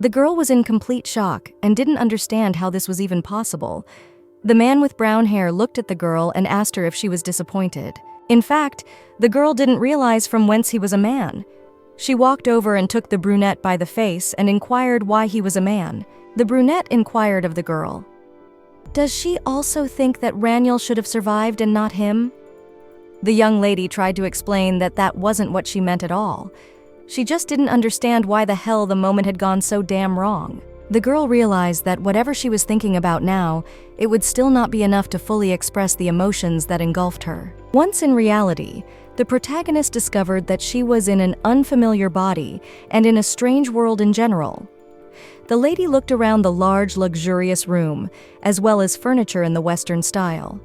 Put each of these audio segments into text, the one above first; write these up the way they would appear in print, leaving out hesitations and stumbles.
The girl was in complete shock and didn't understand how this was even possible. The man with brown hair looked at the girl and asked her if she was disappointed. In fact, the girl didn't realize from whence he was a man. She walked over and took the brunette by the face and inquired why he was a man. The brunette inquired of the girl, "Does she also think that Raniel should have survived and not him?" The young lady tried to explain that that wasn't what she meant at all. She just didn't understand why the hell the moment had gone so damn wrong. The girl realized that whatever she was thinking about now, it would still not be enough to fully express the emotions that engulfed her. Once in reality, the protagonist discovered that she was in an unfamiliar body and in a strange world in general. The lady looked around the large, luxurious room, as well as furniture in the Western style,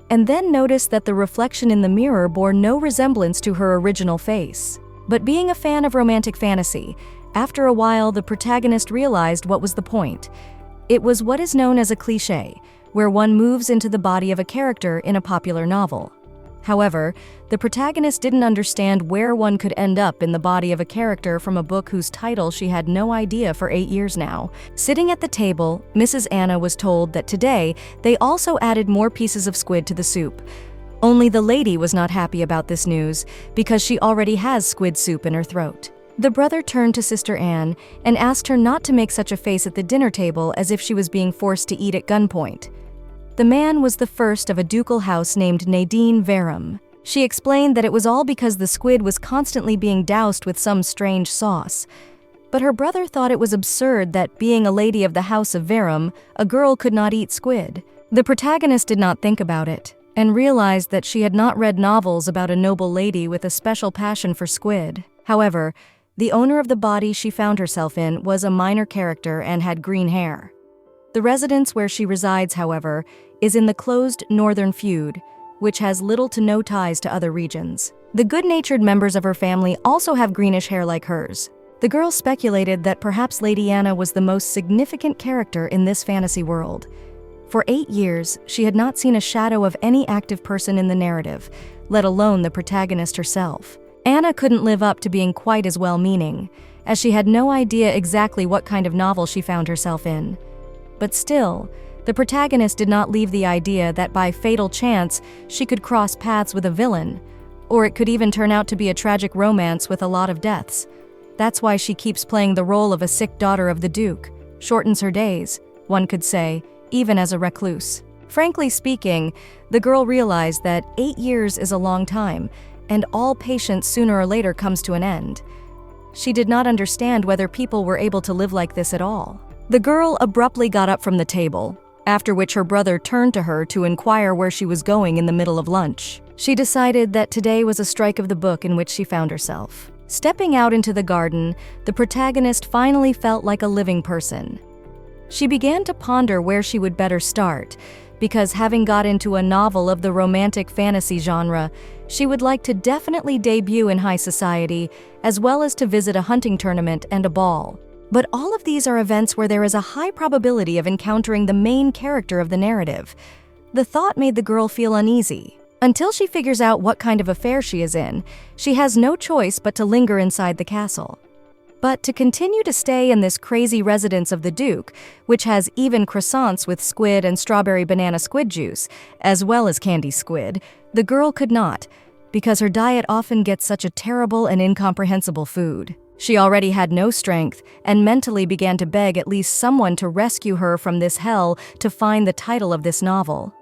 and then noticed that the reflection in the mirror bore no resemblance to her original face. But being a fan of romantic fantasy, after a while the protagonist realized what was the point. It was what is known as a cliché, where one moves into the body of a character in a popular novel. However, the protagonist didn't understand where one could end up in the body of a character from a book whose title she had no idea for 8 years now. Sitting at the table, Mrs. Anna was told that today they also added more pieces of squid to the soup. Only the lady was not happy about this news because she already has squid soup in her throat. The brother turned to Sister Anne and asked her not to make such a face at the dinner table as if she was being forced to eat at gunpoint. The man was the first of a ducal house named Nadine Verum. She explained that it was all because the squid was constantly being doused with some strange sauce. But her brother thought it was absurd that, being a lady of the House of Verum, a girl could not eat squid. The protagonist did not think about it, and realized that she had not read novels about a noble lady with a special passion for squid. However, the owner of the body she found herself in was a minor character and had green hair. The residence where she resides, however, is in the closed Northern Feud, which has little to no ties to other regions. The good-natured members of her family also have greenish hair like hers. The girl speculated that perhaps Lady Anna was the most significant character in this fantasy world. For 8 years, she had not seen a shadow of any active person in the narrative, let alone the protagonist herself. Anna couldn't live up to being quite as well-meaning, as she had no idea exactly what kind of novel she found herself in. But still, the protagonist did not leave the idea that by fatal chance she could cross paths with a villain, or it could even turn out to be a tragic romance with a lot of deaths. That's why she keeps playing the role of a sick daughter of the Duke, shortens her days, one could say, even as a recluse. Frankly speaking, the girl realized that 8 years is a long time, and all patience sooner or later comes to an end. She did not understand whether people were able to live like this at all. The girl abruptly got up from the table, after which her brother turned to her to inquire where she was going in the middle of lunch. She decided that today was a strike of the book in which she found herself. Stepping out into the garden, the protagonist finally felt like a living person. She began to ponder where she would better start, because having got into a novel of the romantic fantasy genre, she would like to definitely debut in high society, as well as to visit a hunting tournament and a ball. But all of these are events where there is a high probability of encountering the main character of the narrative. The thought made the girl feel uneasy. Until she figures out what kind of affair she is in, she has no choice but to linger inside the castle. But to continue to stay in this crazy residence of the Duke, which has even croissants with squid and strawberry banana squid juice, as well as candy squid, the girl could not, because her diet often gets such a terrible and incomprehensible food. She already had no strength and mentally began to beg at least someone to rescue her from this hell to find the title of this novel.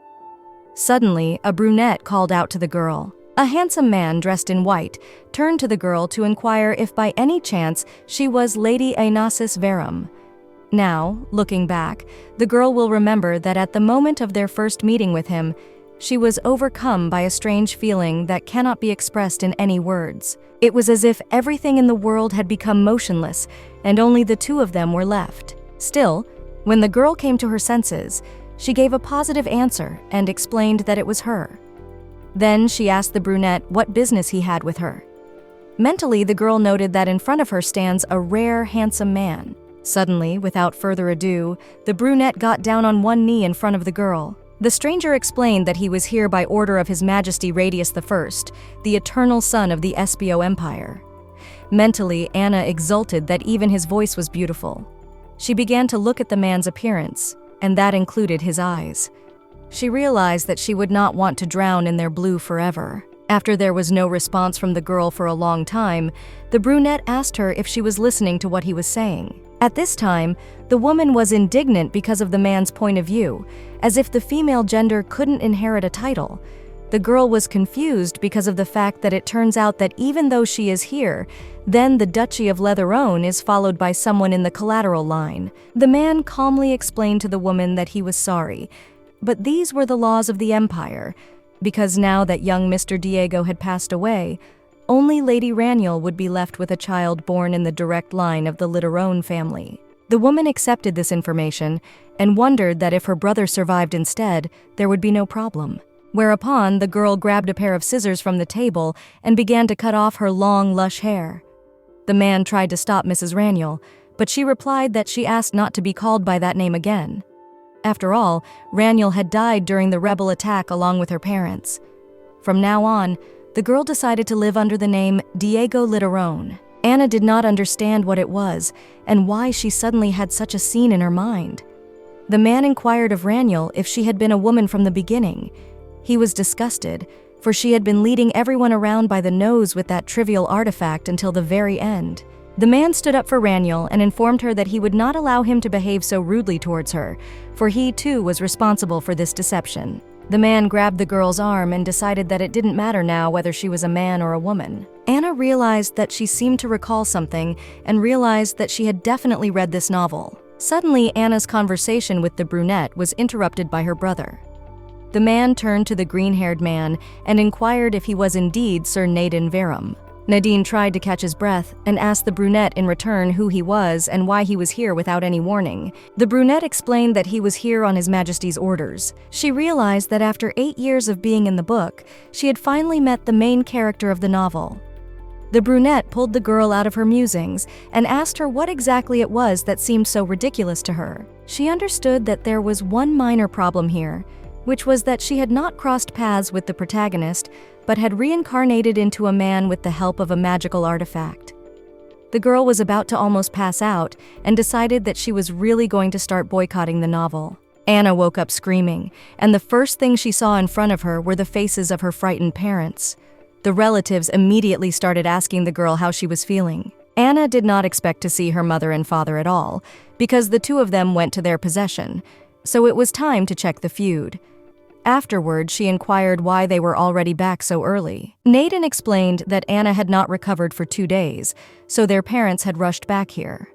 Suddenly, a brunette called out to the girl. A handsome man dressed in white turned to the girl to inquire if by any chance she was Lady Anasis Verum. Now, looking back, the girl will remember that at the moment of their first meeting with him, she was overcome by a strange feeling that cannot be expressed in any words. It was as if everything in the world had become motionless, and only the two of them were left. Still, when the girl came to her senses, she gave a positive answer and explained that it was her. Then she asked the brunette what business he had with her. Mentally, the girl noted that in front of her stands a rare, handsome man. Suddenly, without further ado, the brunette got down on one knee in front of the girl. The stranger explained that he was here by order of His Majesty Radius I, the eternal son of the Espio Empire. Mentally, Anna exulted that even his voice was beautiful. She began to look at the man's appearance, and that included his eyes. She realized that she would not want to drown in their blue forever. After there was no response from the girl for a long time, the brunette asked her if she was listening to what he was saying. At this time, the woman was indignant because of the man's point of view, as if the female gender couldn't inherit a title. The girl was confused because of the fact that it turns out that even though she is here, then the Duchy of Leatherone is followed by someone in the collateral line. The man calmly explained to the woman that he was sorry, but these were the laws of the Empire, because now that young Mr. Diego had passed away, only Lady Raniel would be left with a child born in the direct line of the Leatherone family. The woman accepted this information and wondered that if her brother survived instead, there would be no problem. Whereupon, the girl grabbed a pair of scissors from the table and began to cut off her long, lush hair. The man tried to stop Mrs. Raniel, but she replied that she asked not to be called by that name again. After all, Raniel had died during the rebel attack along with her parents. From now on, the girl decided to live under the name Diego Leatherone. Anna did not understand what it was and why she suddenly had such a scene in her mind. The man inquired of Raniel if she had been a woman from the beginning. He was disgusted, for she had been leading everyone around by the nose with that trivial artifact until the very end. The man stood up for Raniel and informed her that he would not allow him to behave so rudely towards her, for he too was responsible for this deception. The man grabbed the girl's arm and decided that it didn't matter now whether she was a man or a woman. Anna realized that she seemed to recall something and realized that she had definitely read this novel. Suddenly, Anna's conversation with the brunette was interrupted by her brother. The man turned to the green-haired man and inquired if he was indeed Sir Nadine Verum. Nadine tried to catch his breath and asked the brunette in return who he was and why he was here without any warning. The brunette explained that he was here on His Majesty's orders. She realized that after 8 years of being in the book, she had finally met the main character of the novel. The brunette pulled the girl out of her musings and asked her what exactly it was that seemed so ridiculous to her. She understood that there was one minor problem here, which was that she had not crossed paths with the protagonist, but had reincarnated into a man with the help of a magical artifact. The girl was about to almost pass out and decided that she was really going to start boycotting the novel. Anna woke up screaming, and the first thing she saw in front of her were the faces of her frightened parents. The relatives immediately started asking the girl how she was feeling. Anna did not expect to see her mother and father at all, because the two of them went to their possession, so it was time to check the feud. Afterward, she inquired why they were already back so early. Nadine explained that Anna had not recovered for 2 days, so their parents had rushed back here.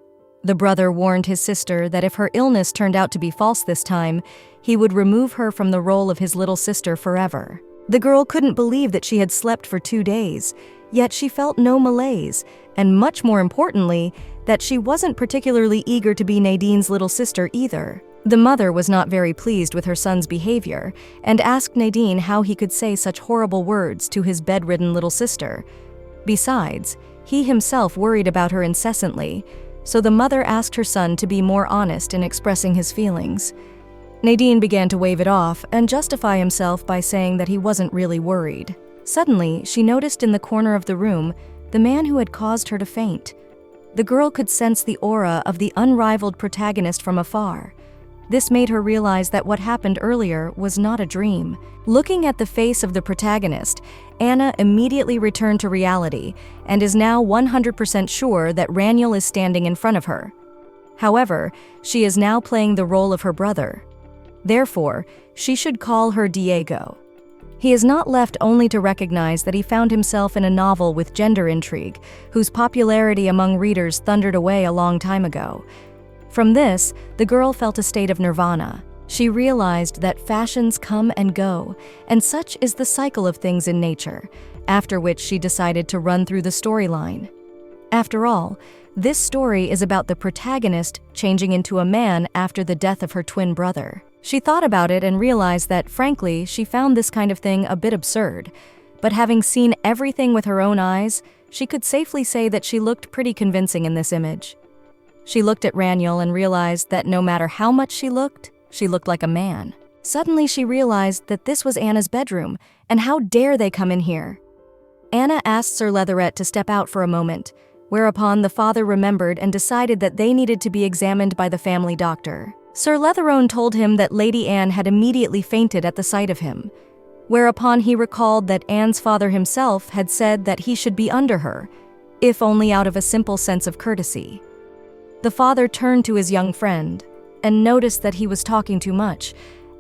The brother warned his sister that if her illness turned out to be false this time, he would remove her from the role of his little sister forever. The girl couldn't believe that she had slept for 2 days, yet she felt no malaise, and much more importantly, that she wasn't particularly eager to be Nadine's little sister either. The mother was not very pleased with her son's behavior and asked Nadine how he could say such horrible words to his bedridden little sister. Besides, he himself worried about her incessantly, so the mother asked her son to be more honest in expressing his feelings. Nadine began to wave it off and justify himself by saying that he wasn't really worried. Suddenly, she noticed in the corner of the room the man who had caused her to faint. The girl could sense the aura of the unrivaled protagonist from afar. This made her realize that what happened earlier was not a dream. Looking at the face of the protagonist, Anna immediately returned to reality and is now 100% sure that Raniel is standing in front of her. However, she is now playing the role of her brother. Therefore, she should call her Diego. He is not left only to recognize that he found himself in a novel with gender intrigue, whose popularity among readers thundered away a long time ago. From this, the girl felt a state of nirvana. She realized that fashions come and go, and such is the cycle of things in nature, after which she decided to run through the storyline. After all, this story is about the protagonist changing into a man after the death of her twin brother. She thought about it and realized that, frankly, she found this kind of thing a bit absurd. But having seen everything with her own eyes, she could safely say that she looked pretty convincing in this image. She looked at Raniel and realized that no matter how much she looked like a man. Suddenly she realized that this was Anna's bedroom, and how dare they come in here? Anna asked Sir Leatherette to step out for a moment, whereupon the father remembered and decided that they needed to be examined by the family doctor. Sir Letherone told him that Lady Anne had immediately fainted at the sight of him, whereupon he recalled that Anne's father himself had said that he should be under her, if only out of a simple sense of courtesy. The father turned to his young friend and noticed that he was talking too much,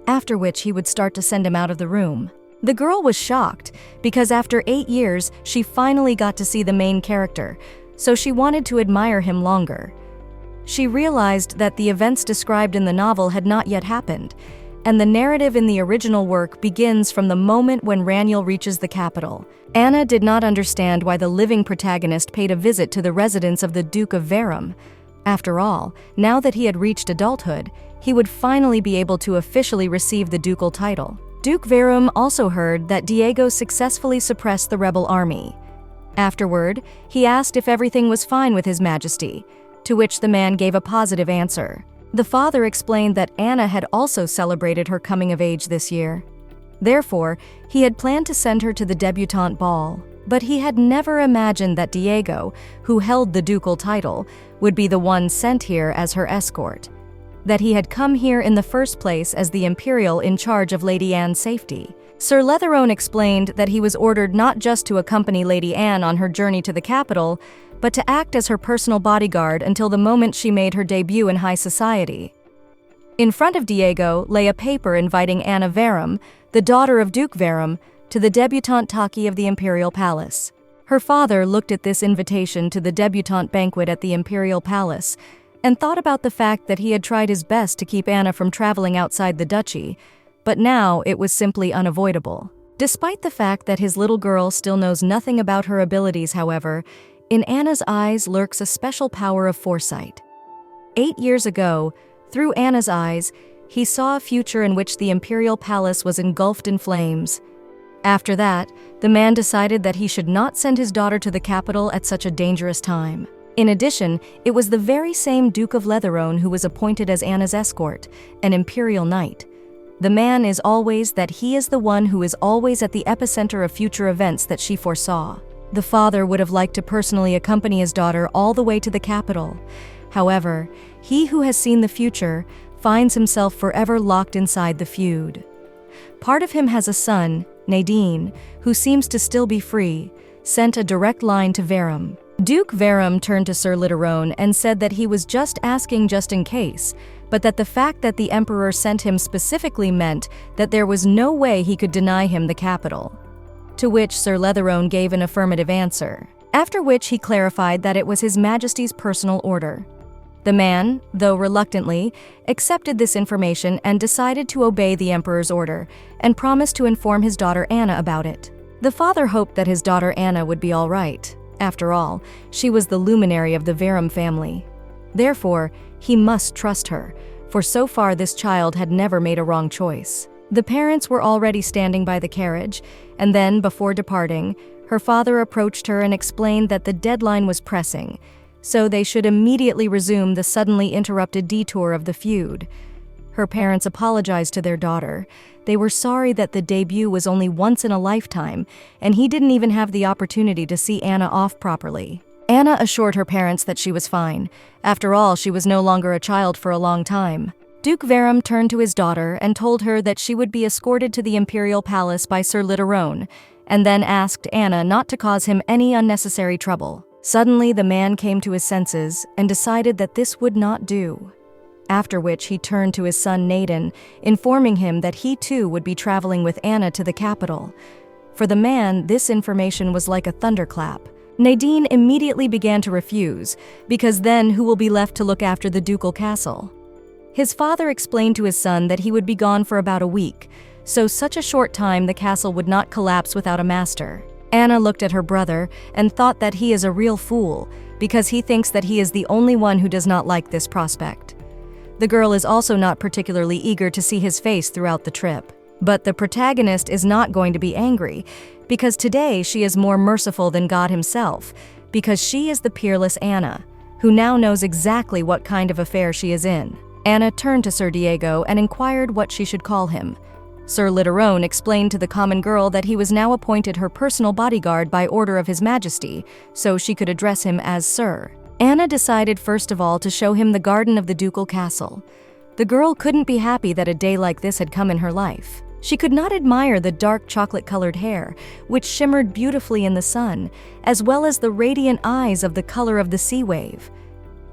after which he would start to send him out of the room. The girl was shocked because after 8 years, she finally got to see the main character, so she wanted to admire him longer. She realized that the events described in the novel had not yet happened, and the narrative in the original work begins from the moment when Raniel reaches the capital. Anna did not understand why the living protagonist paid a visit to the residence of the Duke of Verum. After all, now that he had reached adulthood, he would finally be able to officially receive the ducal title. Duke Verum also heard that Diego successfully suppressed the rebel army. Afterward, he asked if everything was fine with His Majesty, to which the man gave a positive answer. The father explained that Anna had also celebrated her coming of age this year. Therefore, he had planned to send her to the debutante ball, but he had never imagined that Diego, who held the ducal title, would be the one sent here as her escort. That he had come here in the first place as the Imperial in charge of Lady Anne's safety. Sir Letherone explained that he was ordered not just to accompany Lady Anne on her journey to the capital, but to act as her personal bodyguard until the moment she made her debut in high society. In front of Diego lay a paper inviting Anna Verum, the daughter of Duke Verum, to the debutante taki of the Imperial Palace. Her father looked at this invitation to the debutante banquet at the Imperial Palace and thought about the fact that he had tried his best to keep Anna from traveling outside the duchy, but now it was simply unavoidable. Despite the fact that his little girl still knows nothing about her abilities, however, in Anna's eyes lurks a special power of foresight. 8 years ago, through Anna's eyes, he saw a future in which the Imperial Palace was engulfed in flames. After that, the man decided that he should not send his daughter to the capital at such a dangerous time. In addition, it was the very same Duke of Letherone who was appointed as Anna's escort, an imperial knight. The man is always that he is the one who is always at the epicenter of future events that she foresaw. The father would have liked to personally accompany his daughter all the way to the capital. However, he who has seen the future finds himself forever locked inside the feud. Part of him has a son, Nadine, who seems to still be free, sent a direct line to Verum. Duke Verum turned to Sir Letherone and said that he was just asking just in case, but that the fact that the Emperor sent him specifically meant that there was no way he could deny him the capital. To which Sir Letherone gave an affirmative answer, after which he clarified that it was His Majesty's personal order. The man, though reluctantly, accepted this information and decided to obey the Emperor's order and promised to inform his daughter Anna about it. The father hoped that his daughter Anna would be all right. After all, she was the luminary of the Verum family. Therefore, he must trust her, for so far this child had never made a wrong choice. The parents were already standing by the carriage, and then, before departing, her father approached her and explained that the deadline was pressing, so they should immediately resume the suddenly interrupted detour of the feud. Her parents apologized to their daughter. They were sorry that the debut was only once in a lifetime, and he didn't even have the opportunity to see Anna off properly. Anna assured her parents that she was fine. After all, she was no longer a child for a long time. Duke Verum turned to his daughter and told her that she would be escorted to the Imperial Palace by Sir Letherone, and then asked Anna not to cause him any unnecessary trouble. Suddenly, the man came to his senses and decided that this would not do. After which he turned to his son Nadine, informing him that he too would be traveling with Anna to the capital. For the man, this information was like a thunderclap. Nadine immediately began to refuse, because then who will be left to look after the ducal castle? His father explained to his son that he would be gone for about a week, so such a short time the castle would not collapse without a master. Anna looked at her brother and thought that he is a real fool, because he thinks that he is the only one who does not like this prospect. The girl is also not particularly eager to see his face throughout the trip. But the protagonist is not going to be angry, because today she is more merciful than God himself, because she is the peerless Anna, who now knows exactly what kind of affair she is in. Anna turned to Sir Diego and inquired what she should call him. Sir Literone explained to the common girl that he was now appointed her personal bodyguard by order of His Majesty, so she could address him as Sir. Anna decided first of all to show him the garden of the ducal castle. The girl couldn't be happy that a day like this had come in her life. She could not admire the dark chocolate-colored hair, which shimmered beautifully in the sun, as well as the radiant eyes of the color of the sea wave.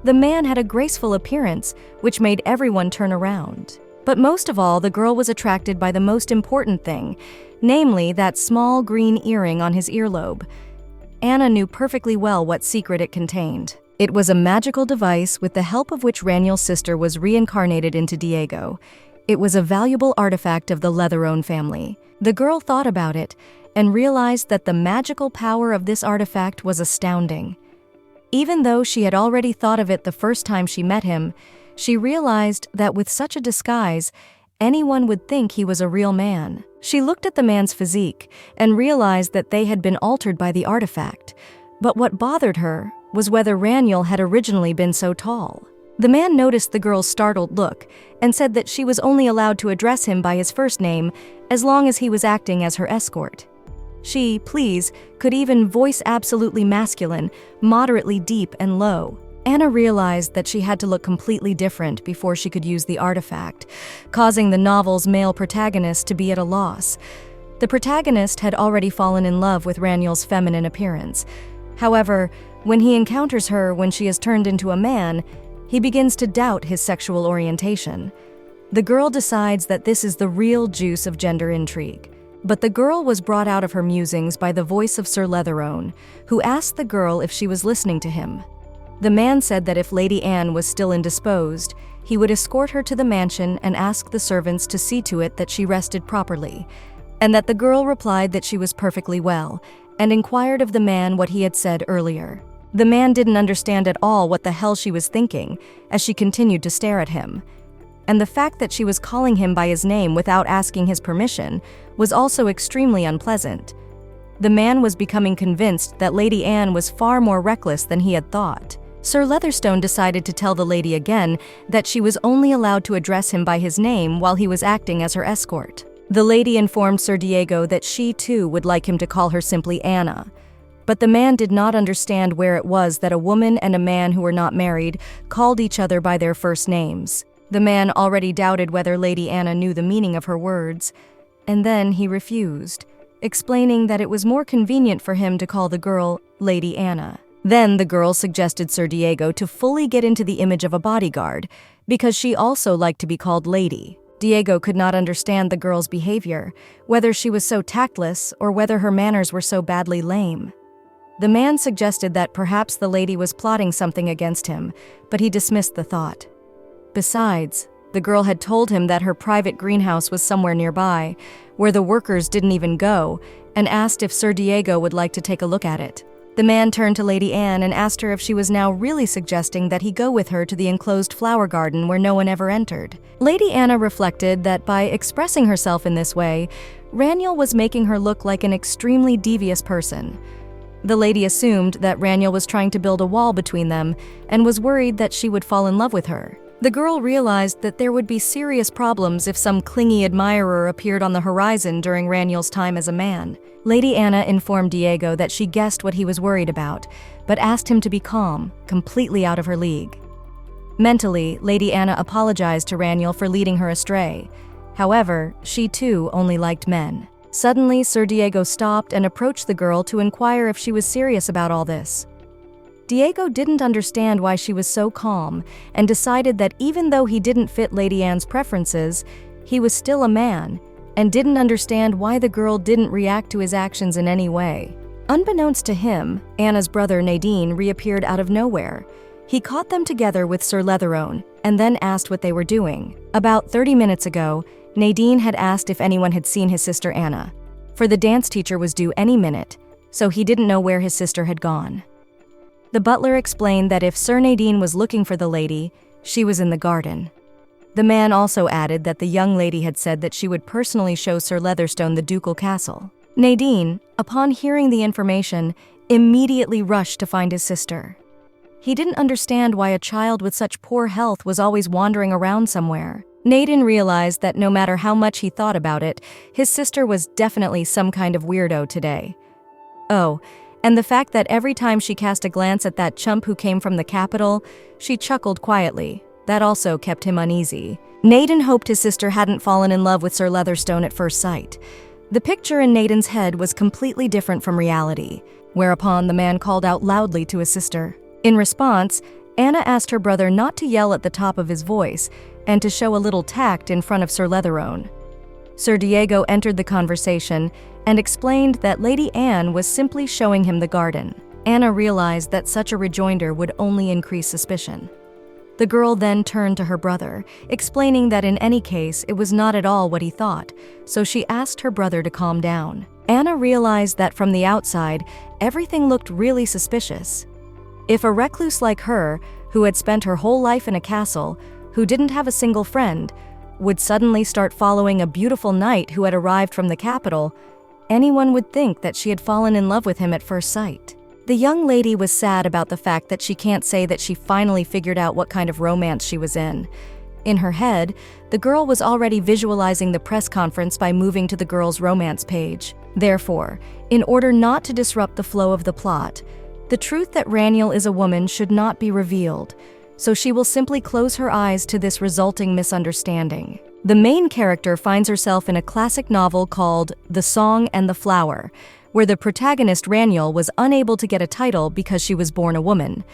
The man had a graceful appearance, which made everyone turn around. But most of all, the girl was attracted by the most important thing, namely that small green earring on his earlobe. Anna knew perfectly well what secret it contained. It was a magical device with the help of which Raniel's sister was reincarnated into Diego. It was a valuable artifact of the Literone family. The girl thought about it and realized that the magical power of this artifact was astounding. Even though she had already thought of it the first time she met him, she realized that with such a disguise, anyone would think he was a real man. She looked at the man's physique and realized that they had been altered by the artifact. But what bothered her was whether Raniel had originally been so tall. The man noticed the girl's startled look and said that she was only allowed to address him by his first name as long as he was acting as her escort. She, please, could even voice absolutely masculine, moderately deep and low. Anna realized that she had to look completely different before she could use the artifact, causing the novel's male protagonist to be at a loss. The protagonist had already fallen in love with Raniel's feminine appearance. However, when he encounters her when she has turned into a man, he begins to doubt his sexual orientation. The girl decides that this is the real juice of gender intrigue. But the girl was brought out of her musings by the voice of Sir Literone, who asked the girl if she was listening to him. The man said that if Lady Anne was still indisposed, he would escort her to the mansion and ask the servants to see to it that she rested properly, and that the girl replied that she was perfectly well, and inquired of the man what he had said earlier. The man didn't understand at all what the hell she was thinking, as she continued to stare at him. And the fact that she was calling him by his name without asking his permission was also extremely unpleasant. The man was becoming convinced that Lady Anne was far more reckless than he had thought. Sir Leatherstone decided to tell the lady again that she was only allowed to address him by his name while he was acting as her escort. The lady informed Sir Diego that she too would like him to call her simply Anna. But the man did not understand where it was that a woman and a man who were not married called each other by their first names. The man already doubted whether Lady Anna knew the meaning of her words, and then he refused, explaining that it was more convenient for him to call the girl Lady Anna. Then the girl suggested Sir Diego to fully get into the image of a bodyguard, because she also liked to be called Lady. Diego could not understand the girl's behavior, whether she was so tactless or whether her manners were so badly lame. The man suggested that perhaps the lady was plotting something against him, but he dismissed the thought. Besides, the girl had told him that her private greenhouse was somewhere nearby, where the workers didn't even go, and asked if Sir Diego would like to take a look at it. The man turned to Lady Anne and asked her if she was now really suggesting that he go with her to the enclosed flower garden where no one ever entered. Lady Anna reflected that by expressing herself in this way, Raniel was making her look like an extremely devious person. The lady assumed that Raniel was trying to build a wall between them and was worried that she would fall in love with her. The girl realized that there would be serious problems if some clingy admirer appeared on the horizon during Raniel's time as a man. Lady Anna informed Diego that she guessed what he was worried about, but asked him to be calm, completely out of her league. Mentally, Lady Anna apologized to Raniel for leading her astray. However, she too only liked men. Suddenly, Sir Diego stopped and approached the girl to inquire if she was serious about all this. Diego didn't understand why she was so calm and decided that even though he didn't fit Lady Anne's preferences, he was still a man and didn't understand why the girl didn't react to his actions in any way. Unbeknownst to him, Anna's brother Nadine reappeared out of nowhere. He caught them together with Sir Literone and then asked what they were doing. About 30 minutes ago, Nadine had asked if anyone had seen his sister Anna, for the dance teacher was due any minute, so he didn't know where his sister had gone. The butler explained that if Sir Nadine was looking for the lady, she was in the garden. The man also added that the young lady had said that she would personally show Sir Leatherstone the ducal castle. Nadine, upon hearing the information, immediately rushed to find his sister. He didn't understand why a child with such poor health was always wandering around somewhere. Naden realized that no matter how much he thought about it, his sister was definitely some kind of weirdo today. Oh, and the fact that every time she cast a glance at that chump who came from the capital, she chuckled quietly. That also kept him uneasy. Naden hoped his sister hadn't fallen in love with Sir Leatherstone at first sight. The picture in Naden's head was completely different from reality, whereupon the man called out loudly to his sister. In response, Anna asked her brother not to yell at the top of his voice and to show a little tact in front of Sir Leatherstone. Sir Diego entered the conversation and explained that Lady Anne was simply showing him the garden. Anna realized that such a rejoinder would only increase suspicion. The girl then turned to her brother, explaining that in any case it was not at all what he thought, so she asked her brother to calm down. Anna realized that from the outside, everything looked really suspicious. If a recluse like her, who had spent her whole life in a castle, who didn't have a single friend, would suddenly start following a beautiful knight who had arrived from the capital, anyone would think that she had fallen in love with him at first sight. The young lady was sad about the fact that she can't say that she finally figured out what kind of romance she was in. In her head, the girl was already visualizing the press conference by moving to the girl's romance page. Therefore, in order not to disrupt the flow of the plot, the truth that Raniel is a woman should not be revealed, so she will simply close her eyes to this resulting misunderstanding. The main character finds herself in a classic novel called The Song and the Flower, where the protagonist Raniel was unable to get a title because she was born a woman.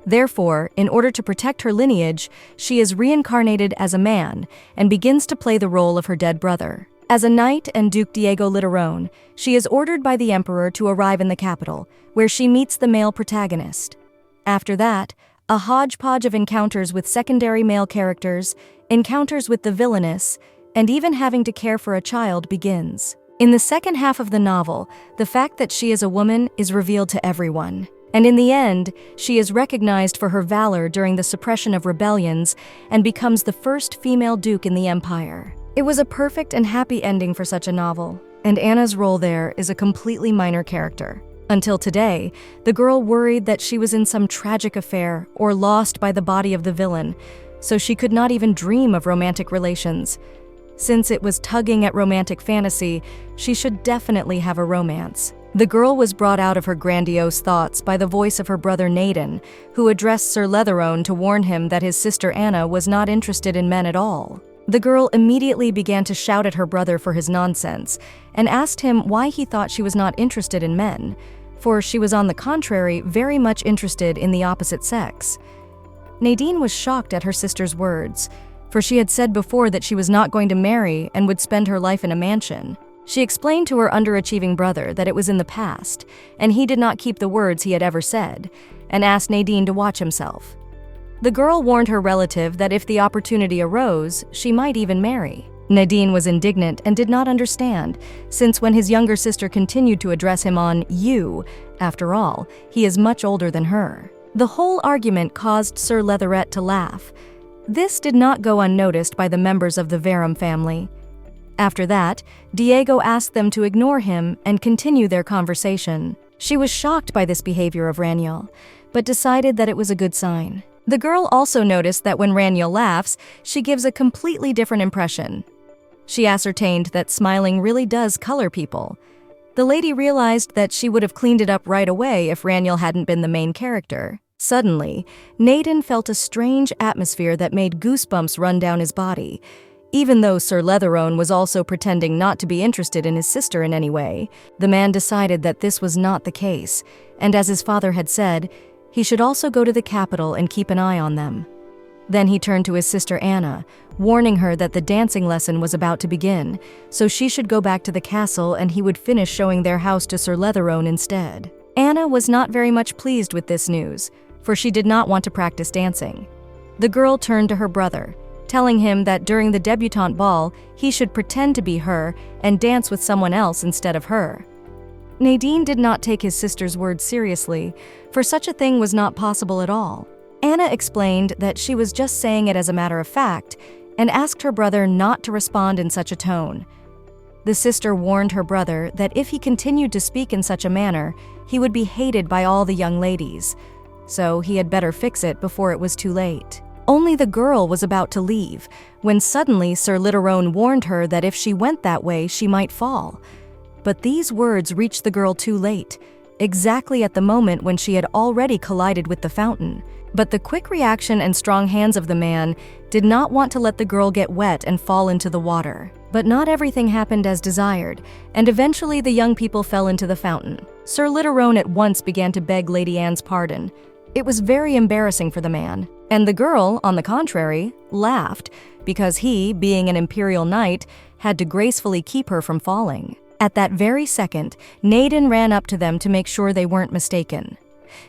Therefore, in order to protect her lineage, she is reincarnated as a man and begins to play the role of her dead brother. As a knight and Duke Diego Literone, she is ordered by the emperor to arrive in the capital, where she meets the male protagonist. After that, a hodgepodge of encounters with secondary male characters, encounters with the villainess, and even having to care for a child begins. In the second half of the novel, the fact that she is a woman is revealed to everyone. And in the end, she is recognized for her valor during the suppression of rebellions and becomes the first female duke in the empire. It was a perfect and happy ending for such a novel, and Anna's role there is a completely minor character. Until today, the girl worried that she was in some tragic affair or lost by the body of the villain, so she could not even dream of romantic relations. Since it was tugging at romantic fantasy, she should definitely have a romance. The girl was brought out of her grandiose thoughts by the voice of her brother Naden, who addressed Sir Leatherstone to warn him that his sister Anna was not interested in men at all. The girl immediately began to shout at her brother for his nonsense, and asked him why he thought she was not interested in men, for she was on the contrary very much interested in the opposite sex. Nadine was shocked at her sister's words, for she had said before that she was not going to marry and would spend her life in a mansion. She explained to her underachieving brother that it was in the past, and he did not keep the words he had ever said, and asked Nadine to watch himself. The girl warned her relative that if the opportunity arose, she might even marry. Nadine was indignant and did not understand, since when his younger sister continued to address him on you, after all, he is much older than her. The whole argument caused Sir Leatherette to laugh. This did not go unnoticed by the members of the Verum family. After that, Diego asked them to ignore him and continue their conversation. She was shocked by this behavior of Raniel, but decided that it was a good sign. The girl also noticed that when Raniel laughs, she gives a completely different impression. She ascertained that smiling really does color people. The lady realized that she would have cleaned it up right away if Raniel hadn't been the main character. Suddenly, Naden felt a strange atmosphere that made goosebumps run down his body. Even though Sir Leatherstone was also pretending not to be interested in his sister in any way, the man decided that this was not the case, and as his father had said, he should also go to the capital and keep an eye on them. Then he turned to his sister Anna, warning her that the dancing lesson was about to begin, so she should go back to the castle and he would finish showing their house to Sir Leatherstone instead. Anna was not very much pleased with this news, for she did not want to practice dancing. The girl turned to her brother, telling him that during the debutante ball, he should pretend to be her and dance with someone else instead of her. Nadine did not take his sister's words seriously, for such a thing was not possible at all. Anna explained that she was just saying it as a matter of fact, and asked her brother not to respond in such a tone. The sister warned her brother that if he continued to speak in such a manner, he would be hated by all the young ladies, so he had better fix it before it was too late. Only the girl was about to leave, when suddenly Sir Literone warned her that if she went that way, she might fall. But these words reached the girl too late, exactly at the moment when she had already collided with the fountain. But the quick reaction and strong hands of the man did not want to let the girl get wet and fall into the water. But not everything happened as desired, and eventually the young people fell into the fountain. Sir Literone at once began to beg Lady Anne's pardon. It was very embarrassing for the man. And the girl, on the contrary, laughed, because he, being an imperial knight, had to gracefully keep her from falling. At that very second, Naden ran up to them to make sure they weren't mistaken.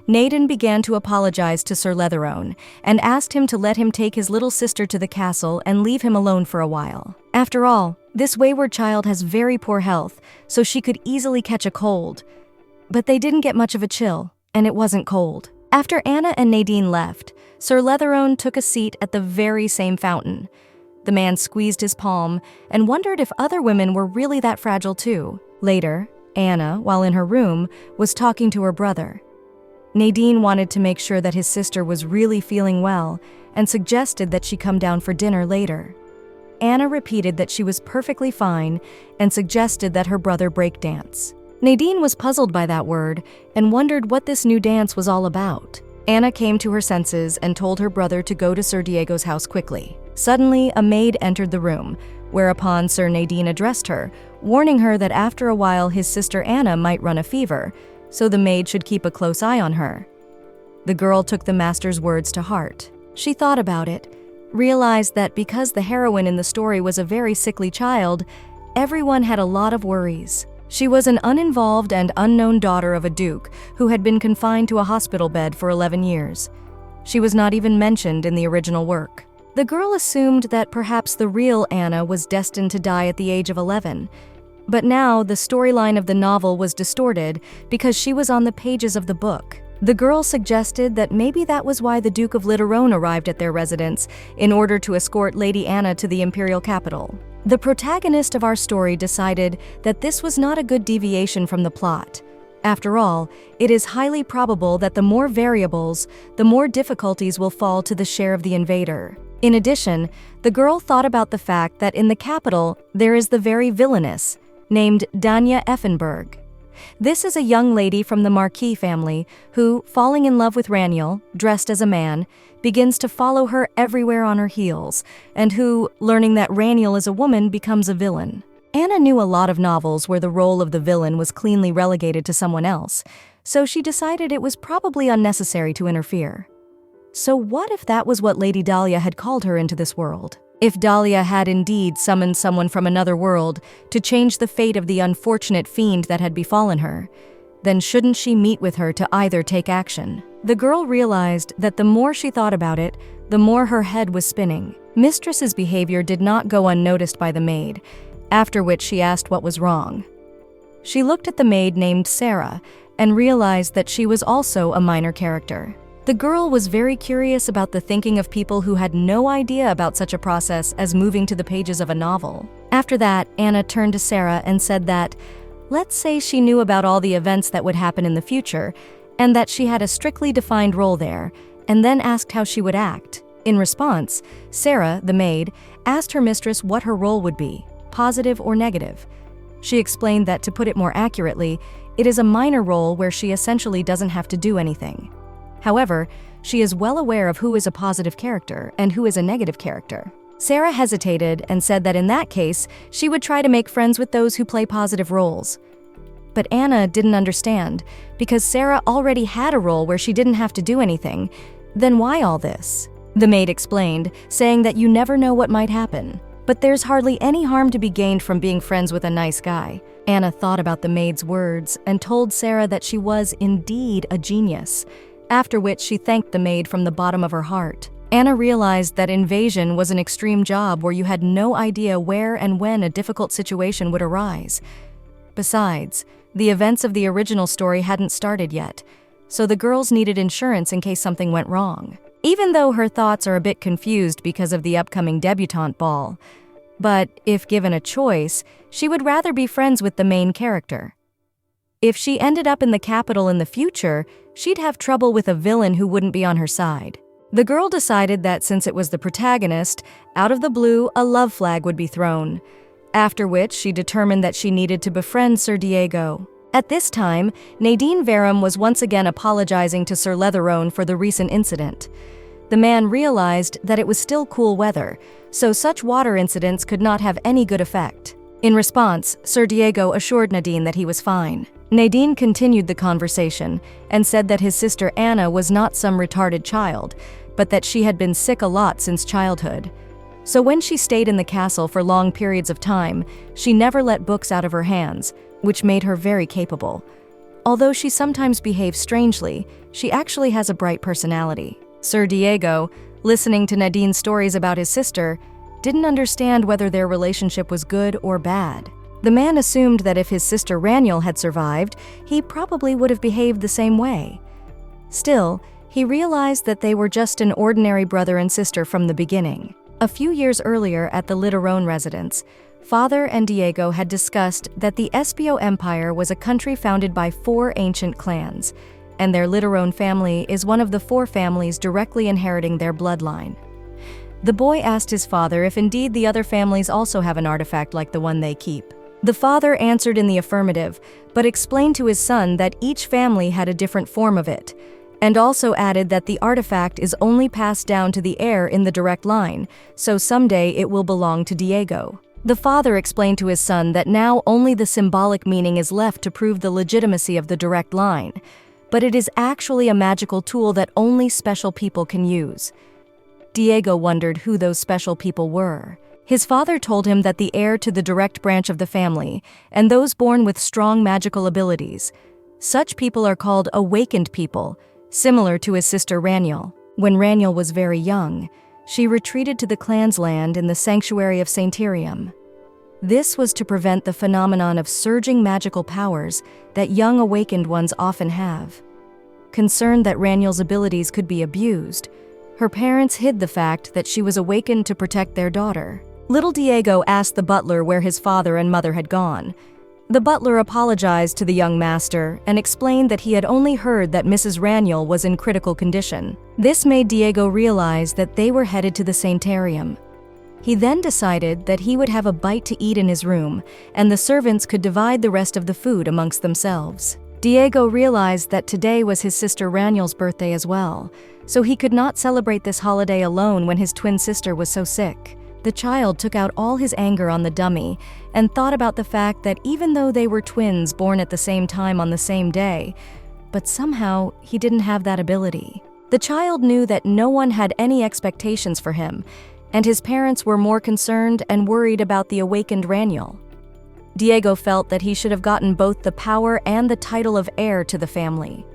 Naden began to apologize to Sir Literone and asked him to let him take his little sister to the castle and leave him alone for a while. After all, this wayward child has very poor health, so she could easily catch a cold. But they didn't get much of a chill, and it wasn't cold. After Anna and Nadine left, Sir Literone took a seat at the very same fountain. The man squeezed his palm and wondered if other women were really that fragile too. Later, Anna, while in her room, was talking to her brother. Nadine wanted to make sure that his sister was really feeling well and suggested that she come down for dinner later. Anna repeated that she was perfectly fine and suggested that her brother break dance. Nadine was puzzled by that word and wondered what this new dance was all about. Anna came to her senses and told her brother to go to Sir Diego's house quickly. Suddenly, a maid entered the room, whereupon Sir Nadine addressed her, warning her that after a while his sister Anna might run a fever, so the maid should keep a close eye on her. The girl took the master's words to heart. She thought about it, realized that because the heroine in the story was a very sickly child, everyone had a lot of worries. She was an uninvolved and unknown daughter of a duke who had been confined to a hospital bed for 11 years. She was not even mentioned in the original work. The girl assumed that perhaps the real Anna was destined to die at the age of 11. But now the storyline of the novel was distorted because she was on the pages of the book. The girl suggested that maybe that was why the Duke of Literone arrived at their residence in order to escort Lady Anna to the imperial capital. The protagonist of our story decided that this was not a good deviation from the plot. After all, it is highly probable that the more variables, the more difficulties will fall to the share of the invader. In addition, the girl thought about the fact that in the capital there is the very villainess, named Danya Effenberg. This is a young lady from the Marquis family who, falling in love with Raniel, dressed as a man, begins to follow her everywhere on her heels, and who, learning that Raniel is a woman, becomes a villain. Anna knew a lot of novels where the role of the villain was cleanly relegated to someone else, so she decided it was probably unnecessary to interfere. So what if that was what Lady Dahlia had called her into this world? If Dahlia had indeed summoned someone from another world to change the fate of the unfortunate fiend that had befallen her, then shouldn't she meet with her to either take action? The girl realized that the more she thought about it, the more her head was spinning. Mistress's behavior did not go unnoticed by the maid, after which she asked what was wrong. She looked at the maid named Sarah and realized that she was also a minor character. The girl was very curious about the thinking of people who had no idea about such a process as moving to the pages of a novel. After that, Anna turned to Sarah and said that, let's say she knew about all the events that would happen in the future, and that she had a strictly defined role there, and then asked how she would act. In response, Sarah, the maid, asked her mistress what her role would be, positive or negative. She explained that, to put it more accurately, it is a minor role where she essentially doesn't have to do anything. However, she is well aware of who is a positive character and who is a negative character. Sarah hesitated and said that in that case, she would try to make friends with those who play positive roles. But Anna didn't understand, because Sarah already had a role where she didn't have to do anything. Then why all this? The maid explained, saying that you never know what might happen. But there's hardly any harm to be gained from being friends with a nice guy. Anna thought about the maid's words and told Sarah that she was indeed a genius, after which she thanked the maid from the bottom of her heart. Anna realized that invasion was an extreme job where you had no idea where and when a difficult situation would arise. Besides, the events of the original story hadn't started yet, so the girls needed insurance in case something went wrong. Even though her thoughts are a bit confused because of the upcoming debutante ball. But if given a choice, she would rather be friends with the main character. If she ended up in the capital in the future, she'd have trouble with a villain who wouldn't be on her side. The girl decided that since it was the protagonist, out of the blue, a love flag would be thrown, after which she determined that she needed to befriend Sir Diego. At this time, Nadine Verum was once again apologizing to Sir Letherone for the recent incident. The man realized that it was still cool weather, so such water incidents could not have any good effect. In response, Sir Diego assured Nadine that he was fine. Nadine continued the conversation and said that his sister Anna was not some retarded child, but that she had been sick a lot since childhood. So when she stayed in the castle for long periods of time, she never let books out of her hands, which made her very capable. Although she sometimes behaves strangely, she actually has a bright personality. Sir Diego, listening to Nadine's stories about his sister, didn't understand whether their relationship was good or bad. The man assumed that if his sister Raniel had survived, he probably would have behaved the same way. Still, he realized that they were just an ordinary brother and sister from the beginning. A few years earlier at the Litterone residence, Father and Diego had discussed that the Espio Empire was a country founded by 4 ancient clans, and their Litterone family is one of the 4 families directly inheriting their bloodline. The boy asked his father if indeed the other families also have an artifact like the one they keep. The father answered in the affirmative, but explained to his son that each family had a different form of it, and also added that the artifact is only passed down to the heir in the direct line, so someday it will belong to Diego. The father explained to his son that now only the symbolic meaning is left to prove the legitimacy of the direct line, but it is actually a magical tool that only special people can use. Diego wondered who those special people were. His father told him that the heir to the direct branch of the family, and those born with strong magical abilities. Such people are called awakened people, similar to his sister Raniel. When Raniel was very young, she retreated to the clan's land in the sanctuary of Saintirium. This was to prevent the phenomenon of surging magical powers that young awakened ones often have. Concerned that Raniel's abilities could be abused, her parents hid the fact that she was awakened to protect their daughter. Little Diego asked the butler where his father and mother had gone. The butler apologized to the young master and explained that he had only heard that Mrs. Raniel was in critical condition. This made Diego realize that they were headed to the Saintarium. He then decided that he would have a bite to eat in his room, and the servants could divide the rest of the food amongst themselves. Diego realized that today was his sister Raniel's birthday as well, so he could not celebrate this holiday alone when his twin sister was so sick. The child took out all his anger on the dummy and thought about the fact that even though they were twins born at the same time on the same day, but somehow he didn't have that ability. The child knew that no one had any expectations for him, and his parents were more concerned and worried about the awakened Raniel. Diego felt that he should have gotten both the power and the title of heir to the family.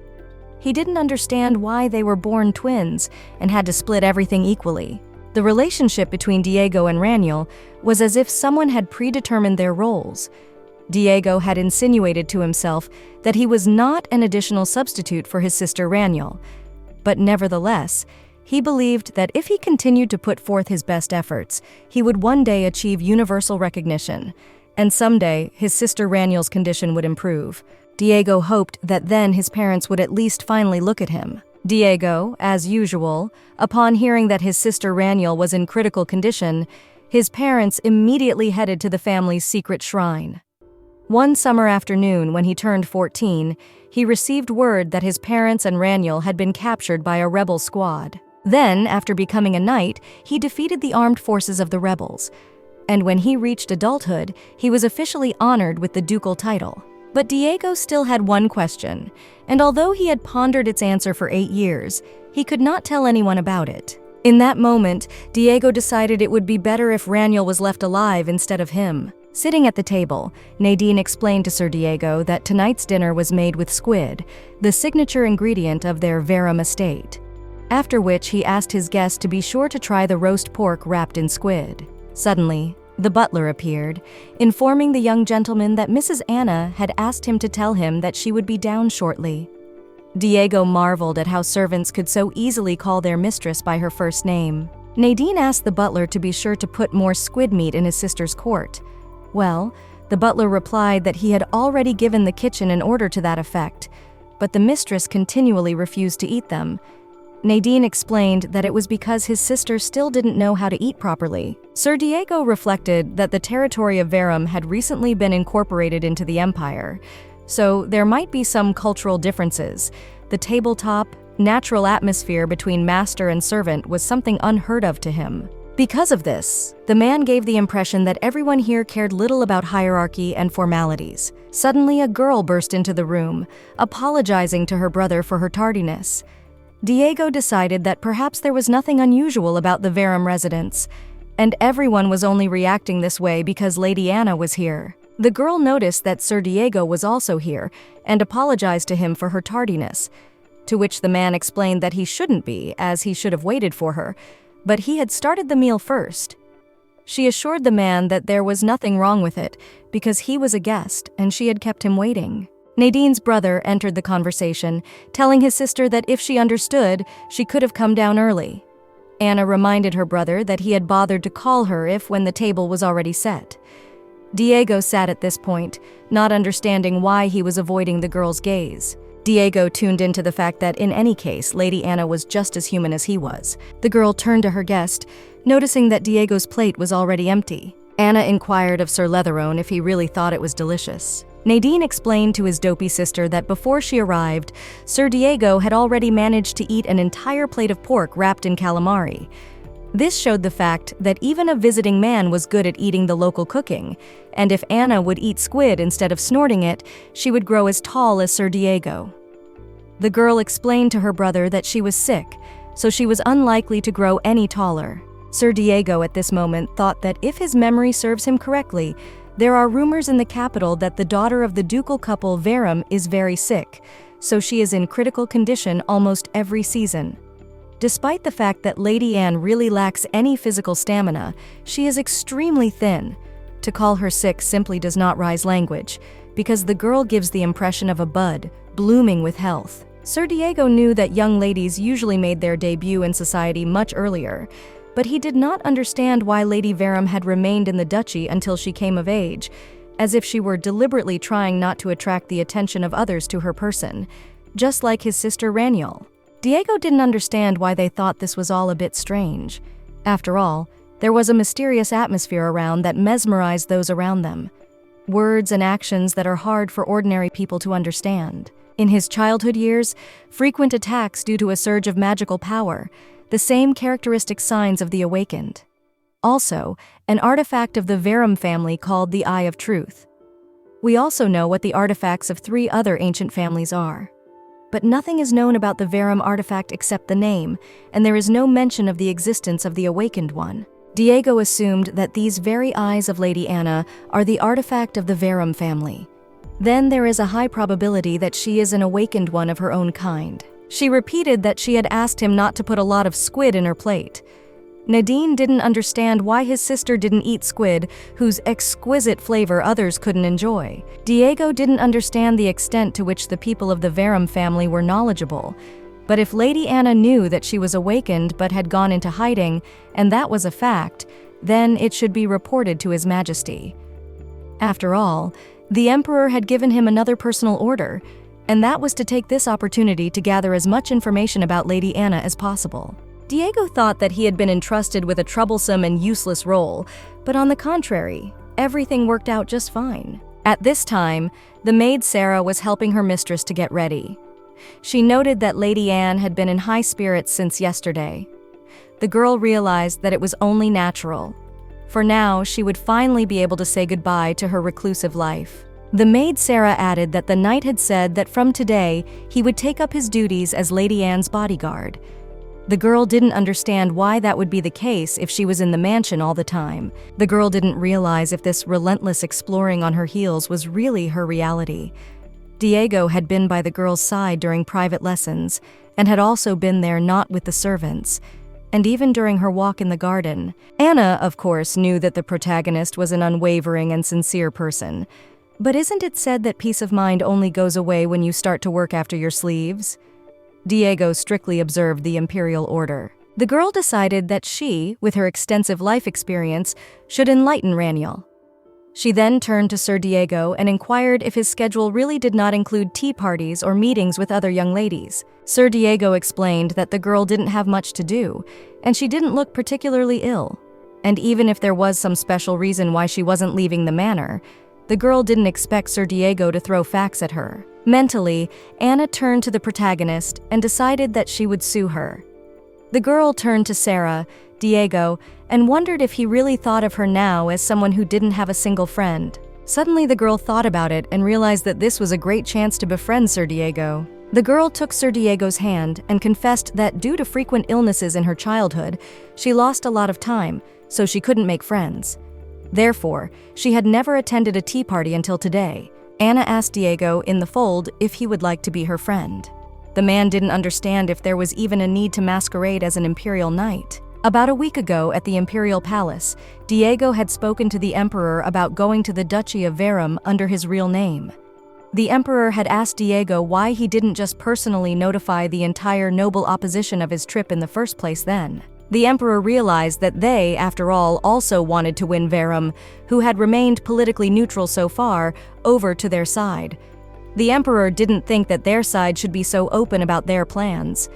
He didn't understand why they were born twins and had to split everything equally. The relationship between Diego and Raniel was as if someone had predetermined their roles. Diego had insinuated to himself that he was not an additional substitute for his sister Raniel, but nevertheless, he believed that if he continued to put forth his best efforts, he would one day achieve universal recognition, and someday his sister Raniel's condition would improve. Diego hoped that then his parents would at least finally look at him. Diego, as usual, upon hearing that his sister Raniel was in critical condition, his parents immediately headed to the family's secret shrine. One summer afternoon, when he turned 14, he received word that his parents and Raniel had been captured by a rebel squad. Then, after becoming a knight, he defeated the armed forces of the rebels. And when he reached adulthood, he was officially honored with the ducal title. But Diego still had one question, and although he had pondered its answer for 8 years, he could not tell anyone about it. In that moment, Diego decided it would be better if Raniel was left alive instead of him. Sitting at the table, Nadine explained to Sir Diego that tonight's dinner was made with squid, the signature ingredient of their Verum estate. After which he asked his guest to be sure to try the roast pork wrapped in squid. Suddenly, the butler appeared, informing the young gentleman that Mrs. Anna had asked him to tell him that she would be down shortly. Diego marveled at how servants could so easily call their mistress by her first name. Nadine asked the butler to be sure to put more squid meat in his sister's court. Well, the butler replied that he had already given the kitchen an order to that effect, but the mistress continually refused to eat them. Nadine explained that it was because his sister still didn't know how to eat properly. Sir Diego reflected that the territory of Verum had recently been incorporated into the empire, so there might be some cultural differences. The tabletop, natural atmosphere between master and servant was something unheard of to him. Because of this, the man gave the impression that everyone here cared little about hierarchy and formalities. Suddenly, a girl burst into the room, apologizing to her brother for her tardiness. Diego decided that perhaps there was nothing unusual about the Verum residents, and everyone was only reacting this way because Lady Anna was here. The girl noticed that Sir Diego was also here and apologized to him for her tardiness, to which the man explained that he shouldn't be, as he should have waited for her, but he had started the meal first. She assured the man that there was nothing wrong with it because he was a guest and she had kept him waiting. Nadine's brother entered the conversation, telling his sister that if she understood, she could have come down early. Anna reminded her brother that he had bothered to call her when the table was already set. Diego sat at this point, not understanding why he was avoiding the girl's gaze. Diego tuned into the fact that in any case, Lady Anna was just as human as he was. The girl turned to her guest, noticing that Diego's plate was already empty. Anna inquired of Sir Letherone if he really thought it was delicious. Nadine explained to his dopey sister that before she arrived, Sir Diego had already managed to eat an entire plate of pork wrapped in calamari. This showed the fact that even a visiting man was good at eating the local cooking, and if Anna would eat squid instead of snorting it, she would grow as tall as Sir Diego. The girl explained to her brother that she was sick, so she was unlikely to grow any taller. Sir Diego at this moment thought that if his memory serves him correctly, there are rumors in the capital that the daughter of the ducal couple Verum is very sick, so she is in critical condition almost every season. Despite the fact that Lady Anne really lacks any physical stamina, she is extremely thin. To call her sick simply does not rise language, because the girl gives the impression of a bud, blooming with health. Sir Diego knew that young ladies usually made their debut in society much earlier, but he did not understand why Lady Verum had remained in the duchy until she came of age, as if she were deliberately trying not to attract the attention of others to her person, just like his sister Raniel. Diego didn't understand why they thought this was all a bit strange. After all, there was a mysterious atmosphere around that mesmerized those around them. Words and actions that are hard for ordinary people to understand. In his childhood years, frequent attacks due to a surge of magical power, the same characteristic signs of the awakened. Also, an artifact of the Verum family called the Eye of Truth. We also know what the artifacts of 3 other ancient families are. But nothing is known about the Verum artifact except the name, and there is no mention of the existence of the awakened one. Diego assumed that these very eyes of Lady Anna are the artifact of the Verum family. Then there is a high probability that she is an awakened one of her own kind. She repeated that she had asked him not to put a lot of squid in her plate. Nadine didn't understand why his sister didn't eat squid, whose exquisite flavor others couldn't enjoy. Diego didn't understand the extent to which the people of the Verum family were knowledgeable. But if Lady Anna knew that she was awakened but had gone into hiding, and that was a fact, then it should be reported to His Majesty. After all, the Emperor had given him another personal order, and that was to take this opportunity to gather as much information about Lady Anna as possible. Diego thought that he had been entrusted with a troublesome and useless role, but on the contrary, everything worked out just fine. At this time, the maid Sarah was helping her mistress to get ready. She noted that Lady Anne had been in high spirits since yesterday. The girl realized that it was only natural. For now, she would finally be able to say goodbye to her reclusive life. The maid Sarah added that the knight had said that from today, he would take up his duties as Lady Anne's bodyguard. The girl didn't understand why that would be the case if she was in the mansion all the time. The girl didn't realize if this relentless exploring on her heels was really her reality. Diego had been by the girl's side during private lessons, and had also been there not with the servants, and even during her walk in the garden. Anna, of course, knew that the protagonist was an unwavering and sincere person. But isn't it said that peace of mind only goes away when you start to work after your sleeves? Diego strictly observed the imperial order. The girl decided that she, with her extensive life experience, should enlighten Raniel. She then turned to Sir Diego and inquired if his schedule really did not include tea parties or meetings with other young ladies. Sir Diego explained that the girl didn't have much to do, and she didn't look particularly ill. And even if there was some special reason why she wasn't leaving the manor, the girl didn't expect Sir Diego to throw facts at her. Mentally, Anna turned to the protagonist and decided that she would sue her. The girl turned to Sarah, Diego, and wondered if he really thought of her now as someone who didn't have a single friend. Suddenly the girl thought about it and realized that this was a great chance to befriend Sir Diego. The girl took Sir Diego's hand and confessed that due to frequent illnesses in her childhood, she lost a lot of time, so she couldn't make friends. Therefore, she had never attended a tea party until today. Anna asked Diego in the fold if he would like to be her friend. The man didn't understand if there was even a need to masquerade as an imperial knight. About a week ago at the imperial palace, Diego had spoken to the emperor about going to the Duchy of Verum under his real name. The emperor had asked Diego why he didn't just personally notify the entire noble opposition of his trip in the first place then. The emperor realized that they, after all, also wanted to win Verum, who had remained politically neutral so far, over to their side. The emperor didn't think that their side should be so open about their plans.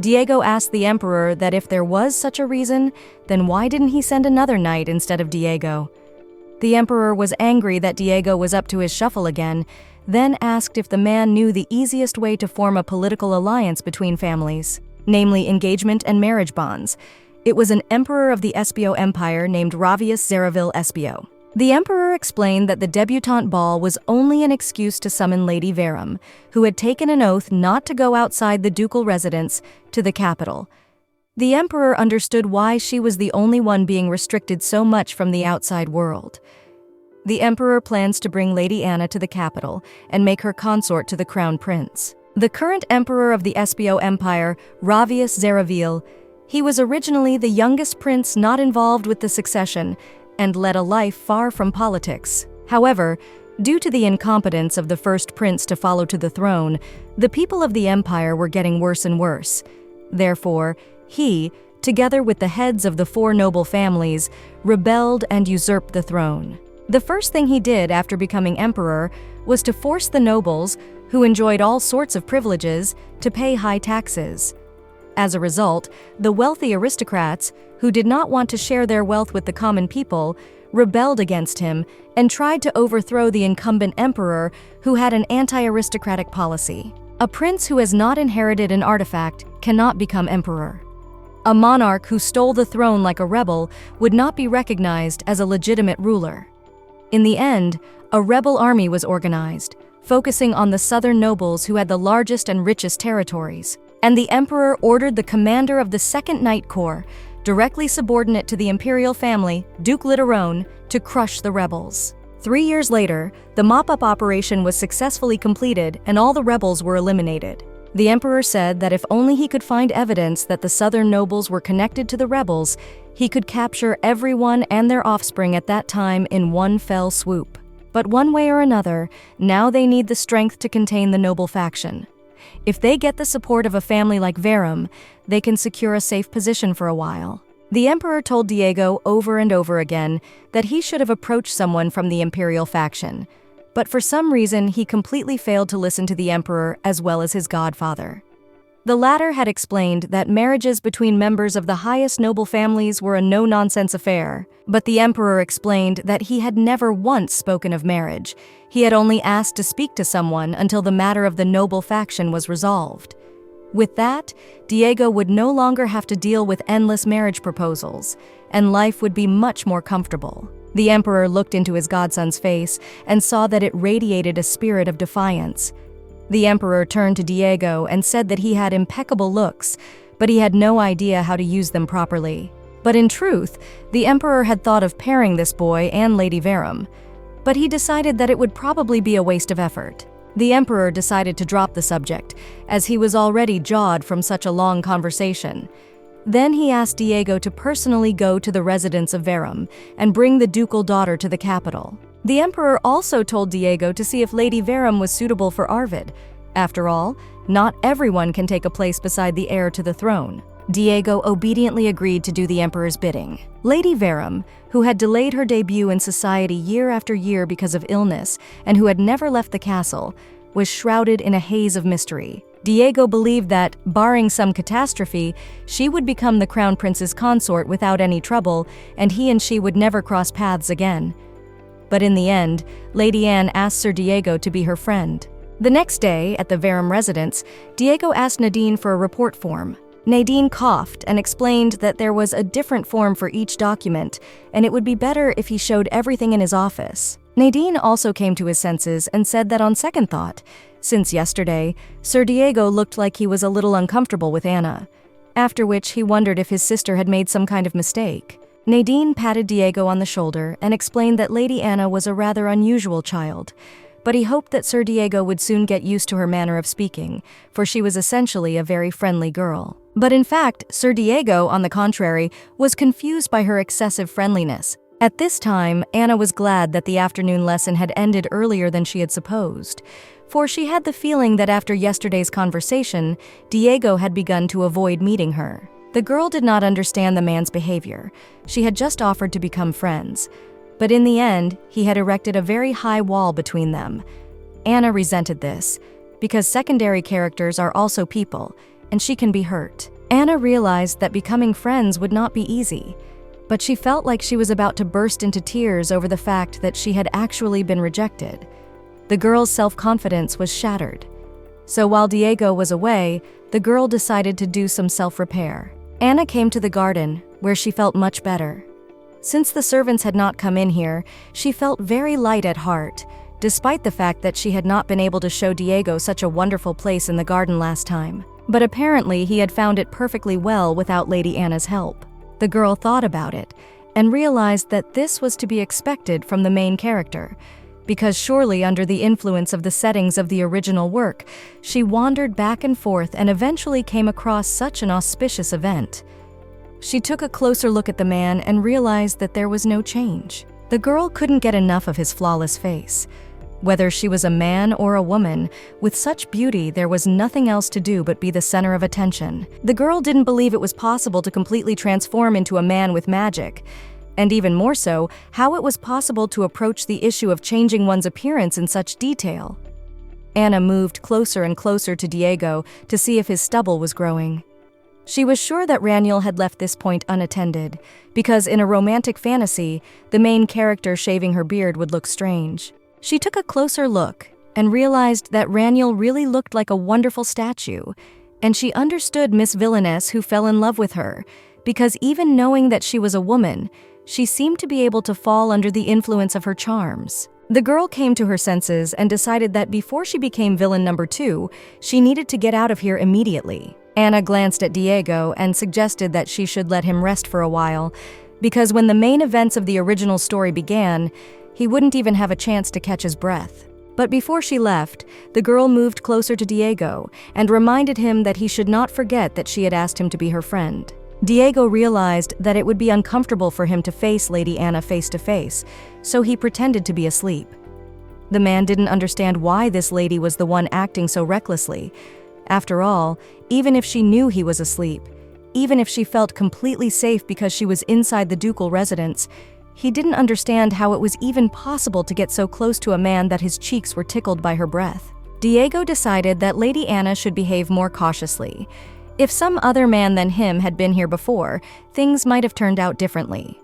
Diego asked the emperor that if there was such a reason, then why didn't he send another knight instead of Diego? The emperor was angry that Diego was up to his shuffle again, then asked if the man knew the easiest way to form a political alliance between families, namely engagement and marriage bonds. It was an emperor of the Espio Empire named Ravius Zeraville Espio. The emperor explained that the debutante ball was only an excuse to summon Lady Verum, who had taken an oath not to go outside the ducal residence, to the capital. The emperor understood why she was the only one being restricted so much from the outside world. The emperor plans to bring Lady Anna to the capital and make her consort to the crown prince. The current emperor of the Espio Empire, Ravius Zeraville, he was originally the youngest prince not involved with the succession and led a life far from politics. However, due to the incompetence of the first prince to follow to the throne, the people of the empire were getting worse and worse. Therefore, he, together with the heads of the 4 noble families, rebelled and usurped the throne. The first thing he did after becoming emperor was to force the nobles, who enjoyed all sorts of privileges, to pay high taxes. As a result, the wealthy aristocrats, who did not want to share their wealth with the common people, rebelled against him and tried to overthrow the incumbent emperor, who had an anti-aristocratic policy. A prince who has not inherited an artifact cannot become emperor. A monarch who stole the throne like a rebel would not be recognized as a legitimate ruler. In the end, a rebel army was organized, focusing on the southern nobles who had the largest and richest territories. And the emperor ordered the commander of the 2nd Knight Corps, directly subordinate to the imperial family, Duke Literone, to crush the rebels. 3 years later, the mop-up operation was successfully completed and all the rebels were eliminated. The emperor said that if only he could find evidence that the southern nobles were connected to the rebels, he could capture everyone and their offspring at that time in one fell swoop. But one way or another, now they need the strength to contain the noble faction. If they get the support of a family like Verum, they can secure a safe position for a while. The emperor told Diego over and over again that he should have approached someone from the imperial faction, but for some reason he completely failed to listen to the emperor as well as his godfather. The latter had explained that marriages between members of the highest noble families were a no-nonsense affair, but the emperor explained that he had never once spoken of marriage. He had only asked to speak to someone until the matter of the noble faction was resolved. With that, Diego would no longer have to deal with endless marriage proposals, and life would be much more comfortable. The emperor looked into his godson's face and saw that it radiated a spirit of defiance. The emperor turned to Diego and said that he had impeccable looks, but he had no idea how to use them properly. But in truth, the emperor had thought of pairing this boy and Lady Verum, but he decided that it would probably be a waste of effort. The emperor decided to drop the subject, as he was already jawed from such a long conversation. Then he asked Diego to personally go to the residence of Verum and bring the ducal daughter to the capital. The emperor also told Diego to see if Lady Verum was suitable for Arvid. After all, not everyone can take a place beside the heir to the throne. Diego obediently agreed to do the emperor's bidding. Lady Verum, who had delayed her debut in society year after year because of illness and who had never left the castle, was shrouded in a haze of mystery. Diego believed that, barring some catastrophe, she would become the crown prince's consort without any trouble, and he and she would never cross paths again. But in the end, Lady Anne asked Sir Diego to be her friend. The next day, at the Verum residence, Diego asked Nadine for a report form. Nadine coughed and explained that there was a different form for each document, and it would be better if he showed everything in his office. Nadine also came to his senses and said that on second thought, since yesterday, Sir Diego looked like he was a little uncomfortable with Anna, after which he wondered if his sister had made some kind of mistake. Nadine patted Diego on the shoulder and explained that Lady Anna was a rather unusual child, but he hoped that Sir Diego would soon get used to her manner of speaking, for she was essentially a very friendly girl. But in fact, Sir Diego, on the contrary, was confused by her excessive friendliness. At this time, Anna was glad that the afternoon lesson had ended earlier than she had supposed, for she had the feeling that after yesterday's conversation, Diego had begun to avoid meeting her. The girl did not understand the man's behavior. She had just offered to become friends. But in the end, he had erected a very high wall between them. Anna resented this, because secondary characters are also people, and she can be hurt. Anna realized that becoming friends would not be easy, but she felt like she was about to burst into tears over the fact that she had actually been rejected. The girl's self-confidence was shattered. So while Diego was away, the girl decided to do some self-repair. Anna came to the garden, where she felt much better. Since the servants had not come in here, she felt very light at heart, despite the fact that she had not been able to show Diego such a wonderful place in the garden last time. But apparently he had found it perfectly well without Lady Anna's help. The girl thought about it, and realized that this was to be expected from the main character, because surely under the influence of the settings of the original work, she wandered back and forth and eventually came across such an auspicious event. She took a closer look at the man and realized that there was no change. The girl couldn't get enough of his flawless face. Whether she was a man or a woman, with such beauty there was nothing else to do but be the center of attention. The girl didn't believe it was possible to completely transform into a man with magic, and even more so, how it was possible to approach the issue of changing one's appearance in such detail. Anna moved closer and closer to Diego to see if his stubble was growing. She was sure that Raniel had left this point unattended, because in a romantic fantasy, the main character shaving her beard would look strange. She took a closer look and realized that Raniel really looked like a wonderful statue, and she understood Miss Villainess who fell in love with her, because even knowing that she was a woman, she seemed to be able to fall under the influence of her charms. The girl came to her senses and decided that before she became villain number 2, she needed to get out of here immediately. Anna glanced at Diego and suggested that she should let him rest for a while, because when the main events of the original story began, he wouldn't even have a chance to catch his breath. But before she left, the girl moved closer to Diego and reminded him that he should not forget that she had asked him to be her friend. Diego realized that it would be uncomfortable for him to face Lady Anna face to face, so he pretended to be asleep. The man didn't understand why this lady was the one acting so recklessly. After all, even if she knew he was asleep, even if she felt completely safe because she was inside the ducal residence, he didn't understand how it was even possible to get so close to a man that his cheeks were tickled by her breath. Diego decided that Lady Anna should behave more cautiously. If some other man than him had been here before, things might have turned out differently.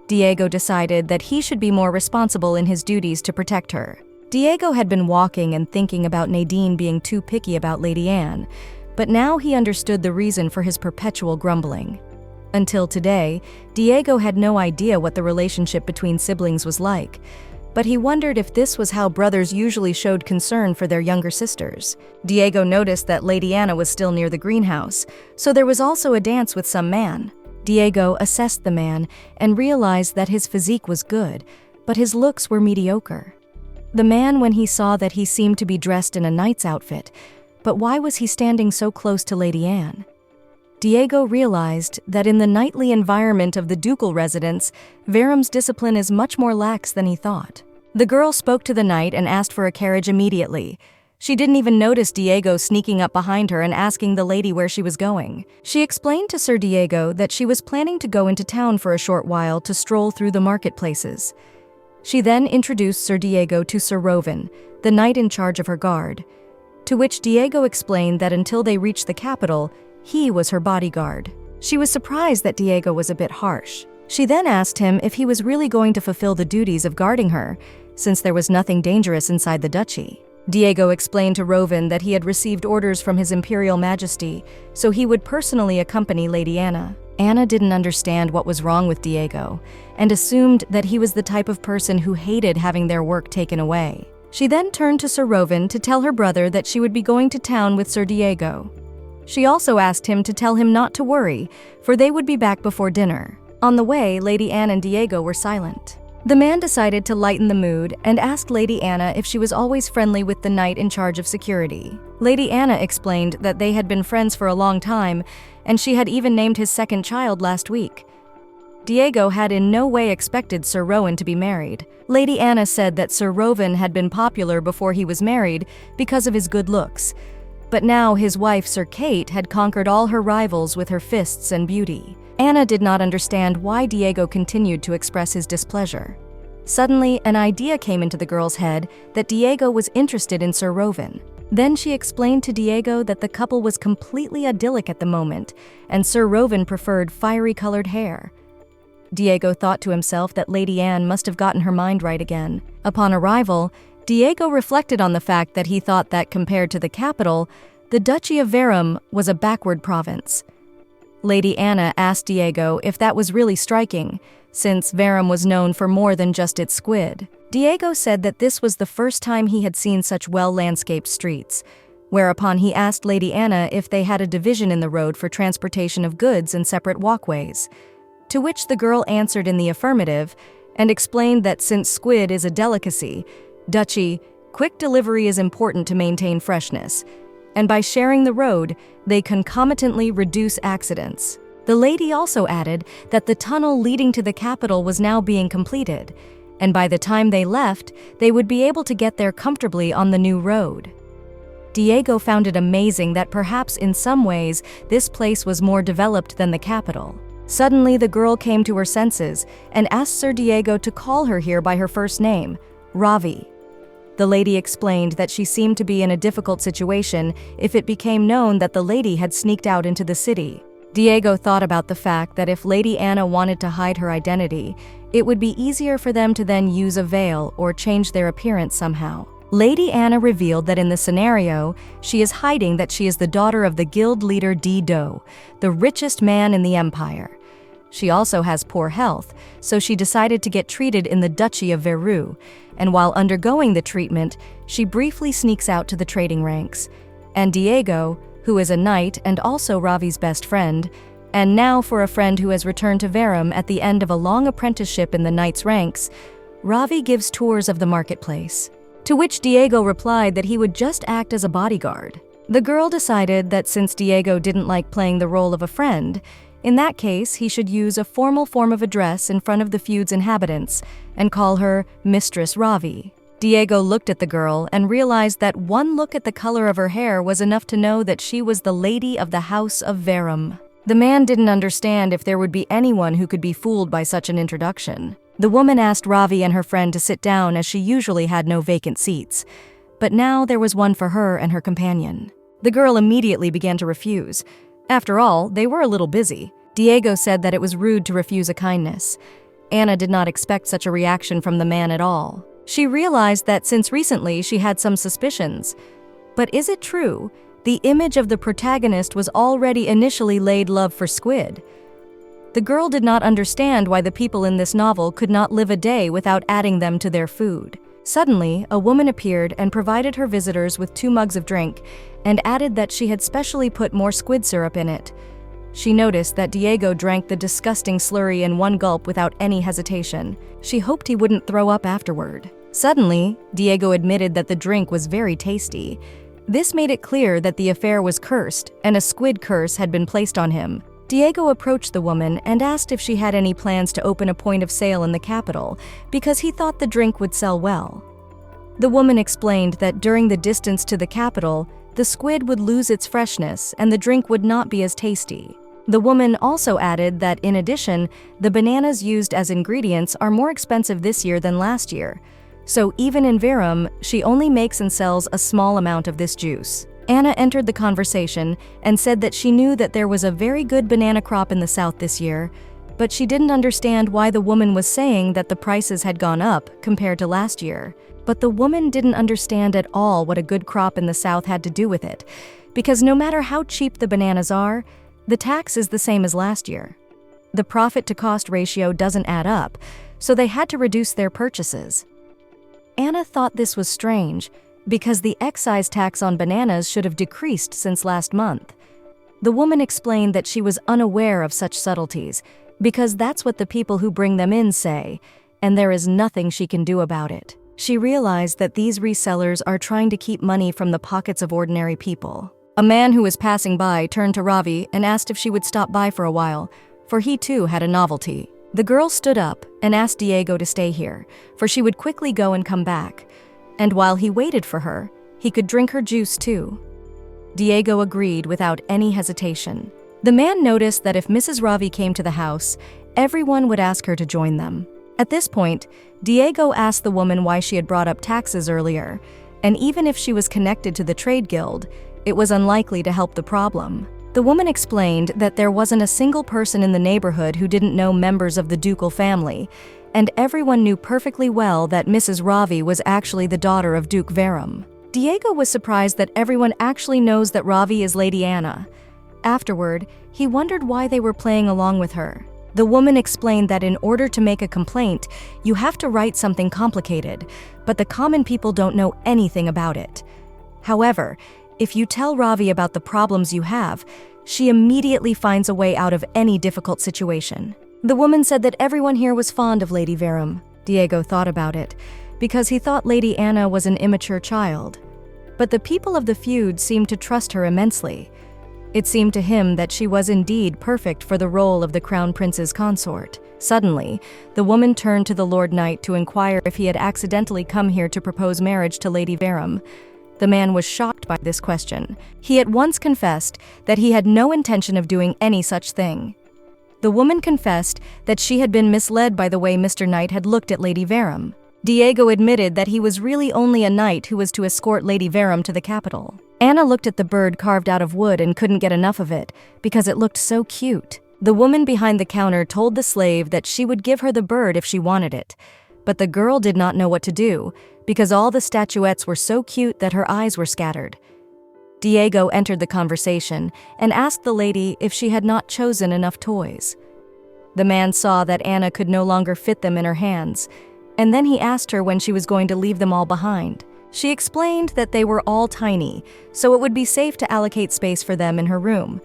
Diego decided that he should be more responsible in his duties to protect her. Diego had been walking and thinking about Nadine being too picky about Lady Anne, but now he understood the reason for his perpetual grumbling. Until today, Diego had no idea what the relationship between siblings was like, but he wondered if this was how brothers usually showed concern for their younger sisters. Diego noticed that Lady Anna was still near the greenhouse, so there was also a dance with some man. Diego assessed the man and realized that his physique was good, but his looks were mediocre. The man, when he saw that he seemed to be dressed in a knight's outfit, but why was he standing so close to Lady Anne? Diego realized that in the knightly environment of the ducal residence, Verum's discipline is much more lax than he thought. The girl spoke to the knight and asked for a carriage immediately. She didn't even notice Diego sneaking up behind her and asking the lady where she was going. She explained to Sir Diego that she was planning to go into town for a short while to stroll through the marketplaces. She then introduced Sir Diego to Sir Roven, the knight in charge of her guard, to which Diego explained that until they reached the capital, he was her bodyguard. She was surprised that Diego was a bit harsh. She then asked him if he was really going to fulfill the duties of guarding her, since there was nothing dangerous inside the duchy. Diego explained to Roven that he had received orders from His Imperial Majesty, so he would personally accompany Lady Anna. Anna didn't understand what was wrong with Diego, and assumed that he was the type of person who hated having their work taken away. She then turned to Sir Roven to tell her brother that she would be going to town with Sir Diego. She also asked him to tell him not to worry, for they would be back before dinner. On the way, Lady Anne and Diego were silent. The man decided to lighten the mood and asked Lady Anna if she was always friendly with the knight in charge of security. Lady Anna explained that they had been friends for a long time, and she had even named his second child last week. Diego had in no way expected Sir Rowan to be married. Lady Anna said that Sir Rowan had been popular before he was married because of his good looks, but now his wife Sir Kate had conquered all her rivals with her fists and beauty. Anna did not understand why Diego continued to express his displeasure. Suddenly, an idea came into the girl's head that Diego was interested in Sir Rowan. Then she explained to Diego that the couple was completely idyllic at the moment, and Sir Rowan preferred fiery-colored hair. Diego thought to himself that Lady Anne must have gotten her mind right again. Upon arrival, Diego reflected on the fact that he thought that compared to the capital, the Duchy of Verum was a backward province. Lady Anna asked Diego if that was really striking, since Verum was known for more than just its squid. Diego said that this was the first time he had seen such well-landscaped streets, whereupon he asked Lady Anna if they had a division in the road for transportation of goods and separate walkways, to which the girl answered in the affirmative and explained that since squid is a delicacy, Duchy, quick delivery is important to maintain freshness, and by sharing the road, they concomitantly reduce accidents. The lady also added that the tunnel leading to the capital was now being completed, and by the time they left, they would be able to get there comfortably on the new road. Diego found it amazing that perhaps in some ways this place was more developed than the capital. Suddenly, the girl came to her senses and asked Sir Diego to call her here by her first name, Ravi. The lady explained that she seemed to be in a difficult situation if it became known that the lady had sneaked out into the city. Diego thought about the fact that if Lady Anna wanted to hide her identity, it would be easier for them to then use a veil or change their appearance somehow. Lady Anna revealed that in the scenario, she is hiding that she is the daughter of the guild leader Dido, the richest man in the empire. She also has poor health, so she decided to get treated in the Duchy of Veru, and while undergoing the treatment, she briefly sneaks out to the trading ranks. And Diego, who is a knight and also Ravi's best friend, and now for a friend who has returned to Verum at the end of a long apprenticeship in the knight's ranks, Ravi gives tours of the marketplace. To which Diego replied that he would just act as a bodyguard. The girl decided that since Diego didn't like playing the role of a friend, in that case, he should use a formal form of address in front of the feud's inhabitants and call her Mistress Ravi. Diego looked at the girl and realized that one look at the color of her hair was enough to know that she was the lady of the House of Verum. The man didn't understand if there would be anyone who could be fooled by such an introduction. The woman asked Ravi and her friend to sit down as she usually had no vacant seats, but now there was one for her and her companion. The girl immediately began to refuse. After all, they were a little busy. Diego said that it was rude to refuse a kindness. Anna did not expect such a reaction from the man at all. She realized that since recently she had some suspicions. But is it true? The image of the protagonist was already initially laid love for squid. The girl did not understand why the people in this novel could not live a day without adding them to their food. Suddenly, a woman appeared and provided her visitors with 2 mugs of drink, and added that she had specially put more squid syrup in it. She noticed that Diego drank the disgusting slurry in one gulp without any hesitation. She hoped he wouldn't throw up afterward. Suddenly, Diego admitted that the drink was very tasty. This made it clear that the affair was cursed, and a squid curse had been placed on him. Diego approached the woman and asked if she had any plans to open a point of sale in the capital, because he thought the drink would sell well. The woman explained that during the distance to the capital, the squid would lose its freshness and the drink would not be as tasty. The woman also added that in addition, the bananas used as ingredients are more expensive this year than last year. So even in Virum, she only makes and sells a small amount of this juice. Anna entered the conversation and said that she knew that there was a very good banana crop in the south this year, but she didn't understand why the woman was saying that the prices had gone up compared to last year. But the woman didn't understand at all what a good crop in the south had to do with it, because no matter how cheap the bananas are, the tax is the same as last year. The profit-to-cost ratio doesn't add up, so they had to reduce their purchases. Anna thought this was strange, because the excise tax on bananas should have decreased since last month. The woman explained that she was unaware of such subtleties, because that's what the people who bring them in say, and there is nothing she can do about it. She realized that these resellers are trying to keep money from the pockets of ordinary people. A man who was passing by turned to Ravi and asked if she would stop by for a while, for he too had a novelty. The girl stood up and asked Diego to stay here, for she would quickly go and come back. And while he waited for her, he could drink her juice too. Diego agreed without any hesitation. The man noticed that if Mrs. Ravi came to the house, everyone would ask her to join them. At this point, Diego asked the woman why she had brought up taxes earlier, and even if she was connected to the trade guild, it was unlikely to help the problem. The woman explained that there wasn't a single person in the neighborhood who didn't know members of the ducal family, and everyone knew perfectly well that Mrs. Ravi was actually the daughter of Duke Verum. Diego was surprised that everyone actually knows that Ravi is Lady Anna. Afterward, he wondered why they were playing along with her. The woman explained that in order to make a complaint, you have to write something complicated, but the common people don't know anything about it. However, if you tell Ravi about the problems you have, she immediately finds a way out of any difficult situation. The woman said that everyone here was fond of Lady Verum. Diego thought about it, because he thought Lady Anna was an immature child. But the people of the feud seemed to trust her immensely. It seemed to him that she was indeed perfect for the role of the Crown Prince's consort. Suddenly, the woman turned to the Lord Knight to inquire if he had accidentally come here to propose marriage to Lady Verum. The man was shocked by this question. He at once confessed that he had no intention of doing any such thing. The woman confessed that she had been misled by the way Mr. Knight had looked at Lady Verum. Diego admitted that he was really only a knight who was to escort Lady Verum to the capital. Anna looked at the bird carved out of wood and couldn't get enough of it, because it looked so cute. The woman behind the counter told the slave that she would give her the bird if she wanted it, but the girl did not know what to do, because all the statuettes were so cute that her eyes were scattered. Diego entered the conversation and asked the lady if she had not chosen enough toys. The man saw that Anna could no longer fit them in her hands, and then he asked her when she was going to leave them all behind. She explained that they were all tiny, so it would be safe to allocate space for them in her room.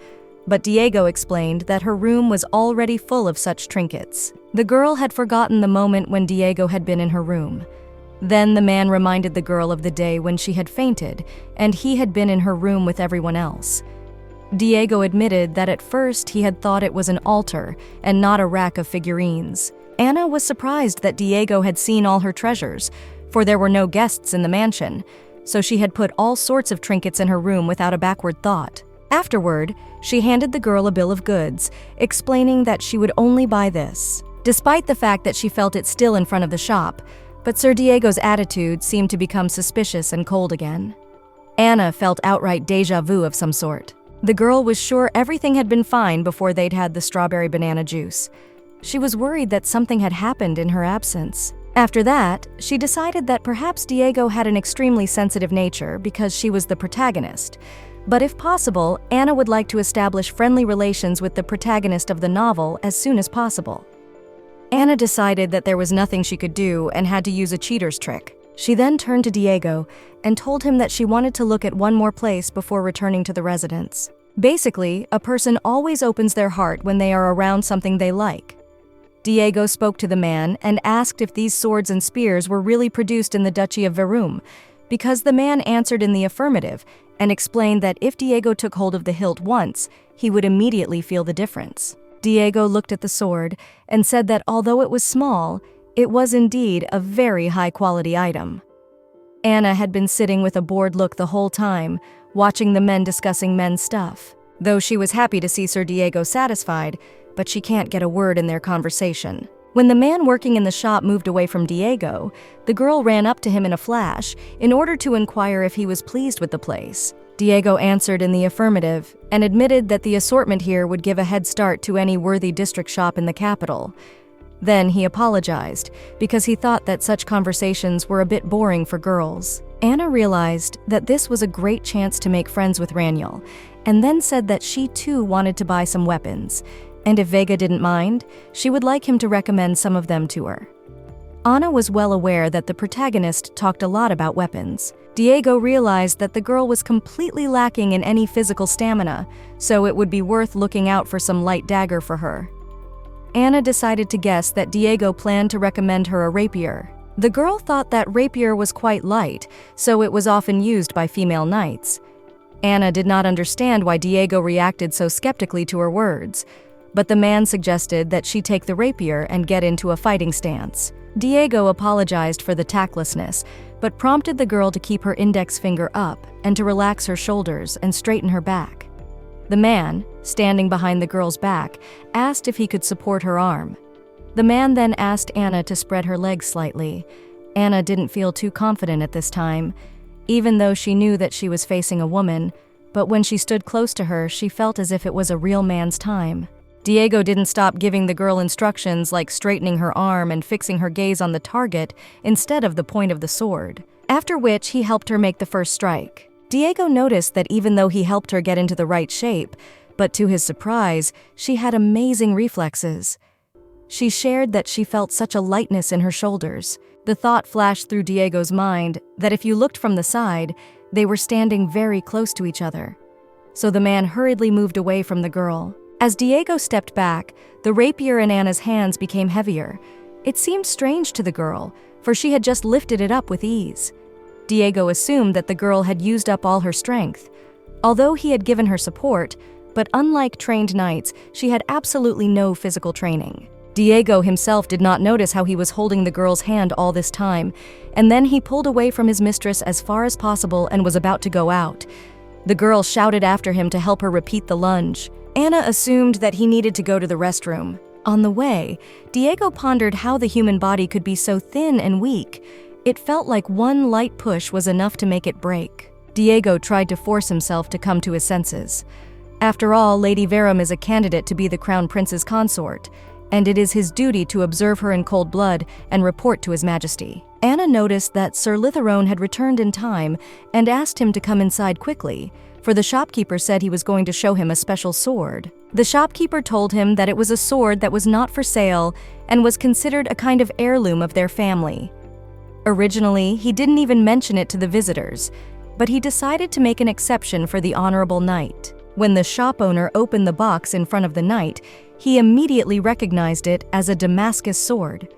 But Diego explained that her room was already full of such trinkets. The girl had forgotten the moment when Diego had been in her room. Then the man reminded the girl of the day when she had fainted, and he had been in her room with everyone else. Diego admitted that at first he had thought it was an altar and not a rack of figurines. Anna was surprised that Diego had seen all her treasures, for there were no guests in the mansion, so she had put all sorts of trinkets in her room without a backward thought. Afterward, she handed the girl a bill of goods, explaining that she would only buy this, despite the fact that she felt it still in front of the shop, but Sir Diego's attitude seemed to become suspicious and cold again. Anna felt outright déjà vu of some sort. The girl was sure everything had been fine before they'd had the strawberry banana juice. She was worried that something had happened in her absence. After that, she decided that perhaps Diego had an extremely sensitive nature because she was the protagonist. But if possible, Anna would like to establish friendly relations with the protagonist of the novel as soon as possible. Anna decided that there was nothing she could do and had to use a cheater's trick. She then turned to Diego and told him that she wanted to look at one more place before returning to the residence. Basically, a person always opens their heart when they are around something they like. Diego spoke to the man and asked if these swords and spears were really produced in the Duchy of Verum, because the man answered in the affirmative and explained that if Diego took hold of the hilt once, he would immediately feel the difference. Diego looked at the sword and said that although it was small, it was indeed a very high-quality item. Anna had been sitting with a bored look the whole time, watching the men discussing men's stuff. Though she was happy to see Sir Diego satisfied, but she can't get a word in their conversation. When the man working in the shop moved away from Diego, the girl ran up to him in a flash in order to inquire if he was pleased with the place. Diego answered in the affirmative and admitted that the assortment here would give a head start to any worthy district shop in the capital. Then he apologized because he thought that such conversations were a bit boring for girls. Anna realized that this was a great chance to make friends with Raniel, and then said that she too wanted to buy some weapons, and if Vega didn't mind, she would like him to recommend some of them to her. Anna was well aware that the protagonist talked a lot about weapons. Diego realized that the girl was completely lacking in any physical stamina, so it would be worth looking out for some light dagger for her. Anna decided to guess that Diego planned to recommend her a rapier. The girl thought that rapier was quite light, so it was often used by female knights. Anna did not understand why Diego reacted so skeptically to her words, but the man suggested that she take the rapier and get into a fighting stance. Diego apologized for the tactlessness, but prompted the girl to keep her index finger up and to relax her shoulders and straighten her back. The man, standing behind the girl's back, asked if he could support her arm. The man then asked Anna to spread her legs slightly. Anna didn't feel too confident at this time, even though she knew that she was facing a woman, but when she stood close to her, she felt as if it was a real man's time. Diego didn't stop giving the girl instructions like straightening her arm and fixing her gaze on the target instead of the point of the sword, after which he helped her make the first strike. Diego noticed that even though he helped her get into the right shape, but to his surprise, she had amazing reflexes. She shared that she felt such a lightness in her shoulders. The thought flashed through Diego's mind that if you looked from the side, they were standing very close to each other. So the man hurriedly moved away from the girl. As Diego stepped back, the rapier in Anna's hands became heavier. It seemed strange to the girl, for she had just lifted it up with ease. Diego assumed that the girl had used up all her strength. Although he had given her support, but unlike trained knights, she had absolutely no physical training. Diego himself did not notice how he was holding the girl's hand all this time, and then he pulled away from his mistress as far as possible and was about to go out. The girl shouted after him to help her repeat the lunge. Anna assumed that he needed to go to the restroom. On the way, Diego pondered how the human body could be so thin and weak. It felt like one light push was enough to make it break. Diego tried to force himself to come to his senses. After all, Lady Verum is a candidate to be the Crown Prince's consort, and it is his duty to observe her in cold blood and report to His Majesty. Anna noticed that Sir Litherone had returned in time and asked him to come inside quickly, for the shopkeeper said he was going to show him a special sword. The shopkeeper told him that it was a sword that was not for sale and was considered a kind of heirloom of their family. Originally, he didn't even mention it to the visitors, but he decided to make an exception for the honorable knight. When the shop owner opened the box in front of the knight, he immediately recognized it as a Damascus sword.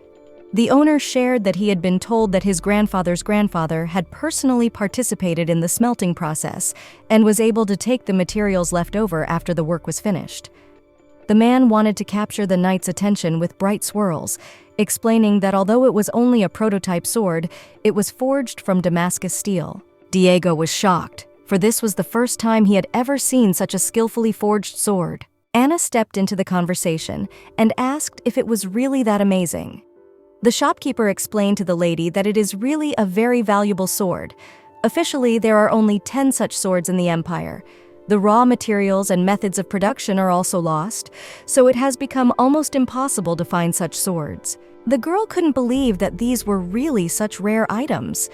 The owner shared that he had been told that his grandfather's grandfather had personally participated in the smelting process and was able to take the materials left over after the work was finished. The man wanted to capture the knight's attention with bright swirls, explaining that although it was only a prototype sword, it was forged from Damascus steel. Diego was shocked, for this was the first time he had ever seen such a skillfully forged sword. Anna stepped into the conversation and asked if it was really that amazing. The shopkeeper explained to the lady that it is really a very valuable sword. Officially, there are only 10 such swords in the Empire. The raw materials and methods of production are also lost, so it has become almost impossible to find such swords. The girl couldn't believe that these were really such rare items.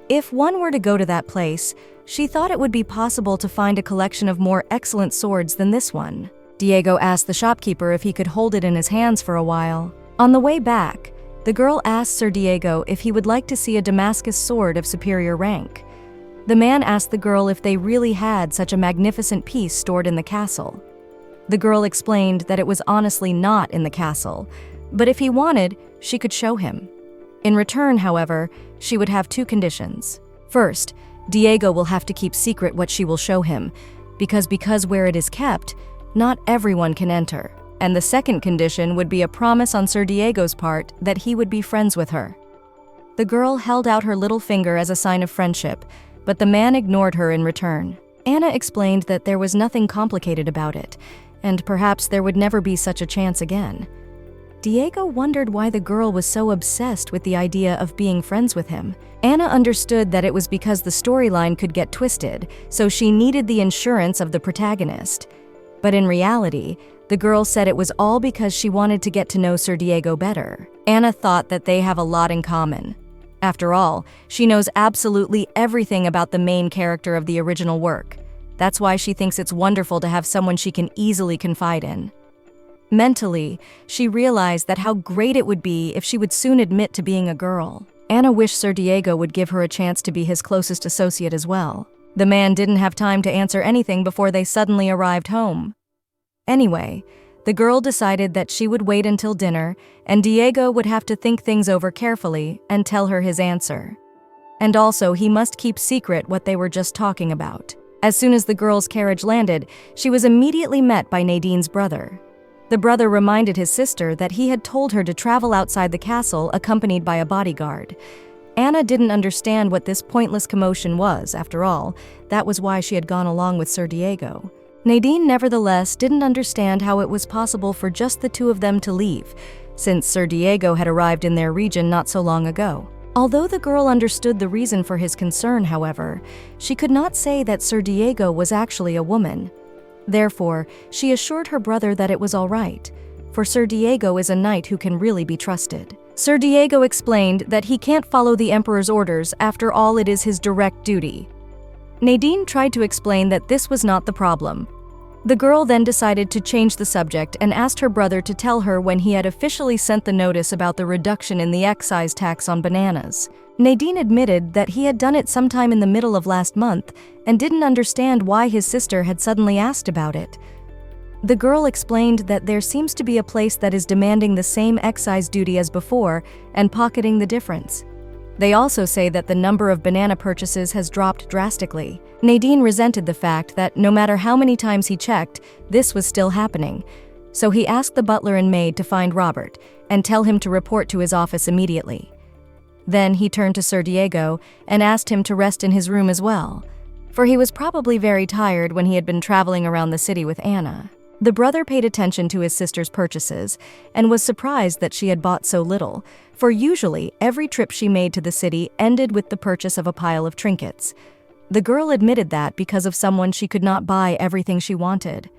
If one were to go to that place, she thought it would be possible to find a collection of more excellent swords than this one. Diego asked the shopkeeper if he could hold it in his hands for a while. On the way back, the girl asked Sir Diego if he would like to see a Damascus sword of superior rank. The man asked the girl if they really had such a magnificent piece stored in the castle. The girl explained that it was honestly not in the castle, but if he wanted, she could show him. In return, however, she would have 2 conditions. First, Diego will have to keep secret what she will show him, because where it is kept, not everyone can enter. And the second condition would be a promise on Sir Diego's part that he would be friends with her. The girl held out her little finger as a sign of friendship, but the man ignored her in return. Anna explained that there was nothing complicated about it, and perhaps there would never be such a chance again. Diego wondered why the girl was so obsessed with the idea of being friends with him. Anna understood that it was because the storyline could get twisted, so she needed the insurance of the protagonist. But in reality, the girl said it was all because she wanted to get to know Sir Diego better. Anna thought that they have a lot in common. After all, she knows absolutely everything about the main character of the original work. That's why she thinks it's wonderful to have someone she can easily confide in. Mentally, she realized that how great it would be if she would soon admit to being a girl. Anna wished Sir Diego would give her a chance to be his closest associate as well. The man didn't have time to answer anything before they suddenly arrived home. Anyway, the girl decided that she would wait until dinner, and Diego would have to think things over carefully and tell her his answer. And also, he must keep secret what they were just talking about. As soon as the girl's carriage landed, she was immediately met by Nadine's brother. The brother reminded his sister that he had told her to travel outside the castle accompanied by a bodyguard. Anna didn't understand what this pointless commotion was, after all. That was why she had gone along with Sir Diego. Nadine, nevertheless, didn't understand how it was possible for just the two of them to leave, since Sir Diego had arrived in their region not so long ago. Although the girl understood the reason for his concern, however, she could not say that Sir Diego was actually a woman. Therefore, she assured her brother that it was all right, for Sir Diego is a knight who can really be trusted. Sir Diego explained that he can't follow the Emperor's orders, after all it is his direct duty. Nadine tried to explain that this was not the problem. The girl then decided to change the subject and asked her brother to tell her when he had officially sent the notice about the reduction in the excise tax on bananas. Nadine admitted that he had done it sometime in the middle of last month and didn't understand why his sister had suddenly asked about it. The girl explained that there seems to be a place that is demanding the same excise duty as before and pocketing the difference. They also say that the number of banana purchases has dropped drastically. Nadine resented the fact that no matter how many times he checked, this was still happening. So he asked the butler and maid to find Robert and tell him to report to his office immediately. Then he turned to Sir Diego and asked him to rest in his room as well, for he was probably very tired when he had been traveling around the city with Anna. The brother paid attention to his sister's purchases and was surprised that she had bought so little, for usually every trip she made to the city ended with the purchase of a pile of trinkets. The girl admitted that because of someone she could not buy everything she wanted.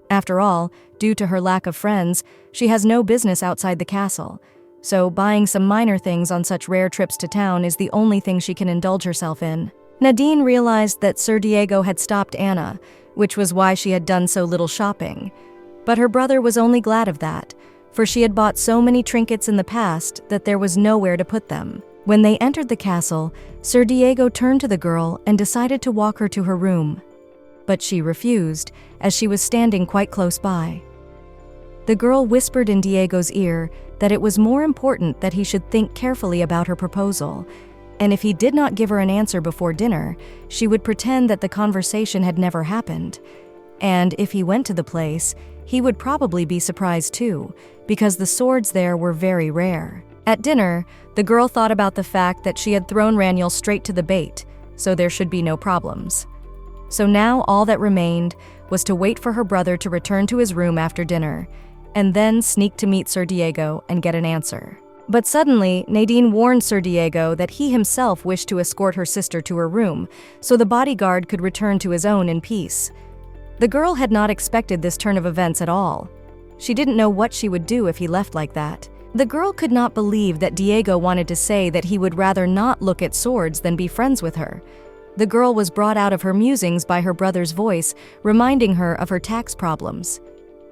After all, due to her lack of friends, she has no business outside the castle, so buying some minor things on such rare trips to town is the only thing she can indulge herself in. Nadine realized that Sir Diego had stopped Anna, which was why she had done so little shopping. But her brother was only glad of that, for she had bought so many trinkets in the past that there was nowhere to put them. When they entered the castle, Sir Diego turned to the girl and decided to walk her to her room. But she refused, as she was standing quite close by. The girl whispered in Diego's ear that it was more important that he should think carefully about her proposal, and if he did not give her an answer before dinner, she would pretend that the conversation had never happened. And if he went to the place, he would probably be surprised too, because the swords there were very rare. At dinner, the girl thought about the fact that she had thrown Raniel straight to the bait, so there should be no problems. So now all that remained was to wait for her brother to return to his room after dinner, and then sneak to meet Sir Diego and get an answer. But suddenly, Nadine warned Sir Diego that he himself wished to escort her sister to her room, so the bodyguard could return to his own in peace. The girl had not expected this turn of events at all. She didn't know what she would do if he left like that. The girl could not believe that Diego wanted to say that he would rather not look at swords than be friends with her. The girl was brought out of her musings by her brother's voice, reminding her of her tax problems.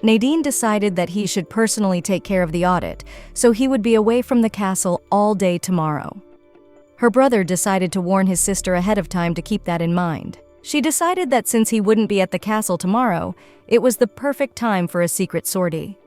Nadine decided that he should personally take care of the audit, so he would be away from the castle all day tomorrow. Her brother decided to warn his sister ahead of time to keep that in mind. She decided that since he wouldn't be at the castle tomorrow, it was the perfect time for a secret sortie.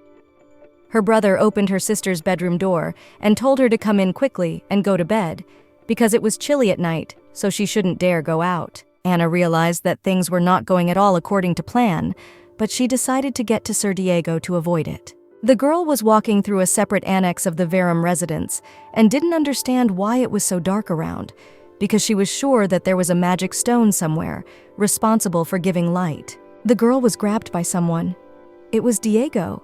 Her brother opened her sister's bedroom door and told her to come in quickly and go to bed, because it was chilly at night, so she shouldn't dare go out. Anna realized that things were not going at all according to plan, but she decided to get to Sir Diego to avoid it. The girl was walking through a separate annex of the Verum residence and didn't understand why it was so dark around, because she was sure that there was a magic stone somewhere, responsible for giving light. The girl was grabbed by someone. It was Diego.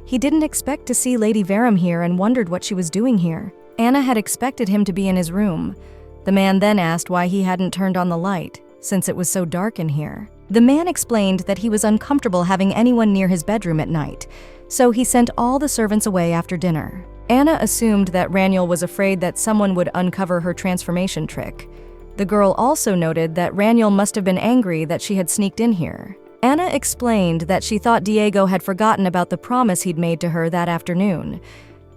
He didn't expect to see Lady Verum here and wondered what she was doing here. Anna had expected him to be in his room. The man then asked why he hadn't turned on the light, since it was so dark in here. The man explained that he was uncomfortable having anyone near his bedroom at night, so he sent all the servants away after dinner. Anna assumed that Raniel was afraid that someone would uncover her transformation trick. The girl also noted that Raniel must have been angry that she had sneaked in here. Anna explained that she thought Diego had forgotten about the promise he'd made to her that afternoon,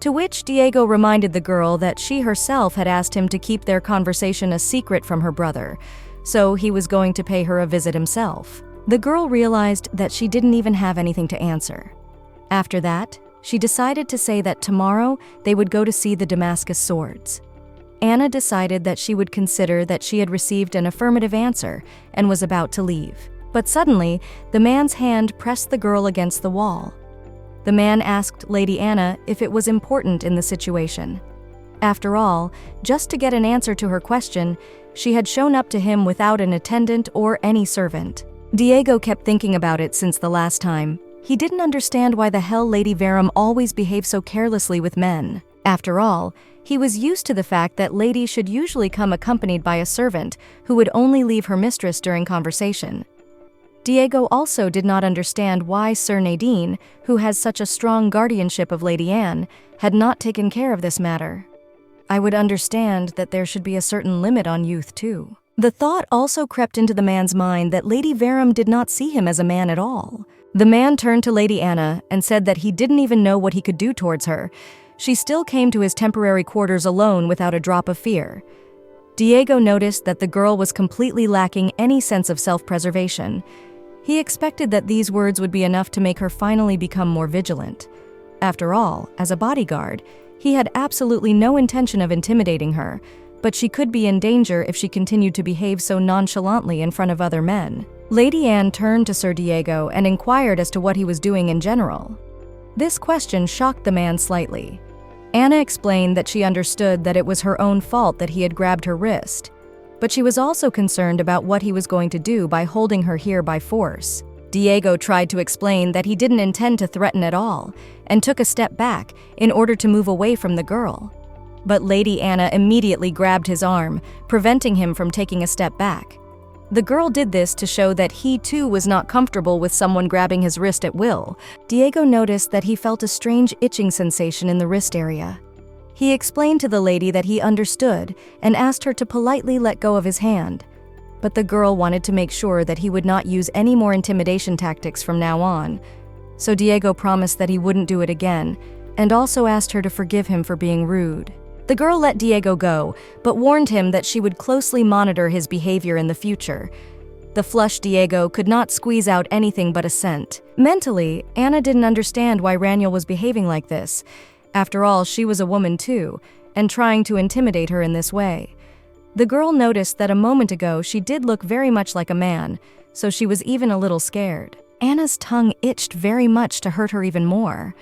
to which Diego reminded the girl that she herself had asked him to keep their conversation a secret from her brother, so he was going to pay her a visit himself. The girl realized that she didn't even have anything to answer. After that, she decided to say that tomorrow they would go to see the Damascus swords. Anna decided that she would consider that she had received an affirmative answer and was about to leave. But suddenly, the man's hand pressed the girl against the wall. The man asked Lady Anna if it was important in the situation. After all, just to get an answer to her question, she had shown up to him without an attendant or any servant. Diego kept thinking about it since the last time. He didn't understand why the hell Lady Verum always behaved so carelessly with men. After all, he was used to the fact that ladies should usually come accompanied by a servant who would only leave her mistress during conversation. Diego also did not understand why Sir Nadine, who has such a strong guardianship of Lady Anne, had not taken care of this matter. I would understand that there should be a certain limit on youth too. The thought also crept into the man's mind that Lady Verum did not see him as a man at all. The man turned to Lady Anna and said that he didn't even know what he could do towards her. She still came to his temporary quarters alone without a drop of fear. Diego noticed that the girl was completely lacking any sense of self-preservation. He expected that these words would be enough to make her finally become more vigilant. After all, as a bodyguard, he had absolutely no intention of intimidating her, but she could be in danger if she continued to behave so nonchalantly in front of other men. Lady Anne turned to Sir Diego and inquired as to what he was doing in general. This question shocked the man slightly. Anna explained that she understood that it was her own fault that he had grabbed her wrist, but she was also concerned about what he was going to do by holding her here by force. Diego tried to explain that he didn't intend to threaten at all, and took a step back in order to move away from the girl. But Lady Anna immediately grabbed his arm, preventing him from taking a step back. The girl did this to show that he too was not comfortable with someone grabbing his wrist at will. Diego noticed that he felt a strange itching sensation in the wrist area. He explained to the lady that he understood and asked her to politely let go of his hand. But the girl wanted to make sure that he would not use any more intimidation tactics from now on. So Diego promised that he wouldn't do it again, and also asked her to forgive him for being rude. The girl let Diego go, but warned him that she would closely monitor his behavior in the future. The flushed Diego could not squeeze out anything but assent. Mentally, Anna didn't understand why Raniel was behaving like this. After all, she was a woman too, and trying to intimidate her in this way. The girl noticed that a moment ago she did look very much like a man, so she was even a little scared. Anna's tongue itched very much to hurt her even more.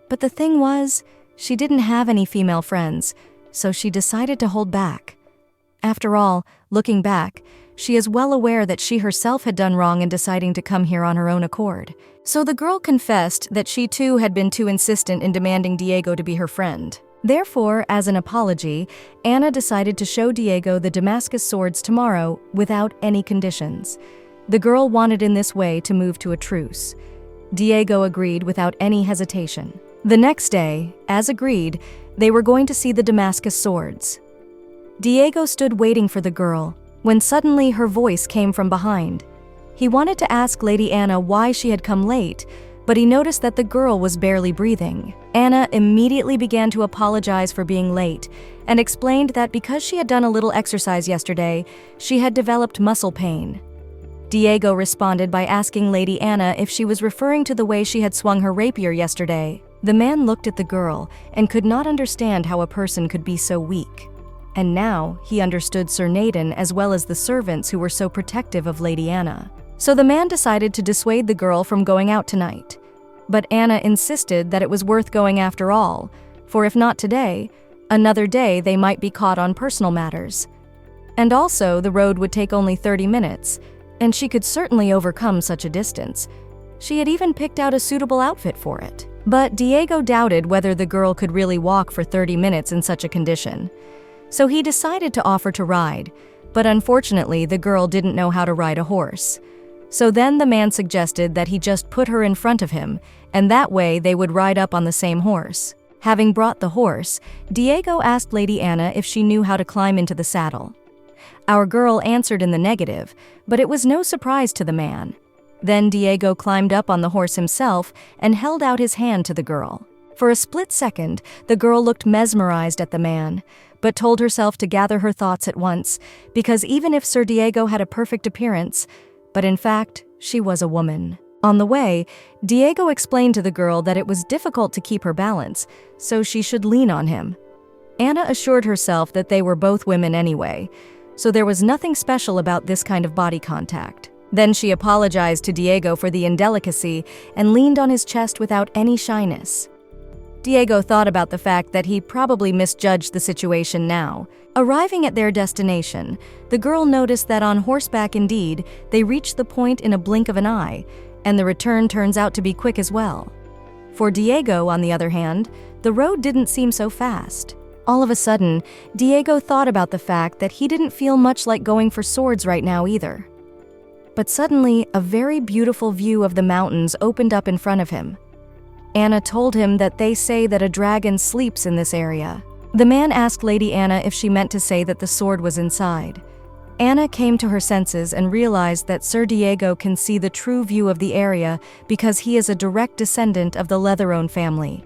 But the thing was, she didn't have any female friends, so she decided to hold back. After all, looking back, she is well aware that she herself had done wrong in deciding to come here on her own accord. So the girl confessed that she too had been too insistent in demanding Diego to be her friend. Therefore, as an apology, Anna decided to show Diego the Damascus swords tomorrow without any conditions. The girl wanted in this way to move to a truce. Diego agreed without any hesitation. The next day, as agreed, they were going to see the Damascus swords. Diego stood waiting for the girl, when suddenly her voice came from behind. He wanted to ask Lady Anna why she had come late, but he noticed that the girl was barely breathing. Anna immediately began to apologize for being late, and explained that because she had done a little exercise yesterday, she had developed muscle pain. Diego responded by asking Lady Anna if she was referring to the way she had swung her rapier yesterday. The man looked at the girl and could not understand how a person could be so weak. And now he understood Sir Nadine as well as the servants who were so protective of Lady Anna. So the man decided to dissuade the girl from going out tonight. But Anna insisted that it was worth going after all, for if not today, another day they might be caught on personal matters. And also, the road would take only 30 minutes, and she could certainly overcome such a distance. She had even picked out a suitable outfit for it. But Diego doubted whether the girl could really walk for 30 minutes in such a condition. So he decided to offer to ride, but unfortunately the girl didn't know how to ride a horse. So then the man suggested that he just put her in front of him, and that way they would ride up on the same horse. Having brought the horse, Diego asked Lady Anna if she knew how to climb into the saddle. Our girl answered in the negative, but it was no surprise to the man. Then Diego climbed up on the horse himself and held out his hand to the girl. For a split second, the girl looked mesmerized at the man, but told herself to gather her thoughts at once, because even if Sir Diego had a perfect appearance, but in fact, she was a woman. On the way, Diego explained to the girl that it was difficult to keep her balance, so she should lean on him. Anna assured herself that they were both women anyway, so there was nothing special about this kind of body contact. Then she apologized to Diego for the indelicacy and leaned on his chest without any shyness. Diego thought about the fact that he probably misjudged the situation now. Arriving at their destination, the girl noticed that on horseback indeed, they reached the point in a blink of an eye, and the return turns out to be quick as well. For Diego, on the other hand, the road didn't seem so fast. All of a sudden, Diego thought about the fact that he didn't feel much like going for swords right now either. But suddenly, a very beautiful view of the mountains opened up in front of him. Anna told him that they say that a dragon sleeps in this area. The man asked Lady Anna if she meant to say that the sword was inside. Anna came to her senses and realized that Sir Diego can see the true view of the area because he is a direct descendant of the Leatherone family.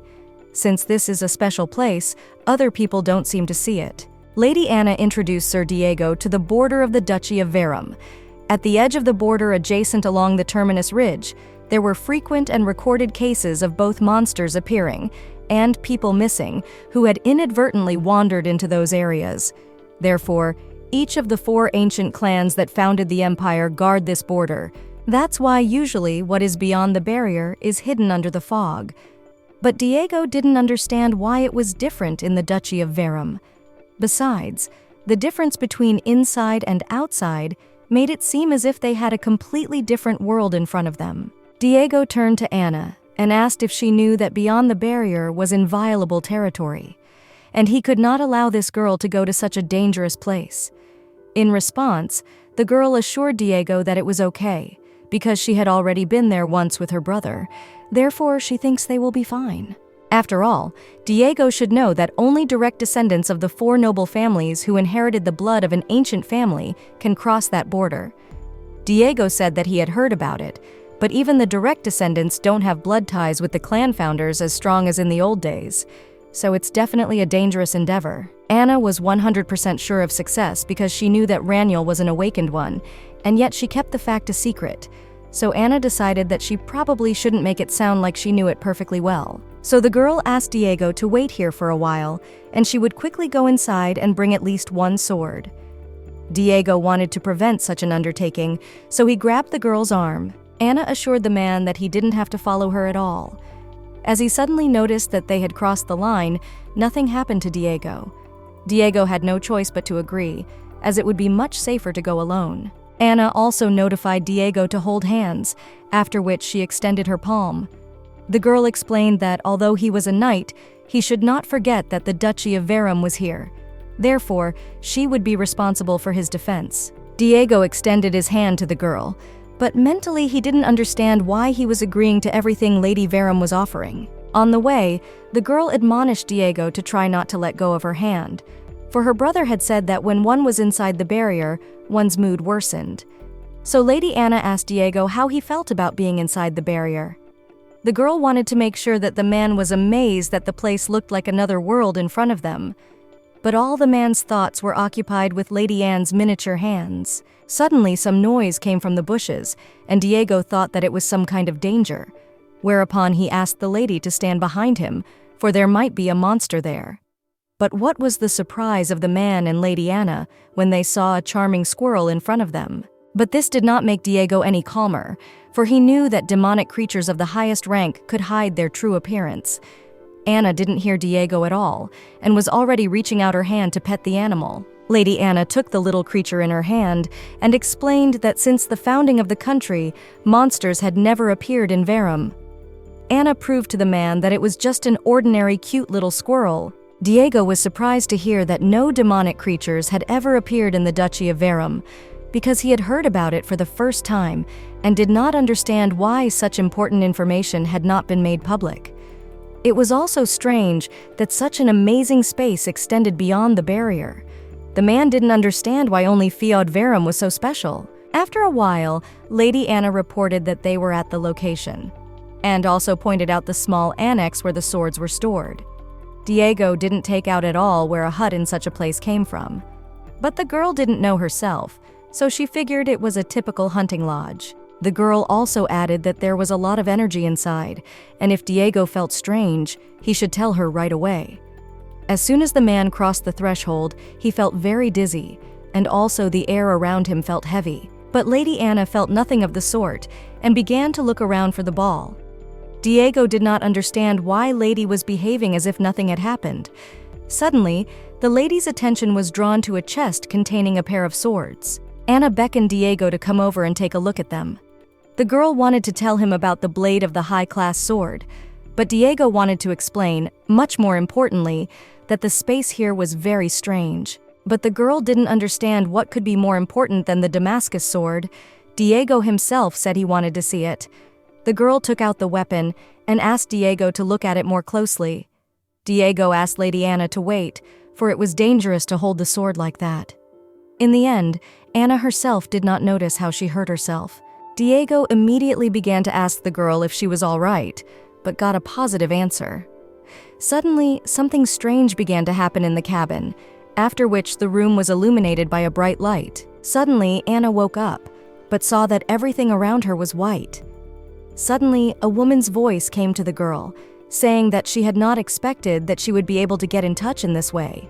Since this is a special place, other people don't seem to see it. Lady Anna introduced Sir Diego to the border of the Duchy of Verum. At the edge of the border adjacent along the Terminus Ridge, there were frequent and recorded cases of both monsters appearing and people missing who had inadvertently wandered into those areas. Therefore, each of the 4 ancient clans that founded the empire guard this border. That's why usually what is beyond the barrier is hidden under the fog. But Diego didn't understand why it was different in the Duchy of Verum. Besides, the difference between inside and outside made it seem as if they had a completely different world in front of them. Diego turned to Anna and asked if she knew that beyond the barrier was inviolable territory, and he could not allow this girl to go to such a dangerous place. In response, the girl assured Diego that it was okay, because she had already been there once with her brother, therefore she thinks they will be fine. After all, Diego should know that only direct descendants of the 4 noble families who inherited the blood of an ancient family can cross that border. Diego said that he had heard about it, but even the direct descendants don't have blood ties with the clan founders as strong as in the old days, so it's definitely a dangerous endeavor. Anna was 100% sure of success because she knew that Raniel was an awakened one, and yet she kept the fact a secret. So Anna decided that she probably shouldn't make it sound like she knew it perfectly well. So the girl asked Diego to wait here for a while, and she would quickly go inside and bring at least 1 sword. Diego wanted to prevent such an undertaking, so he grabbed the girl's arm. Anna assured the man that he didn't have to follow her at all. As he suddenly noticed that they had crossed the line, nothing happened to Diego. Diego had no choice but to agree, as it would be much safer to go alone. Anna also notified Diego to hold hands, after which she extended her palm. The girl explained that although he was a knight, he should not forget that the Duchy of Verum was here. Therefore, she would be responsible for his defense. Diego extended his hand to the girl, but mentally he didn't understand why he was agreeing to everything Lady Verum was offering. On the way, the girl admonished Diego to try not to let go of her hand, for her brother had said that when one was inside the barrier, one's mood worsened. So Lady Anna asked Diego how he felt about being inside the barrier. The girl wanted to make sure that the man was amazed that the place looked like another world in front of them. But all the man's thoughts were occupied with Lady Anne's miniature hands. Suddenly, some noise came from the bushes, and Diego thought that it was some kind of danger, whereupon he asked the lady to stand behind him, for there might be a monster there. But what was the surprise of the man and Lady Anna when they saw a charming squirrel in front of them? But this did not make Diego any calmer, for he knew that demonic creatures of the highest rank could hide their true appearance. Anna didn't hear Diego at all, and was already reaching out her hand to pet the animal. Lady Anna took the little creature in her hand and explained that since the founding of the country, monsters had never appeared in Verum. Anna proved to the man that it was just an ordinary cute little squirrel. Diego was surprised to hear that no demonic creatures had ever appeared in the Duchy of Verum, because he had heard about it for the first time and did not understand why such important information had not been made public. It was also strange that such an amazing space extended beyond the barrier. The man didn't understand why only Fjord Verum was so special. After a while, Lady Anna reported that they were at the location, and also pointed out the small annex where the swords were stored. Diego didn't take out at all where a hut in such a place came from. But the girl didn't know herself, so she figured it was a typical hunting lodge. The girl also added that there was a lot of energy inside, and if Diego felt strange, he should tell her right away. As soon as the man crossed the threshold, he felt very dizzy, and also the air around him felt heavy. But Lady Anna felt nothing of the sort, and began to look around for the ball. Diego did not understand why Lady was behaving as if nothing had happened. Suddenly, the lady's attention was drawn to a chest containing a pair of swords. Anna beckoned Diego to come over and take a look at them. The girl wanted to tell him about the blade of the high-class sword, but Diego wanted to explain, much more importantly, that the space here was very strange. But the girl didn't understand what could be more important than the Damascus sword. Diego himself said he wanted to see it. The girl took out the weapon and asked Diego to look at it more closely. Diego asked Lady Anna to wait, for it was dangerous to hold the sword like that. In the end, Anna herself did not notice how she hurt herself. Diego immediately began to ask the girl if she was all right, but got a positive answer. Suddenly, something strange began to happen in the cabin, after which the room was illuminated by a bright light. Suddenly, Anna woke up, but saw that everything around her was white. Suddenly, a woman's voice came to the girl, saying that she had not expected that she would be able to get in touch in this way.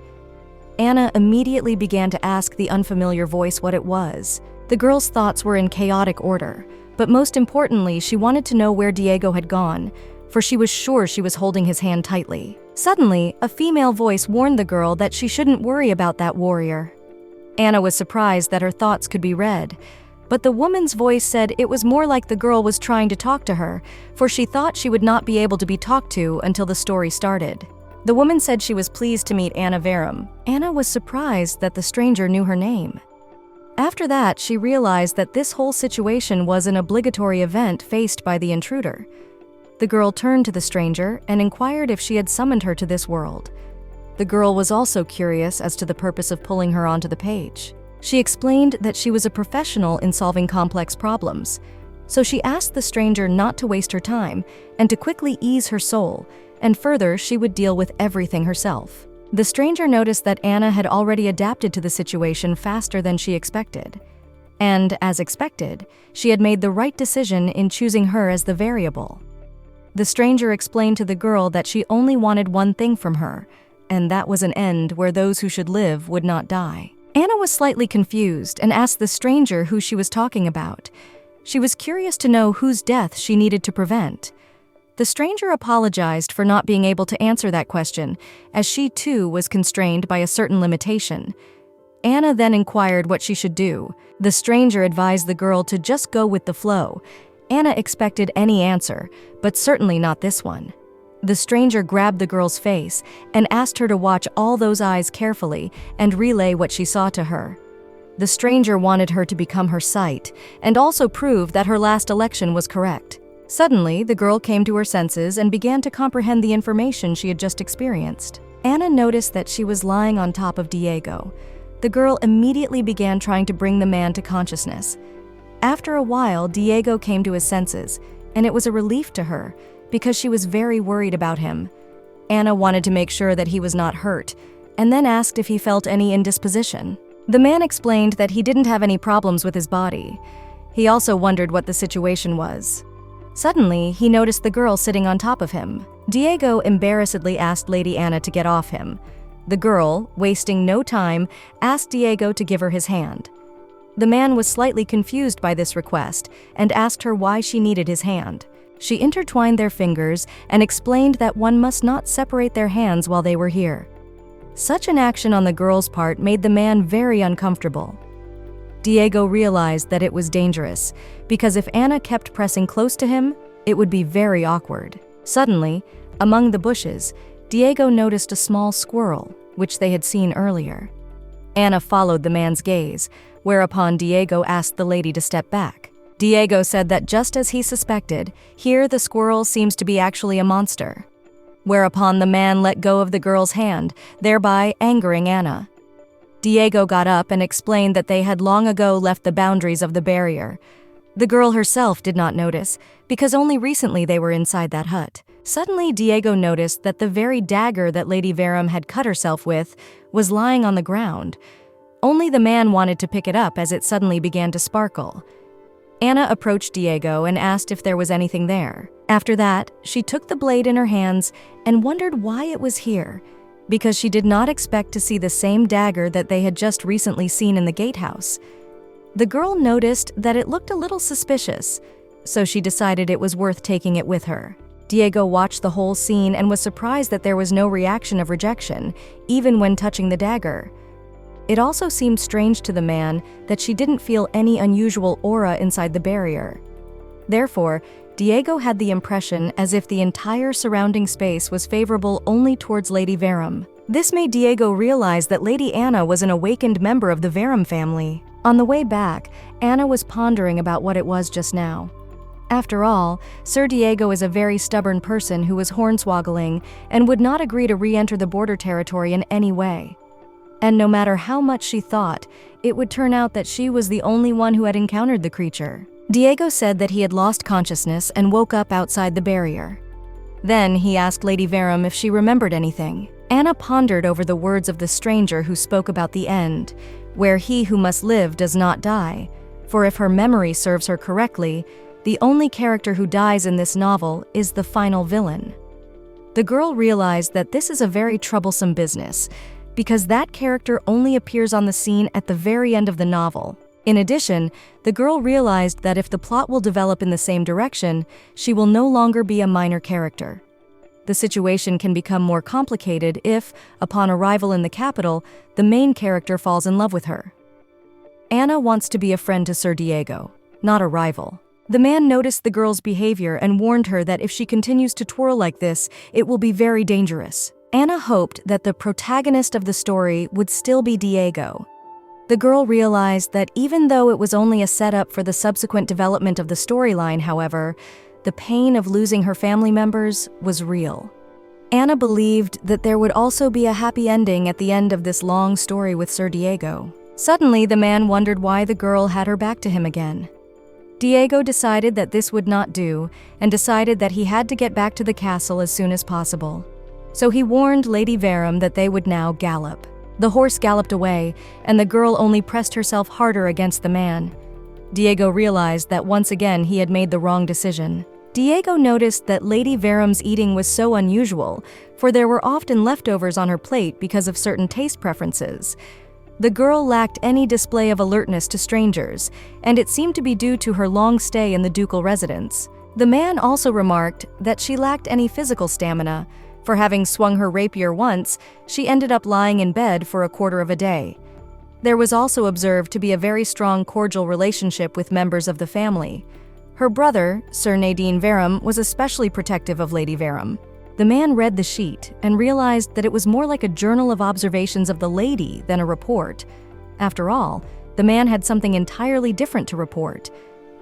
Anna immediately began to ask the unfamiliar voice what it was. The girl's thoughts were in chaotic order, but most importantly, she wanted to know where Diego had gone, for she was sure she was holding his hand tightly. Suddenly, a female voice warned the girl that she shouldn't worry about that warrior. Anna was surprised that her thoughts could be read, but the woman's voice said it was more like the girl was trying to talk to her, for she thought she would not be able to be talked to until the story started. The woman said she was pleased to meet Anna Verum. Anna was surprised that the stranger knew her name. After that, she realized that this whole situation was an obligatory event faced by the intruder. The girl turned to the stranger and inquired if she had summoned her to this world. The girl was also curious as to the purpose of pulling her onto the page. She explained that she was a professional in solving complex problems, so she asked the stranger not to waste her time and to quickly ease her soul, and further, she would deal with everything herself. The stranger noticed that Anna had already adapted to the situation faster than she expected. And, as expected, she had made the right decision in choosing her as the variable. The stranger explained to the girl that she only wanted one thing from her, and that was an end where those who should live would not die. Anna was slightly confused and asked the stranger who she was talking about. She was curious to know whose death she needed to prevent. The stranger apologized for not being able to answer that question, as she too was constrained by a certain limitation. Anna then inquired what she should do. The stranger advised the girl to just go with the flow. Anna expected any answer, but certainly not this one. The stranger grabbed the girl's face and asked her to watch all those eyes carefully and relay what she saw to her. The stranger wanted her to become her sight and also prove that her last election was correct. Suddenly, the girl came to her senses and began to comprehend the information she had just experienced. Anna noticed that she was lying on top of Diego. The girl immediately began trying to bring the man to consciousness. After a while, Diego came to his senses, and it was a relief to her, because she was very worried about him. Anna wanted to make sure that he was not hurt, and then asked if he felt any indisposition. The man explained that he didn't have any problems with his body. He also wondered what the situation was. Suddenly, he noticed the girl sitting on top of him. Diego embarrassedly asked Lady Anna to get off him. The girl, wasting no time, asked Diego to give her his hand. The man was slightly confused by this request and asked her why she needed his hand. She intertwined their fingers and explained that one must not separate their hands while they were here. Such an action on the girl's part made the man very uncomfortable. Diego realized that it was dangerous, because if Anna kept pressing close to him, it would be very awkward. Suddenly, among the bushes, Diego noticed a small squirrel, which they had seen earlier. Anna followed the man's gaze, whereupon Diego asked the lady to step back. Diego said that just as he suspected, here the squirrel seems to be actually a monster. Whereupon the man let go of the girl's hand, thereby angering Anna. Diego got up and explained that they had long ago left the boundaries of the barrier. The girl herself did not notice, because only recently they were inside that hut. Suddenly, Diego noticed that the very dagger that Lady Verum had cut herself with was lying on the ground. Only the man wanted to pick it up as it suddenly began to sparkle. Anna approached Diego and asked if there was anything there. After that, she took the blade in her hands and wondered why it was here, because she did not expect to see the same dagger that they had just recently seen in the gatehouse. The girl noticed that it looked a little suspicious, so she decided it was worth taking it with her. Diego watched the whole scene and was surprised that there was no reaction of rejection, even when touching the dagger. It also seemed strange to the man that she didn't feel any unusual aura inside the barrier. Therefore, Diego had the impression as if the entire surrounding space was favorable only towards Lady Verum. This made Diego realize that Lady Anna was an awakened member of the Verum family. On the way back, Anna was pondering about what it was just now. After all, Sir Diego is a very stubborn person who was hornswoggling and would not agree to re-enter the border territory in any way. And no matter how much she thought, it would turn out that she was the only one who had encountered the creature. Diego said that he had lost consciousness and woke up outside the barrier. Then he asked Lady Verum if she remembered anything. Anna pondered over the words of the stranger who spoke about the end, where he who must live does not die, for if her memory serves her correctly, the only character who dies in this novel is the final villain. The girl realized that this is a very troublesome business, because that character only appears on the scene at the very end of the novel. In addition, the girl realized that if the plot will develop in the same direction, she will no longer be a minor character. The situation can become more complicated if, upon arrival in the capital, the main character falls in love with her. Anna wants to be a friend to Sir Diego, not a rival. The man noticed the girl's behavior and warned her that if she continues to twirl like this, it will be very dangerous. Anna hoped that the protagonist of the story would still be Diego. The girl realized that even though it was only a setup for the subsequent development of the storyline, however, the pain of losing her family members was real. Anna believed that there would also be a happy ending at the end of this long story with Sir Diego. Suddenly, the man wondered why the girl had her back to him again. Diego decided that this would not do, and decided that he had to get back to the castle as soon as possible. So he warned Lady Verum that they would now gallop. The horse galloped away, and the girl only pressed herself harder against the man. Diego realized that once again he had made the wrong decision. Diego noticed that Lady Verum's eating was so unusual, for there were often leftovers on her plate because of certain taste preferences. The girl lacked any display of alertness to strangers, and it seemed to be due to her long stay in the ducal residence. The man also remarked that she lacked any physical stamina. For having swung her rapier once, she ended up lying in bed for a quarter of a day. There was also observed to be a very strong cordial relationship with members of the family. Her brother, Sir Nadine Verum, was especially protective of Lady Verum. The man read the sheet and realized that it was more like a journal of observations of the lady than a report. After all, the man had something entirely different to report,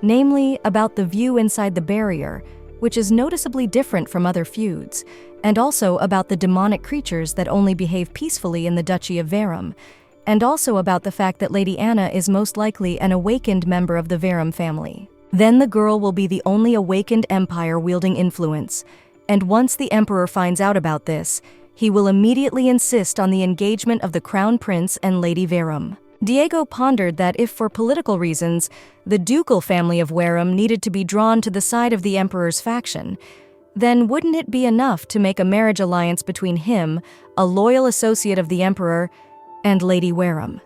namely about the view inside the barrier, which is noticeably different from other feuds, and also about the demonic creatures that only behave peacefully in the Duchy of Verum, and also about the fact that Lady Anna is most likely an awakened member of the Verum family. Then the girl will be the only awakened empire wielding influence, and once the Emperor finds out about this, he will immediately insist on the engagement of the Crown Prince and Lady Verum. Diego pondered that if for political reasons, the ducal family of Verum needed to be drawn to the side of the Emperor's faction, then wouldn't it be enough to make a marriage alliance between him, a loyal associate of the Emperor, and Lady Verum?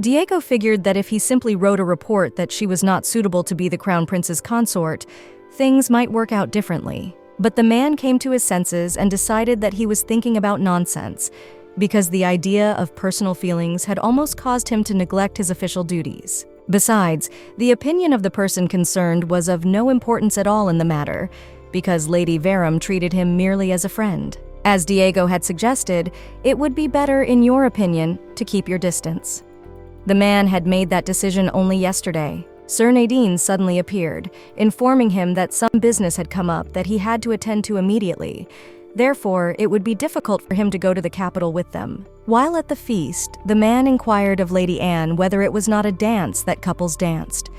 Diego figured that if he simply wrote a report that she was not suitable to be the crown prince's consort, things might work out differently. But the man came to his senses and decided that he was thinking about nonsense, because the idea of personal feelings had almost caused him to neglect his official duties. Besides, the opinion of the person concerned was of no importance at all in the matter, because Lady Verum treated him merely as a friend. As Diego had suggested, it would be better, in your opinion, to keep your distance. The man had made that decision only yesterday. Sir Nadine suddenly appeared, informing him that some business had come up that he had to attend to immediately. Therefore, it would be difficult for him to go to the capital with them. While at the feast, the man inquired of Lady Anne whether it was not a dance that couples danced.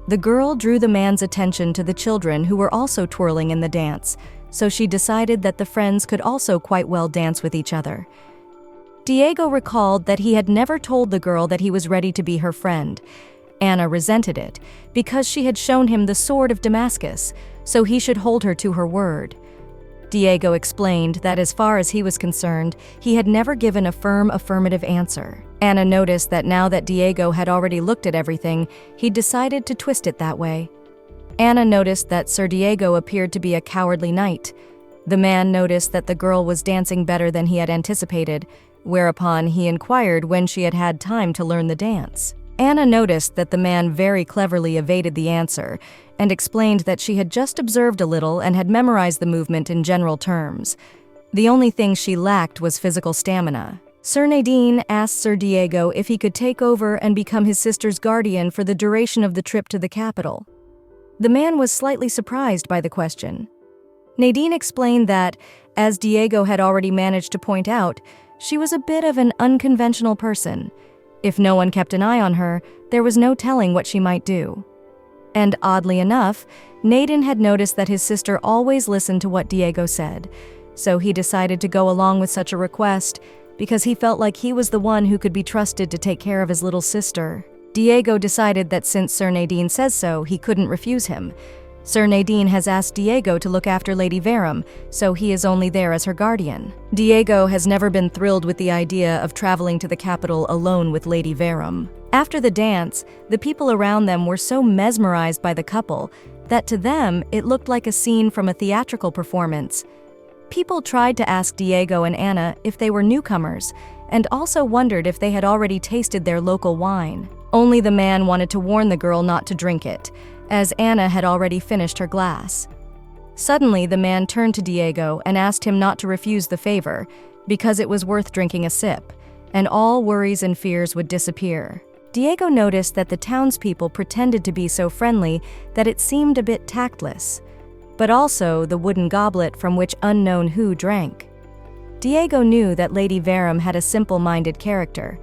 The girl drew the man's attention to the children who were also twirling in the dance, so she decided that the friends could also quite well dance with each other. Diego recalled that he had never told the girl that he was ready to be her friend. Anna resented it, because she had shown him the sword of Damascus, so he should hold her to her word. Diego explained that as far as he was concerned, he had never given a firm affirmative answer. Anna noticed that now that Diego had already looked at everything, he'd decided to twist it that way. Anna noticed that Sir Diego appeared to be a cowardly knight. The man noticed that the girl was dancing better than he had anticipated, whereupon he inquired when she had had time to learn the dance. Anna noticed that the man very cleverly evaded the answer and explained that she had just observed a little and had memorized the movement in general terms. The only thing she lacked was physical stamina. Sir Nadine asked Sir Diego if he could take over and become his sister's guardian for the duration of the trip to the capital. The man was slightly surprised by the question. Nadine explained that, as Diego had already managed to point out, she was a bit of an unconventional person. If no one kept an eye on her, there was no telling what she might do. And oddly enough, Nadine had noticed that his sister always listened to what Diego said, so he decided to go along with such a request because he felt like he was the one who could be trusted to take care of his little sister. Diego decided that since Sir Nadine says so, he couldn't refuse him. Sir Nadine has asked Diego to look after Lady Verum, so he is only there as her guardian. Diego has never been thrilled with the idea of traveling to the capital alone with Lady Verum. After the dance, the people around them were so mesmerized by the couple that to them it looked like a scene from a theatrical performance. People tried to ask Diego and Anna if they were newcomers, and also wondered if they had already tasted their local wine. Only the man wanted to warn the girl not to drink it, as Anna had already finished her glass. Suddenly, the man turned to Diego and asked him not to refuse the favor, because it was worth drinking a sip, and all worries and fears would disappear. Diego noticed that the townspeople pretended to be so friendly that it seemed a bit tactless, but also the wooden goblet from which unknown who drank. Diego knew that Lady Verum had a simple-minded character,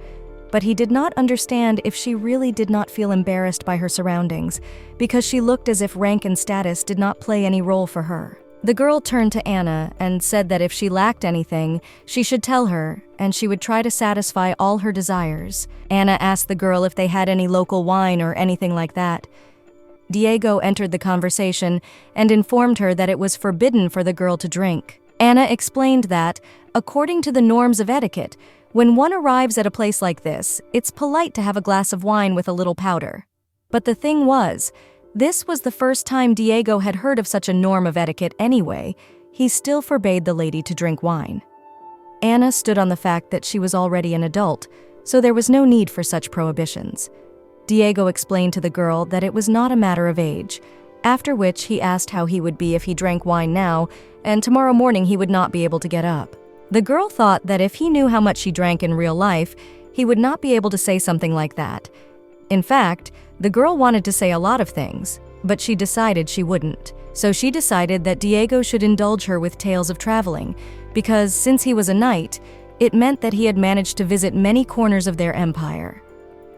but he did not understand if she really did not feel embarrassed by her surroundings, because she looked as if rank and status did not play any role for her. The girl turned to Anna and said that if she lacked anything, she should tell her, and she would try to satisfy all her desires. Anna asked the girl if they had any local wine or anything like that. Diego entered the conversation and informed her that it was forbidden for the girl to drink. Anna explained that, according to the norms of etiquette, when one arrives at a place like this, it's polite to have a glass of wine with a little powder. But the thing was, this was the first time Diego had heard of such a norm of etiquette anyway. He still forbade the lady to drink wine. Anna stood on the fact that she was already an adult, so there was no need for such prohibitions. Diego explained to the girl that it was not a matter of age, after which he asked how he would be if he drank wine now, and tomorrow morning he would not be able to get up. The girl thought that if he knew how much she drank in real life, he would not be able to say something like that. In fact, the girl wanted to say a lot of things, but she decided she wouldn't. So she decided that Diego should indulge her with tales of traveling, because since he was a knight, it meant that he had managed to visit many corners of their empire.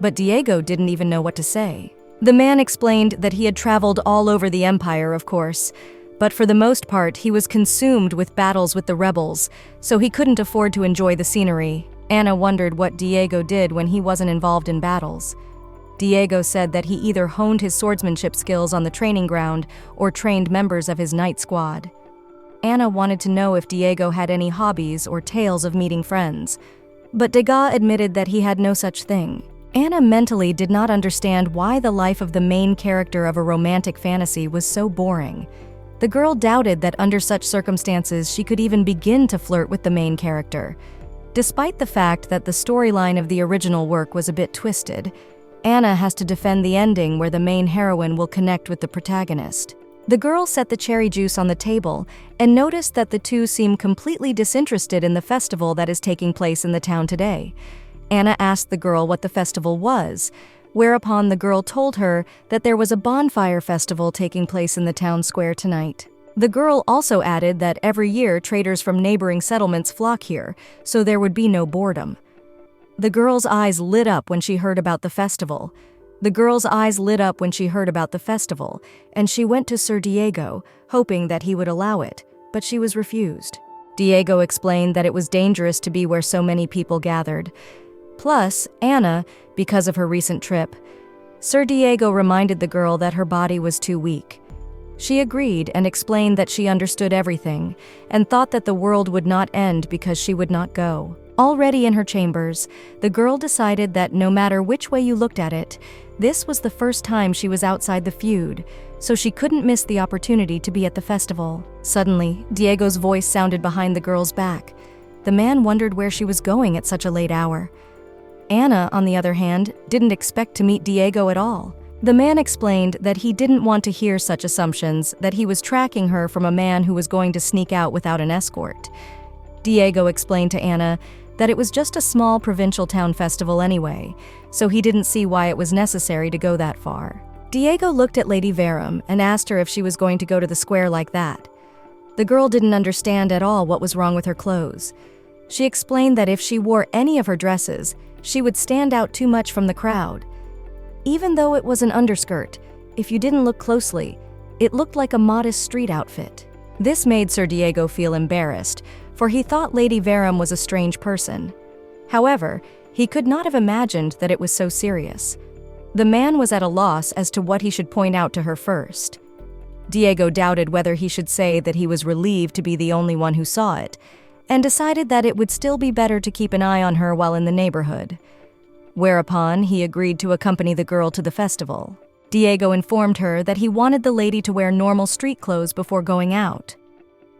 But Diego didn't even know what to say. The man explained that he had traveled all over the empire, of course, but for the most part he was consumed with battles with the rebels, so he couldn't afford to enjoy the scenery. Anna wondered what Diego did when he wasn't involved in battles. Diego said that he either honed his swordsmanship skills on the training ground or trained members of his knight squad. Anna wanted to know if Diego had any hobbies or tales of meeting friends, but Degas admitted that he had no such thing. Anna mentally did not understand why the life of the main character of a romantic fantasy was so boring. The girl doubted that under such circumstances she could even begin to flirt with the main character. Despite the fact that the storyline of the original work was a bit twisted, Anna has to defend the ending where the main heroine will connect with the protagonist. The girl set the cherry juice on the table and noticed that the two seem completely disinterested in the festival that is taking place in the town today. Anna asked the girl what the festival was, whereupon the girl told her that there was a bonfire festival taking place in the town square tonight. The girl also added that every year traders from neighboring settlements flock here, so there would be no boredom. The girl's eyes lit up when she heard about the festival. And she went to Sir Diego, hoping that he would allow it, but she was refused. Diego explained that it was dangerous to be where so many people gathered. Plus, Anna, because of her recent trip, Sir Diego reminded the girl that her body was too weak. She agreed and explained that she understood everything and thought that the world would not end because she would not go. Already in her chambers, the girl decided that no matter which way you looked at it, this was the first time she was outside the feud, so she couldn't miss the opportunity to be at the festival. Suddenly, Diego's voice sounded behind the girl's back. The man wondered where she was going at such a late hour. Anna, on the other hand, didn't expect to meet Diego at all. The man explained that he didn't want to hear such assumptions, that he was tracking her from a man who was going to sneak out without an escort. Diego explained to Anna that it was just a small provincial town festival anyway, so he didn't see why it was necessary to go that far. Diego looked at Lady Verum and asked her if she was going to go to the square like that. The girl didn't understand at all what was wrong with her clothes. She explained that if she wore any of her dresses, she would stand out too much from the crowd. Even though it was an underskirt, if you didn't look closely, it looked like a modest street outfit. This made Sir Diego feel embarrassed, for he thought Lady Verum was a strange person. However, he could not have imagined that it was so serious. The man was at a loss as to what he should point out to her first. Diego doubted whether he should say that he was relieved to be the only one who saw it, and decided that it would still be better to keep an eye on her while in the neighborhood. Whereupon he agreed to accompany the girl to the festival. Diego informed her that he wanted the lady to wear normal street clothes before going out.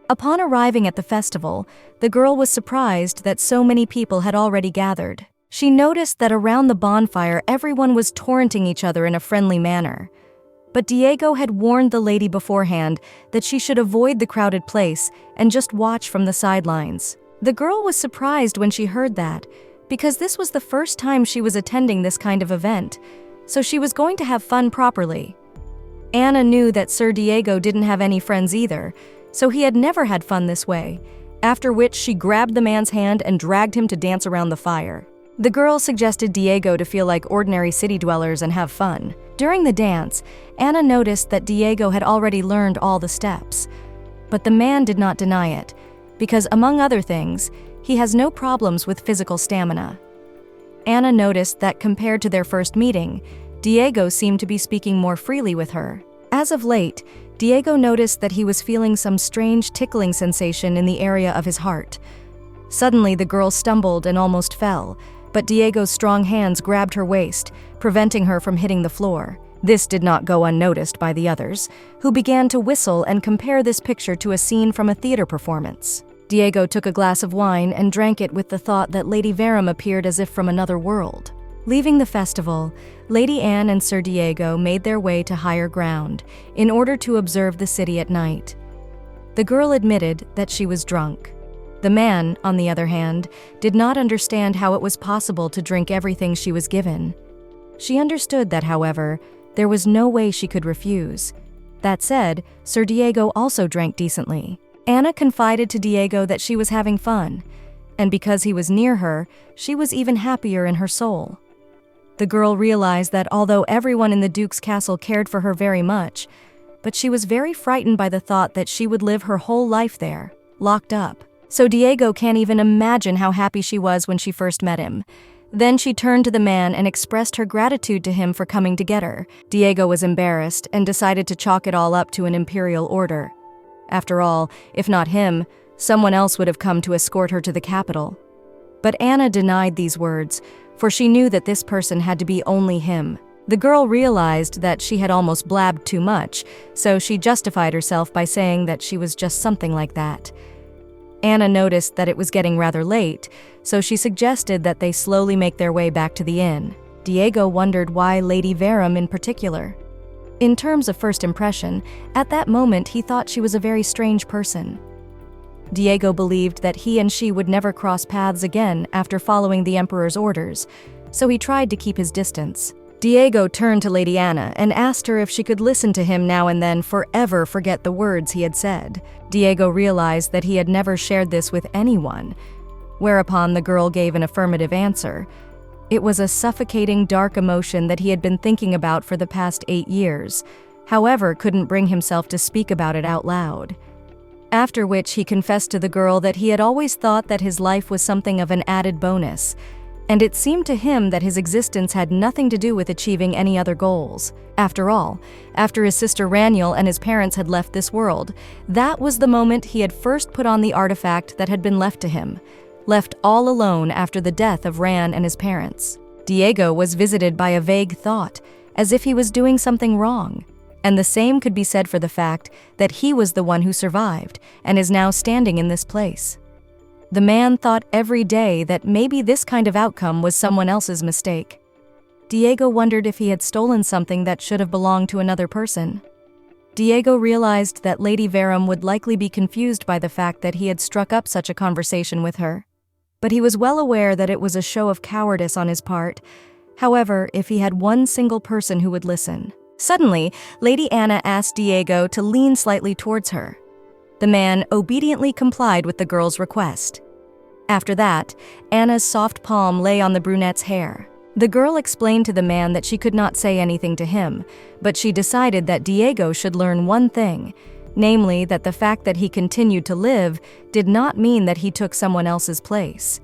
Upon arriving at the festival, the girl was surprised that so many people had already gathered. She noticed that around the bonfire everyone was torrenting each other in a friendly manner. But Diego had warned the lady beforehand that she should avoid the crowded place and just watch from the sidelines. The girl was surprised when she heard that, because this was the first time she was attending this kind of event, so she was going to have fun properly. Anna knew that Sir Diego didn't have any friends either, so he had never had fun this way, after which she grabbed the man's hand and dragged him to dance around the fire. The girl suggested Diego to feel like ordinary city dwellers and have fun. During the dance, Anna noticed that Diego had already learned all the steps. But the man did not deny it, because among other things, he has no problems with physical stamina. Anna noticed that compared to their first meeting, Diego seemed to be speaking more freely with her. As of late, Diego noticed that he was feeling some strange tickling sensation in the area of his heart. Suddenly, the girl stumbled and almost fell, but Diego's strong hands grabbed her waist, preventing her from hitting the floor. This did not go unnoticed by the others, who began to whistle and compare this picture to a scene from a theater performance. Diego took a glass of wine and drank it with the thought that Lady Verum appeared as if from another world. Leaving the festival, Lady Anne and Sir Diego made their way to higher ground in order to observe the city at night. The girl admitted that she was drunk. The man, on the other hand, did not understand how it was possible to drink everything she was given. She understood that, however, there was no way she could refuse. That said, Sir Diego also drank decently. Anna confided to Diego that she was having fun, and because he was near her, she was even happier in her soul. The girl realized that although everyone in the Duke's castle cared for her very much, but she was very frightened by the thought that she would live her whole life there, locked up. So Diego can't even imagine how happy she was when she first met him. Then she turned to the man and expressed her gratitude to him for coming to get her. Diego was embarrassed and decided to chalk it all up to an imperial order. After all, if not him, someone else would have come to escort her to the capital. But Anna denied these words, for she knew that this person had to be only him. The girl realized that she had almost blabbed too much, so she justified herself by saying that she was just something like that. Anna noticed that it was getting rather late, so she suggested that they slowly make their way back to the inn. Diego wondered why Lady Verum in particular. In terms of first impression, at that moment he thought she was a very strange person. Diego believed that he and she would never cross paths again after following the Emperor's orders, so he tried to keep his distance. Diego turned to Lady Anna and asked her if she could listen to him now and then forever forget the words he had said. Diego realized that he had never shared this with anyone, whereupon the girl gave an affirmative answer. It was a suffocating, dark emotion that he had been thinking about for the past 8 years, however, couldn't bring himself to speak about it out loud. After which he confessed to the girl that he had always thought that his life was something of an added bonus, and it seemed to him that his existence had nothing to do with achieving any other goals. After all, after his sister Raniel and his parents had left this world, that was the moment he had first put on the artifact that had been left to him, left all alone after the death of Ran and his parents. Diego was visited by a vague thought, as if he was doing something wrong, and the same could be said for the fact that he was the one who survived and is now standing in this place. The man thought every day that maybe this kind of outcome was someone else's mistake. Diego wondered if he had stolen something that should have belonged to another person. Diego realized that Lady Verum would likely be confused by the fact that he had struck up such a conversation with her, but he was well aware that it was a show of cowardice on his part. However, if he had one single person who would listen. Suddenly, Lady Anna asked Diego to lean slightly towards her. The man obediently complied with the girl's request. After that, Anna's soft palm lay on the brunette's hair. The girl explained to the man that she could not say anything to him, but she decided that Diego should learn one thing, namely that the fact that he continued to live did not mean that he took someone else's place.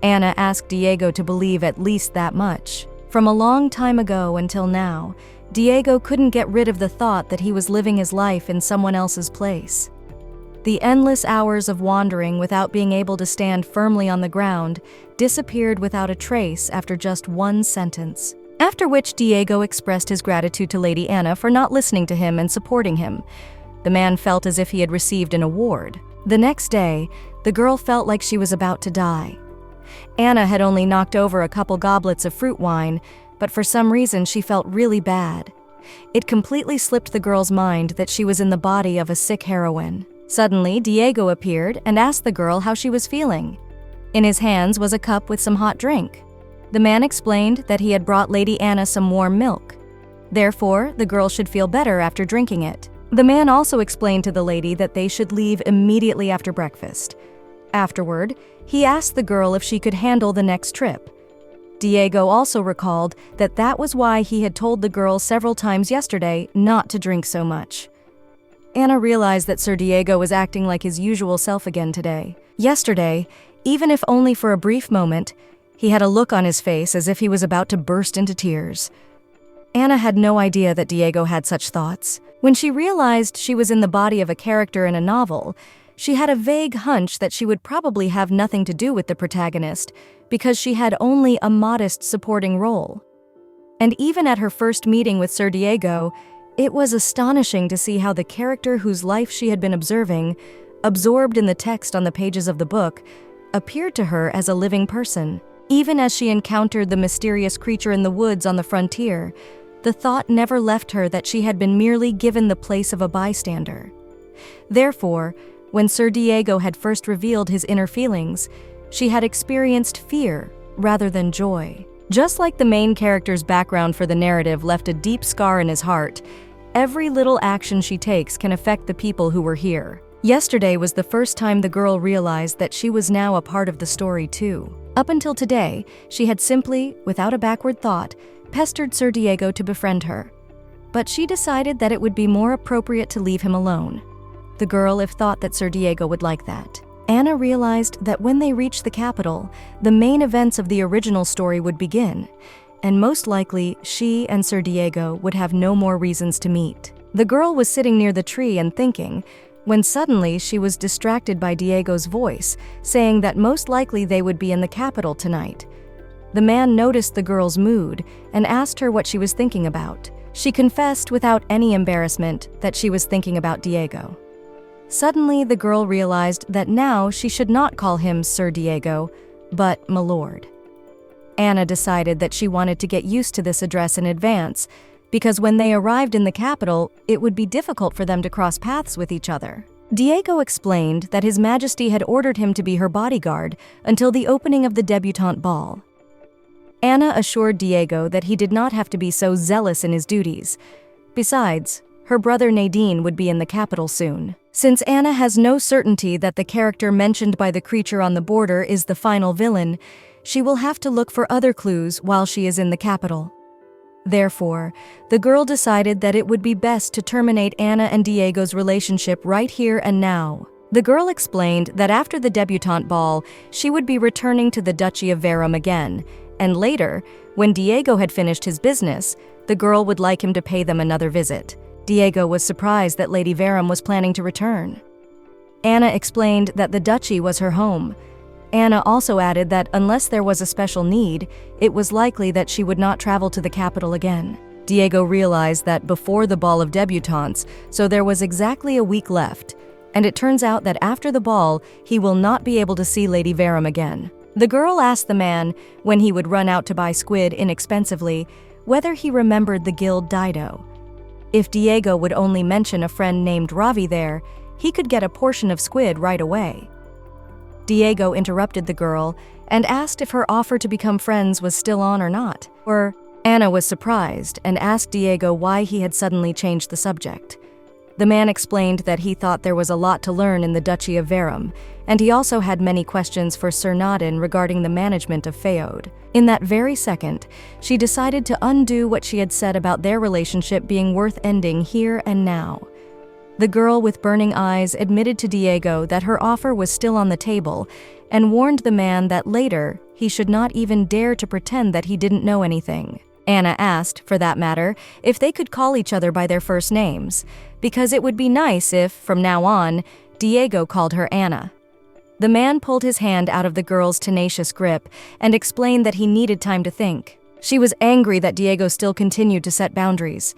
Anna asked Diego to believe at least that much. From a long time ago until now, Diego couldn't get rid of the thought that he was living his life in someone else's place. The endless hours of wandering without being able to stand firmly on the ground disappeared without a trace after just one sentence. After which Diego expressed his gratitude to Lady Anna for not listening to him and supporting him. The man felt as if he had received an award. The next day, the girl felt like she was about to die. Anna had only knocked over a couple goblets of fruit wine, but for some reason she felt really bad. It completely slipped the girl's mind that she was in the body of a sick heroine. Suddenly, Diego appeared and asked the girl how she was feeling. In his hands was a cup with some hot drink. The man explained that he had brought Lady Anna some warm milk. Therefore, the girl should feel better after drinking it. The man also explained to the lady that they should leave immediately after breakfast. Afterward, he asked the girl if she could handle the next trip. Diego also recalled that that was why he had told the girl several times yesterday not to drink so much. Anna realized that Sir Diego was acting like his usual self again today. Yesterday, even if only for a brief moment, he had a look on his face as if he was about to burst into tears. Anna had no idea that Diego had such thoughts. When she realized she was in the body of a character in a novel, she had a vague hunch that she would probably have nothing to do with the protagonist because she had only a modest supporting role. And even at her first meeting with Sir Diego, it was astonishing to see how the character whose life she had been observing, absorbed in the text on the pages of the book, appeared to her as a living person. Even as she encountered the mysterious creature in the woods on the frontier, the thought never left her that she had been merely given the place of a bystander. Therefore, when Sir Diego had first revealed his inner feelings, she had experienced fear rather than joy. Just like the main character's background for the narrative left a deep scar in his heart, every little action she takes can affect the people who were here. Yesterday was the first time the girl realized that she was now a part of the story too. Up until today, she had simply, without a backward thought, pestered Sir Diego to befriend her. But she decided that it would be more appropriate to leave him alone. The girl thought that Sir Diego would like that. Anna realized that when they reached the capital, the main events of the original story would begin, and most likely she and Sir Diego would have no more reasons to meet. The girl was sitting near the tree and thinking, when suddenly she was distracted by Diego's voice, saying that most likely they would be in the capital tonight. The man noticed the girl's mood and asked her what she was thinking about. She confessed without any embarrassment that she was thinking about Diego. Suddenly, the girl realized that now she should not call him Sir Diego, but my lord. Anna decided that she wanted to get used to this address in advance, because when they arrived in the capital, it would be difficult for them to cross paths with each other. Diego explained that His Majesty had ordered him to be her bodyguard until the opening of the debutante ball. Anna assured Diego that he did not have to be so zealous in his duties. Besides, her brother Nadine would be in the capital soon. Since Anna has no certainty that the character mentioned by the creature on the border is the final villain, she will have to look for other clues while she is in the capital. Therefore, the girl decided that it would be best to terminate Anna and Diego's relationship right here and now. The girl explained that after the debutante ball, she would be returning to the Duchy of Verum again, and later, when Diego had finished his business, the girl would like him to pay them another visit. Diego was surprised that Lady Verum was planning to return. Anna explained that the duchy was her home. Anna also added that unless there was a special need, it was likely that she would not travel to the capital again. Diego realized that before the ball of debutantes, so there was exactly a week left, and it turns out that after the ball, he will not be able to see Lady Verum again. The girl asked the man, when he would run out to buy squid inexpensively, whether he remembered the guild Dido. If Diego would only mention a friend named Ravi there, he could get a portion of squid right away. Diego interrupted the girl and asked if her offer to become friends was still on or not. Anna was surprised and asked Diego why he had suddenly changed the subject. The man explained that he thought there was a lot to learn in the Duchy of Verum, and he also had many questions for Sir Nadin regarding the management of Feod. In that very second, she decided to undo what she had said about their relationship being worth ending here and now. The girl with burning eyes admitted to Diego that her offer was still on the table and warned the man that later he should not even dare to pretend that he didn't know anything. Anna asked, for that matter, if they could call each other by their first names, because it would be nice if, from now on, Diego called her Anna. The man pulled his hand out of the girl's tenacious grip and explained that he needed time to think. She was angry that Diego still continued to set boundaries.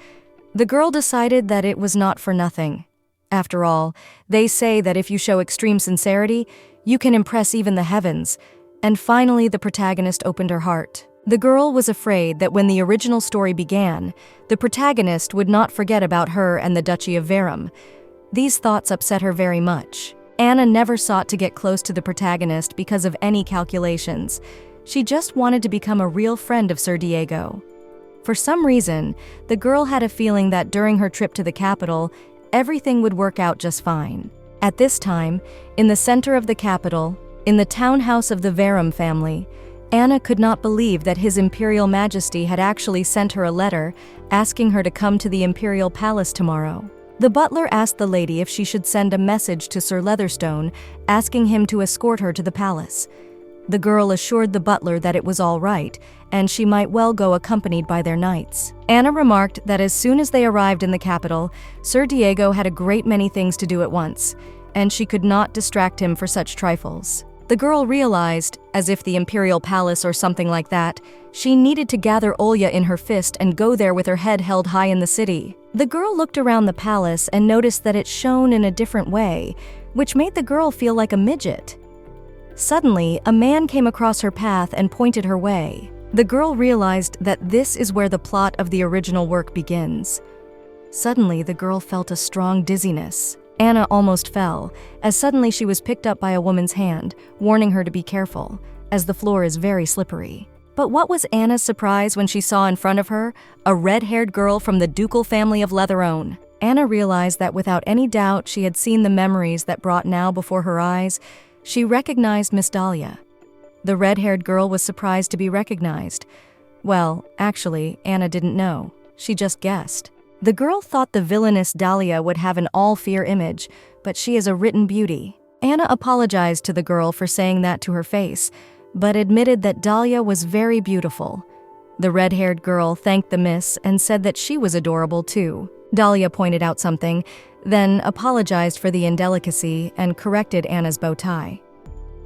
The girl decided that it was not for nothing. After all, they say that if you show extreme sincerity, you can impress even the heavens. And finally, the protagonist opened her heart. The girl was afraid that when the original story began, the protagonist would not forget about her and the Duchy of Verum. These thoughts upset her very much. Anna never sought to get close to the protagonist because of any calculations. She just wanted to become a real friend of Sir Diego. For some reason, the girl had a feeling that during her trip to the capital, everything would work out just fine. At this time, in the center of the capital, in the townhouse of the Verum family, Anna could not believe that His Imperial Majesty had actually sent her a letter asking her to come to the Imperial Palace tomorrow. The butler asked the lady if she should send a message to Sir Leatherstone asking him to escort her to the palace. The girl assured the butler that it was all right, and she might well go accompanied by their knights. Anna remarked that as soon as they arrived in the capital, Sir Diego had a great many things to do at once, and she could not distract him for such trifles. The girl realized, as if the Imperial Palace or something like that, she needed to gather Olya in her fist and go there with her head held high in the city. The girl looked around the palace and noticed that it shone in a different way, which made the girl feel like a midget. Suddenly, a man came across her path and pointed her way. The girl realized that this is where the plot of the original work begins. Suddenly, the girl felt a strong dizziness. Anna almost fell, as suddenly she was picked up by a woman's hand, warning her to be careful, as the floor is very slippery. But what was Anna's surprise when she saw in front of her a red-haired girl from the ducal family of Leatherone. Anna realized that without any doubt she had seen the memories that brought now before her eyes. She recognized Miss Dahlia. The red-haired girl was surprised to be recognized. Well, actually, Anna didn't know. She just guessed. The girl thought the villainous Dahlia would have an all-fear image, but she is a written beauty. Anna apologized to the girl for saying that to her face, but admitted that Dahlia was very beautiful. The red-haired girl thanked the miss and said that she was adorable too. Dahlia pointed out something, then apologized for the indelicacy and corrected Anna's bow tie.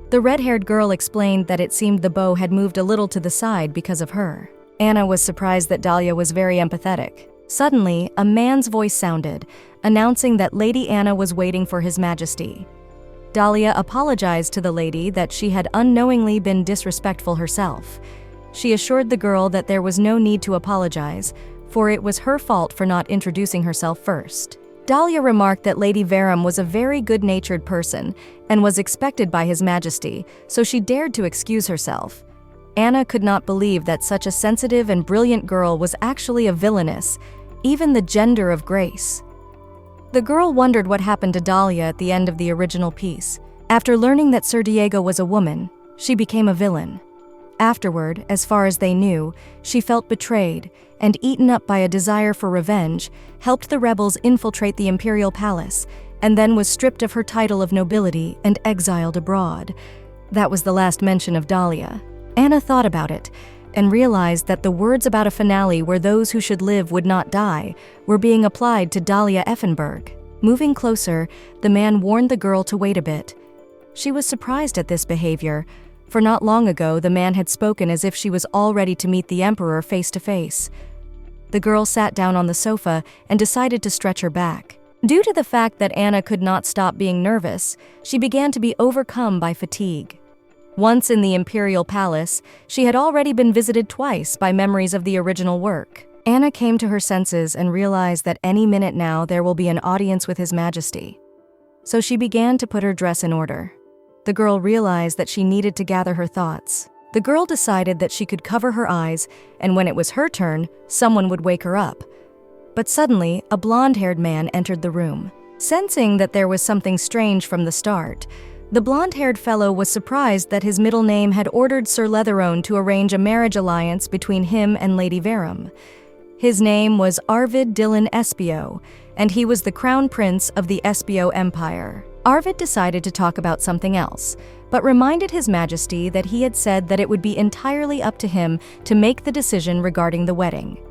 The red-haired girl explained that it seemed the bow had moved a little to the side because of her. Anna was surprised that Dahlia was very empathetic. Suddenly, a man's voice sounded, announcing that Lady Anna was waiting for His Majesty. Dahlia apologized to the lady that she had unknowingly been disrespectful herself. She assured the girl that there was no need to apologize, for it was her fault for not introducing herself first. Dahlia remarked that Lady Verum was a very good-natured person and was expected by His Majesty, so she dared to excuse herself. Anna could not believe that such a sensitive and brilliant girl was actually a villainess, even the gender of grace. The girl wondered what happened to Dahlia at the end of the original piece. After learning that Sir Diego was a woman, she became a villain. Afterward, as far as they knew, she felt betrayed and, eaten up by a desire for revenge, helped the rebels infiltrate the imperial palace, and then was stripped of her title of nobility and exiled abroad. That was the last mention of Dahlia. Anna thought about it and realized that the words about a finale where those who should live would not die were being applied to Dahlia Effenberg. Moving closer, the man warned the girl to wait a bit. She was surprised at this behavior, for not long ago the man had spoken as if she was all ready to meet the Emperor face to face. The girl sat down on the sofa and decided to stretch her back. Due to the fact that Anna could not stop being nervous, she began to be overcome by fatigue. Once in the imperial palace, she had already been visited twice by memories of the original work. Anna came to her senses and realized that any minute now there will be an audience with His Majesty. So she began to put her dress in order. The girl realized that she needed to gather her thoughts. The girl decided that she could cover her eyes, and when it was her turn, someone would wake her up. But suddenly, a blonde-haired man entered the room. Sensing that there was something strange from the start, the blonde-haired fellow was surprised that his middle name had ordered Sir Letherone to arrange a marriage alliance between him and Lady Verum. His name was Arvid Dillon Espio, and he was the crown prince of the Espio Empire. Arvid decided to talk about something else, but reminded His Majesty that he had said that it would be entirely up to him to make the decision regarding the wedding.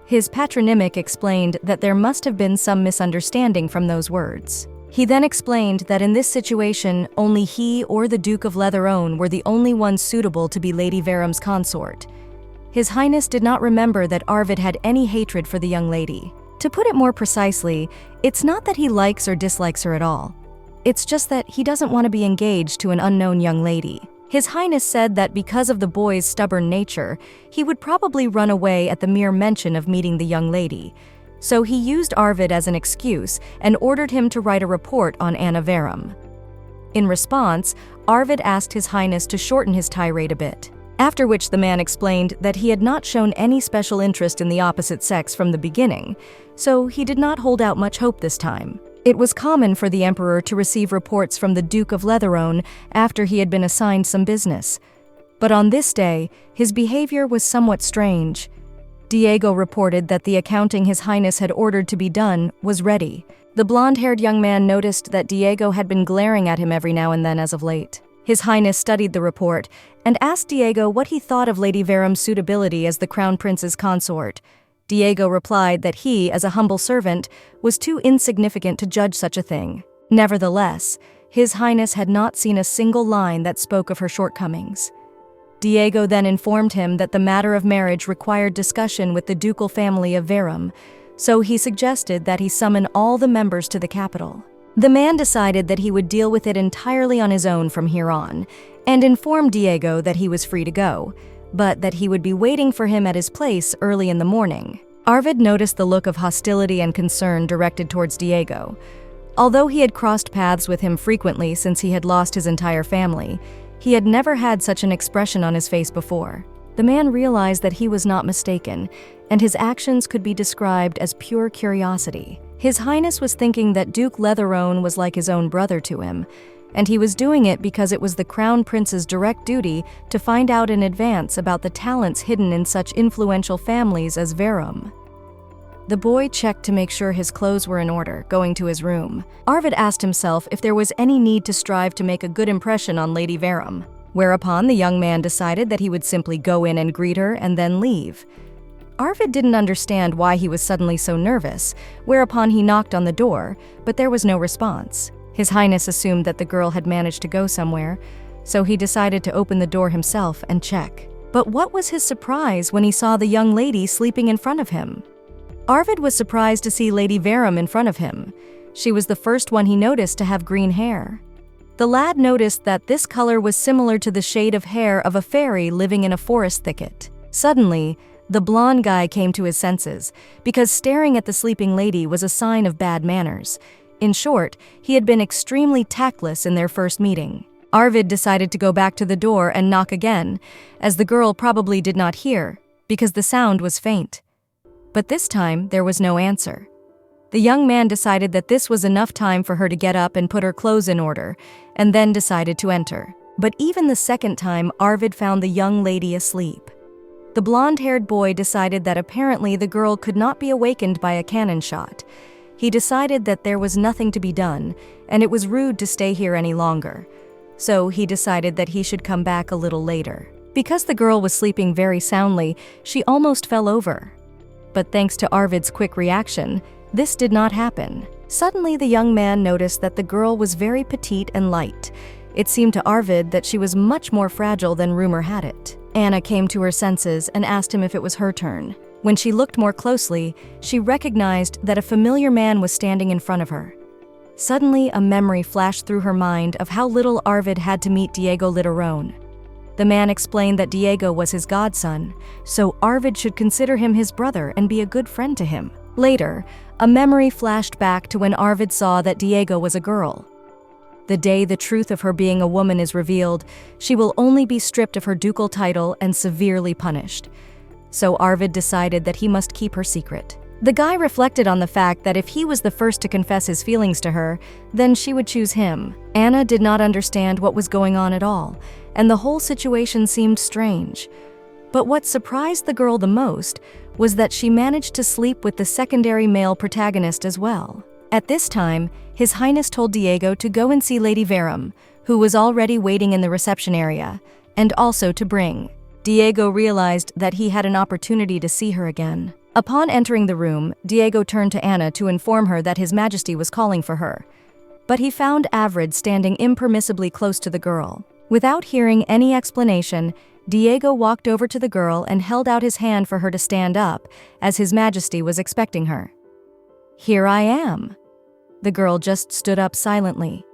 His patronymic explained that there must have been some misunderstanding from those words. He then explained that in this situation, only he or the Duke of Letherone were the only ones suitable to be Lady Verum's consort. His Highness did not remember that Arvid had any hatred for the young lady. To put it more precisely, it's not that he likes or dislikes her at all. It's just that he doesn't want to be engaged to an unknown young lady. His Highness said that because of the boy's stubborn nature, he would probably run away at the mere mention of meeting the young lady. So he used Arvid as an excuse and ordered him to write a report on Anna Verum. In response, Arvid asked His Highness to shorten his tirade a bit, after which the man explained that he had not shown any special interest in the opposite sex from the beginning, so he did not hold out much hope this time. It was common for the Emperor to receive reports from the Duke of Letherone after he had been assigned some business. But on this day, his behavior was somewhat strange. Diego reported that the accounting His Highness had ordered to be done was ready. The blonde-haired young man noticed that Diego had been glaring at him every now and then as of late. His Highness studied the report and asked Diego what he thought of Lady Verum's suitability as the Crown Prince's consort. Diego replied that he, as a humble servant, was too insignificant to judge such a thing. Nevertheless, His Highness had not seen a single line that spoke of her shortcomings. Diego then informed him that the matter of marriage required discussion with the ducal family of Verum, so he suggested that he summon all the members to the capital. The man decided that he would deal with it entirely on his own from here on, and informed Diego that he was free to go, but that he would be waiting for him at his place early in the morning. Arvid noticed the look of hostility and concern directed towards Diego. Although he had crossed paths with him frequently since he had lost his entire family, he had never had such an expression on his face before. The man realized that he was not mistaken, and his actions could be described as pure curiosity. His Highness was thinking that Duke Letherone was like his own brother to him, and he was doing it because it was the Crown Prince's direct duty to find out in advance about the talents hidden in such influential families as Verum. The boy checked to make sure his clothes were in order, going to his room. Arvid asked himself if there was any need to strive to make a good impression on Lady Verum, whereupon the young man decided that he would simply go in and greet her and then leave. Arvid didn't understand why he was suddenly so nervous, whereupon he knocked on the door, but there was no response. His Highness assumed that the girl had managed to go somewhere, so he decided to open the door himself and check. But what was his surprise when he saw the young lady sleeping in front of him? Arvid was surprised to see Lady Verum in front of him. She was the first one he noticed to have green hair. The lad noticed that this color was similar to the shade of hair of a fairy living in a forest thicket. Suddenly, the blonde guy came to his senses, because staring at the sleeping lady was a sign of bad manners. In short, he had been extremely tactless in their first meeting. Arvid decided to go back to the door and knock again, as the girl probably did not hear, because the sound was faint. But this time, there was no answer. The young man decided that this was enough time for her to get up and put her clothes in order, and then decided to enter. But even the second time, Arvid found the young lady asleep. The blonde-haired boy decided that apparently the girl could not be awakened by a cannon shot. He decided that there was nothing to be done, and it was rude to stay here any longer. So he decided that he should come back a little later. Because the girl was sleeping very soundly, she almost fell over. But thanks to Arvid's quick reaction, this did not happen. Suddenly, the young man noticed that the girl was very petite and light. It seemed to Arvid that she was much more fragile than rumor had it. Anna came to her senses and asked him if it was her turn. When she looked more closely, she recognized that a familiar man was standing in front of her. Suddenly, a memory flashed through her mind of how little Arvid had to meet Diego Literone. The man explained that Diego was his godson, so Arvid should consider him his brother and be a good friend to him. Later, a memory flashed back to when Arvid saw that Diego was a girl. The day the truth of her being a woman is revealed, she will only be stripped of her ducal title and severely punished. So Arvid decided that he must keep her secret. The guy reflected on the fact that if he was the first to confess his feelings to her, then she would choose him. Anna did not understand what was going on at all, and the whole situation seemed strange. But what surprised the girl the most was that she managed to sleep with the secondary male protagonist as well. At this time, His Highness told Diego to go and see Lady Verum, who was already waiting in the reception area, and also to bring. Diego realized that he had an opportunity to see her again. Upon entering the room, Diego turned to Anna to inform her that His Majesty was calling for her. But he found Avrid standing impermissibly close to the girl. Without hearing any explanation, Diego walked over to the girl and held out his hand for her to stand up, as His Majesty was expecting her. "Here I am." The girl just stood up silently.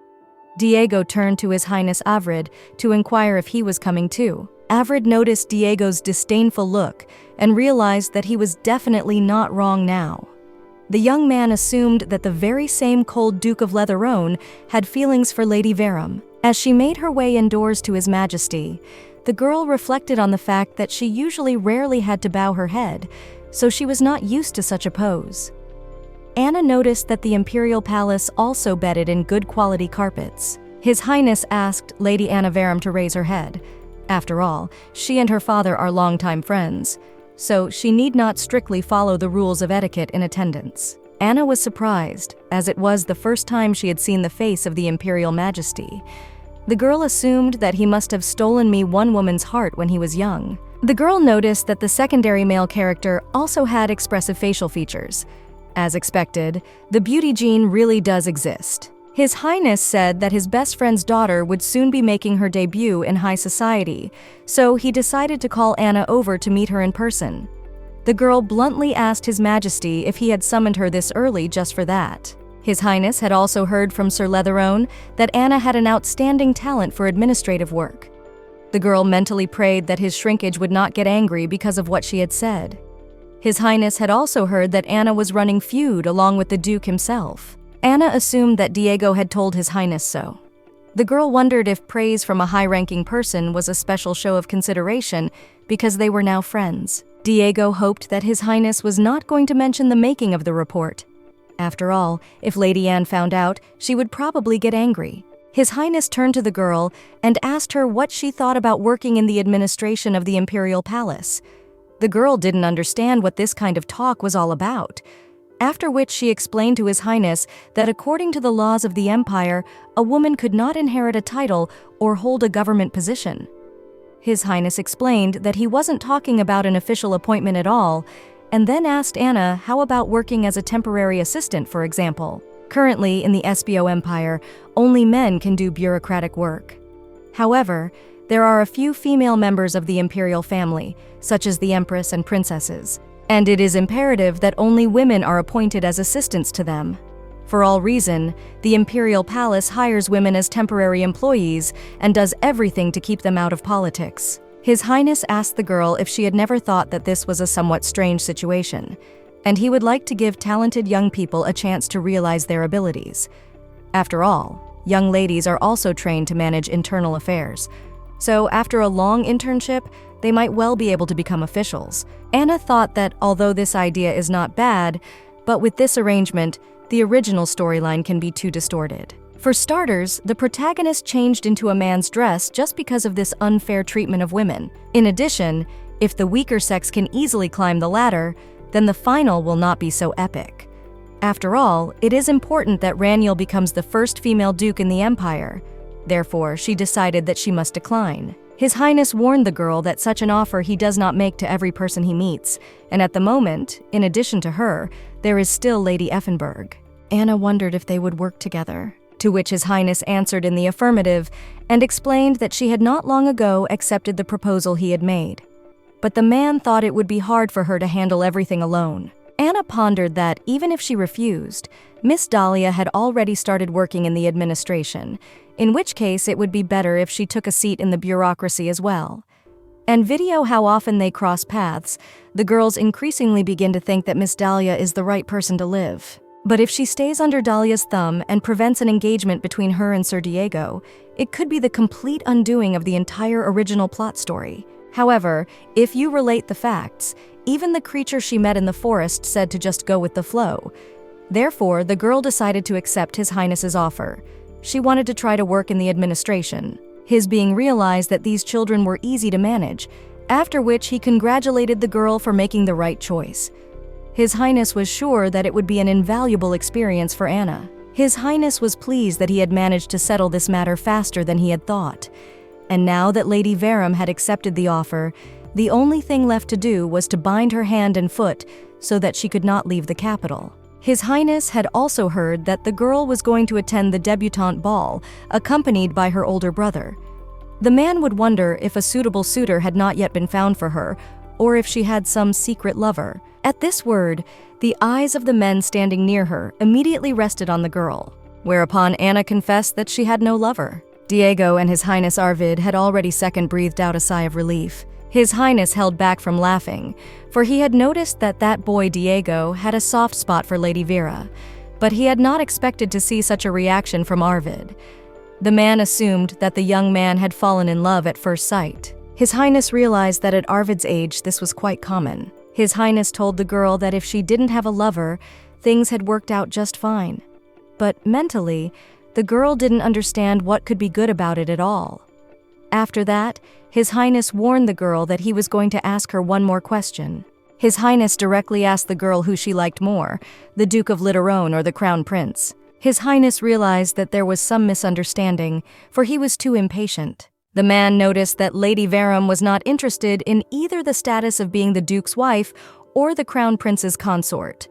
Diego turned to His Highness Avrid to inquire if he was coming too. Avrid noticed Diego's disdainful look and realized that he was definitely not wrong now. The young man assumed that the very same cold Duke of Lethierone had feelings for Lady Verum. As she made her way indoors to His Majesty, the girl reflected on the fact that she usually rarely had to bow her head, so she was not used to such a pose. Anna noticed that the Imperial Palace also bedded in good quality carpets. His Highness asked Lady Anna Verum to raise her head. After all, she and her father are longtime friends, so she need not strictly follow the rules of etiquette in attendance. Anna was surprised, as it was the first time she had seen the face of the Imperial Majesty. The girl assumed that he must have stolen one woman's heart when he was young. The girl noticed that the secondary male character also had expressive facial features. As expected, the beauty gene really does exist. His Highness said that his best friend's daughter would soon be making her debut in high society, so he decided to call Anna over to meet her in person. The girl bluntly asked His Majesty if he had summoned her this early just for that. His Highness had also heard from Sir Lethierone that Anna had an outstanding talent for administrative work. The girl mentally prayed that his shrinkage would not get angry because of what she had said. His Highness had also heard that Anna was running feud along with the Duke himself. Anna assumed that Diego had told His Highness so. The girl wondered if praise from a high-ranking person was a special show of consideration because they were now friends. Diego hoped that His Highness was not going to mention the making of the report. After all, if Lady Anne found out, she would probably get angry. His Highness turned to the girl and asked her what she thought about working in the administration of the Imperial Palace. The girl didn't understand what this kind of talk was all about. After which she explained to His Highness that according to the laws of the Empire, a woman could not inherit a title or hold a government position. His Highness explained that he wasn't talking about an official appointment at all, and then asked Anna how about working as a temporary assistant, for example. Currently, in the SBO Empire, only men can do bureaucratic work. However, there are a few female members of the imperial family, such as the empress and princesses, and it is imperative that only women are appointed as assistants to them. For all reason, the imperial palace hires women as temporary employees and does everything to keep them out of politics. His Highness asked the girl if she had never thought that this was a somewhat strange situation, and he would like to give talented young people a chance to realize their abilities. After all, young ladies are also trained to manage internal affairs, so after a long internship, they might well be able to become officials. Anna thought that although this idea is not bad, but with this arrangement, the original storyline can be too distorted. For starters, the protagonist changed into a man's dress just because of this unfair treatment of women. In addition, if the weaker sex can easily climb the ladder, then the final will not be so epic. After all, it is important that Raniel becomes the first female duke in the empire. Therefore, she decided that she must decline. His Highness warned the girl that such an offer he does not make to every person he meets, and at the moment, in addition to her, there is still Lady Effenberg. Anna wondered if they would work together, to which His Highness answered in the affirmative and explained that she had not long ago accepted the proposal he had made. But the man thought it would be hard for her to handle everything alone. Anna pondered that even if she refused, Miss Dahlia had already started working in the administration, in which case it would be better if she took a seat in the bureaucracy as well. And video how often they cross paths, the girls increasingly begin to think that Miss Dahlia is the right person to live. But if she stays under Dahlia's thumb and prevents an engagement between her and Sir Diego, it could be the complete undoing of the entire original plot story. However, if you relate the facts, even the creature she met in the forest said to just go with the flow. Therefore, the girl decided to accept His Highness's offer. She wanted to try to work in the administration. His being realized that these children were easy to manage, after which he congratulated the girl for making the right choice. His Highness was sure that it would be an invaluable experience for Anna. His Highness was pleased that he had managed to settle this matter faster than he had thought. And now that Lady Verum had accepted the offer, the only thing left to do was to bind her hand and foot so that she could not leave the capital. His Highness had also heard that the girl was going to attend the debutante ball, accompanied by her older brother. The man would wonder if a suitable suitor had not yet been found for her, or if she had some secret lover. At this word, the eyes of the men standing near her immediately rested on the girl, whereupon Anna confessed that she had no lover. Diego and His Highness Arvid had already second-breathed out a sigh of relief. His Highness held back from laughing, for he had noticed that that boy Diego had a soft spot for Lady Vera, but he had not expected to see such a reaction from Arvid. The man assumed that the young man had fallen in love at first sight. His Highness realized that at Arvid's age this was quite common. His Highness told the girl that if she didn't have a lover, things had worked out just fine. But mentally, the girl didn't understand what could be good about it at all. After that, His Highness warned the girl that he was going to ask her one more question. His Highness directly asked the girl who she liked more, the Duke of Literone or the Crown Prince. His Highness realized that there was some misunderstanding, for he was too impatient. The man noticed that Lady Verum was not interested in either the status of being the Duke's wife or the Crown Prince's consort.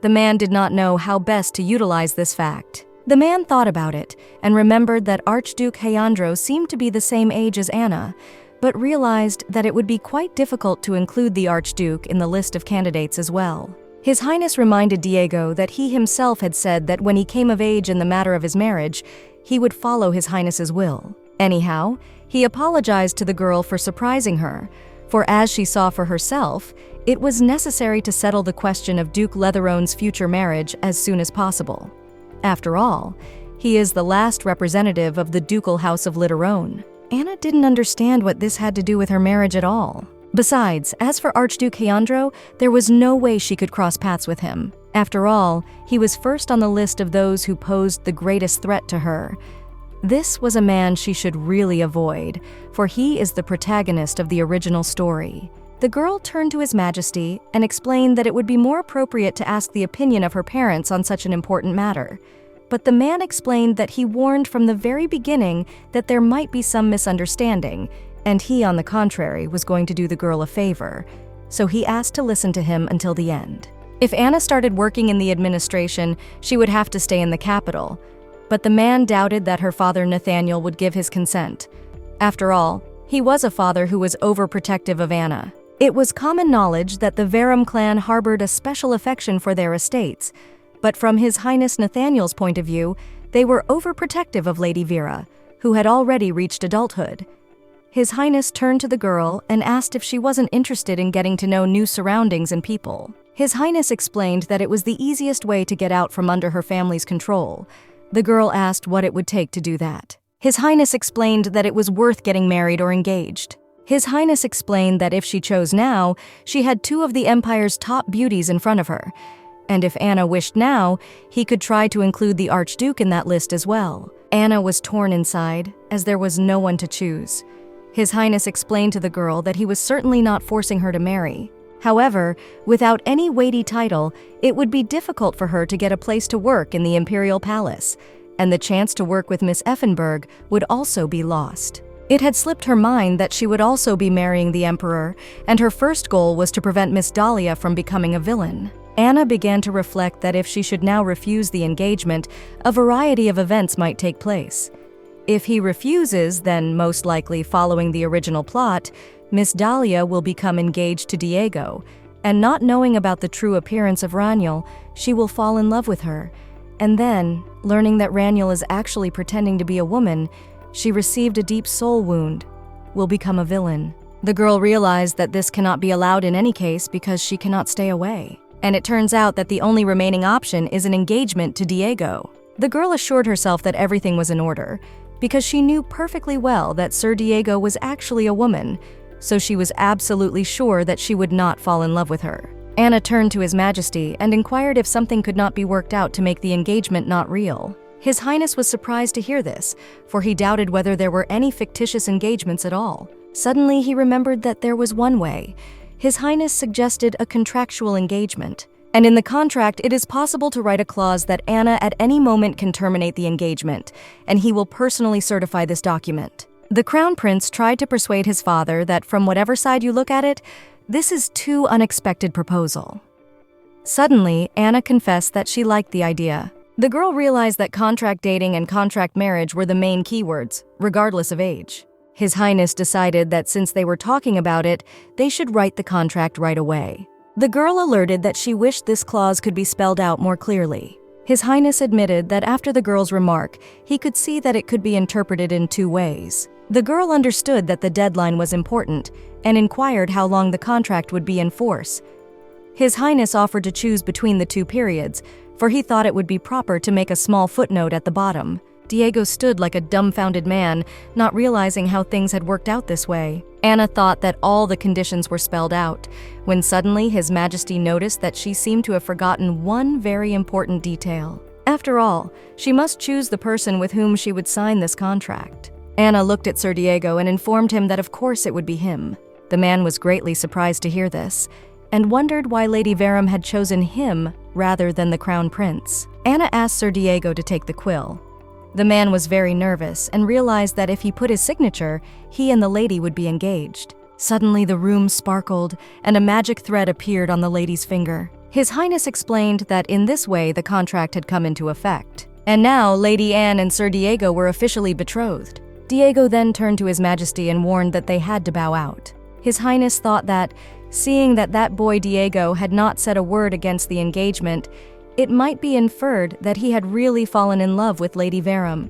The man did not know how best to utilize this fact. The man thought about it and remembered that Archduke Leandro seemed to be the same age as Anna, but realized that it would be quite difficult to include the Archduke in the list of candidates as well. His Highness reminded Diego that he himself had said that when he came of age in the matter of his marriage, he would follow His Highness's will. Anyhow, he apologized to the girl for surprising her, for as she saw for herself, it was necessary to settle the question of Duke Letherone's future marriage as soon as possible. After all, he is the last representative of the ducal house of Literone. Anna didn't understand what this had to do with her marriage at all. Besides, as for Archduke Leandro, there was no way she could cross paths with him. After all, he was first on the list of those who posed the greatest threat to her. This was a man she should really avoid, for he is the protagonist of the original story. The girl turned to His Majesty and explained that it would be more appropriate to ask the opinion of her parents on such an important matter. But the man explained that he warned from the very beginning that there might be some misunderstanding, and he, on the contrary, was going to do the girl a favor, so he asked to listen to him until the end. If Anna started working in the administration, she would have to stay in the capital, but the man doubted that her father Nathaniel would give his consent, After all, he was a father who was overprotective of Anna. It was common knowledge that the Verum clan harbored a special affection for their estates, but from His Highness Nathaniel's point of view, they were overprotective of Lady Vera, who had already reached adulthood. His Highness turned to the girl and asked if she wasn't interested in getting to know new surroundings and people. His Highness explained that it was the easiest way to get out from under her family's control. The girl asked what it would take to do that. His Highness explained that it was worth getting married or engaged. His Highness explained that if she chose now, she had two of the Empire's top beauties in front of her, and if Anna wished now, he could try to include the Archduke in that list as well. Anna was torn inside, as there was no one to choose. His Highness explained to the girl that he was certainly not forcing her to marry. However, without any weighty title, it would be difficult for her to get a place to work in the Imperial Palace, and the chance to work with Miss Effenberg would also be lost. It had slipped her mind that she would also be marrying the Emperor, and her first goal was to prevent Miss Dahlia from becoming a villain. Anna began to reflect that if she should now refuse the engagement, a variety of events might take place. If he refuses, then most likely following the original plot, Miss Dahlia will become engaged to Diego, and not knowing about the true appearance of Raniel, she will fall in love with her. And then, learning that Raniel is actually pretending to be a woman, she received a deep soul wound, will become a villain. The girl realized that this cannot be allowed in any case because she cannot stay away. And it turns out that the only remaining option is an engagement to Diego. The girl assured herself that everything was in order, because she knew perfectly well that Sir Diego was actually a woman, so she was absolutely sure that she would not fall in love with her. Anna turned to His Majesty and inquired if something could not be worked out to make the engagement not real. His Highness was surprised to hear this, for he doubted whether there were any fictitious engagements at all. Suddenly, he remembered that there was one way. His Highness suggested a contractual engagement, and in the contract it is possible to write a clause that Anna at any moment can terminate the engagement, and he will personally certify this document. The Crown Prince tried to persuade his father that from whatever side you look at it, this is too unexpected proposal. Suddenly, Anna confessed that she liked the idea. The girl realized that contract dating and contract marriage were the main keywords, regardless of age. His Highness decided that since they were talking about it, they should write the contract right away. The girl alerted that she wished this clause could be spelled out more clearly. His Highness admitted that after the girl's remark, he could see that it could be interpreted in two ways. The girl understood that the deadline was important and inquired how long the contract would be in force. His Highness offered to choose between the two periods, for he thought it would be proper to make a small footnote at the bottom. Diego stood like a dumbfounded man, not realizing how things had worked out this way. Anna thought that all the conditions were spelled out, when suddenly His Majesty noticed that she seemed to have forgotten one very important detail. After all, she must choose the person with whom she would sign this contract. Anna looked at Sir Diego and informed him that of course it would be him. The man was greatly surprised to hear this, and wondered why Lady Verum had chosen him rather than the Crown Prince. Anna asked Sir Diego to take the quill. The man was very nervous and realized that if he put his signature, he and the lady would be engaged. Suddenly the room sparkled and a magic thread appeared on the lady's finger. His Highness explained that in this way the contract had come into effect. And now Lady Anne and Sir Diego were officially betrothed. Diego then turned to His Majesty and warned that they had to bow out. His Highness thought that, seeing that that boy Diego had not said a word against the engagement, it might be inferred that he had really fallen in love with Lady Verum.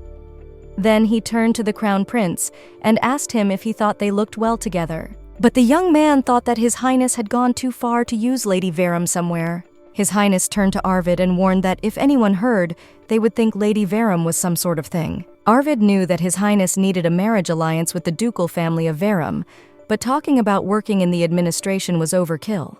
Then he turned to the Crown Prince and asked him if he thought they looked well together. But the young man thought that His Highness had gone too far to use Lady Verum somewhere. His Highness turned to Arvid and warned that if anyone heard, they would think Lady Verum was some sort of thing. Arvid knew that His Highness needed a marriage alliance with the ducal family of Verum, but talking about working in the administration was overkill.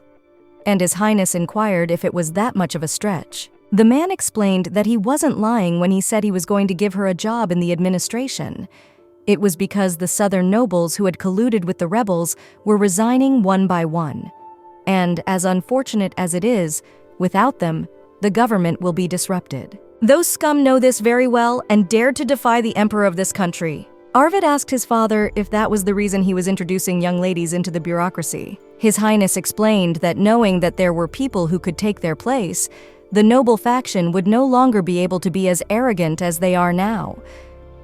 And His Highness inquired if it was that much of a stretch. The man explained that he wasn't lying when he said he was going to give her a job in the administration. It was because the southern nobles who had colluded with the rebels were resigning one by one. And, as unfortunate as it is, without them, the government will be disrupted. Those scum know this very well and dared to defy the emperor of this country. Arvid asked his father if that was the reason he was introducing young ladies into the bureaucracy. His Highness explained that knowing that there were people who could take their place, the noble faction would no longer be able to be as arrogant as they are now.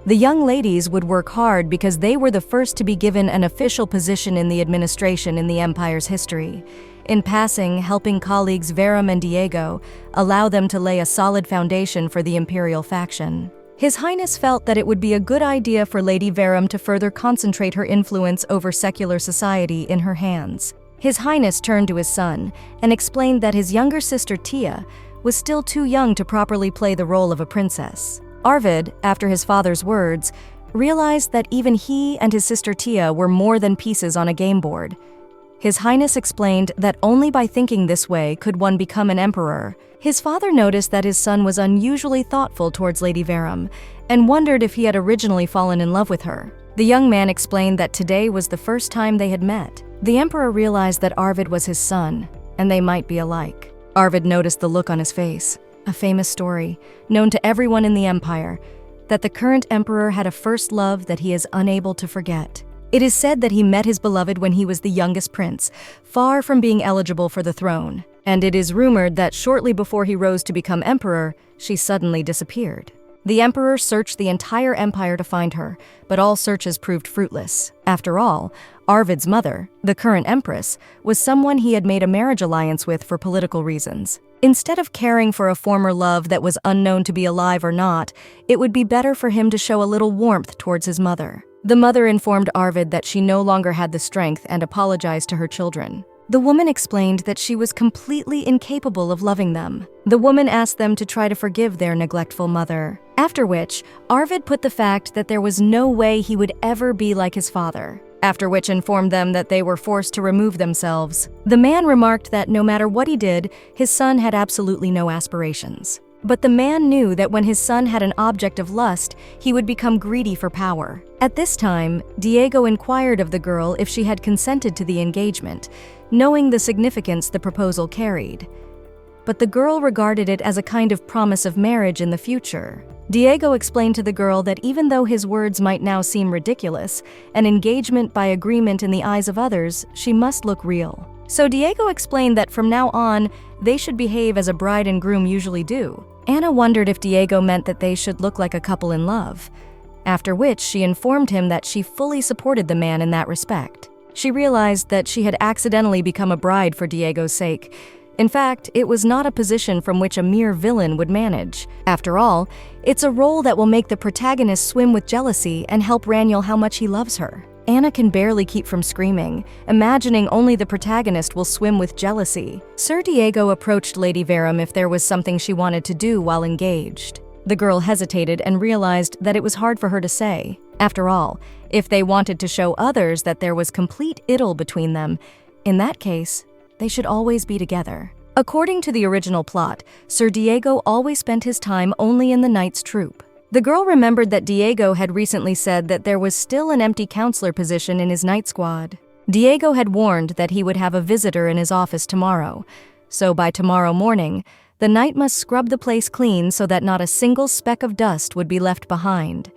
The young ladies would work hard because they were the first to be given an official position in the administration in the empire's history. In passing, helping colleagues Verum and Diego allow them to lay a solid foundation for the imperial faction. His Highness felt that it would be a good idea for Lady Verum to further concentrate her influence over secular society in her hands. His Highness turned to his son and explained that his younger sister Tia was still too young to properly play the role of a princess. Arvid, after his father's words, realized that even he and his sister Tia were more than pieces on a game board. His Highness explained that only by thinking this way could one become an emperor. His father noticed that his son was unusually thoughtful towards Lady Verum and wondered if he had originally fallen in love with her. The young man explained that today was the first time they had met. The emperor realized that Arvid was his son, and they might be alike. Arvid noticed the look on his face. A famous story, known to everyone in the empire, that the current emperor had a first love that he is unable to forget. It is said that he met his beloved when he was the youngest prince, far from being eligible for the throne, and it is rumored that shortly before he rose to become emperor, she suddenly disappeared. The emperor searched the entire empire to find her, but all searches proved fruitless. After all, Arvid's mother, the current empress, was someone he had made a marriage alliance with for political reasons. Instead of caring for a former love that was unknown to be alive or not, it would be better for him to show a little warmth towards his mother. The mother informed Arvid that she no longer had the strength and apologized to her children. The woman explained that she was completely incapable of loving them. The woman asked them to try to forgive their neglectful mother. After which, Arvid put the fact that there was no way he would ever be like his father. After which informed them that they were forced to remove themselves. The man remarked that no matter what he did, his son had absolutely no aspirations. But the man knew that when his son had an object of lust, he would become greedy for power. At this time, Diego inquired of the girl if she had consented to the engagement, knowing the significance the proposal carried. But the girl regarded it as a kind of promise of marriage in the future. Diego explained to the girl that even though his words might now seem ridiculous, an engagement by agreement in the eyes of others, she must look real. So Diego explained that from now on, they should behave as a bride and groom usually do. Anna wondered if Diego meant that they should look like a couple in love, after which she informed him that she fully supported the man in that respect. She realized that she had accidentally become a bride for Diego's sake. In fact, it was not a position from which a mere villain would manage. After all, it's a role that will make the protagonist swim with jealousy and help Raniel how much he loves her. Anna can barely keep from screaming, imagining only the protagonist will swim with jealousy. Sir Diego approached Lady Verum if there was something she wanted to do while engaged. The girl hesitated and realized that it was hard for her to say. After all, if they wanted to show others that there was complete idyll between them, in that case, they should always be together. According to the original plot, Sir Diego always spent his time only in the knight's troop. The girl remembered that Diego had recently said that there was still an empty counselor position in his night squad. Diego had warned that he would have a visitor in his office tomorrow, so by tomorrow morning, the knight must scrub the place clean so that not a single speck of dust would be left behind.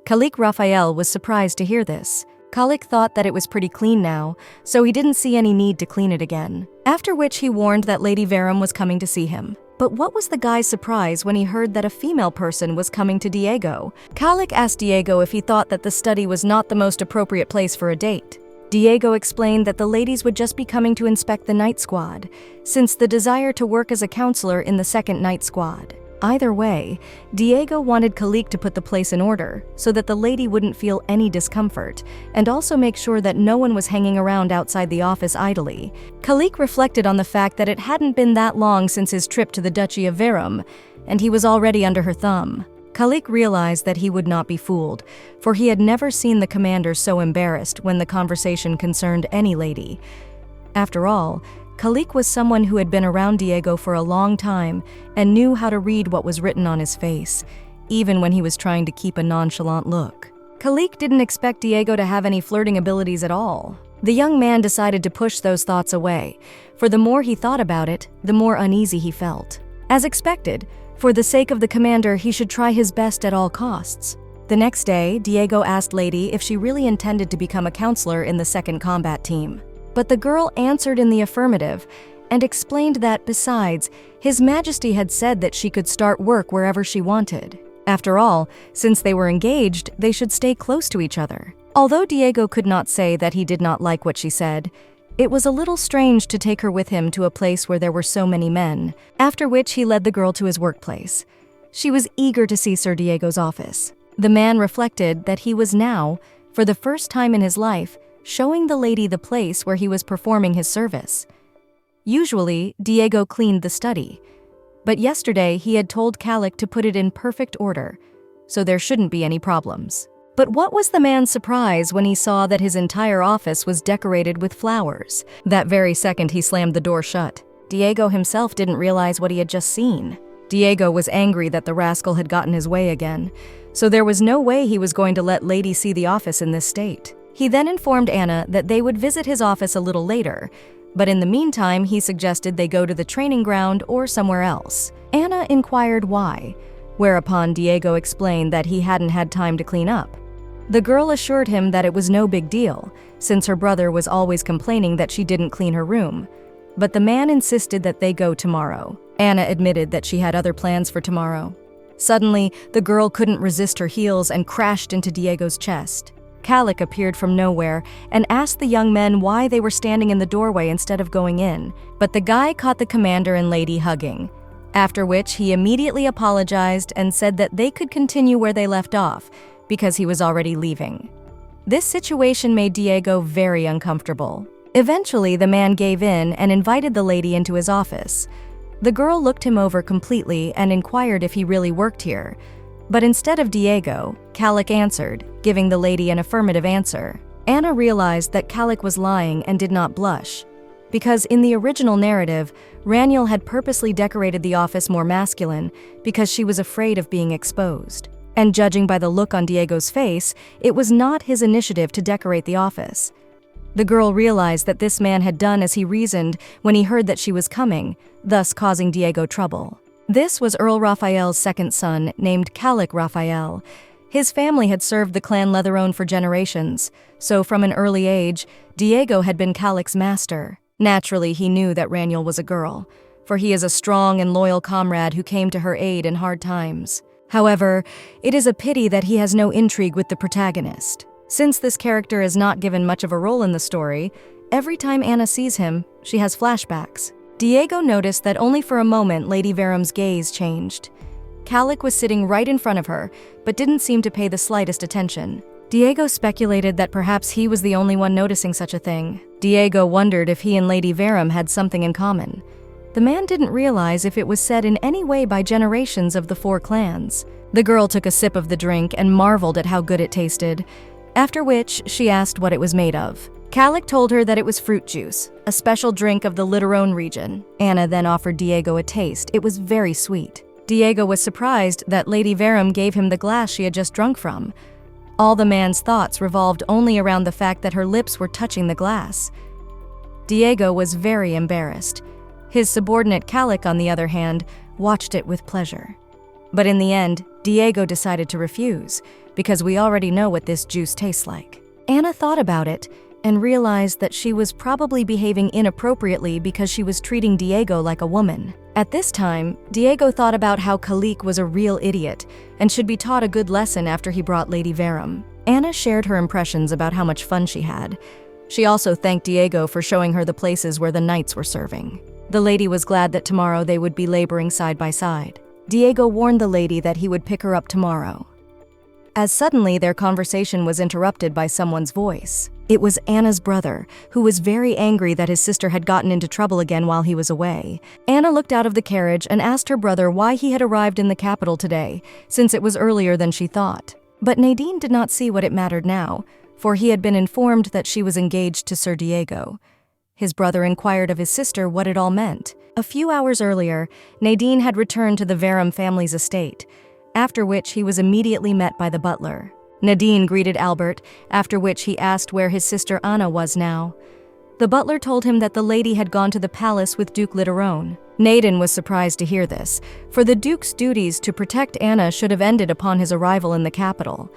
Khalik Raphael was surprised to hear this. Khalik thought that it was pretty clean now, so he didn't see any need to clean it again. After which he warned that Lady Verum was coming to see him. But what was the guy's surprise when he heard that a female person was coming to Diego? Khalik asked Diego if he thought that the study was not the most appropriate place for a date. Diego explained that the ladies would just be coming to inspect the night squad, since the desire to work as a counselor in the second night squad. Either way, Diego wanted Khalik to put the place in order so that the lady wouldn't feel any discomfort, and also make sure that no one was hanging around outside the office idly. Khalik reflected on the fact that it hadn't been that long since his trip to the Duchy of Verum, and he was already under her thumb. Khalik realized that he would not be fooled, for he had never seen the commander so embarrassed when the conversation concerned any lady. After all, Khalik was someone who had been around Diego for a long time and knew how to read what was written on his face, even when he was trying to keep a nonchalant look. Khalik didn't expect Diego to have any flirting abilities at all. The young man decided to push those thoughts away, for the more he thought about it, the more uneasy he felt. As expected, for the sake of the commander, he should try his best at all costs. The next day, Diego asked Lady if she really intended to become a counselor in the second combat team. But the girl answered in the affirmative and explained that, besides, His Majesty had said that she could start work wherever she wanted. After all, since they were engaged, they should stay close to each other. Although Diego could not say that he did not like what she said, it was a little strange to take her with him to a place where there were so many men, after which he led the girl to his workplace. She was eager to see Sir Diego's office. The man reflected that he was now, for the first time in his life, showing the lady the place where he was performing his service. Usually, Diego cleaned the study, but yesterday he had told Calic to put it in perfect order, so there shouldn't be any problems. But what was the man's surprise when he saw that his entire office was decorated with flowers? That very second he slammed the door shut. Diego himself didn't realize what he had just seen. Diego was angry that the rascal had gotten his way again, so there was no way he was going to let Lady see the office in this state. He then informed Anna that they would visit his office a little later, but in the meantime he suggested they go to the training ground or somewhere else. Anna inquired why, whereupon Diego explained that he hadn't had time to clean up. The girl assured him that it was no big deal, since her brother was always complaining that she didn't clean her room. But the man insisted that they go tomorrow. Anna admitted that she had other plans for tomorrow. Suddenly, the girl couldn't resist her heels and crashed into Diego's chest. Calic appeared from nowhere and asked the young men why they were standing in the doorway instead of going in, but the guy caught the commander and lady hugging, after which he immediately apologized and said that they could continue where they left off, because he was already leaving. This situation made Diego very uncomfortable. Eventually, the man gave in and invited the lady into his office. The girl looked him over completely and inquired if he really worked here. But instead of Diego, Calic answered, giving the lady an affirmative answer. Anna realized that Calic was lying and did not blush, because in the original narrative, Raniel had purposely decorated the office more masculine because she was afraid of being exposed. And judging by the look on Diego's face, it was not his initiative to decorate the office. The girl realized that this man had done as he reasoned when he heard that she was coming, thus causing Diego trouble. This was Earl Raphael's second son, named Calic Raphael. His family had served the clan Leatherone for generations, so from an early age, Diego had been Calic's master. Naturally, he knew that Raniel was a girl, for he is a strong and loyal comrade who came to her aid in hard times. However, it is a pity that he has no intrigue with the protagonist. Since this character is not given much of a role in the story, every time Anna sees him, she has flashbacks. Diego noticed that only for a moment Lady Veram's gaze changed. Calic was sitting right in front of her, but didn't seem to pay the slightest attention. Diego speculated that perhaps he was the only one noticing such a thing. Diego wondered if he and Lady Veram had something in common. The man didn't realize if it was said in any way by generations of the four clans. The girl took a sip of the drink and marveled at how good it tasted, after which she asked what it was made of. Calic told her that it was fruit juice, a special drink of the Litterone region. Anna then offered Diego a taste. It was very sweet. Diego was surprised that Lady Veram gave him the glass she had just drunk from. All the man's thoughts revolved only around the fact that her lips were touching the glass. Diego was very embarrassed. His subordinate Calic, on the other hand, watched it with pleasure. But in the end, Diego decided to refuse, because we already know what this juice tastes like. Anna thought about it and realized that she was probably behaving inappropriately because she was treating Diego like a woman. At this time, Diego thought about how Calic was a real idiot and should be taught a good lesson after he brought Lady Veram. Anna shared her impressions about how much fun she had. She also thanked Diego for showing her the places where the knights were serving. The lady was glad that tomorrow they would be laboring side by side. Diego warned the lady that he would pick her up tomorrow. As suddenly their conversation was interrupted by someone's voice. It was Anna's brother, who was very angry that his sister had gotten into trouble again while he was away. Anna looked out of the carriage and asked her brother why he had arrived in the capital today, since it was earlier than she thought. But Nadine did not see what it mattered now, for he had been informed that she was engaged to Sir Diego. His brother inquired of his sister what it all meant. A few hours earlier, Nadine had returned to the Veram family's estate, after which he was immediately met by the butler. Nadine greeted Albert, after which he asked where his sister Anna was now. The butler told him that the lady had gone to the palace with Duke Litterone. Nadine was surprised to hear this, for the Duke's duties to protect Anna should have ended upon his arrival in the capital.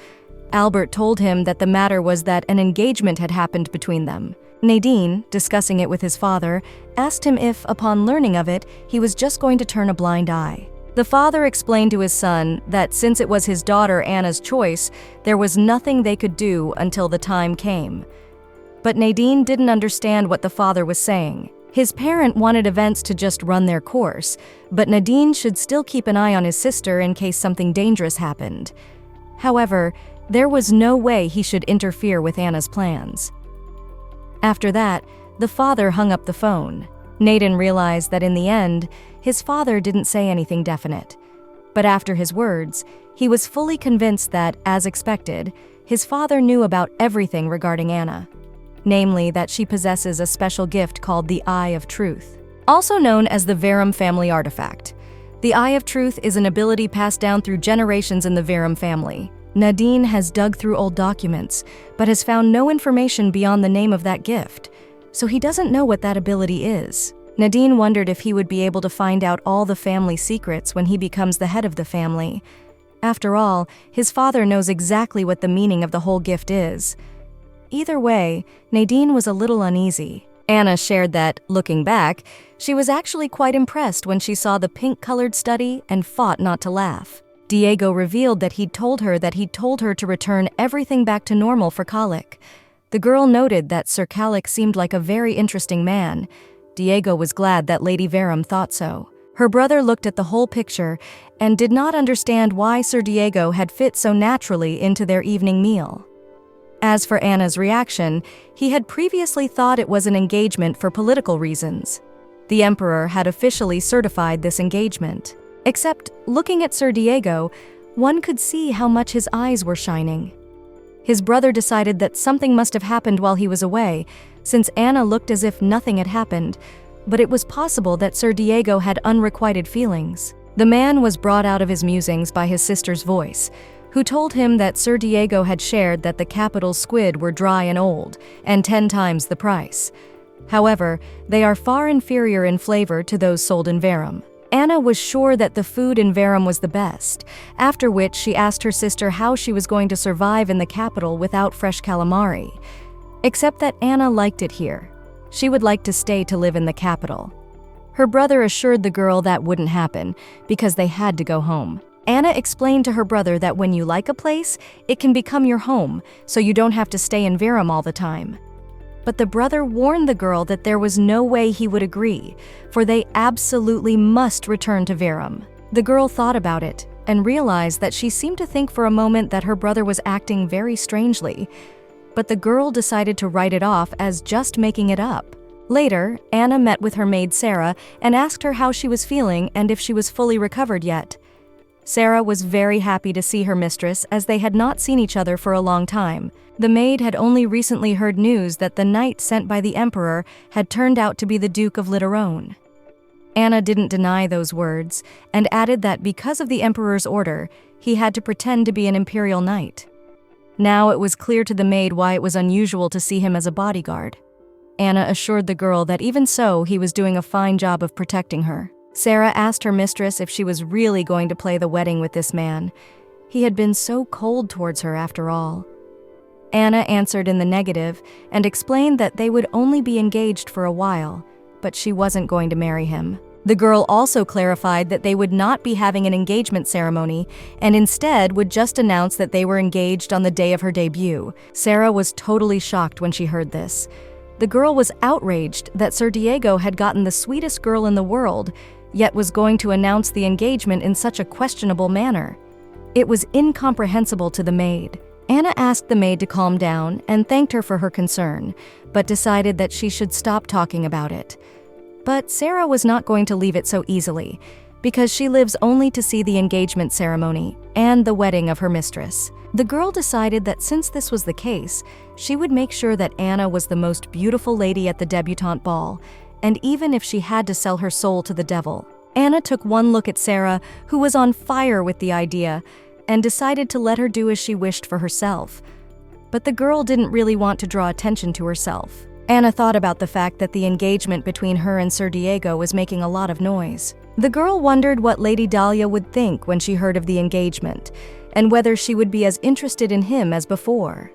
Albert told him that the matter was that an engagement had happened between them. Nadine, discussing it with his father, asked him if, upon learning of it, he was just going to turn a blind eye. The father explained to his son that since it was his daughter Anna's choice, there was nothing they could do until the time came. But Nadine didn't understand what the father was saying. His parent wanted events to just run their course, but Nadine should still keep an eye on his sister in case something dangerous happened. However, there was no way he should interfere with Anna's plans. After that, the father hung up the phone. Nadine realized that in the end, his father didn't say anything definite. But after his words, he was fully convinced that, as expected, his father knew about everything regarding Anna. Namely, that she possesses a special gift called the Eye of Truth, also known as the Verum family artifact. The Eye of Truth is an ability passed down through generations in the Verum family. Nadine has dug through old documents, but has found no information beyond the name of that gift, so he doesn't know what that ability is. Nadine wondered if he would be able to find out all the family secrets when he becomes the head of the family. After all, his father knows exactly what the meaning of the whole gift is. Either way, Nadine was a little uneasy. Anna shared that, looking back, she was actually quite impressed when she saw the pink-colored study and fought not to laugh. Diego revealed that he'd told her to return everything back to normal for Calic. The girl noted that Sir Calic seemed like a very interesting man. Diego was glad that Lady Verum thought so. Her brother looked at the whole picture and did not understand why Sir Diego had fit so naturally into their evening meal. As for Anna's reaction, he had previously thought it was an engagement for political reasons. The Emperor had officially certified this engagement. Except, looking at Sir Diego, one could see how much his eyes were shining. His brother decided that something must have happened while he was away, since Anna looked as if nothing had happened, but it was possible that Sir Diego had unrequited feelings. The man was brought out of his musings by his sister's voice, who told him that Sir Diego had shared that the capital's squid were dry and old, and 10 times the price. However, they are far inferior in flavor to those sold in Verum. Anna was sure that the food in Verum was the best, after which she asked her sister how she was going to survive in the capital without fresh calamari. Except that Anna liked it here. She would like to stay to live in the capital. Her brother assured the girl that wouldn't happen, because they had to go home. Anna explained to her brother that when you like a place, it can become your home, so you don't have to stay in Verum all the time. But the brother warned the girl that there was no way he would agree, for they absolutely must return to Verum. The girl thought about it, and realized that she seemed to think for a moment that her brother was acting very strangely. But the girl decided to write it off as just making it up. Later, Anna met with her maid Sarah and asked her how she was feeling and if she was fully recovered yet. Sarah was very happy to see her mistress, as they had not seen each other for a long time. The maid had only recently heard news that the knight sent by the Emperor had turned out to be the Duke of Literone. Anna didn't deny those words, and added that because of the Emperor's order, he had to pretend to be an imperial knight. Now it was clear to the maid why it was unusual to see him as a bodyguard. Anna assured the girl that even so, he was doing a fine job of protecting her. Sarah asked her mistress if she was really going to play the wedding with this man. He had been so cold towards her after all. Anna answered in the negative and explained that they would only be engaged for a while, but she wasn't going to marry him. The girl also clarified that they would not be having an engagement ceremony and instead would just announce that they were engaged on the day of her debut. Sarah was totally shocked when she heard this. The girl was outraged that Sir Diego had gotten the sweetest girl in the world, yet was going to announce the engagement in such a questionable manner. It was incomprehensible to the maid. Anna asked the maid to calm down and thanked her for her concern, but decided that she should stop talking about it. But Sarah was not going to leave it so easily, because she lives only to see the engagement ceremony and the wedding of her mistress. The girl decided that since this was the case, she would make sure that Anna was the most beautiful lady at the debutante ball, and even if she had to sell her soul to the devil. Anna took one look at Sarah, who was on fire with the idea, and decided to let her do as she wished for herself. But the girl didn't really want to draw attention to herself. Anna thought about the fact that the engagement between her and Sir Diego was making a lot of noise. The girl wondered what Lady Dahlia would think when she heard of the engagement, and whether she would be as interested in him as before.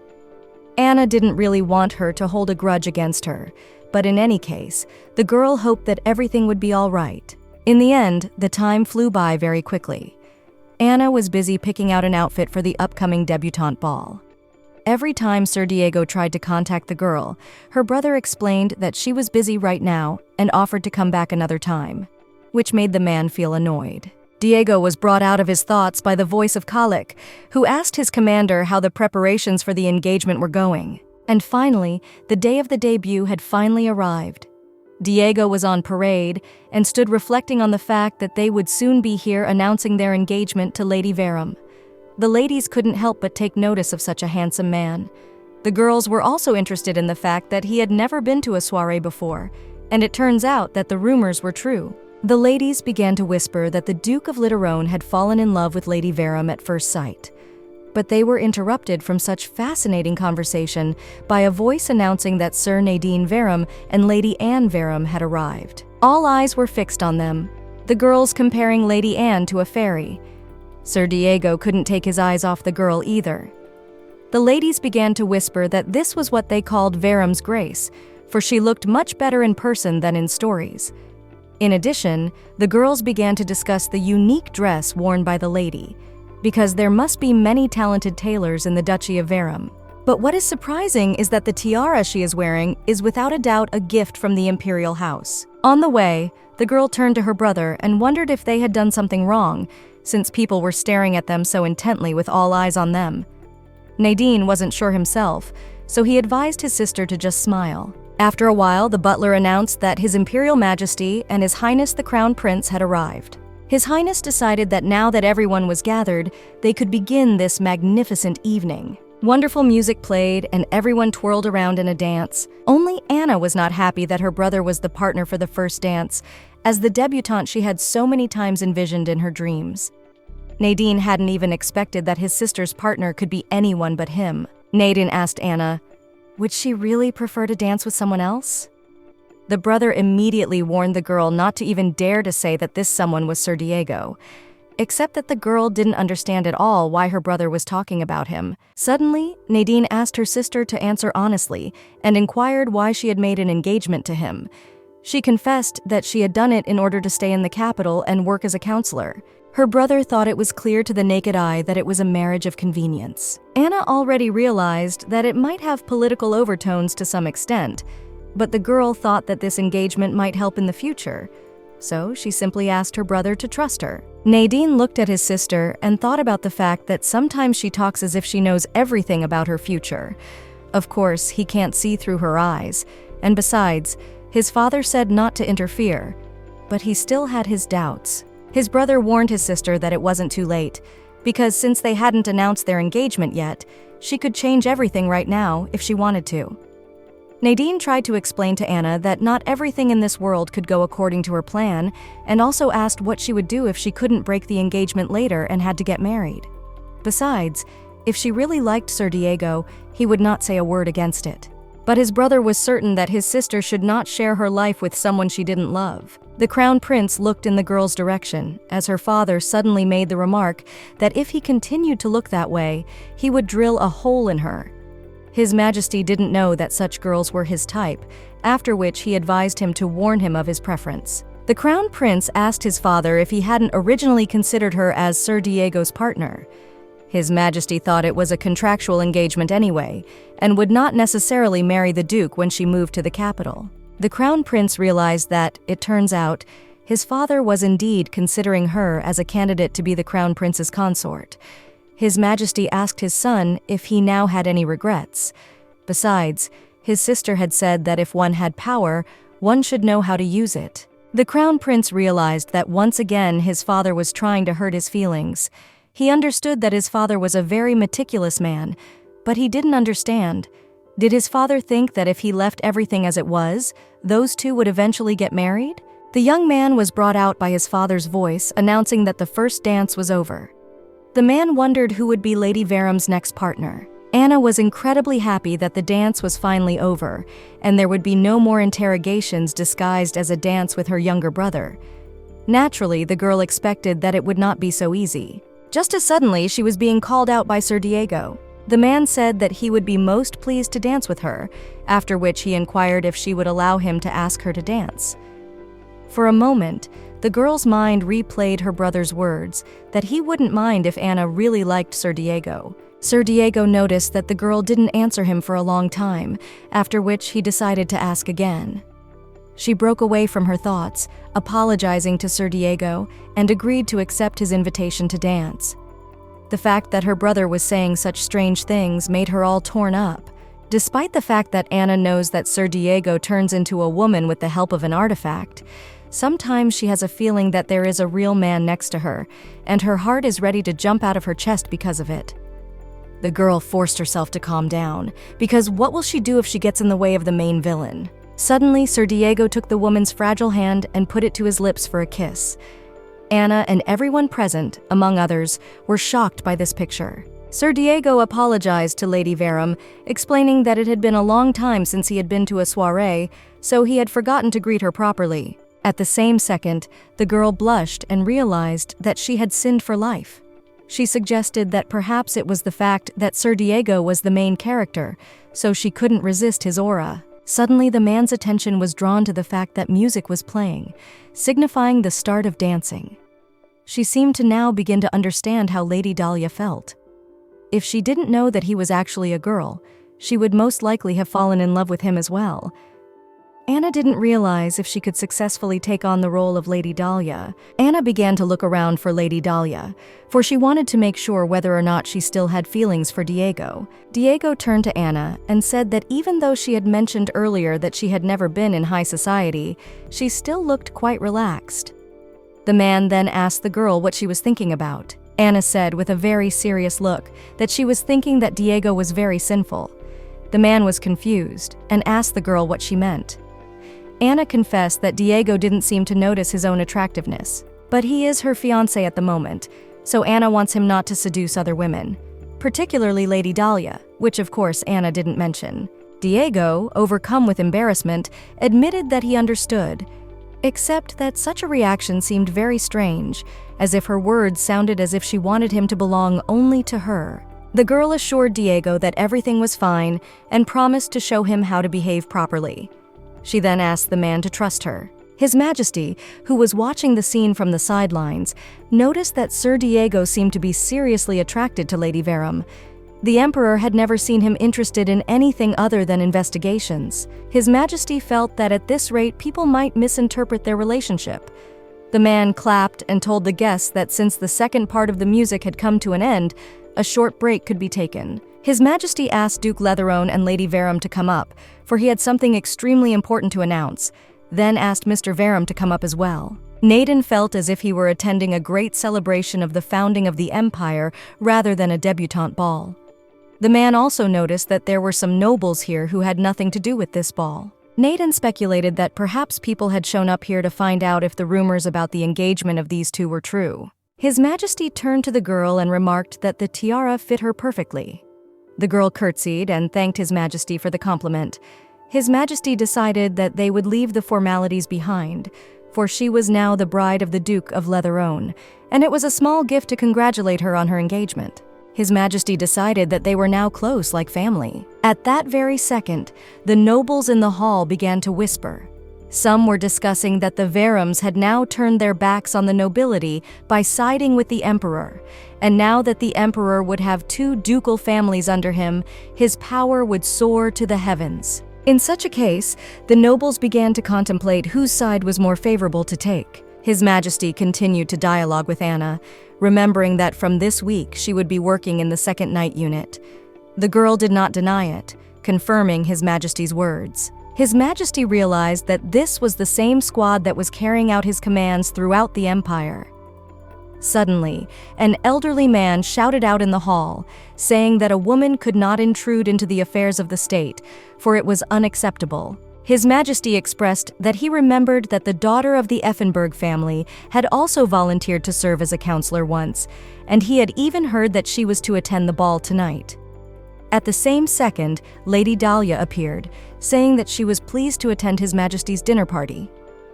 Anna didn't really want her to hold a grudge against her, but in any case, the girl hoped that everything would be all right. In the end, the time flew by very quickly. Anna was busy picking out an outfit for the upcoming debutante ball. Every time Sir Diego tried to contact the girl, her brother explained that she was busy right now and offered to come back another time, which made the man feel annoyed. Diego was brought out of his thoughts by the voice of Kalik, who asked his commander how the preparations for the engagement were going. And finally, the day of the debut had finally arrived. Diego was on parade and stood reflecting on the fact that they would soon be here announcing their engagement to Lady Verum. The ladies couldn't help but take notice of such a handsome man. The girls were also interested in the fact that he had never been to a soiree before, and it turns out that the rumors were true. The ladies began to whisper that the Duke of Literone had fallen in love with Lady Verum at first sight. But they were interrupted from such fascinating conversation by a voice announcing that Sir Nadine Verum and Lady Anne Verum had arrived. All eyes were fixed on them, the girls comparing Lady Anne to a fairy. Sir Diego couldn't take his eyes off the girl either. The ladies began to whisper that this was what they called Verum's grace, for she looked much better in person than in stories. In addition, the girls began to discuss the unique dress worn by the lady, because there must be many talented tailors in the Duchy of Verum. But what is surprising is that the tiara she is wearing is without a doubt a gift from the imperial house. On the way, the girl turned to her brother and wondered if they had done something wrong, since people were staring at them so intently with all eyes on them. Nadine wasn't sure himself, so he advised his sister to just smile. After a while, the butler announced that His Imperial Majesty and His Highness the Crown Prince had arrived. His Highness decided that now that everyone was gathered, they could begin this magnificent evening. Wonderful music played and everyone twirled around in a dance. Only Anna was not happy that her brother was the partner for the first dance, as the debutante she had so many times envisioned in her dreams. Nadine hadn't even expected that his sister's partner could be anyone but him. Nadine asked Anna, would she really prefer to dance with someone else? The brother immediately warned the girl not to even dare to say that this someone was Sir Diego, except that the girl didn't understand at all why her brother was talking about him. Suddenly, Nadine asked her sister to answer honestly and inquired why she had made an engagement to him. She confessed that she had done it in order to stay in the capital and work as a counselor. Her brother thought it was clear to the naked eye that it was a marriage of convenience. Anna already realized that it might have political overtones to some extent, but the girl thought that this engagement might help in the future, so she simply asked her brother to trust her. Nadine looked at his sister and thought about the fact that sometimes she talks as if she knows everything about her future. Of course, he can't see through her eyes, and besides, his father said not to interfere, but he still had his doubts. His brother warned his sister that it wasn't too late, because since they hadn't announced their engagement yet, she could change everything right now if she wanted to. Nadine tried to explain to Anna that not everything in this world could go according to her plan, and also asked what she would do if she couldn't break the engagement later and had to get married. Besides, if she really liked Sir Diego, he would not say a word against it. But his brother was certain that his sister should not share her life with someone she didn't love. The Crown Prince looked in the girl's direction, as her father suddenly made the remark that if he continued to look that way, he would drill a hole in her. His Majesty didn't know that such girls were his type, after which he advised him to warn him of his preference. The Crown Prince asked his father if he hadn't originally considered her as Sir Diego's partner. His Majesty thought it was a contractual engagement anyway, and would not necessarily marry the Duke when she moved to the capital. The Crown Prince realized that, it turns out, his father was indeed considering her as a candidate to be the Crown Prince's consort. His Majesty asked his son if he now had any regrets. Besides, his sister had said that if one had power, one should know how to use it. The Crown Prince realized that once again his father was trying to hurt his feelings. He understood that his father was a very meticulous man, but he didn't understand. Did his father think that if he left everything as it was, those two would eventually get married? The young man was brought out by his father's voice announcing that the first dance was over. The man wondered who would be Lady Verum's next partner. Anna was incredibly happy that the dance was finally over, and there would be no more interrogations disguised as a dance with her younger brother. Naturally, the girl expected that it would not be so easy. Just as suddenly, she was being called out by Sir Diego. The man said that he would be most pleased to dance with her, after which he inquired if she would allow him to ask her to dance. For a moment, The girl's mind replayed her brother's words, that he wouldn't mind if Anna really liked Sir Diego. Sir Diego noticed that the girl didn't answer him for a long time, after which he decided to ask again. She broke away from her thoughts, apologizing to Sir Diego, and agreed to accept his invitation to dance. The fact that her brother was saying such strange things made her all torn up. Despite the fact that Anna knows that Sir Diego turns into a woman with the help of an artifact, sometimes she has a feeling that there is a real man next to her, and her heart is ready to jump out of her chest because of it. The girl forced herself to calm down, because what will she do if she gets in the way of the main villain? Suddenly, Sir Diego took the woman's fragile hand and put it to his lips for a kiss. Anna and everyone present, among others, were shocked by this picture. Sir Diego apologized to Lady Verum, explaining that it had been a long time since he had been to a soiree, so he had forgotten to greet her properly. At the same second, the girl blushed and realized that she had sinned for life. She suggested that perhaps it was the fact that Sir Diego was the main character, so she couldn't resist his aura. Suddenly, the man's attention was drawn to the fact that music was playing, signifying the start of dancing. She seemed to now begin to understand how Lady Dahlia felt. If she didn't know that he was actually a girl, she would most likely have fallen in love with him as well. Anna didn't realize if she could successfully take on the role of Lady Dahlia. Anna began to look around for Lady Dahlia, for she wanted to make sure whether or not she still had feelings for Diego. Diego turned to Anna and said that even though she had mentioned earlier that she had never been in high society, she still looked quite relaxed. The man then asked the girl what she was thinking about. Anna said with a very serious look that she was thinking that Diego was very sinful. The man was confused and asked the girl what she meant. Anna confessed that Diego didn't seem to notice his own attractiveness, but he is her fiancé at the moment, so Anna wants him not to seduce other women, particularly Lady Dahlia, which of course Anna didn't mention. Diego, overcome with embarrassment, admitted that he understood, except that such a reaction seemed very strange, as if her words sounded as if she wanted him to belong only to her. The girl assured Diego that everything was fine and promised to show him how to behave properly. She then asked the man to trust her. His Majesty, who was watching the scene from the sidelines, noticed that Sir Diego seemed to be seriously attracted to Lady Verum. The Emperor had never seen him interested in anything other than investigations. His Majesty felt that at this rate people might misinterpret their relationship. The man clapped and told the guests that since the second part of the music had come to an end, a short break could be taken. His Majesty asked Duke Letherone and Lady Verum to come up, for he had something extremely important to announce, then asked Mr. Verum to come up as well. Naden felt as if he were attending a great celebration of the founding of the Empire rather than a debutante ball. The man also noticed that there were some nobles here who had nothing to do with this ball. Naden speculated that perhaps people had shown up here to find out if the rumors about the engagement of these two were true. His Majesty turned to the girl and remarked that the tiara fit her perfectly. The girl curtsied and thanked His Majesty for the compliment. His Majesty decided that they would leave the formalities behind, for she was now the bride of the Duke of Letherone, and it was a small gift to congratulate her on her engagement. His Majesty decided that they were now close like family. At that very second, the nobles in the hall began to whisper. Some were discussing that the Verums had now turned their backs on the nobility by siding with the Emperor, and now that the Emperor would have two ducal families under him, his power would soar to the heavens. In such a case, the nobles began to contemplate whose side was more favorable to take. His Majesty continued to dialogue with Anna, remembering that from this week she would be working in the second night unit. The girl did not deny it, confirming His Majesty's words. His Majesty realized that this was the same squad that was carrying out his commands throughout the Empire. Suddenly, an elderly man shouted out in the hall, saying that a woman could not intrude into the affairs of the state, for it was unacceptable. His Majesty expressed that he remembered that the daughter of the Effenberg family had also volunteered to serve as a counselor once, and he had even heard that she was to attend the ball tonight. At the same second, Lady Dahlia appeared, saying that she was pleased to attend His Majesty's dinner party.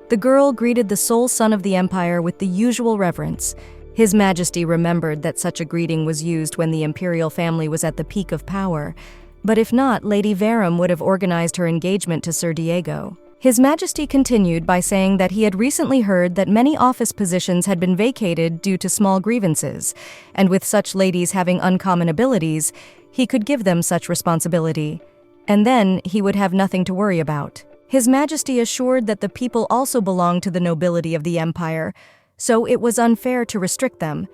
The girl greeted the sole son of the Empire with the usual reverence. His Majesty remembered that such a greeting was used when the imperial family was at the peak of power, but if not, Lady Verum would have organized her engagement to Sir Diego. His Majesty continued by saying that he had recently heard that many office positions had been vacated due to small grievances, and with such ladies having uncommon abilities, he could give them such responsibility, and then he would have nothing to worry about. His Majesty assured that the people also belonged to the nobility of the empire, so it was unfair to restrict them.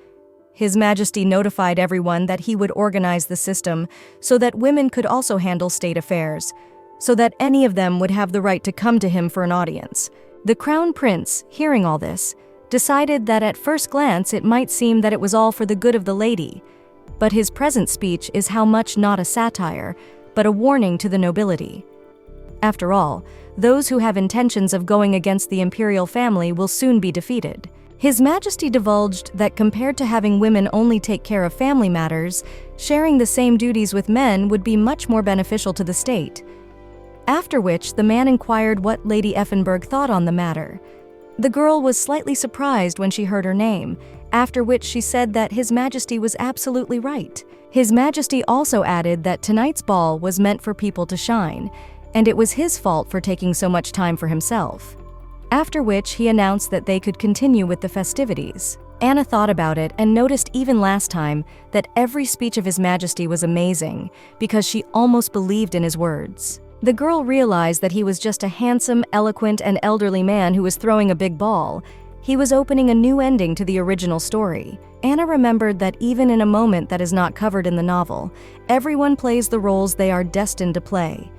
His Majesty notified everyone that he would organize the system so that women could also handle state affairs, so that any of them would have the right to come to him for an audience. The Crown Prince, hearing all this, decided that at first glance it might seem that it was all for the good of the lady, but his present speech is how much not a satire, but a warning to the nobility. After all, those who have intentions of going against the imperial family will soon be defeated. His Majesty divulged that compared to having women only take care of family matters, sharing the same duties with men would be much more beneficial to the state. After which, the man inquired what Lady Effenberg thought on the matter. The girl was slightly surprised when she heard her name, after which she said that His Majesty was absolutely right. His Majesty also added that tonight's ball was meant for people to shine, and it was his fault for taking so much time for himself. After which, he announced that they could continue with the festivities. Anna thought about it and noticed even last time that every speech of His Majesty was amazing, because she almost believed in his words. The girl realized that he was just a handsome, eloquent, and elderly man who was throwing a big ball. He was opening a new ending to the original story. Anna remembered that even in a moment that is not covered in the novel, everyone plays the roles they are destined to play.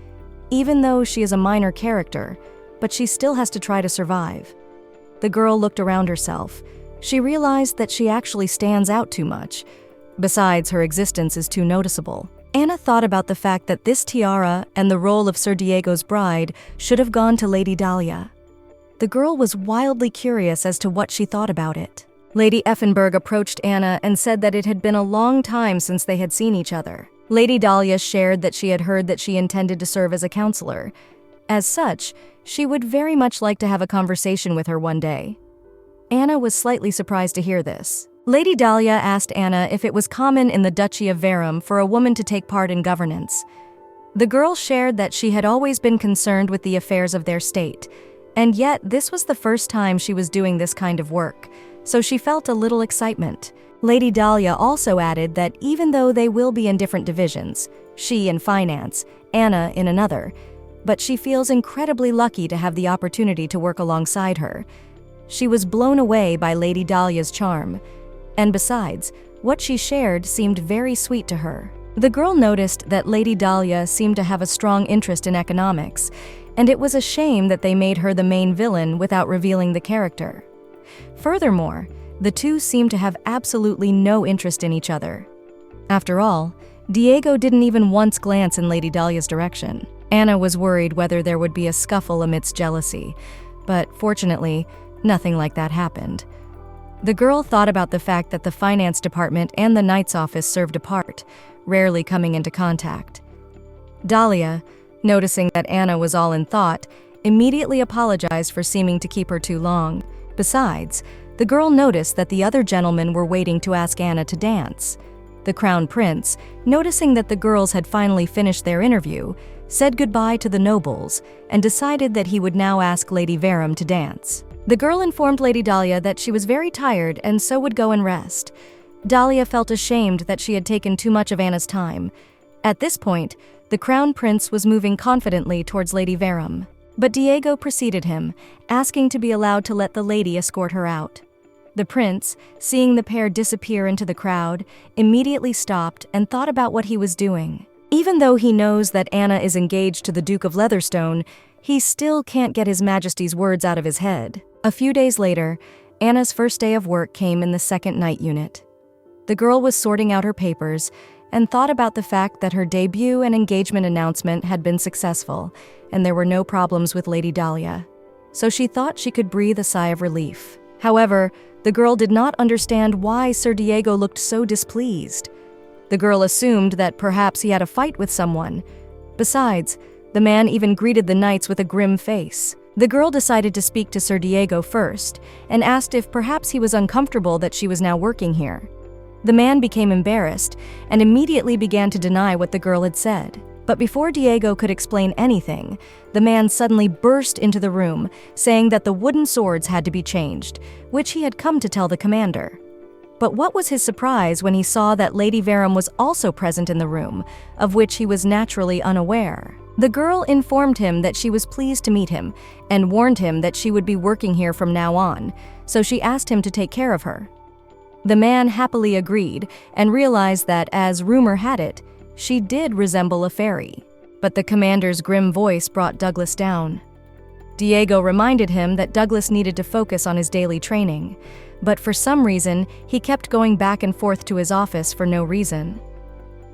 Even though she is a minor character, but she still has to try to survive. The girl looked around herself. She realized that she actually stands out too much. Besides, her existence is too noticeable. Anna thought about the fact that this tiara and the role of Sir Diego's bride should have gone to Lady Dahlia. The girl was wildly curious as to what she thought about it. Lady Effenberg approached Anna and said that it had been a long time since they had seen each other. Lady Dahlia shared that she had heard that she intended to serve as a counselor. As such, she would very much like to have a conversation with her one day. Anna was slightly surprised to hear this. Lady Dahlia asked Anna if it was common in the Duchy of Verum for a woman to take part in governance. The girl shared that she had always been concerned with the affairs of their state, and yet this was the first time she was doing this kind of work, so she felt a little excitement. Lady Dahlia also added that even though they will be in different divisions, she in finance, Anna in another, but she feels incredibly lucky to have the opportunity to work alongside her. She was blown away by Lady Dahlia's charm. And besides, what she shared seemed very sweet to her. The girl noticed that Lady Dahlia seemed to have a strong interest in economics, and it was a shame that they made her the main villain without revealing the character. Furthermore, the two seemed to have absolutely no interest in each other. After all, Diego didn't even once glance in Lady Dahlia's direction. Anna was worried whether there would be a scuffle amidst jealousy, but fortunately, nothing like that happened. The girl thought about the fact that the finance department and the knight's office served apart, rarely coming into contact. Dahlia, noticing that Anna was all in thought, immediately apologized for seeming to keep her too long. Besides, the girl noticed that the other gentlemen were waiting to ask Anna to dance. The Crown Prince, noticing that the girls had finally finished their interview, said goodbye to the nobles and decided that he would now ask Lady Verum to dance. The girl informed Lady Dahlia that she was very tired and so would go and rest. Dahlia felt ashamed that she had taken too much of Anna's time. At this point, the Crown Prince was moving confidently towards Lady Verum, but Diego preceded him, asking to be allowed to let the lady escort her out. The prince, seeing the pair disappear into the crowd, immediately stopped and thought about what he was doing. Even though he knows that Anna is engaged to the Duke of Leatherstone, he still can't get His Majesty's words out of his head. A few days later, Anna's first day of work came in the second night unit. The girl was sorting out her papers and thought about the fact that her debut and engagement announcement had been successful, and there were no problems with Lady Dahlia. So she thought she could breathe a sigh of relief. However, the girl did not understand why Sir Diego looked so displeased. The girl assumed that perhaps he had a fight with someone. Besides, the man even greeted the knights with a grim face. The girl decided to speak to Sir Diego first and asked if perhaps he was uncomfortable that she was now working here. The man became embarrassed and immediately began to deny what the girl had said. But before Diego could explain anything, the man suddenly burst into the room, saying that the wooden swords had to be changed, which he had come to tell the commander. But what was his surprise when he saw that Lady Verum was also present in the room, of which he was naturally unaware. The girl informed him that she was pleased to meet him and warned him that she would be working here from now on, so she asked him to take care of her. The man happily agreed and realized that, as rumor had it, she did resemble a fairy. But the commander's grim voice brought Douglas down. Diego reminded him that Douglas needed to focus on his daily training, but for some reason, he kept going back and forth to his office for no reason.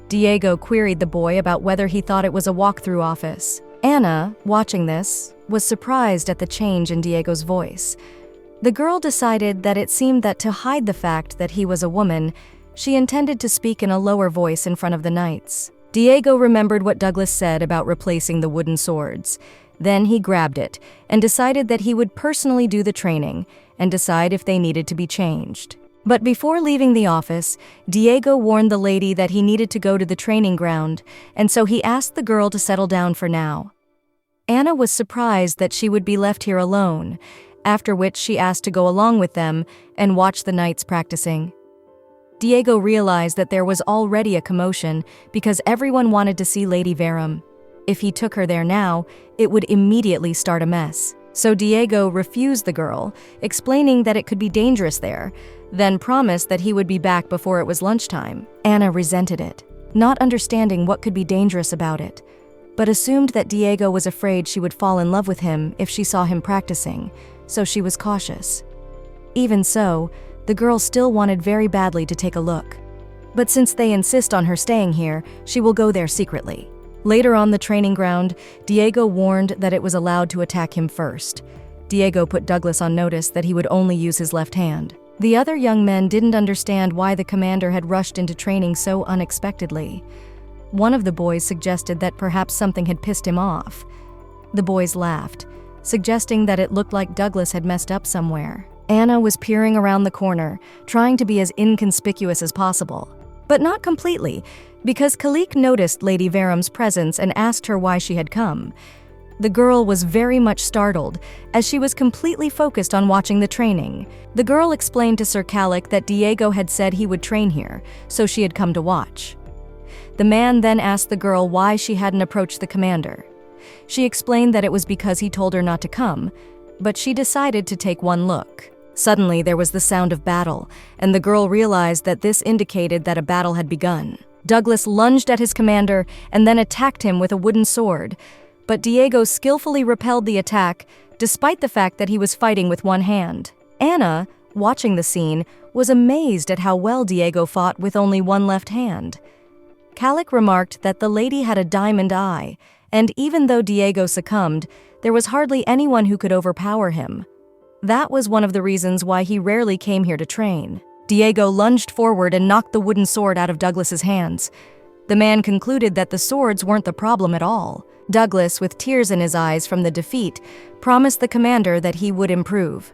Diego queried the boy about whether he thought it was a walkthrough office. Anna, watching this, was surprised at the change in Diego's voice. The girl decided that it seemed that to hide the fact that he was a woman, she intended to speak in a lower voice in front of the knights. Diego remembered what Douglas said about replacing the wooden swords. Then he grabbed it and decided that he would personally do the training and decide if they needed to be changed. But before leaving the office, Diego warned the lady that he needed to go to the training ground, and so he asked the girl to settle down for now. Anna was surprised that she would be left here alone, after which she asked to go along with them and watch the knights practicing. Diego realized that there was already a commotion because everyone wanted to see Lady Verum. If he took her there now, it would immediately start a mess. So Diego refused the girl, explaining that it could be dangerous there, then promised that he would be back before it was lunchtime. Anna resented it, not understanding what could be dangerous about it, but assumed that Diego was afraid she would fall in love with him if she saw him practicing, so she was cautious. Even so, the girl still wanted very badly to take a look. But since they insist on her staying here, she will go there secretly. Later on the training ground, Diego warned that it was allowed to attack him first. Diego put Douglas on notice that he would only use his left hand. The other young men didn't understand why the commander had rushed into training so unexpectedly. One of the boys suggested that perhaps something had pissed him off. The boys laughed, suggesting that it looked like Douglas had messed up somewhere. Anna was peering around the corner, trying to be as inconspicuous as possible. But not completely, because Kalik noticed Lady Verum's presence and asked her why she had come. The girl was very much startled, as she was completely focused on watching the training. The girl explained to Sir Kalik that Diego had said he would train here, so she had come to watch. The man then asked the girl why she hadn't approached the commander. She explained that it was because he told her not to come, but she decided to take one look. Suddenly, there was the sound of battle, and the girl realized that this indicated that a battle had begun. Douglas lunged at his commander and then attacked him with a wooden sword, but Diego skillfully repelled the attack, despite the fact that he was fighting with one hand. Anna, watching the scene, was amazed at how well Diego fought with only one left hand. Kalik remarked that the lady had a diamond eye, and even though Diego succumbed, there was hardly anyone who could overpower him. That was one of the reasons why he rarely came here to train. Diego lunged forward and knocked the wooden sword out of Douglas's hands. The man concluded that the swords weren't the problem at all. Douglas, with tears in his eyes from the defeat, promised the commander that he would improve.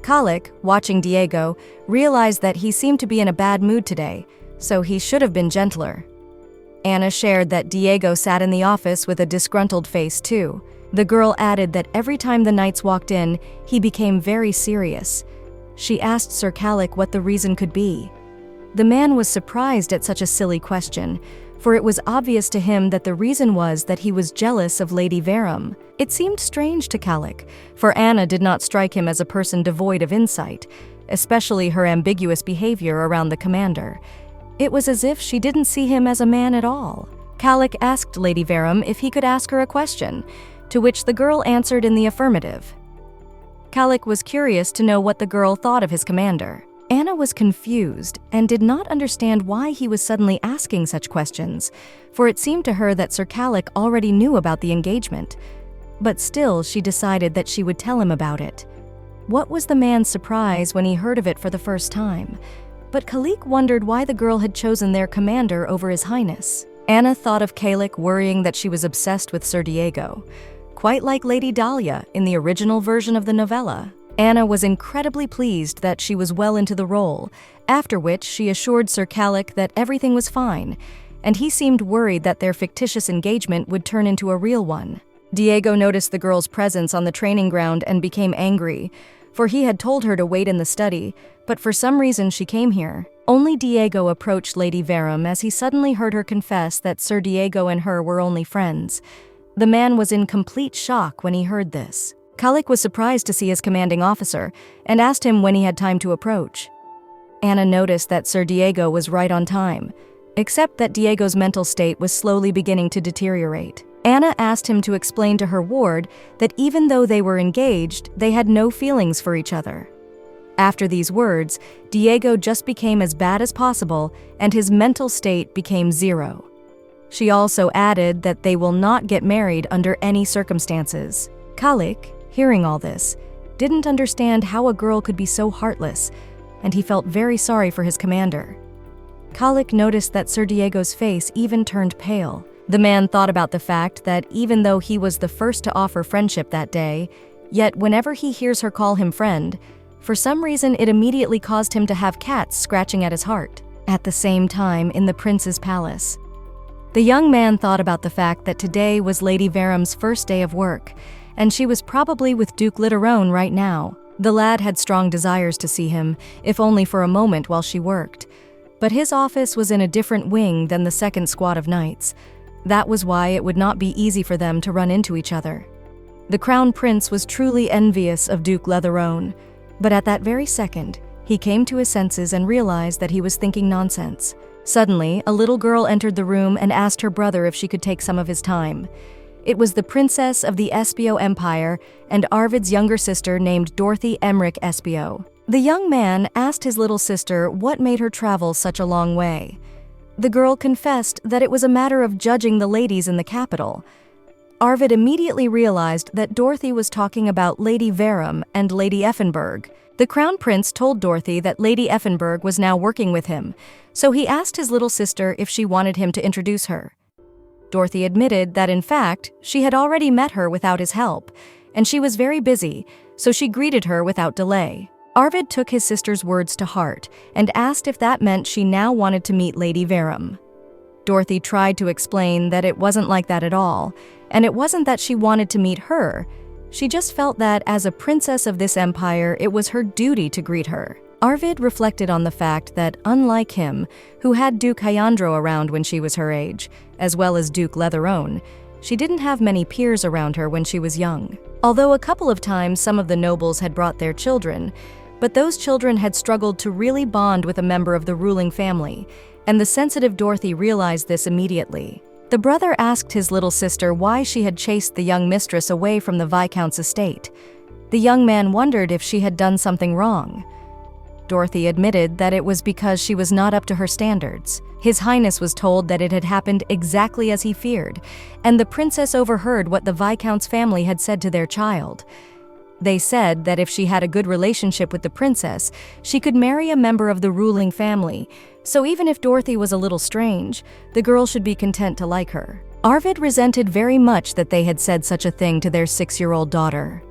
Kalik, watching Diego, realized that he seemed to be in a bad mood today, so he should have been gentler. Anna shared that Diego sat in the office with a disgruntled face too. The girl added that every time the knights walked in, he became very serious. She asked Sir Kalik what the reason could be. The man was surprised at such a silly question, for it was obvious to him that the reason was that he was jealous of Lady Verum. It seemed strange to Kalik, for Anna did not strike him as a person devoid of insight, especially her ambiguous behavior around the commander. It was as if she didn't see him as a man at all. Kalik asked Lady Verum if he could ask her a question, to which the girl answered in the affirmative. Kalik was curious to know what the girl thought of his commander. Anna was confused and did not understand why he was suddenly asking such questions, for it seemed to her that Sir Kalik already knew about the engagement. But still, she decided that she would tell him about it. What was the man's surprise when he heard of it for the first time? But Kalik wondered why the girl had chosen their commander over His Highness. Anna thought of Kalik worrying that she was obsessed with Sir Diego, quite like Lady Dahlia in the original version of the novella. Anna was incredibly pleased that she was well into the role, after which she assured Sir Kalik that everything was fine, and he seemed worried that their fictitious engagement would turn into a real one. Diego noticed the girl's presence on the training ground and became angry, for he had told her to wait in the study, but for some reason she came here. Only Diego approached Lady Verum as he suddenly heard her confess that Sir Diego and her were only friends. The man was in complete shock when he heard this. Kalik was surprised to see his commanding officer and asked him when he had time to approach. Anna noticed that Sir Diego was right on time, except that Diego's mental state was slowly beginning to deteriorate. Anna asked him to explain to her ward that even though they were engaged, they had no feelings for each other. After these words, Diego just became as bad as possible, and his mental state became 0. She also added that they will not get married under any circumstances. Kalik, hearing all this, didn't understand how a girl could be so heartless, and he felt very sorry for his commander. Kalik noticed that Sir Diego's face even turned pale. The man thought about the fact that even though he was the first to offer friendship that day, yet whenever he hears her call him friend, for some reason it immediately caused him to have cats scratching at his heart. At the same time, in the prince's palace, the young man thought about the fact that today was Lady Verum's first day of work, and she was probably with Duke Literone right now. The lad had strong desires to see him, if only for a moment while she worked. But his office was in a different wing than the second squad of knights. That was why it would not be easy for them to run into each other. The Crown Prince was truly envious of Duke Literone, but at that very second, he came to his senses and realized that he was thinking nonsense. Suddenly, a little girl entered the room and asked her brother if she could take some of his time. It was the princess of the Espio Empire and Arvid's younger sister named Dorothy Emmerich Espio. The young man asked his little sister what made her travel such a long way. The girl confessed that it was a matter of judging the ladies in the capital. Arvid immediately realized that Dorothy was talking about Lady Verum and Lady Effenberg. The Crown Prince told Dorothy that Lady Effenberg was now working with him, so he asked his little sister if she wanted him to introduce her. Dorothy admitted that in fact, she had already met her without his help, and she was very busy, so she greeted her without delay. Arvid took his sister's words to heart and asked if that meant she now wanted to meet Lady Verum. Dorothy tried to explain that it wasn't like that at all, and it wasn't that she wanted to meet her. She just felt that as a princess of this empire, it was her duty to greet her. Arvid reflected on the fact that, unlike him, who had Duke Hyandro around when she was her age, as well as Duke Literone, she didn't have many peers around her when she was young. Although a couple of times some of the nobles had brought their children, but those children had struggled to really bond with a member of the ruling family, and the sensitive Dorothy realized this immediately. The brother asked his little sister why she had chased the young mistress away from the Viscount's estate. The young man wondered if she had done something wrong. Dorothy admitted that it was because she was not up to her standards. His Highness was told that it had happened exactly as he feared, and the princess overheard what the Viscount's family had said to their child. They said that if she had a good relationship with the princess, she could marry a member of the ruling family, so even if Dorothy was a little strange, the girl should be content to like her. Arvid resented very much that they had said such a thing to their 6-year-old daughter.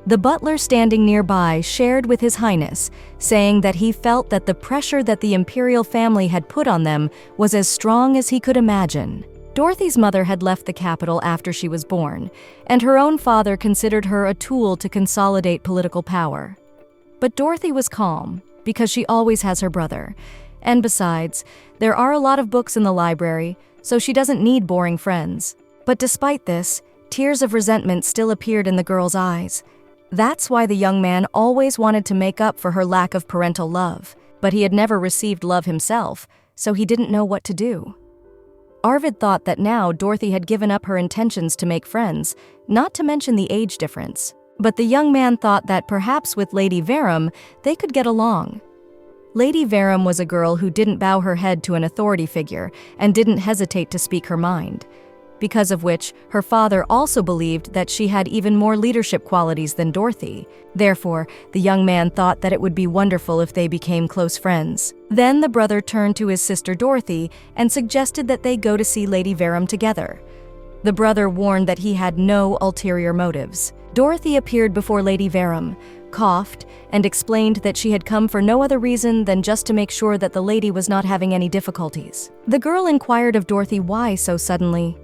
The butler standing nearby shared with His Highness, saying that he felt that the pressure that the imperial family had put on them was as strong as he could imagine. Dorothy's mother had left the capital after she was born, and her own father considered her a tool to consolidate political power. But Dorothy was calm, because she always has her brother. And besides, there are a lot of books in the library, so she doesn't need boring friends. But despite this, tears of resentment still appeared in the girl's eyes. That's why the young man always wanted to make up for her lack of parental love, but he had never received love himself, so he didn't know what to do. Arvid thought that now Dorothy had given up her intentions to make friends, not to mention the age difference. But the young man thought that perhaps with Lady Verum, they could get along. Lady Verum was a girl who didn't bow her head to an authority figure and didn't hesitate to speak her mind, because of which her father also believed that she had even more leadership qualities than Dorothy. Therefore, the young man thought that it would be wonderful if they became close friends. Then the brother turned to his sister Dorothy and suggested that they go to see Lady Verum together. The brother warned that he had no ulterior motives. Dorothy appeared before Lady Verum, coughed, and explained that she had come for no other reason than just to make sure that the lady was not having any difficulties. The girl inquired of Dorothy why so suddenly.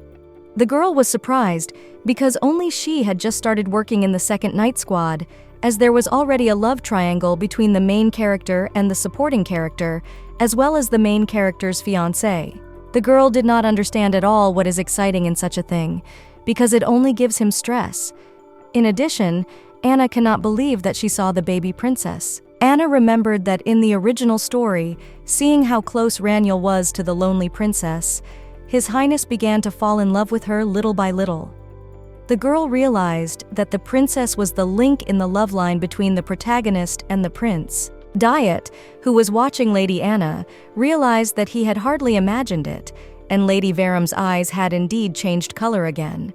The girl was surprised because only she had just started working in the second night squad, as there was already a love triangle between the main character and the supporting character, as well as the main character's fiancé. The girl did not understand at all what is exciting in such a thing, because it only gives him stress. In addition, Anna cannot believe that she saw the baby princess. Anna remembered that in the original story, seeing how close Raniel was to the lonely princess, His Highness began to fall in love with her little by little. The girl realized that the princess was the link in the love line between the protagonist and the prince. Diet, who was watching Lady Anna, realized that he had hardly imagined it, and Lady Veram's eyes had indeed changed color again.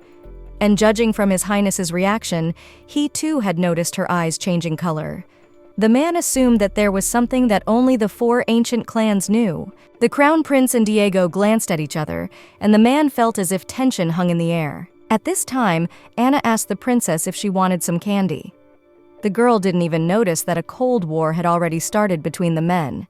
And judging from His Highness's reaction, he too had noticed her eyes changing color. The man assumed that there was something that only the 4 ancient clans knew. The Crown Prince and Diego glanced at each other, and the man felt as if tension hung in the air. At this time, Anna asked the princess if she wanted some candy. The girl didn't even notice that a cold war had already started between the men.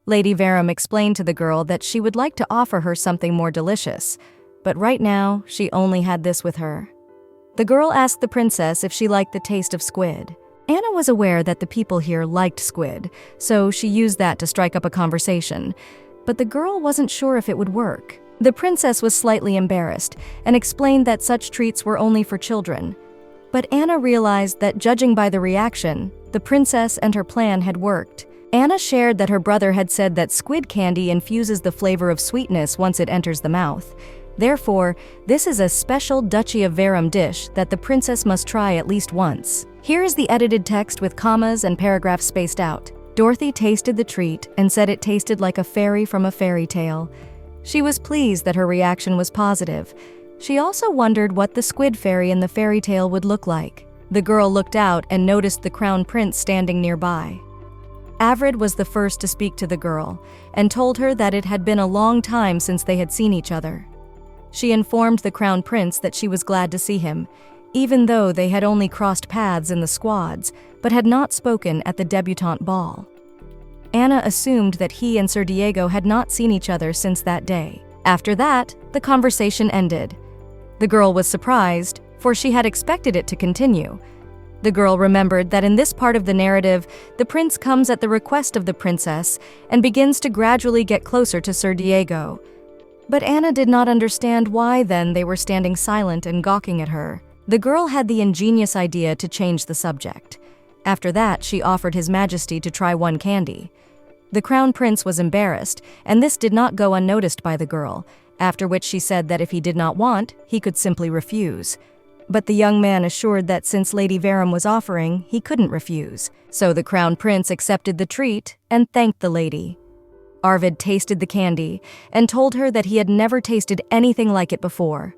Lady Veram explained to the girl that she would like to offer her something more delicious, but right now, she only had this with her. The girl asked the princess if she liked the taste of squid. Anna was aware that the people here liked squid, so she used that to strike up a conversation, but the girl wasn't sure if it would work. The princess was slightly embarrassed and explained that such treats were only for children. But Anna realized that judging by the reaction, the princess and her plan had worked. Anna shared that her brother had said that squid candy infuses the flavor of sweetness once it enters the mouth. Therefore, this is a special Duchy of Veram dish that the princess must try at least once. Here is the edited text with commas and paragraphs spaced out. Dorothy tasted the treat and said it tasted like a fairy from a fairy tale. She was pleased that her reaction was positive. She also wondered what the squid fairy in the fairy tale would look like. The girl looked out and noticed the crown prince standing nearby. Avrid was the first to speak to the girl and told her that it had been a long time since they had seen each other. She informed the crown prince that she was glad to see him, even though they had only crossed paths in the squads, but had not spoken at the debutante ball. Anna assumed that he and Sir Diego had not seen each other since that day. After that, the conversation ended. The girl was surprised, for she had expected it to continue. The girl remembered that in this part of the narrative, the prince comes at the request of the princess and begins to gradually get closer to Sir Diego. But Anna did not understand why then they were standing silent and gawking at her. The girl had the ingenious idea to change the subject. After that, she offered His Majesty to try one candy. The crown prince was embarrassed, and this did not go unnoticed by the girl, after which she said that if he did not want, he could simply refuse. But the young man assured that since Lady Veram was offering, he couldn't refuse. So the crown prince accepted the treat and thanked the lady. Arvid tasted the candy and told her that he had never tasted anything like it before.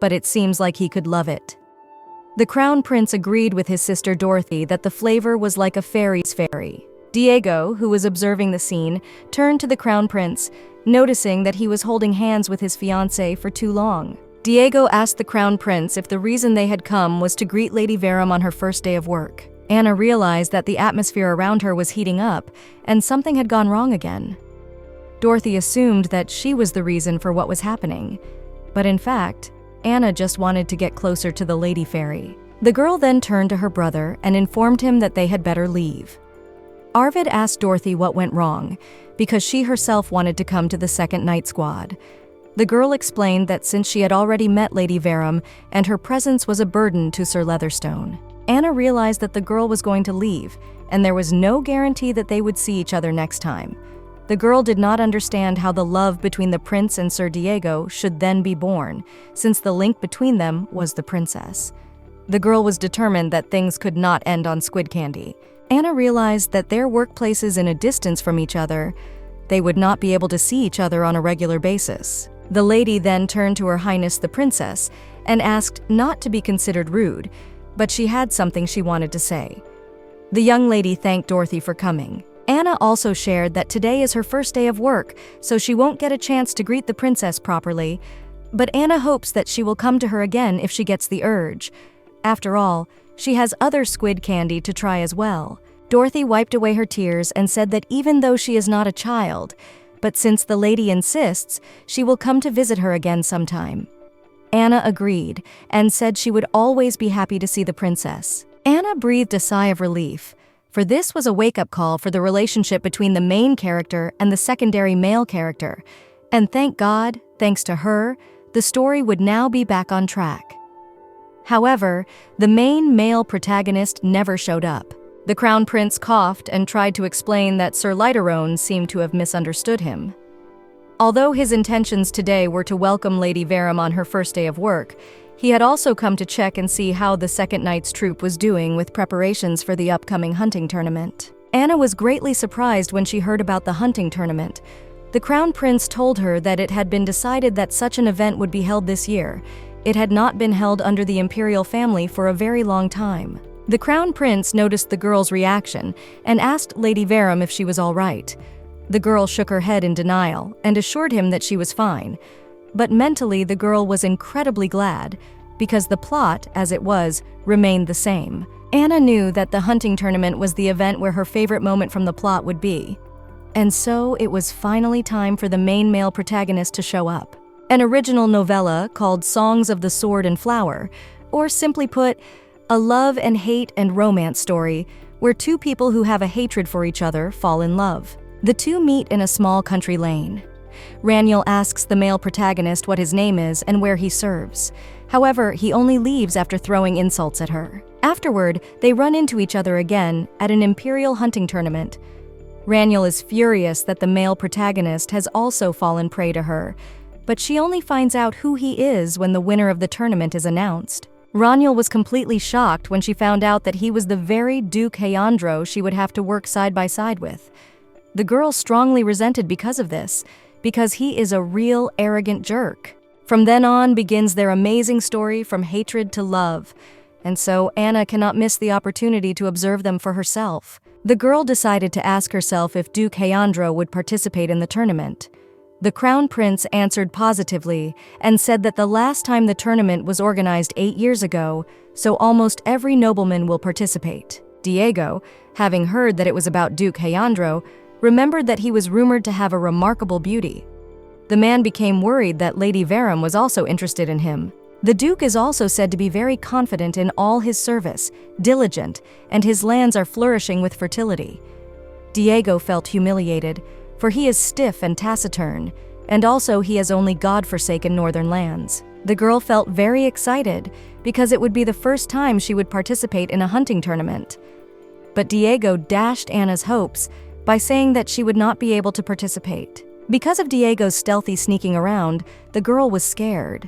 But it seems like he could love it. The crown prince agreed with his sister Dorothy that the flavor was like a fairy's fairy. Diego, who was observing the scene, turned to the crown prince, noticing that he was holding hands with his fiancée for too long. Diego asked the crown prince if the reason they had come was to greet Lady Veram on her first day of work. Anna realized that the atmosphere around her was heating up, and something had gone wrong again. Dorothy assumed that she was the reason for what was happening, but in fact, Anna just wanted to get closer to the lady fairy. The girl then turned to her brother and informed him that they had better leave. Arvid asked Dorothy what went wrong, because she herself wanted to come to the second night squad. The girl explained that since she had already met Lady Veram and her presence was a burden to Sir Leatherstone. Anna realized that the girl was going to leave, and there was no guarantee that they would see each other next time. The girl did not understand how the love between the prince and Sir Diego should then be born, since the link between them was the princess. The girl was determined that things could not end on squid candy. Anna realized that their workplaces in a distance from each other, they would not be able to see each other on a regular basis. The lady then turned to Her Highness the Princess and asked not to be considered rude, but she had something she wanted to say. The young lady thanked Dorothy for coming. Anna also shared that today is her first day of work, so she won't get a chance to greet the princess properly, but Anna hopes that she will come to her again if she gets the urge. After all, she has other squid candy to try as well. Dorothy wiped away her tears and said that even though she is not a child, but since the lady insists, she will come to visit her again sometime. Anna agreed and said she would always be happy to see the princess. Anna breathed a sigh of relief, for this was a wake-up call for the relationship between the main character and the secondary male character, and thank God, thanks to her, the story would now be back on track. However, the main male protagonist never showed up. The Crown Prince coughed and tried to explain that Sir Lighterone seemed to have misunderstood him. Although his intentions today were to welcome Lady Verum on her first day of work, he had also come to check and see how the second knight's troop was doing with preparations for the upcoming hunting tournament. Anna was greatly surprised when she heard about the hunting tournament. The Crown Prince told her that it had been decided that such an event would be held this year. It had not been held under the imperial family for a very long time. The Crown Prince noticed the girl's reaction and asked Lady Verum if she was all right. The girl shook her head in denial and assured him that she was fine. But mentally, the girl was incredibly glad, because the plot, as it was, remained the same. Anna knew that the hunting tournament was the event where her favorite moment from the plot would be. And so it was finally time for the main male protagonist to show up. An original novella called Songs of the Sword and Flower, or simply put, a love and hate and romance story where two people who have a hatred for each other fall in love. The two meet in a small country lane. Raniel asks the male protagonist what his name is and where he serves. However, he only leaves after throwing insults at her. Afterward, they run into each other again at an imperial hunting tournament. Raniel is furious that the male protagonist has also fallen prey to her, but she only finds out who he is when the winner of the tournament is announced. Raniel was completely shocked when she found out that he was the very Duke Heandro she would have to work side by side with. The girl strongly resented because of this, because he is a real arrogant jerk. From then on begins their amazing story from hatred to love, and so Anna cannot miss the opportunity to observe them for herself. The girl decided to ask herself if Duke Heandro would participate in the tournament. The Crown Prince answered positively and said that the last time the tournament was organized 8 years ago, so almost every nobleman will participate. Diego, having heard that it was about Duke Heandro, remembered that he was rumored to have a remarkable beauty. The man became worried that Lady Verum was also interested in him. The Duke is also said to be very confident in all his service, diligent, and his lands are flourishing with fertility. Diego felt humiliated, for he is stiff and taciturn, and also he has only God-forsaken northern lands. The girl felt very excited because it would be the first time she would participate in a hunting tournament. But Diego dashed Anna's hopes by saying that she would not be able to participate. Because of Diego's stealthy sneaking around, the girl was scared.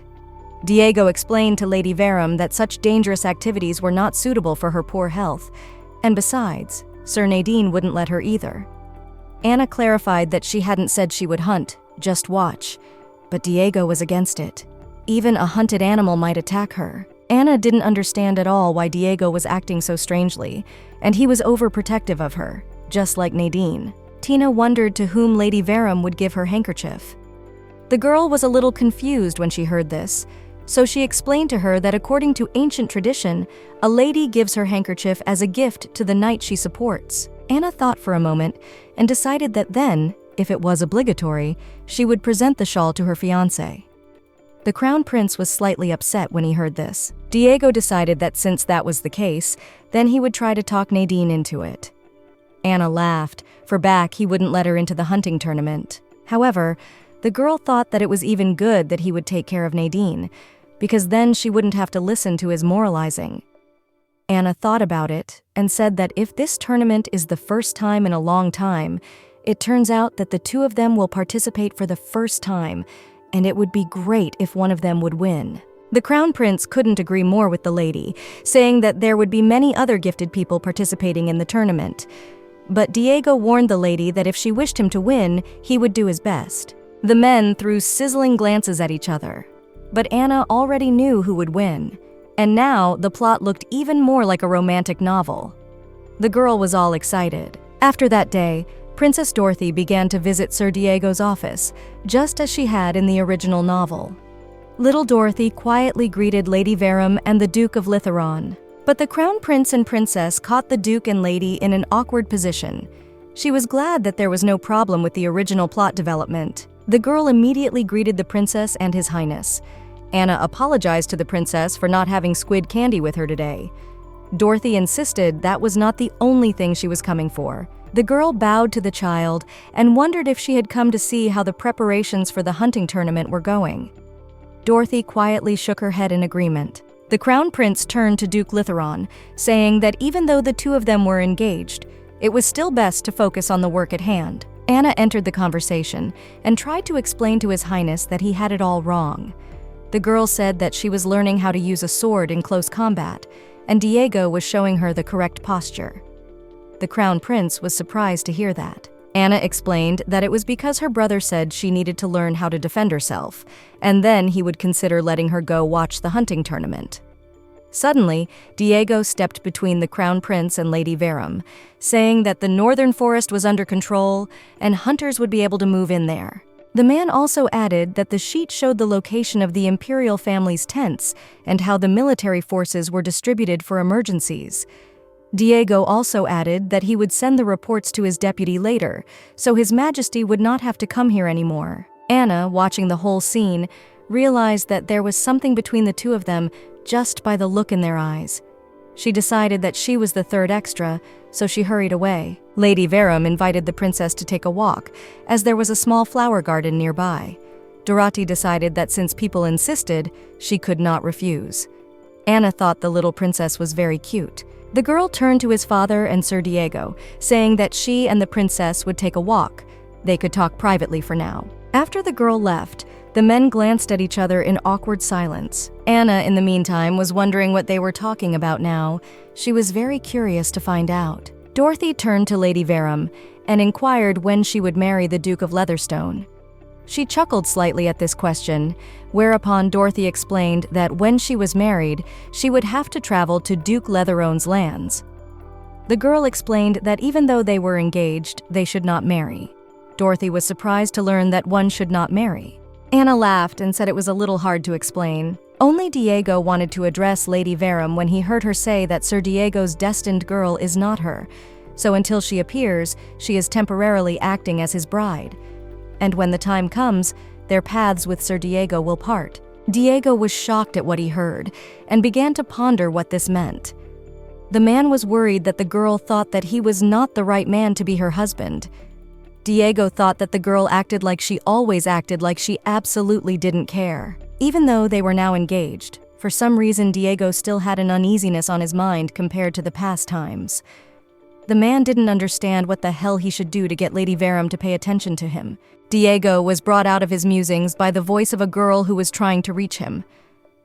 Diego explained to Lady Verum that such dangerous activities were not suitable for her poor health, and besides, Sir Nadine wouldn't let her either. Anna clarified that she hadn't said she would hunt, just watch, but Diego was against it. Even a hunted animal might attack her. Anna didn't understand at all why Diego was acting so strangely, and he was overprotective of her, just like Nadine. Tina wondered to whom Lady Verum would give her handkerchief. The girl was a little confused when she heard this, so she explained to her that according to ancient tradition, a lady gives her handkerchief as a gift to the knight she supports. Anna thought for a moment and decided that then, if it was obligatory, she would present the shawl to her fiancé. The Crown Prince was slightly upset when he heard this. Diego decided that since that was the case, then he would try to talk Nadine into it. Anna laughed, for back he wouldn't let her into the hunting tournament. However, the girl thought that it was even good that he would take care of Nadine, because then she wouldn't have to listen to his moralizing. Anna thought about it and said that if this tournament is the first time in a long time, it turns out that the two of them will participate for the first time, and it would be great if one of them would win. The Crown Prince couldn't agree more with the lady, saying that there would be many other gifted people participating in the tournament. But Diego warned the lady that if she wished him to win, he would do his best. The men threw sizzling glances at each other, but Anna already knew who would win, and now the plot looked even more like a romantic novel. The girl was all excited. After that day, Princess Dorothy began to visit Sir Diego's office, just as she had in the original novel. Little Dorothy quietly greeted Lady Verum and the Duke of Litheron. But the Crown Prince and Princess caught the Duke and Lady in an awkward position. She was glad that there was no problem with the original plot development. The girl immediately greeted the Princess and His Highness. Anna apologized to the Princess for not having squid candy with her today. Dorothy insisted that was not the only thing she was coming for. The girl bowed to the child and wondered if she had come to see how the preparations for the hunting tournament were going. Dorothy quietly shook her head in agreement. The Crown Prince turned to Duke Litheron, saying that even though the two of them were engaged, it was still best to focus on the work at hand. Anna entered the conversation and tried to explain to His Highness that he had it all wrong. The girl said that she was learning how to use a sword in close combat, and Diego was showing her the correct posture. The Crown Prince was surprised to hear that. Anna explained that it was because her brother said she needed to learn how to defend herself, and then he would consider letting her go watch the hunting tournament. Suddenly, Diego stepped between the Crown Prince and Lady Verum, saying that the northern forest was under control and hunters would be able to move in there. The man also added that the sheet showed the location of the imperial family's tents and how the military forces were distributed for emergencies. Diego also added that he would send the reports to his deputy later, so His Majesty would not have to come here anymore. Anna, watching the whole scene, realized that there was something between the two of them just by the look in their eyes. She decided that she was the third extra, so she hurried away. Lady Verum invited the princess to take a walk, as there was a small flower garden nearby. Dorothy decided that since people insisted, she could not refuse. Anna thought the little princess was very cute. The girl turned to his father and Sir Diego, saying that she and the princess would take a walk. They could talk privately for now. After the girl left, the men glanced at each other in awkward silence. Anna, in the meantime, was wondering what they were talking about now. She was very curious to find out. Dorothy turned to Lady Verum and inquired when she would marry the Duke of Leatherstone. She chuckled slightly at this question, whereupon Dorothy explained that when she was married, she would have to travel to Duke Leatherone's lands. The girl explained that even though they were engaged, they should not marry. Dorothy was surprised to learn that one should not marry. Anna laughed and said it was a little hard to explain. Only Diego wanted to address Lady Verum when he heard her say that Sir Diego's destined girl is not her, so until she appears, she is temporarily acting as his bride. And when the time comes, their paths with Sir Diego will part. Diego was shocked at what he heard and began to ponder what this meant. The man was worried that the girl thought that he was not the right man to be her husband. Diego thought that the girl acted like she always acted, like she absolutely didn't care. Even though they were now engaged, for some reason Diego still had an uneasiness on his mind compared to the past times. The man didn't understand what the hell he should do to get Lady Verum to pay attention to him. Diego was brought out of his musings by the voice of a girl who was trying to reach him.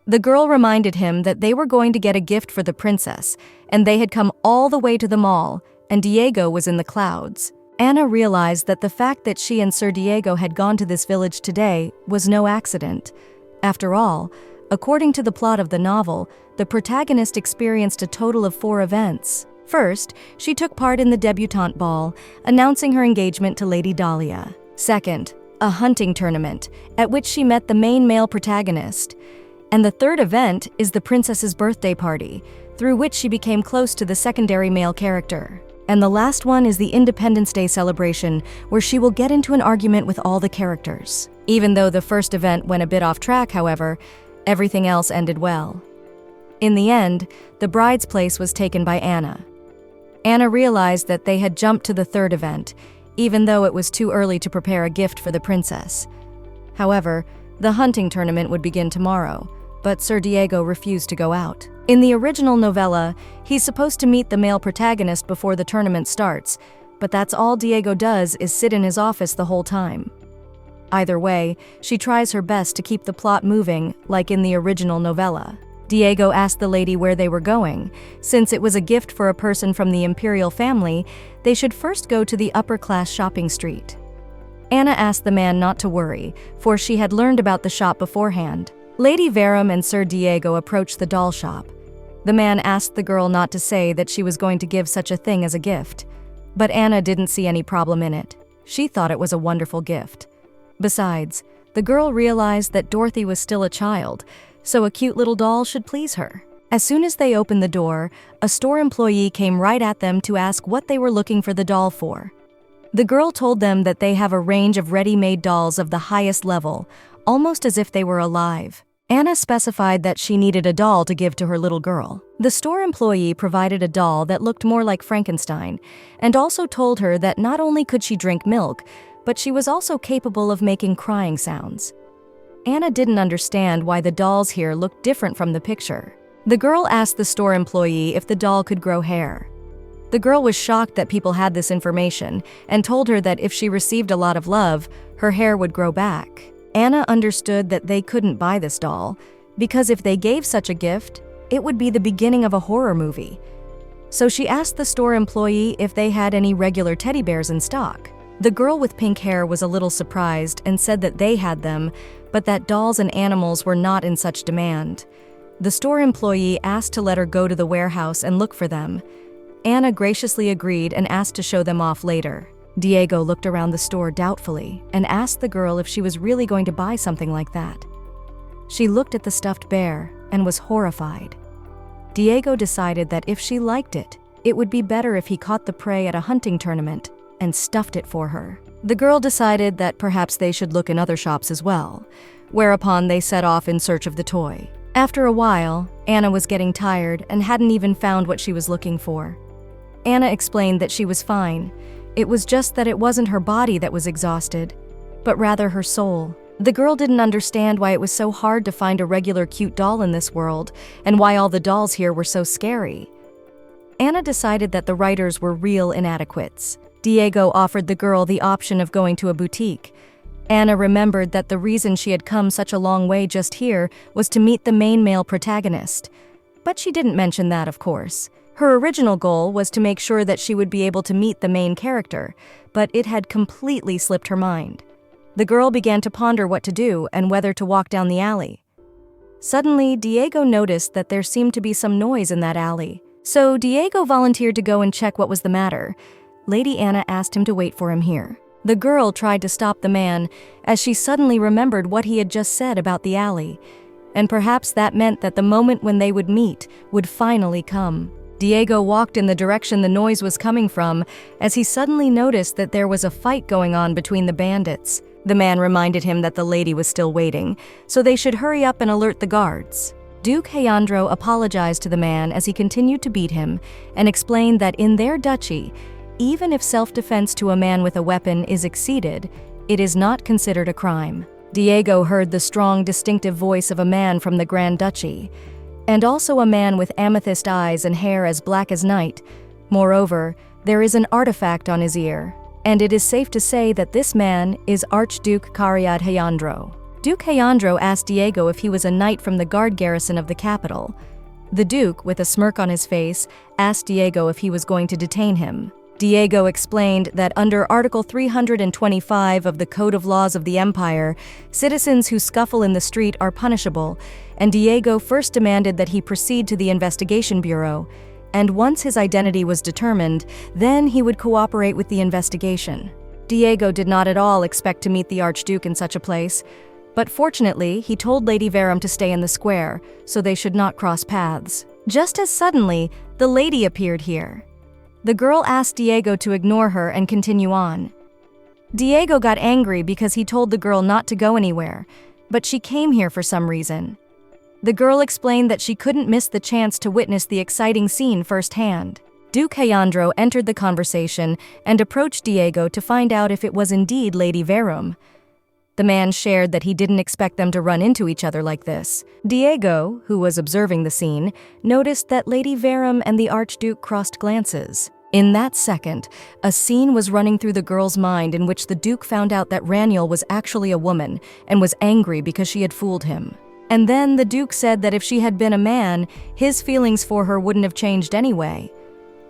The girl reminded him that they were going to get a gift for the princess, and they had come all the way to the mall, and Diego was in the clouds. Anna realized that the fact that she and Sir Diego had gone to this village today was no accident. After all, according to the plot of the novel, the protagonist experienced a total of 4 events. First, she took part in the debutante ball, announcing her engagement to Lady Dahlia. Second, a hunting tournament, at which she met the main male protagonist. And the third event is the princess's birthday party, through which she became close to the secondary male character. And the last one is the Independence Day celebration, where she will get into an argument with all the characters. Even though the first event went a bit off track, however, everything else ended well. In the end, the bride's place was taken by Anna. Anna realized that they had jumped to the third event, even though it was too early to prepare a gift for the princess. However, the hunting tournament would begin tomorrow, but Sir Diego refused to go out. In the original novella, he's supposed to meet the male protagonist before the tournament starts, but that's all Diego does is sit in his office the whole time. Either way, she tries her best to keep the plot moving, like in the original novella. Diego asked the lady where they were going. Since it was a gift for a person from the imperial family, they should first go to the upper-class shopping street. Anna asked the man not to worry, for she had learned about the shop beforehand. Lady Verum and Sir Diego approached the doll shop. The man asked the girl not to say that she was going to give such a thing as a gift, but Anna didn't see any problem in it. She thought it was a wonderful gift. Besides, the girl realized that Dorothy was still a child, so a cute little doll should please her. As soon as they opened the door, a store employee came right at them to ask what they were looking for the doll for. The girl told them that they have a range of ready-made dolls of the highest level, almost as if they were alive. Anna specified that she needed a doll to give to her little girl. The store employee provided a doll that looked more like Frankenstein, and also told her that not only could she drink milk, but she was also capable of making crying sounds. Anna didn't understand why the dolls here looked different from the picture. The girl asked the store employee if the doll could grow hair. The girl was shocked that people had this information and told her that if she received a lot of love, her hair would grow back. Anna understood that they couldn't buy this doll, because if they gave such a gift, it would be the beginning of a horror movie. So she asked the store employee if they had any regular teddy bears in stock. The girl with pink hair was a little surprised and said that they had them, but that dolls and animals were not in such demand. The store employee asked to let her go to the warehouse and look for them. Anna graciously agreed and asked to show them off later. Diego looked around the store doubtfully and asked the girl if she was really going to buy something like that. She looked at the stuffed bear and was horrified. Diego decided that if she liked it, it would be better if he caught the prey at a hunting tournament and stuffed it for her. The girl decided that perhaps they should look in other shops as well, whereupon they set off in search of the toy. After a while, Anna was getting tired and hadn't even found what she was looking for. Anna explained that she was fine. It was just that it wasn't her body that was exhausted, but rather her soul. The girl didn't understand why it was so hard to find a regular cute doll in this world, and why all the dolls here were so scary. Anna decided that the writers were real inadequates. Diego offered the girl the option of going to a boutique. Anna remembered that the reason she had come such a long way just here was to meet the main male protagonist. But she didn't mention that, of course. Her original goal was to make sure that she would be able to meet the main character, but it had completely slipped her mind. The girl began to ponder what to do and whether to walk down the alley. Suddenly, Diego noticed that there seemed to be some noise in that alley. So Diego volunteered to go and check what was the matter. Lady Anna asked him to wait for him here. The girl tried to stop the man as she suddenly remembered what he had just said about the alley, and perhaps that meant that the moment when they would meet would finally come. Diego walked in the direction the noise was coming from as he suddenly noticed that there was a fight going on between the bandits. The man reminded him that the lady was still waiting, so they should hurry up and alert the guards. Duke Leandro apologized to the man as he continued to beat him and explained that in their duchy, even if self-defense to a man with a weapon is exceeded, it is not considered a crime. Diego heard the strong, distinctive voice of a man from the Grand Duchy, and also a man with amethyst eyes and hair as black as night. Moreover, there is an artifact on his ear, and it is safe to say that this man is Archduke Cariad Leandro. Duke Leandro asked Diego if he was a knight from the guard garrison of the capital. The Duke, with a smirk on his face, asked Diego if he was going to detain him. Diego explained that under Article 325 of the Code of Laws of the Empire, citizens who scuffle in the street are punishable, and Diego first demanded that he proceed to the investigation bureau, and once his identity was determined, then he would cooperate with the investigation. Diego did not at all expect to meet the Archduke in such a place, but fortunately, he told Lady Verum to stay in the square, so they should not cross paths. Just as suddenly, the lady appeared here. The girl asked Diego to ignore her and continue on. Diego got angry because he told the girl not to go anywhere, but she came here for some reason. The girl explained that she couldn't miss the chance to witness the exciting scene firsthand. Duke Leandro entered the conversation and approached Diego to find out if it was indeed Lady Verum. The man shared that he didn't expect them to run into each other like this. Diego, who was observing the scene, noticed that Lady Verum and the Archduke crossed glances. In that second, a scene was running through the girl's mind in which the Duke found out that Raniel was actually a woman and was angry because she had fooled him. And then the Duke said that if she had been a man, his feelings for her wouldn't have changed anyway.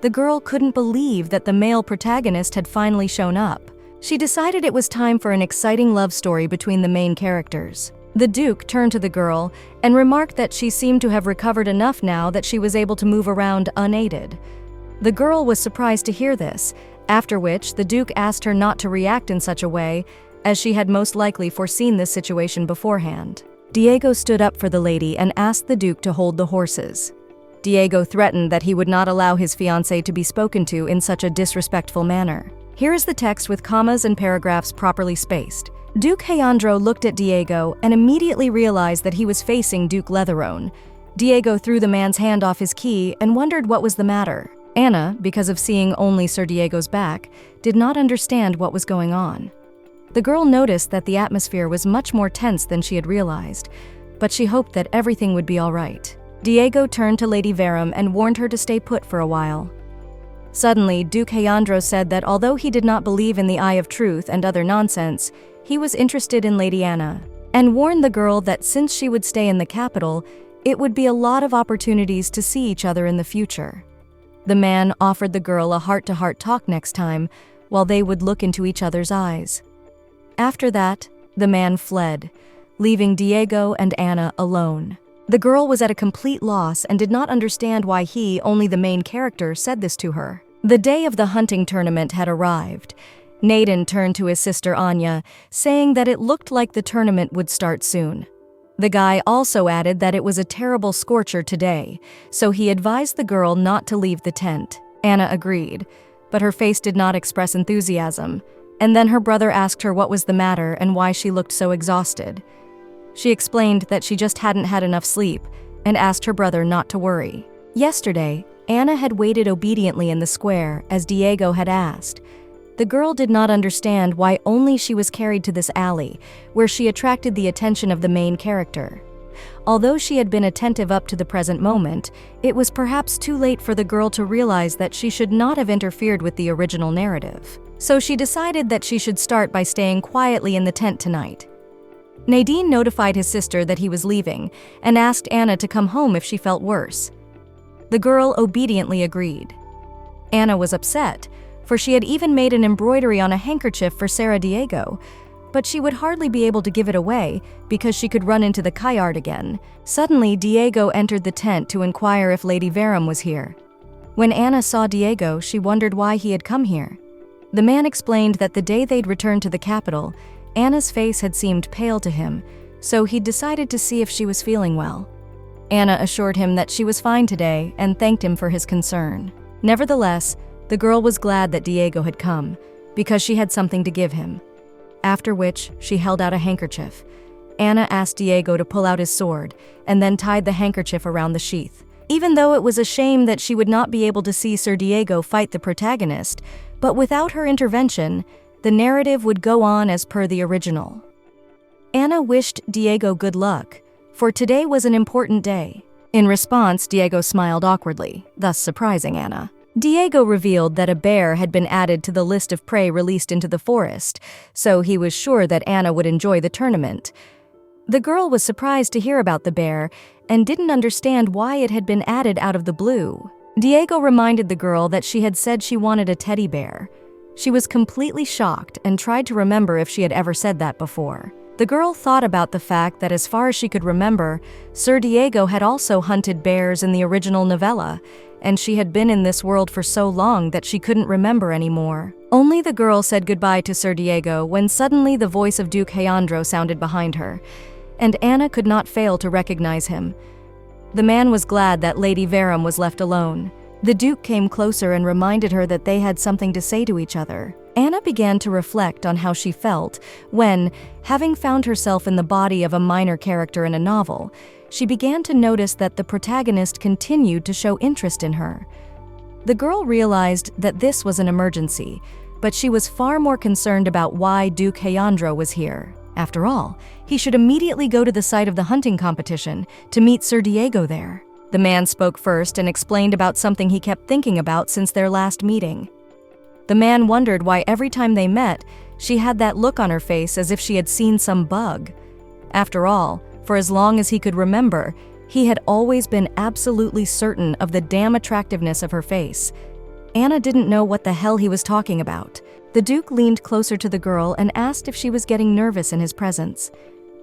The girl couldn't believe that the male protagonist had finally shown up. She decided it was time for an exciting love story between the main characters. The Duke turned to the girl and remarked that she seemed to have recovered enough now that she was able to move around unaided. The girl was surprised to hear this, after which the Duke asked her not to react in such a way, as she had most likely foreseen this situation beforehand. Diego stood up for the lady and asked the Duke to hold the horses. Diego threatened that he would not allow his fiancée to be spoken to in such a disrespectful manner. Here is the text with commas and paragraphs properly spaced. Duke Leandro looked at Diego and immediately realized that he was facing Duke Letherone. Diego threw the man's hand off his key and wondered what was the matter. Anna, because of seeing only Sir Diego's back, did not understand what was going on. The girl noticed that the atmosphere was much more tense than she had realized, but she hoped that everything would be all right. Diego turned to Lady Verum and warned her to stay put for a while. Suddenly, Duke Leandro said that although he did not believe in the Eye of Truth and other nonsense, he was interested in Lady Anna, and warned the girl that since she would stay in the capital, it would be a lot of opportunities to see each other in the future. The man offered the girl a heart-to-heart talk next time, while they would look into each other's eyes. After that, the man fled, leaving Diego and Anna alone. The girl was at a complete loss and did not understand why he, only the main character, said this to her. The day of the hunting tournament had arrived. Naden turned to his sister Anya, saying that it looked like the tournament would start soon. The guy also added that it was a terrible scorcher today, so he advised the girl not to leave the tent. Anna agreed, but her face did not express enthusiasm, and then her brother asked her what was the matter and why she looked so exhausted. She explained that she just hadn't had enough sleep, and asked her brother not to worry. Yesterday, Anna had waited obediently in the square, as Diego had asked. The girl did not understand why only she was carried to this alley, where she attracted the attention of the main character. Although she had been attentive up to the present moment, it was perhaps too late for the girl to realize that she should not have interfered with the original narrative. So she decided that she should start by staying quietly in the tent tonight. Nadine notified his sister that he was leaving, and asked Anna to come home if she felt worse. The girl obediently agreed. Anna was upset, for she had even made an embroidery on a handkerchief for Sarah Diego, but she would hardly be able to give it away because she could run into the Kayard again. Suddenly, Diego entered the tent to inquire if Lady Verum was here. When Anna saw Diego, she wondered why he had come here. The man explained that the day they'd returned to the capital, Anna's face had seemed pale to him, so he decided to see if she was feeling well. Anna assured him that she was fine today and thanked him for his concern. Nevertheless, the girl was glad that Diego had come, because she had something to give him. After which, she held out a handkerchief. Anna asked Diego to pull out his sword, and then tied the handkerchief around the sheath. Even though it was a shame that she would not be able to see Sir Diego fight the protagonist, but without her intervention, the narrative would go on as per the original. Anna wished Diego good luck, for today was an important day. In response, Diego smiled awkwardly, thus surprising Anna. Diego revealed that a bear had been added to the list of prey released into the forest, so he was sure that Anna would enjoy the tournament. The girl was surprised to hear about the bear and didn't understand why it had been added out of the blue. Diego reminded the girl that she had said she wanted a teddy bear. She was completely shocked and tried to remember if she had ever said that before. The girl thought about the fact that as far as she could remember, Sir Diego had also hunted bears in the original novella, and she had been in this world for so long that she couldn't remember anymore. Only the girl said goodbye to Sir Diego when suddenly the voice of Duke Leandro sounded behind her, and Anna could not fail to recognize him. The man was glad that Lady Verum was left alone. The Duke came closer and reminded her that they had something to say to each other. Anna began to reflect on how she felt when, having found herself in the body of a minor character in a novel, she began to notice that the protagonist continued to show interest in her. The girl realized that this was an emergency, but she was far more concerned about why Duke Leandro was here. After all, he should immediately go to the site of the hunting competition to meet Sir Diego there. The man spoke first and explained about something he kept thinking about since their last meeting. The man wondered why every time they met, she had that look on her face as if she had seen some bug. After all, for as long as he could remember, he had always been absolutely certain of the damn attractiveness of her face. Anna didn't know what the hell he was talking about. The Duke leaned closer to the girl and asked if she was getting nervous in his presence.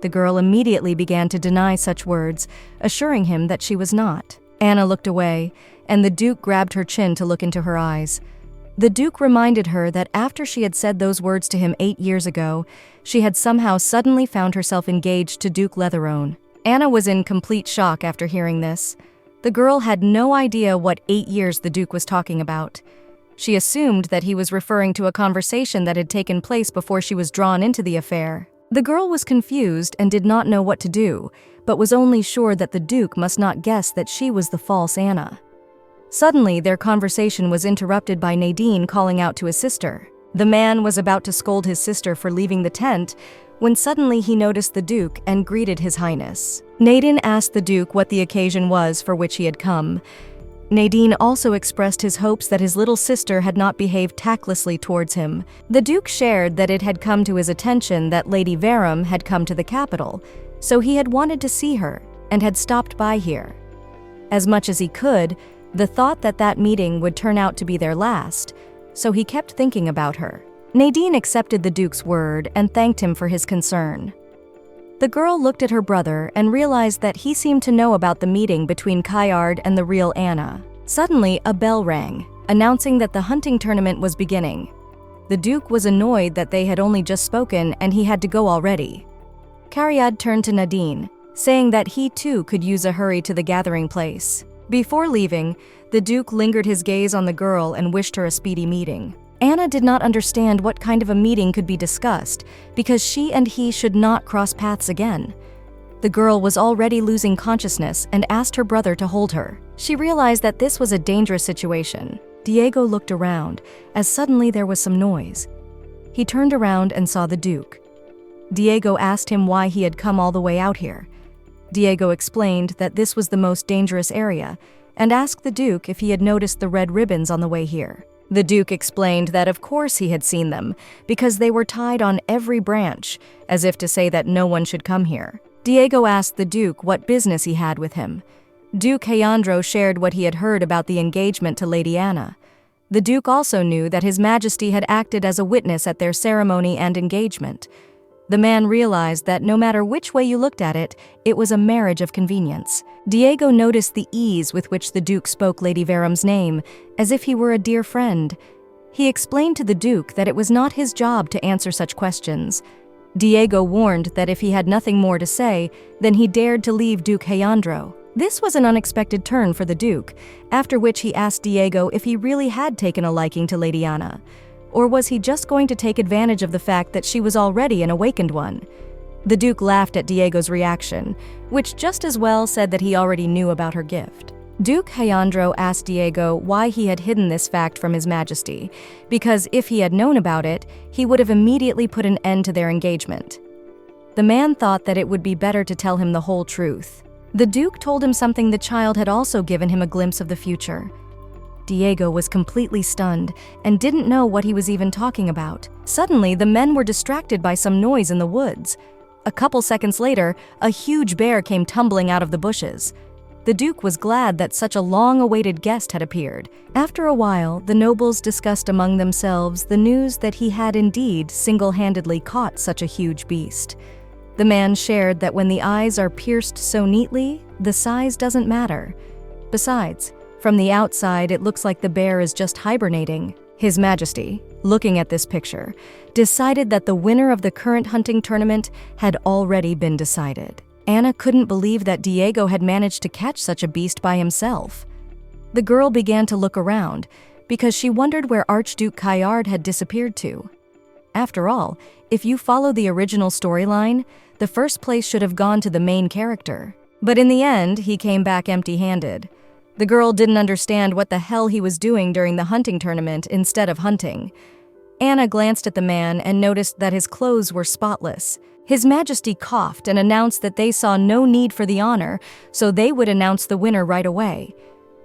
The girl immediately began to deny such words, assuring him that she was not. Anna looked away, and the Duke grabbed her chin to look into her eyes. The Duke reminded her that after she had said those words to him 8 years ago, she had somehow suddenly found herself engaged to Duke Letherone. Anna was in complete shock after hearing this. The girl had no idea what 8 years the Duke was talking about. She assumed that he was referring to a conversation that had taken place before she was drawn into the affair. The girl was confused and did not know what to do, but was only sure that the Duke must not guess that she was the false Anna. Suddenly, their conversation was interrupted by Nadine calling out to his sister. The man was about to scold his sister for leaving the tent when suddenly he noticed the Duke and greeted His Highness. Nadine asked the Duke what the occasion was for which he had come. Nadine also expressed his hopes that his little sister had not behaved tactlessly towards him. The Duke shared that it had come to his attention that Lady Verum had come to the capital, so he had wanted to see her and had stopped by here. As much as he could, the thought that that meeting would turn out to be their last, so he kept thinking about her. Nadine accepted the Duke's word and thanked him for his concern. The girl looked at her brother and realized that he seemed to know about the meeting between Kayard and the real Anna. Suddenly, a bell rang, announcing that the hunting tournament was beginning. The Duke was annoyed that they had only just spoken and he had to go already. Kayard turned to Nadine, saying that he too could use a hurry to the gathering place. Before leaving, the Duke lingered his gaze on the girl and wished her a speedy meeting. Anna did not understand what kind of a meeting could be discussed because she and he should not cross paths again. The girl was already losing consciousness and asked her brother to hold her. She realized that this was a dangerous situation. Diego looked around as suddenly there was some noise. He turned around and saw the Duke. Diego asked him why he had come all the way out here. Diego explained that this was the most dangerous area and asked the Duke if he had noticed the red ribbons on the way here. The Duke explained that of course he had seen them because they were tied on every branch, as if to say that no one should come here. Diego asked the Duke what business he had with him. Duke Hayandro shared what he had heard about the engagement to Lady Anna. The Duke also knew that His Majesty had acted as a witness at their ceremony and engagement. The man realized that no matter which way you looked at it, it was a marriage of convenience. Diego noticed the ease with which the Duke spoke Lady Verum's name, as if he were a dear friend. He explained to the Duke that it was not his job to answer such questions. Diego warned that if he had nothing more to say, then he dared to leave Duke Hayandro. This was an unexpected turn for the Duke, after which he asked Diego if he really had taken a liking to Lady Anna. Or was he just going to take advantage of the fact that she was already an awakened one? The Duke laughed at Diego's reaction, which just as well said that he already knew about her gift. Duke Hayandro asked Diego why he had hidden this fact from His Majesty, because if he had known about it, he would have immediately put an end to their engagement. The man thought that it would be better to tell him the whole truth. The Duke told him something the child had also given him a glimpse of the future. Diego was completely stunned and didn't know what he was even talking about. Suddenly, the men were distracted by some noise in the woods. A couple seconds later, a huge bear came tumbling out of the bushes. The Duke was glad that such a long-awaited guest had appeared. After a while, the nobles discussed among themselves the news that he had indeed single-handedly caught such a huge beast. The man shared that when the eyes are pierced so neatly, the size doesn't matter. Besides, from the outside, it looks like the bear is just hibernating. His Majesty, looking at this picture, decided that the winner of the current hunting tournament had already been decided. Anna couldn't believe that Diego had managed to catch such a beast by himself. The girl began to look around because she wondered where Archduke Kayard had disappeared to. After all, if you follow the original storyline, the first place should have gone to the main character. But in the end, he came back empty-handed. The girl didn't understand what the hell he was doing during the hunting tournament instead of hunting. Anna glanced at the man and noticed that his clothes were spotless. His Majesty coughed and announced that they saw no need for the honor, so they would announce the winner right away.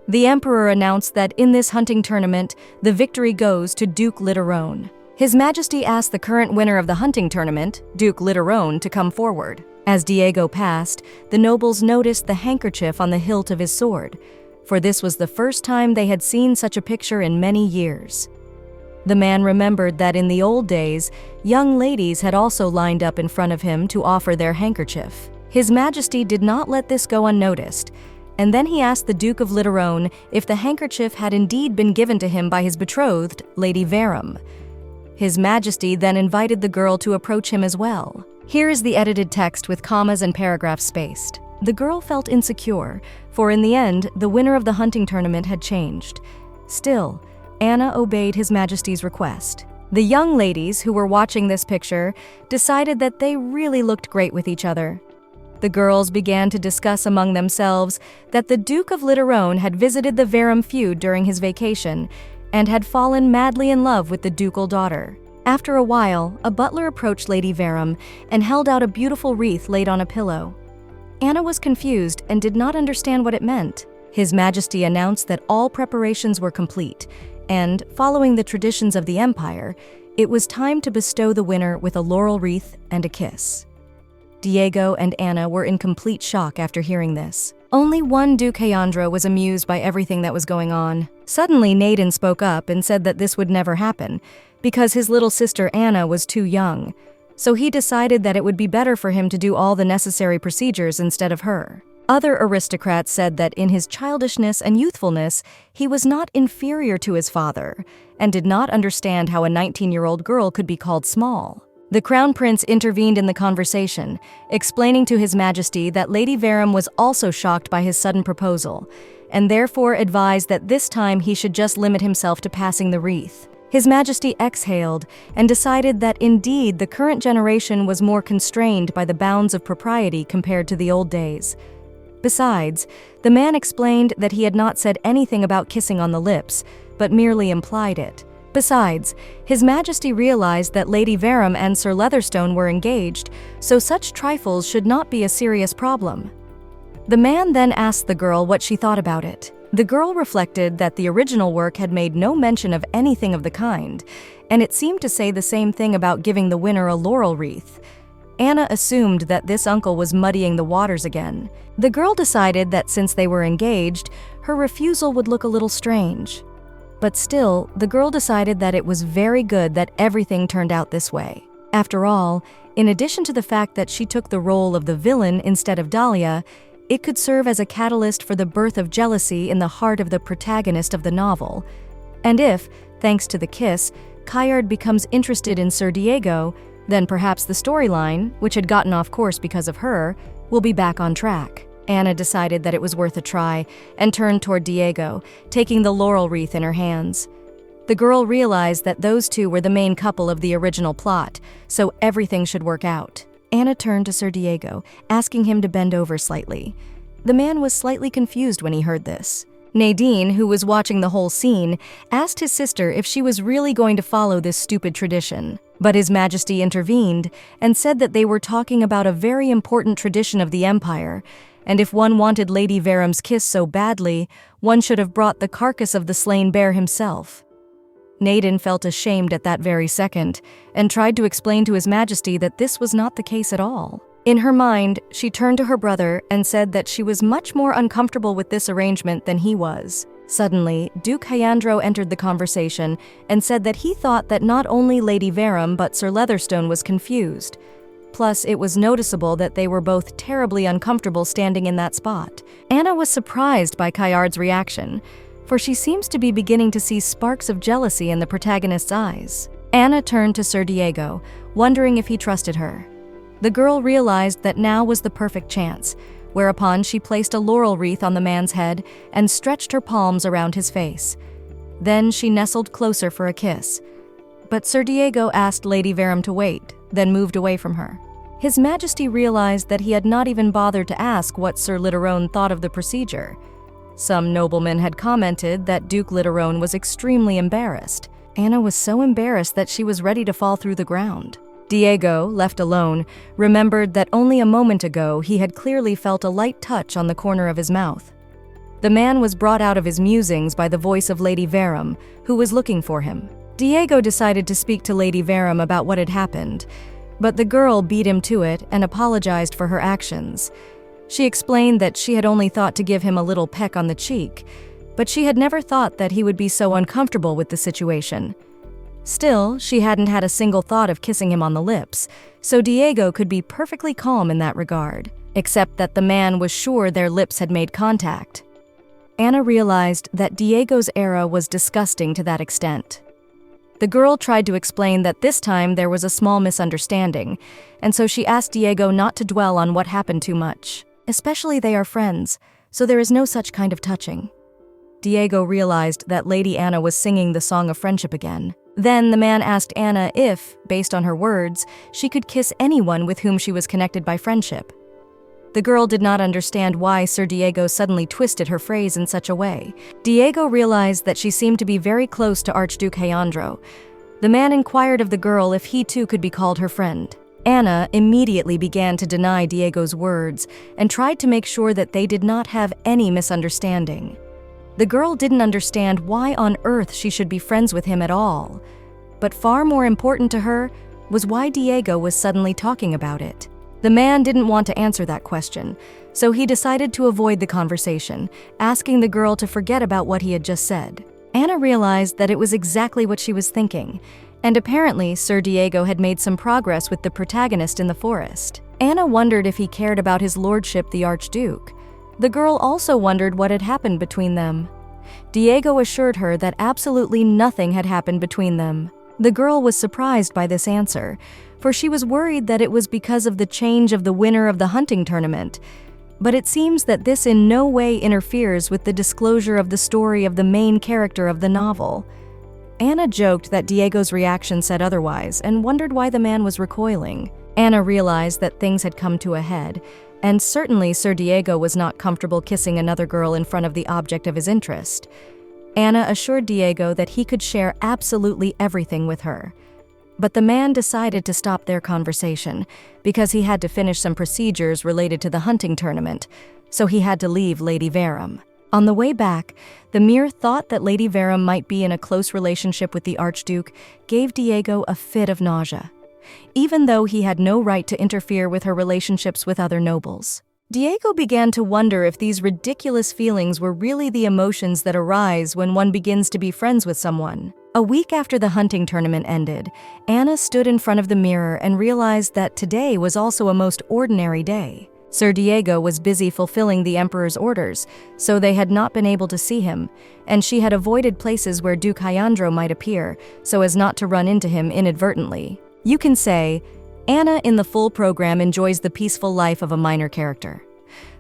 The Emperor announced that in this hunting tournament, the victory goes to Duke Litterone. His Majesty asked the current winner of the hunting tournament, Duke Litterone, to come forward. As Diego passed, the nobles noticed the handkerchief on the hilt of his sword, for this was the first time they had seen such a picture in many years. The man remembered that in the old days, young ladies had also lined up in front of him to offer their handkerchief. His Majesty did not let this go unnoticed. and then he asked the Duke of Literone if the handkerchief had indeed been given to him by his betrothed, Lady Verum. His Majesty then invited the girl to approach him as well. Here is the edited text with commas and paragraphs spaced. The girl felt insecure, for in the end, the winner of the hunting tournament had changed. Still, Anna obeyed His Majesty's request. The young ladies who were watching this picture decided that they really looked great with each other. The girls began to discuss among themselves that the Duke of Literone had visited the Verum feud during his vacation and had fallen madly in love with the ducal daughter. After a while, a butler approached Lady Verum and held out a beautiful wreath laid on a pillow. Anna was confused and did not understand what it meant. His Majesty announced that all preparations were complete, and, following the traditions of the Empire, it was time to bestow the winner with a laurel wreath and a kiss. Diego and Anna were in complete shock after hearing this. Only one Duke Leandro was amused by everything that was going on. Suddenly, Naden spoke up and said that this would never happen, because his little sister Anna was too young, so he decided that it would be better for him to do all the necessary procedures instead of her. Other aristocrats said that in his childishness and youthfulness, he was not inferior to his father, and did not understand how a 19-year-old girl could be called small. The Crown Prince intervened in the conversation, explaining to His Majesty that Lady Verum was also shocked by his sudden proposal, and therefore advised that this time he should just limit himself to passing the wreath. His Majesty exhaled and decided that indeed the current generation was more constrained by the bounds of propriety compared to the old days. Besides, the man explained that he had not said anything about kissing on the lips, but merely implied it. Besides, His Majesty realized that Lady Verum and Sir Leatherstone were engaged, so such trifles should not be a serious problem. The man then asked the girl what she thought about it. The girl reflected that the original work had made no mention of anything of the kind, and it seemed to say the same thing about giving the winner a laurel wreath. Anna assumed that this uncle was muddying the waters again. The girl decided that since they were engaged, her refusal would look a little strange. But still, the girl decided that it was very good that everything turned out this way. After all, in addition to the fact that she took the role of the villain instead of Dahlia, it could serve as a catalyst for the birth of jealousy in the heart of the protagonist of the novel. And if, thanks to the kiss, Kayard becomes interested in Sir Diego, then perhaps the storyline, which had gotten off course because of her, will be back on track. Anna decided that it was worth a try and turned toward Diego, taking the laurel wreath in her hands. The girl realized that those two were the main couple of the original plot, so everything should work out. Anna turned to Sir Diego, asking him to bend over slightly. The man was slightly confused when he heard this. Nadine, who was watching the whole scene, asked his sister if she was really going to follow this stupid tradition. But His Majesty intervened and said that they were talking about a very important tradition of the Empire, and if one wanted Lady Verum's kiss so badly, one should have brought the carcass of the slain bear himself. Naden felt ashamed at that very second, and tried to explain to His Majesty that this was not the case at all. In her mind, she turned to her brother and said that she was much more uncomfortable with this arrangement than he was. Suddenly, Duke Leandro entered the conversation and said that he thought that not only Lady Verum but Sir Leatherstone was confused. Plus, it was noticeable that they were both terribly uncomfortable standing in that spot. Anna was surprised by Kayard's reaction, for she seems to be beginning to see sparks of jealousy in the protagonist's eyes. Anna turned to Sir Diego, wondering if he trusted her. The girl realized that now was the perfect chance, whereupon she placed a laurel wreath on the man's head and stretched her palms around his face. Then she nestled closer for a kiss. But Sir Diego asked Lady Verum to wait, then moved away from her. His Majesty realized that he had not even bothered to ask what Sir Literone thought of the procedure. Some noblemen had commented that Duke Literone was extremely embarrassed. Anna was so embarrassed that she was ready to fall through the ground. Diego, left alone, remembered that only a moment ago he had clearly felt a light touch on the corner of his mouth. The man was brought out of his musings by the voice of Lady Verum, who was looking for him. Diego decided to speak to Lady Verum about what had happened, but the girl beat him to it and apologized for her actions. She explained that she had only thought to give him a little peck on the cheek, but she had never thought that he would be so uncomfortable with the situation. Still, she hadn't had a single thought of kissing him on the lips, so Diego could be perfectly calm in that regard. except that the man was sure their lips had made contact. Anna realized that Diego's era was disgusting to that extent. The girl tried to explain that this time there was a small misunderstanding, and so she asked Diego not to dwell on what happened too much. Especially they are friends, so there is no such kind of touching. Diego realized that Lady Anna was singing the song of friendship again. Then the man asked Anna if, based on her words, she could kiss anyone with whom she was connected by friendship. The girl did not understand why Sir Diego suddenly twisted her phrase in such a way. Diego realized that she seemed to be very close to Archduke Leandro. The man inquired of the girl if he too could be called her friend. Anna immediately began to deny Diego's words and tried to make sure that they did not have any misunderstanding. The girl didn't understand why on earth she should be friends with him at all. But far more important to her was why Diego was suddenly talking about it. The man didn't want to answer that question, so he decided to avoid the conversation, asking the girl to forget about what he had just said. Anna realized that it was exactly what she was thinking, and apparently Sir Diego had made some progress with the protagonist in the forest. Anna wondered if he cared about his lordship, the Archduke. The girl also wondered what had happened between them. Diego assured her that absolutely nothing had happened between them. The girl was surprised by this answer, for she was worried that it was because of the change of the winner of the hunting tournament. But it seems that this in no way interferes with the disclosure of the story of the main character of the novel. Anna joked that Diego's reaction said otherwise and wondered why the man was recoiling. Anna realized that things had come to a head, and certainly Sir Diego was not comfortable kissing another girl in front of the object of his interest. Anna assured Diego that he could share absolutely everything with her. But the man decided to stop their conversation because he had to finish some procedures related to the hunting tournament, so he had to leave Lady Verum. On the way back, the mere thought that Lady Verum might be in a close relationship with the Archduke gave Diego a fit of nausea, even though he had no right to interfere with her relationships with other nobles. Diego began to wonder if these ridiculous feelings were really the emotions that arise when one begins to be friends with someone. A week after the hunting tournament ended, Anna stood in front of the mirror and realized that today was also a most ordinary day. Sir Diego was busy fulfilling the Emperor's orders, so they had not been able to see him, and she had avoided places where Duke Leandro might appear so as not to run into him inadvertently. You can say, Anna in the full program enjoys the peaceful life of a minor character.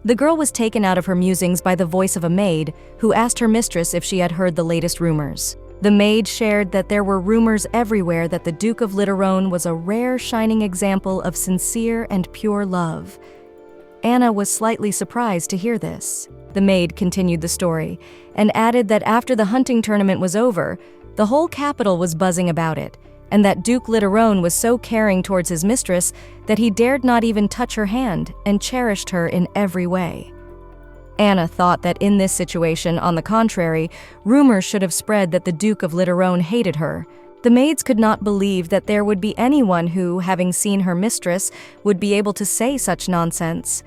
The girl was taken out of her musings by the voice of a maid who asked her mistress if she had heard the latest rumors. The maid shared that there were rumors everywhere that the Duke of Literone was a rare shining example of sincere and pure love. Anna was slightly surprised to hear this. The maid continued the story and added that after the hunting tournament was over, the whole capital was buzzing about it, and that Duke Literone was so caring towards his mistress that he dared not even touch her hand and cherished her in every way. Anna thought that in this situation, on the contrary, rumors should have spread that the Duke of Literone hated her. The maids could not believe that there would be anyone who, having seen her mistress, would be able to say such nonsense.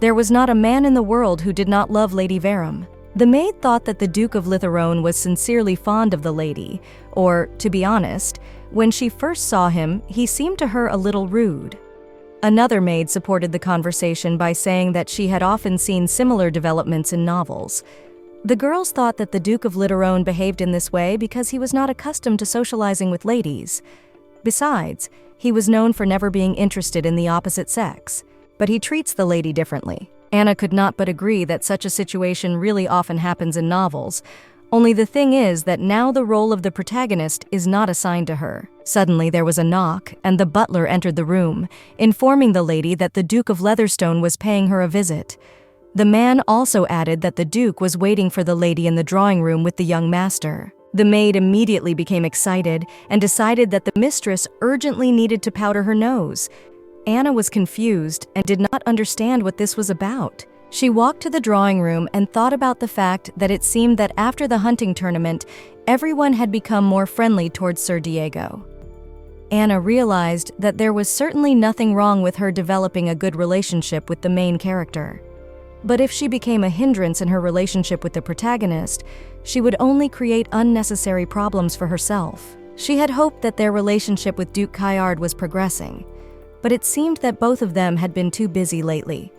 There was not a man in the world who did not love Lady Verum. The maid thought that the Duke of Literone was sincerely fond of the lady, or, to be honest, when she first saw him, he seemed to her a little rude. Another maid supported the conversation by saying that she had often seen similar developments in novels. The girls thought that the Duke of Literone behaved in this way because he was not accustomed to socializing with ladies. Besides, he was known for never being interested in the opposite sex, but he treats the lady differently. Anna could not but agree that such a situation really often happens in novels, only the thing is that now the role of the protagonist is not assigned to her. Suddenly there was a knock, and the butler entered the room, informing the lady that the Duke of Leatherstone was paying her a visit. The man also added that the Duke was waiting for the lady in the drawing room with the young master. The maid immediately became excited and decided that the mistress urgently needed to powder her nose. Anna was confused and did not understand what this was about. She walked to the drawing room and thought about the fact that it seemed that after the hunting tournament, everyone had become more friendly towards Sir Diego. Anna realized that there was certainly nothing wrong with her developing a good relationship with the main character. But if she became a hindrance in her relationship with the protagonist, she would only create unnecessary problems for herself. She had hoped that their relationship with Duke Kayard was progressing, but it seemed that both of them had been too busy lately,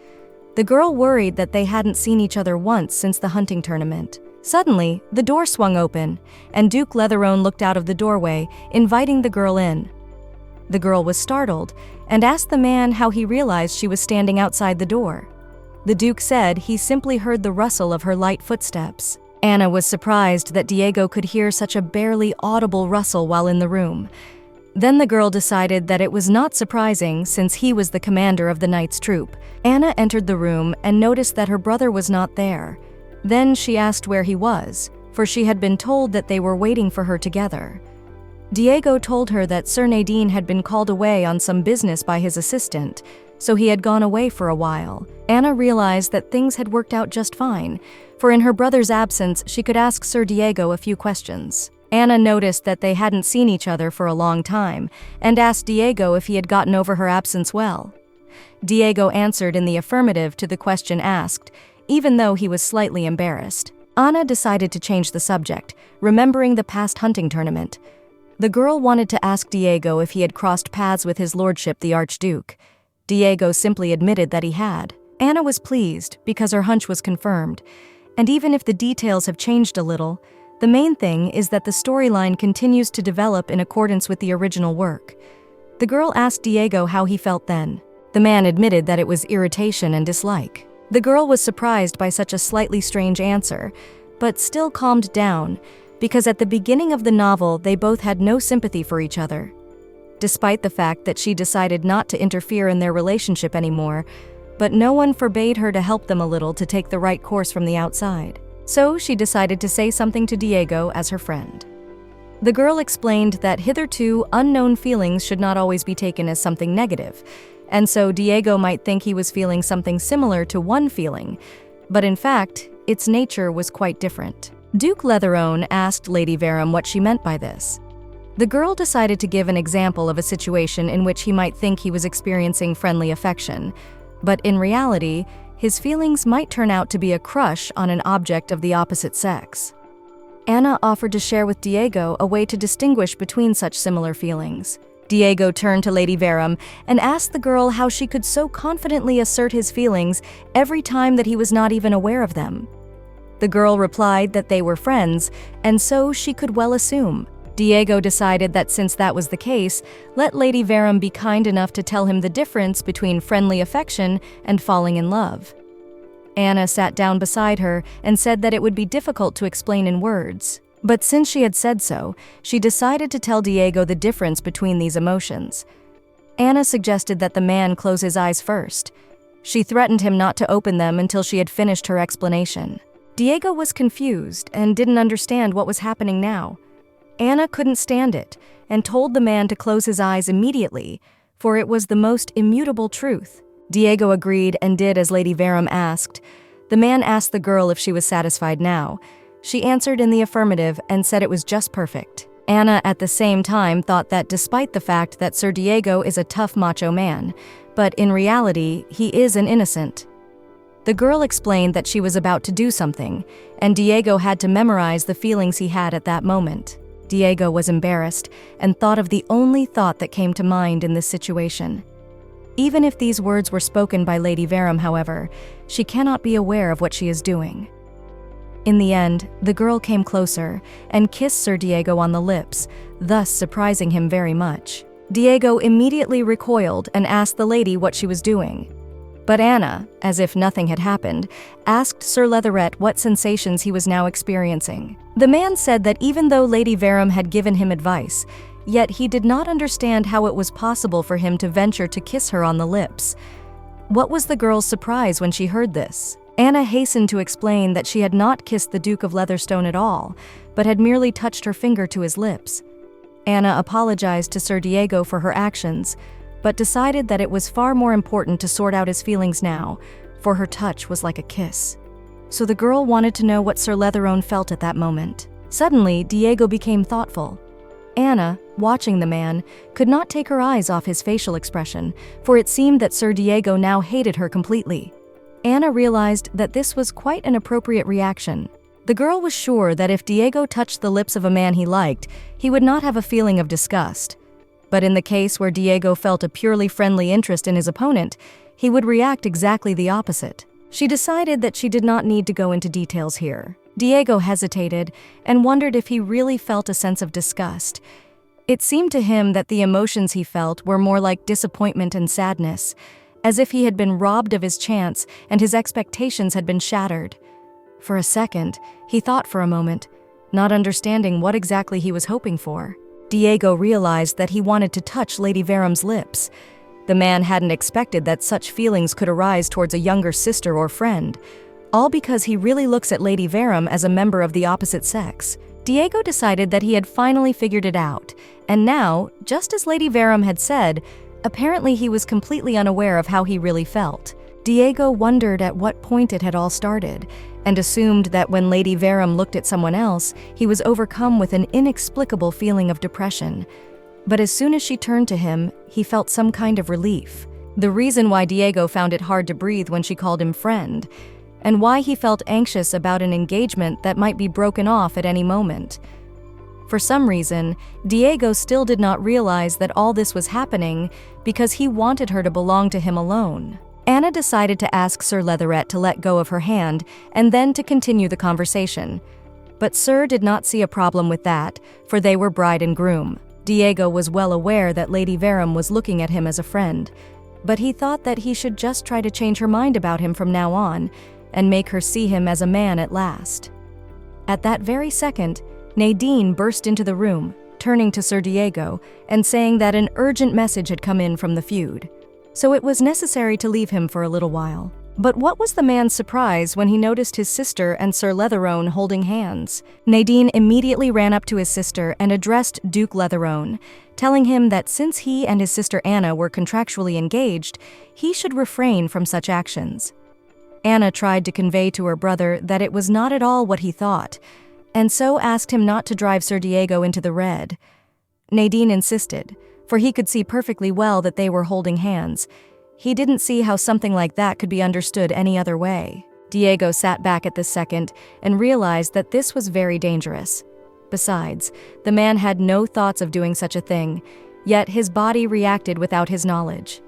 The girl worried that they hadn't seen each other once since the hunting tournament. Suddenly, the door swung open, and Duke Leatherone looked out of the doorway, inviting the girl in. The girl was startled and asked the man how he realized she was standing outside the door. The Duke said he simply heard the rustle of her light footsteps. Anna was surprised that Diego could hear such a barely audible rustle while in the room. Then the girl decided that it was not surprising since he was the commander of the knight's troop. Anna entered the room and noticed that her brother was not there. Then she asked where he was, for she had been told that they were waiting for her together. Diego told her that Sir Nadine had been called away on some business by his assistant, so he had gone away for a while. Anna realized that things had worked out just fine, for in her brother's absence she could ask Sir Diego a few questions. Anna noticed that they hadn't seen each other for a long time, and asked Diego if he had gotten over her absence well. Diego answered in the affirmative to the question asked, even though he was slightly embarrassed. Anna decided to change the subject, remembering the past hunting tournament. The girl wanted to ask Diego if he had crossed paths with his lordship the Archduke. Diego simply admitted that he had. Anna was pleased because her hunch was confirmed, and even if the details have changed a little, the main thing is that the storyline continues to develop in accordance with the original work. The girl asked Diego how he felt then. The man admitted that it was irritation and dislike. The girl was surprised by such a slightly strange answer, but still calmed down, because at the beginning of the novel they both had no sympathy for each other. Despite the fact that she decided not to interfere in their relationship anymore, but no one forbade her to help them a little to take the right course from the outside. So she decided to say something to Diego as her friend. The girl explained that hitherto unknown feelings should not always be taken as something negative, and so Diego might think he was feeling something similar to one feeling, but in fact, its nature was quite different. Duke Leatherone asked Lady Verum what she meant by this. The girl decided to give an example of a situation in which he might think he was experiencing friendly affection, but in reality, his feelings might turn out to be a crush on an object of the opposite sex. Anna offered to share with Diego a way to distinguish between such similar feelings. Diego turned to Lady Verum and asked the girl how she could so confidently assert his feelings every time that he was not even aware of them. The girl replied that they were friends, and so she could well assume. Diego decided that since that was the case, let Lady Verum be kind enough to tell him the difference between friendly affection and falling in love. Anna sat down beside her and said that it would be difficult to explain in words. But since she had said so, she decided to tell Diego the difference between these emotions. Anna suggested that the man close his eyes first. She threatened him not to open them until she had finished her explanation. Diego was confused and didn't understand what was happening now. Anna couldn't stand it and told the man to close his eyes immediately, for it was the most immutable truth. Diego agreed and did as Lady Verum asked. The man asked the girl if she was satisfied now. She answered in the affirmative and said it was just perfect. Anna at the same time thought that despite the fact that Sir Diego is a tough macho man, but in reality, he is an innocent. The girl explained that she was about to do something, and Diego had to memorize the feelings he had at that moment. Diego was embarrassed and thought of the only thought that came to mind in this situation. Even if these words were spoken by Lady Verum, however, she cannot be aware of what she is doing. In the end, the girl came closer and kissed Sir Diego on the lips, thus surprising him very much. Diego immediately recoiled and asked the lady what she was doing. But Anna, as if nothing had happened, asked Sir Leatherette what sensations he was now experiencing. The man said that even though Lady Verum had given him advice, yet he did not understand how it was possible for him to venture to kiss her on the lips. What was the girl's surprise when she heard this? Anna hastened to explain that she had not kissed the Duke of Leatherstone at all, but had merely touched her finger to his lips. Anna apologized to Sir Diego for her actions, but decided that it was far more important to sort out his feelings now, for her touch was like a kiss. So the girl wanted to know what Sir Leatherone felt at that moment. Suddenly, Diego became thoughtful. Anna, watching the man, could not take her eyes off his facial expression, for it seemed that Sir Diego now hated her completely. Anna realized that this was quite an appropriate reaction. The girl was sure that if Diego touched the lips of a man he liked, he would not have a feeling of disgust. But in the case where Diego felt a purely friendly interest in his opponent, he would react exactly the opposite. She decided that she did not need to go into details here. Diego hesitated and wondered if he really felt a sense of disgust. It seemed to him that the emotions he felt were more like disappointment and sadness, as if he had been robbed of his chance and his expectations had been shattered. For a second, he thought for a moment, not understanding what exactly he was hoping for. Diego realized that he wanted to touch Lady Veram's lips. The man hadn't expected that such feelings could arise towards a younger sister or friend, all because he really looks at Lady Veram as a member of the opposite sex. Diego decided that he had finally figured it out, and now, just as Lady Veram had said, apparently he was completely unaware of how he really felt. Diego wondered at what point it had all started, and assumed that when Lady Veram looked at someone else, he was overcome with an inexplicable feeling of depression. But as soon as she turned to him, he felt some kind of relief. The reason why Diego found it hard to breathe when she called him friend, and why he felt anxious about an engagement that might be broken off at any moment. For some reason, Diego still did not realize that all this was happening because he wanted her to belong to him alone. Anna decided to ask Sir Leatherette to let go of her hand and then to continue the conversation. But Sir did not see a problem with that, for they were bride and groom. Diego was well aware that Lady Veram was looking at him as a friend, but he thought that he should just try to change her mind about him from now on and make her see him as a man at last. At that very second, Nadine burst into the room, turning to Sir Diego and saying that an urgent message had come in from the feud, so it was necessary to leave him for a little while. But what was the man's surprise when he noticed his sister and Sir Leatherone holding hands? Nadine immediately ran up to his sister and addressed Duke Leatherone, telling him that since he and his sister Anna were contractually engaged, he should refrain from such actions. Anna tried to convey to her brother that it was not at all what he thought, and so asked him not to drive Sir Diego into the red. Nadine insisted, for he could see perfectly well that they were holding hands. He didn't see how something like that could be understood any other way. Diego sat back at this second and realized that this was very dangerous. Besides, the man had no thoughts of doing such a thing, yet his body reacted without his knowledge.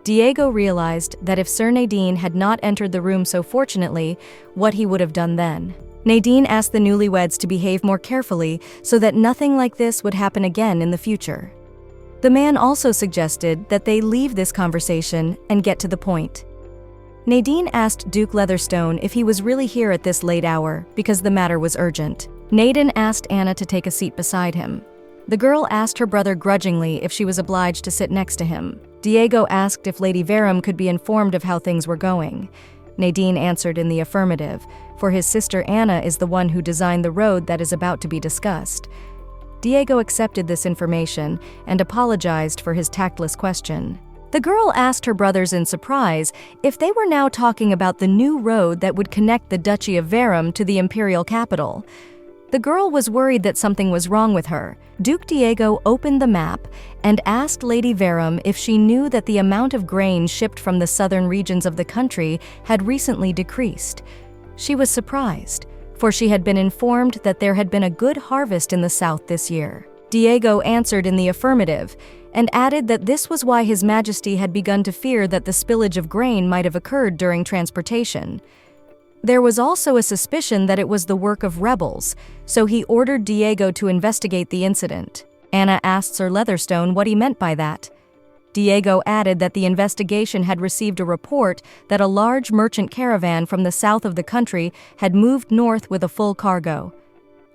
Diego realized that if Sir Nadine had not entered the room so fortunately, what he would have done then. Nadine asked the newlyweds to behave more carefully so that nothing like this would happen again in the future. The man also suggested that they leave this conversation and get to the point. Nadine asked Duke Leatherstone if he was really here at this late hour because the matter was urgent. Nadine asked Anna to take a seat beside him. The girl asked her brother grudgingly if she was obliged to sit next to him. Diego asked if Lady Veram could be informed of how things were going. Nadine answered in the affirmative, for his sister Anna is the one who designed the road that is about to be discussed. Diego accepted this information and apologized for his tactless question. The girl asked her brothers in surprise if they were now talking about the new road that would connect the Duchy of Veram to the imperial capital. The girl was worried that something was wrong with her. Duke Diego opened the map and asked Lady Veram if she knew that the amount of grain shipped from the southern regions of the country had recently decreased. She was surprised, for she had been informed that there had been a good harvest in the south this year. Diego answered in the affirmative and added that this was why His Majesty had begun to fear that the spillage of grain might have occurred during transportation. There was also a suspicion that it was the work of rebels, so he ordered Diego to investigate the incident. Anna asked Sir Leatherstone what he meant by that. Diego added that the investigation had received a report that a large merchant caravan from the south of the country had moved north with a full cargo,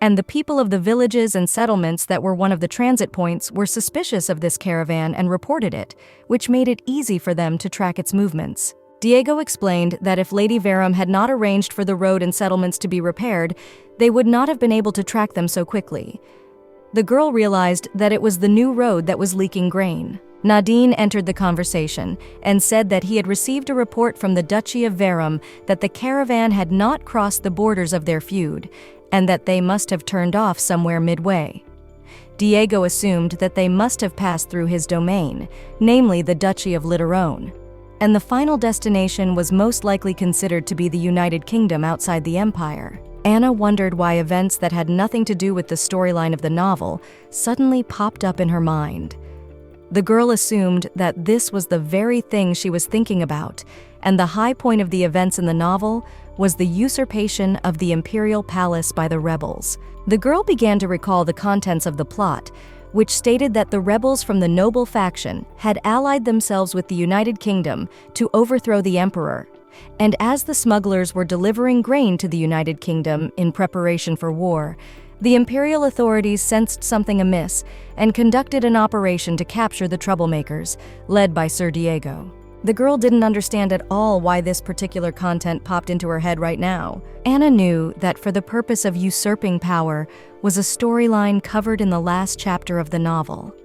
and the people of the villages and settlements that were one of the transit points were suspicious of this caravan and reported it, which made it easy for them to track its movements. Diego explained that if Lady Veram had not arranged for the road and settlements to be repaired, they would not have been able to track them so quickly. The girl realized that it was the new road that was leaking grain. Nadine entered the conversation and said that he had received a report from the Duchy of Veram that the caravan had not crossed the borders of their feud, and that they must have turned off somewhere midway. Diego assumed that they must have passed through his domain, namely the Duchy of Literone, and the final destination was most likely considered to be the United Kingdom outside the Empire. Anna wondered why events that had nothing to do with the storyline of the novel suddenly popped up in her mind. The girl assumed that this was the very thing she was thinking about, and the high point of the events in the novel was the usurpation of the imperial palace by the rebels. The girl began to recall the contents of the plot, which stated that the rebels from the noble faction had allied themselves with the United Kingdom to overthrow the emperor. And as the smugglers were delivering grain to the United Kingdom in preparation for war, the imperial authorities sensed something amiss and conducted an operation to capture the troublemakers, led by Sir Diego. The girl didn't understand at all why this particular content popped into her head right now. Anna knew that for the purpose of usurping power was a storyline covered in the last chapter of the novel.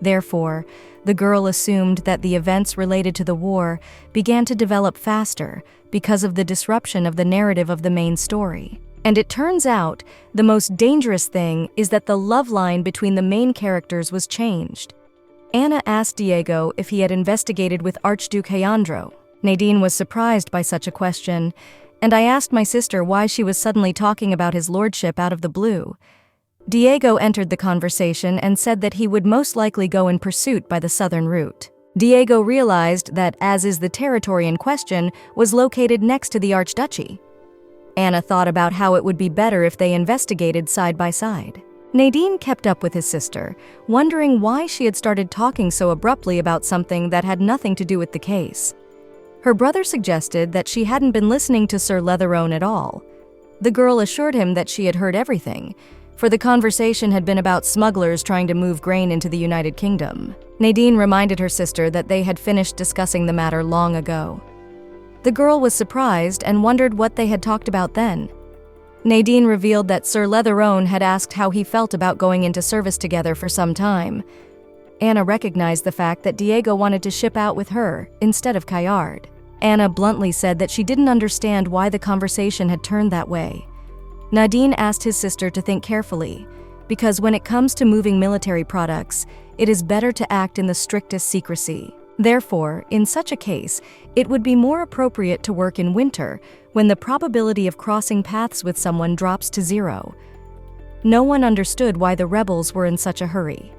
Therefore, the girl assumed that the events related to the war began to develop faster because of the disruption of the narrative of the main story. And it turns out, the most dangerous thing is that the love line between the main characters was changed. Anna asked Diego if he had investigated with Archduke Leandro. Nadine was surprised by such a question, and I asked my sister why she was suddenly talking about his lordship out of the blue. Diego entered the conversation and said that he would most likely go in pursuit by the southern route. Diego realized that, as is the territory in question, was located next to the Archduchy. Anna thought about how it would be better if they investigated side by side. Nadine kept up with his sister, wondering why she had started talking so abruptly about something that had nothing to do with the case. Her brother suggested that she hadn't been listening to Sir Leatherone at all. The girl assured him that she had heard everything, for the conversation had been about smugglers trying to move grain into the United Kingdom. Nadine reminded her sister that they had finished discussing the matter long ago. The girl was surprised and wondered what they had talked about then. Nadine revealed that Sir Leatherone had asked how he felt about going into service together for some time. Anna recognized the fact that Diego wanted to ship out with her instead of Kayard. Anna bluntly said that she didn't understand why the conversation had turned that way. Nadine asked his sister to think carefully, because when it comes to moving military products, it is better to act in the strictest secrecy. Therefore, in such a case, it would be more appropriate to work in winter, when the probability of crossing paths with someone drops to 0. No one understood why the rebels were in such a hurry.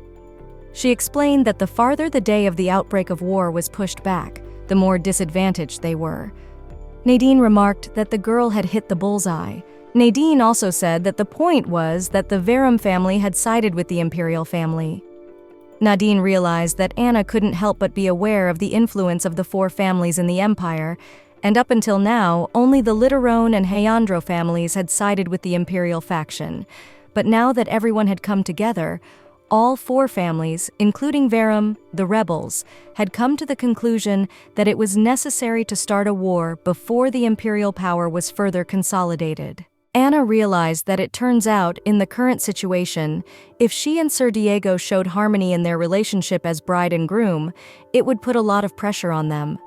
She explained that the farther the day of the outbreak of war was pushed back, the more disadvantaged they were. Nadine remarked that the girl had hit the bullseye. Nadine also said that the point was that the Verum family had sided with the imperial family. Nadine realized that Anna couldn't help but be aware of the influence of the 4 families in the empire, and up until now, only the Litterone and Leandro families had sided with the imperial faction. But now that everyone had come together, all 4 families, including Verum, the rebels, had come to the conclusion that it was necessary to start a war before the imperial power was further consolidated. Anna realized that it turns out, in the current situation, if she and Sir Diego showed harmony in their relationship as bride and groom, it would put a lot of pressure on them.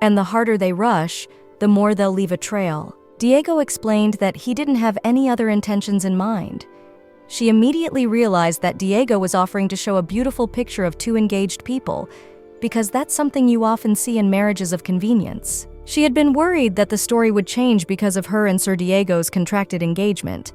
And the harder they rush, the more they'll leave a trail. Diego explained that he didn't have any other intentions in mind. She immediately realized that Diego was offering to show a beautiful picture of 2 engaged people, because that's something you often see in marriages of convenience. She had been worried that the story would change because of her and Sir Diego's contracted engagement,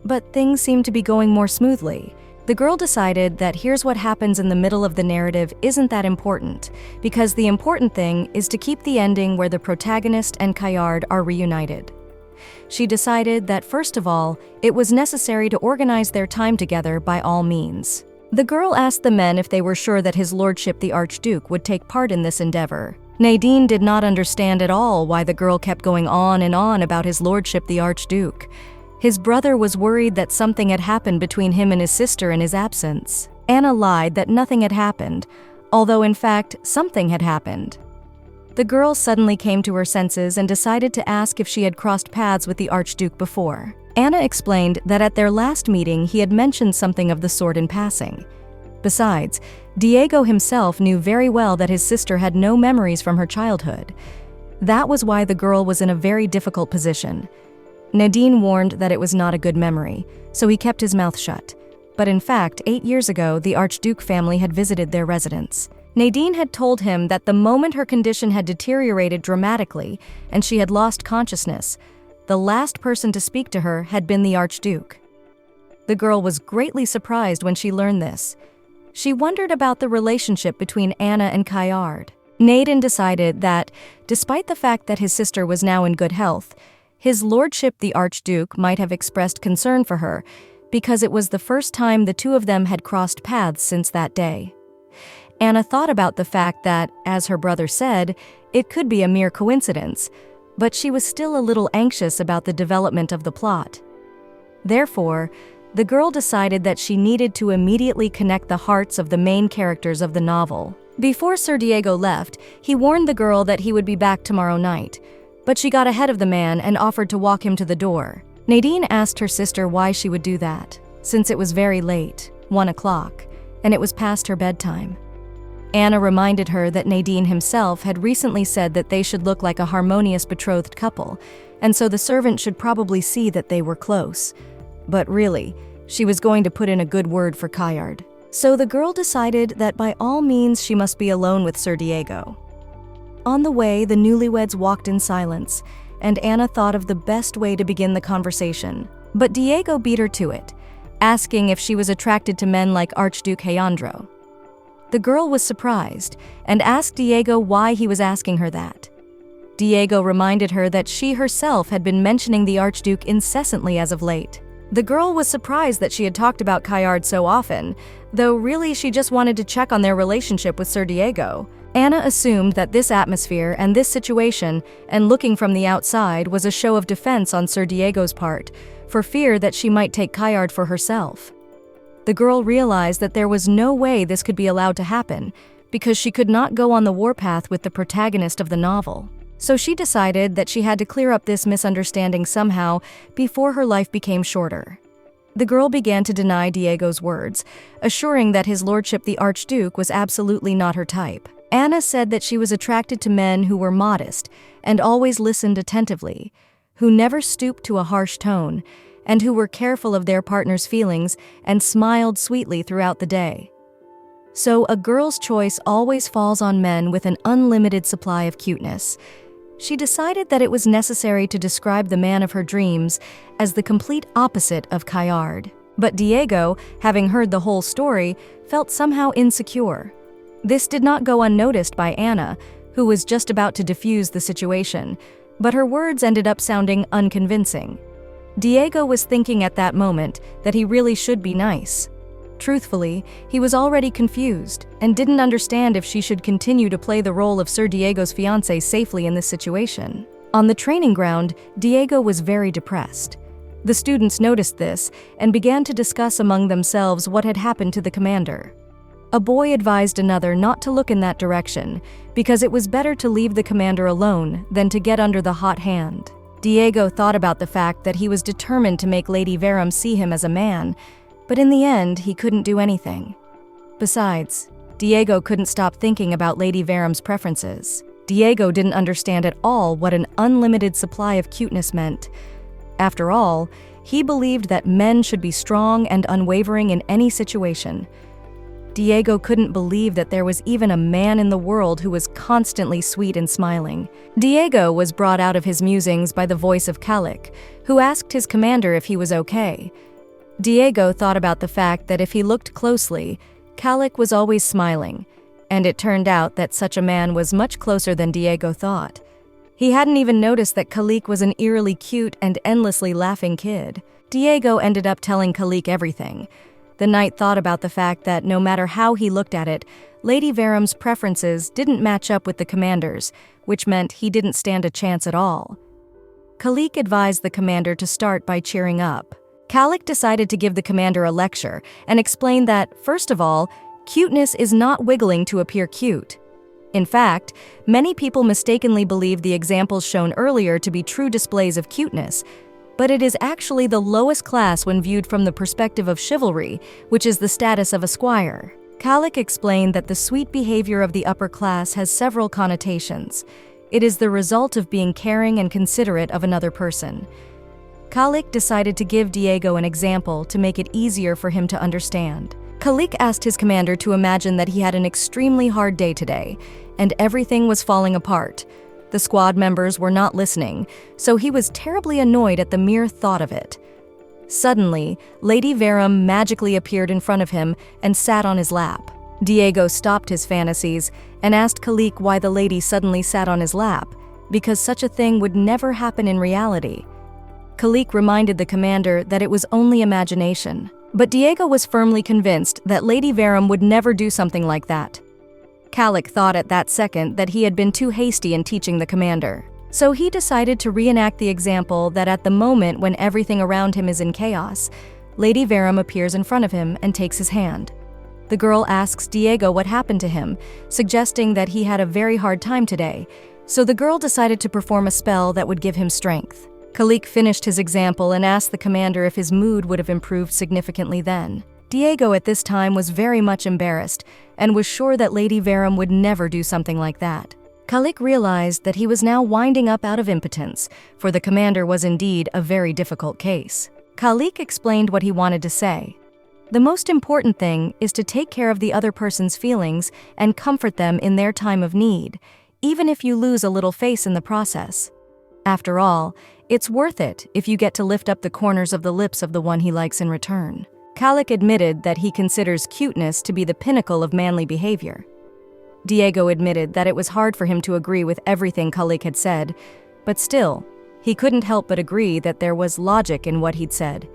but things seemed to be going more smoothly. The girl decided that here's what happens in the middle of the narrative isn't that important, because the important thing is to keep the ending where the protagonist and Kayard are reunited. She decided that, first of all, it was necessary to organize their time together by all means. The girl asked the men if they were sure that his lordship the Archduke would take part in this endeavor. Nadine did not understand at all why the girl kept going on and on about his lordship the Archduke. His brother was worried that something had happened between him and his sister in his absence. Anna lied that nothing had happened, although in fact something had happened. The girl suddenly came to her senses and decided to ask if she had crossed paths with the Archduke before. Anna explained that at their last meeting he had mentioned something of the sort in passing. Besides, Diego himself knew very well that his sister had no memories from her childhood. That was why the girl was in a very difficult position. Nadine warned that it was not a good memory, so he kept his mouth shut. But in fact, 8 years ago, the Archduke family had visited their residence. Nadine had told him that the moment her condition had deteriorated dramatically and she had lost consciousness, the last person to speak to her had been the Archduke. The girl was greatly surprised when she learned this. She wondered about the relationship between Anna and Kayard. Naden decided that, despite the fact that his sister was now in good health, his lordship the Archduke might have expressed concern for her because it was the first time the two of them had crossed paths since that day. Anna thought about the fact that, as her brother said, it could be a mere coincidence, but she was still a little anxious about the development of the plot. Therefore, the girl decided that she needed to immediately connect the hearts of the main characters of the novel. Before Sir Diego left, he warned the girl that he would be back tomorrow night, but she got ahead of the man and offered to walk him to the door. Nadine asked her sister why she would do that, since it was very late, 1 o'clock, and it was past her bedtime. Anna reminded her that Nadine himself had recently said that they should look like a harmonious betrothed couple, and so the servant should probably see that they were close. But really, she was going to put in a good word for Kayard. So the girl decided that by all means she must be alone with Sir Diego. On the way, the newlyweds walked in silence, and Anna thought of the best way to begin the conversation. But Diego beat her to it, asking if she was attracted to men like Archduke Leandro. The girl was surprised and asked Diego why he was asking her that. Diego reminded her that she herself had been mentioning the Archduke incessantly as of late. The girl was surprised that she had talked about Kayard so often, though really she just wanted to check on their relationship with Sir Diego. Anna assumed that this atmosphere and this situation, and looking from the outside, was a show of defense on Sir Diego's part, for fear that she might take Kayard for herself. The girl realized that there was no way this could be allowed to happen, because she could not go on the warpath with the protagonist of the novel. So she decided that she had to clear up this misunderstanding somehow before her life became shorter. The girl began to deny Diego's words, assuring that his lordship the Archduke was absolutely not her type. Anna said that she was attracted to men who were modest and always listened attentively, who never stooped to a harsh tone, and who were careful of their partner's feelings and smiled sweetly throughout the day. So a girl's choice always falls on men with an unlimited supply of cuteness. She decided that it was necessary to describe the man of her dreams as the complete opposite of Kayard. But Diego, having heard the whole story, felt somehow insecure. This did not go unnoticed by Anna, who was just about to defuse the situation, but her words ended up sounding unconvincing. Diego was thinking at that moment that he really should be nice. Truthfully, he was already confused and didn't understand if she should continue to play the role of Sir Diego's fiancé safely in this situation. On the training ground, Diego was very depressed. The students noticed this and began to discuss among themselves what had happened to the commander. A boy advised another not to look in that direction because it was better to leave the commander alone than to get under the hot hand. Diego thought about the fact that he was determined to make Lady Verum see him as a man, but in the end, he couldn't do anything. Besides, Diego couldn't stop thinking about Lady Verum's preferences. Diego didn't understand at all what an unlimited supply of cuteness meant. After all, he believed that men should be strong and unwavering in any situation. Diego couldn't believe that there was even a man in the world who was constantly sweet and smiling. Diego was brought out of his musings by the voice of Kalik, who asked his commander if he was okay. Diego thought about the fact that if he looked closely, Kalik was always smiling, and it turned out that such a man was much closer than Diego thought. He hadn't even noticed that Kalik was an eerily cute and endlessly laughing kid. Diego ended up telling Kalik everything. The knight thought about the fact that no matter how he looked at it, Lady Verum's preferences didn't match up with the commander's, which meant he didn't stand a chance at all. Kalik advised the commander to start by cheering up. Kalik decided to give the commander a lecture and explain that, first of all, cuteness is not wiggling to appear cute. In fact, many people mistakenly believe the examples shown earlier to be true displays of cuteness, but it is actually the lowest class when viewed from the perspective of chivalry, which is the status of a squire. Kalik explained that the sweet behavior of the upper class has several connotations. It is the result of being caring and considerate of another person. Kalik decided to give Diego an example to make it easier for him to understand. Kalik asked his commander to imagine that he had an extremely hard day today, and everything was falling apart. The squad members were not listening, so he was terribly annoyed at the mere thought of it. Suddenly, Lady Verum magically appeared in front of him and sat on his lap. Diego stopped his fantasies and asked Kalik why the lady suddenly sat on his lap, because such a thing would never happen in reality. Kalik reminded the commander that it was only imagination, but Diego was firmly convinced that Lady Verum would never do something like that. Kalik thought at that second that he had been too hasty in teaching the commander. So he decided to reenact the example that at the moment when everything around him is in chaos, Lady Verum appears in front of him and takes his hand. The girl asks Diego what happened to him, suggesting that he had a very hard time today, so the girl decided to perform a spell that would give him strength. Kalik finished his example and asked the commander if his mood would have improved significantly then. Diego at this time was very much embarrassed and was sure that Lady Verum would never do something like that. Kalik realized that he was now winding up out of impotence, for the commander was indeed a very difficult case. Kalik explained what he wanted to say. The most important thing is to take care of the other person's feelings and comfort them in their time of need, even if you lose a little face in the process. After all, it's worth it if you get to lift up the corners of the lips of the one he likes in return. Kalik admitted that he considers cuteness to be the pinnacle of manly behavior. Diego admitted that it was hard for him to agree with everything Kalik had said, but still, he couldn't help but agree that there was logic in what he'd said.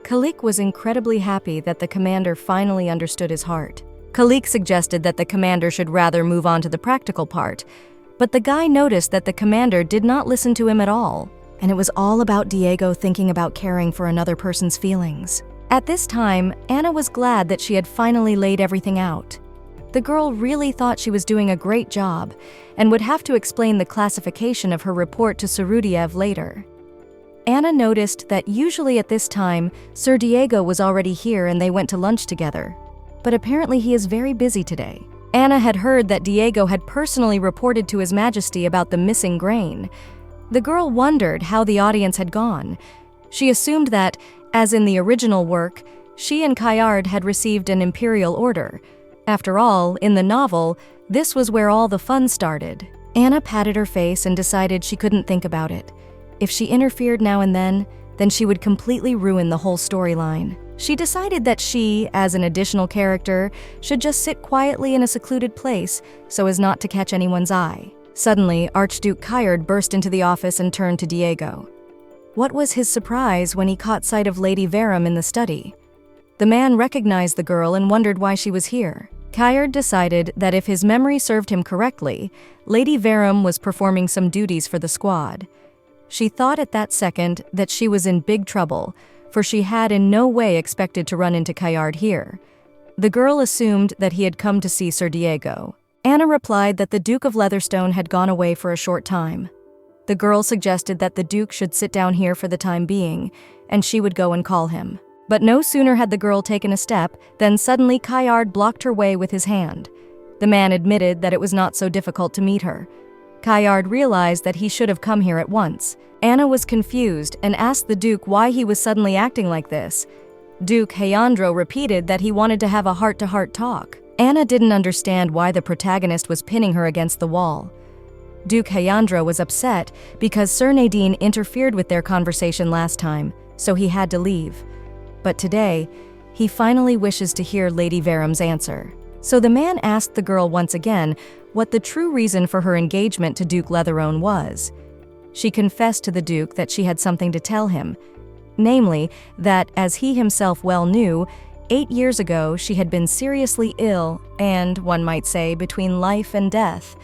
Kalik was incredibly happy that the commander finally understood his heart. Kalik suggested that the commander should rather move on to the practical part, but the guy noticed that the commander did not listen to him at all, and it was all about Diego thinking about caring for another person's feelings. At this time, Anna was glad that she had finally laid everything out. The girl really thought she was doing a great job and would have to explain the classification of her report to Sarudiev later. Anna noticed that usually at this time, Sir Diego was already here and they went to lunch together. But apparently he is very busy today. Anna had heard that Diego had personally reported to His Majesty about the missing grain. The girl wondered how the audience had gone. She assumed that, as in the original work, she and Kayard had received an imperial order. After all, in the novel, this was where all the fun started. Anna patted her face and decided she couldn't think about it. If she interfered now and then she would completely ruin the whole storyline. She decided that she, as an additional character, should just sit quietly in a secluded place so as not to catch anyone's eye. Suddenly, Archduke Kayard burst into the office and turned to Diego. What was his surprise when he caught sight of Lady Verum in the study? The man recognized the girl and wondered why she was here. Kayard decided that if his memory served him correctly, Lady Verum was performing some duties for the squad. She thought at that second that she was in big trouble, for she had in no way expected to run into Kayard here. The girl assumed that he had come to see Sir Diego. Anna replied that the Duke of Leatherstone had gone away for a short time. The girl suggested that the Duke should sit down here for the time being, and she would go and call him. But no sooner had the girl taken a step than suddenly Kayard blocked her way with his hand. The man admitted that it was not so difficult to meet her. Kayard realized that he should have come here at once. Anna was confused and asked the Duke why he was suddenly acting like this. Duke Hayandro repeated that he wanted to have a heart-to-heart talk. Anna didn't understand why the protagonist was pinning her against the wall. Duke Hayandro was upset because Sir Nadine interfered with their conversation last time, so he had to leave. But today, he finally wishes to hear Lady Verum's answer. So the man asked the girl once again what the true reason for her engagement to Duke Leatherone was. She confessed to the Duke that she had something to tell him, namely that, as he himself well knew, 8 years ago she had been seriously ill and, one might say, between life and death,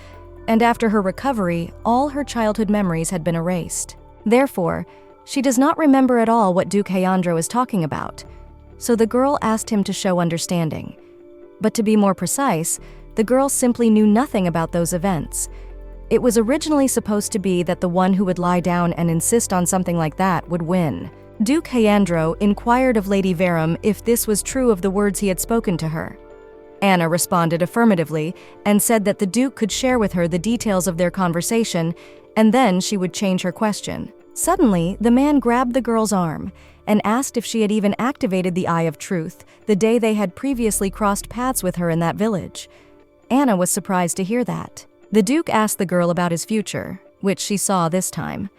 and after her recovery, all her childhood memories had been erased. Therefore, she does not remember at all what Duke Hayandro is talking about, so the girl asked him to show understanding. But to be more precise, the girl simply knew nothing about those events. It was originally supposed to be that the one who would lie down and insist on something like that would win. Duke Hayandro inquired of Lady Verum if this was true of the words he had spoken to her. Anna responded affirmatively and said that the Duke could share with her the details of their conversation, and then she would change her question. Suddenly, the man grabbed the girl's arm and asked if she had even activated the Eye of Truth the day they had previously crossed paths with her in that village. Anna was surprised to hear that. The Duke asked the girl about his future, which she saw this time.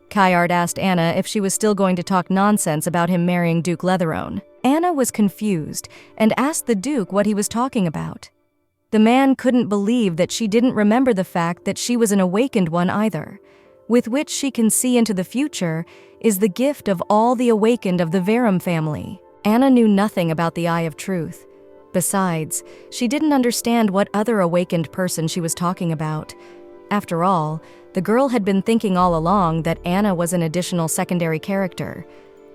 Kayard asked Anna if she was still going to talk nonsense about him marrying Duke Letherone. Anna was confused and asked the Duke what he was talking about. The man couldn't believe that she didn't remember the fact that she was an awakened one either. With which she can see into the future is the gift of all the awakened of the Verum family. Anna knew nothing about the Eye of Truth. Besides, she didn't understand what other awakened person she was talking about. After all, the girl had been thinking all along that Anna was an additional secondary character.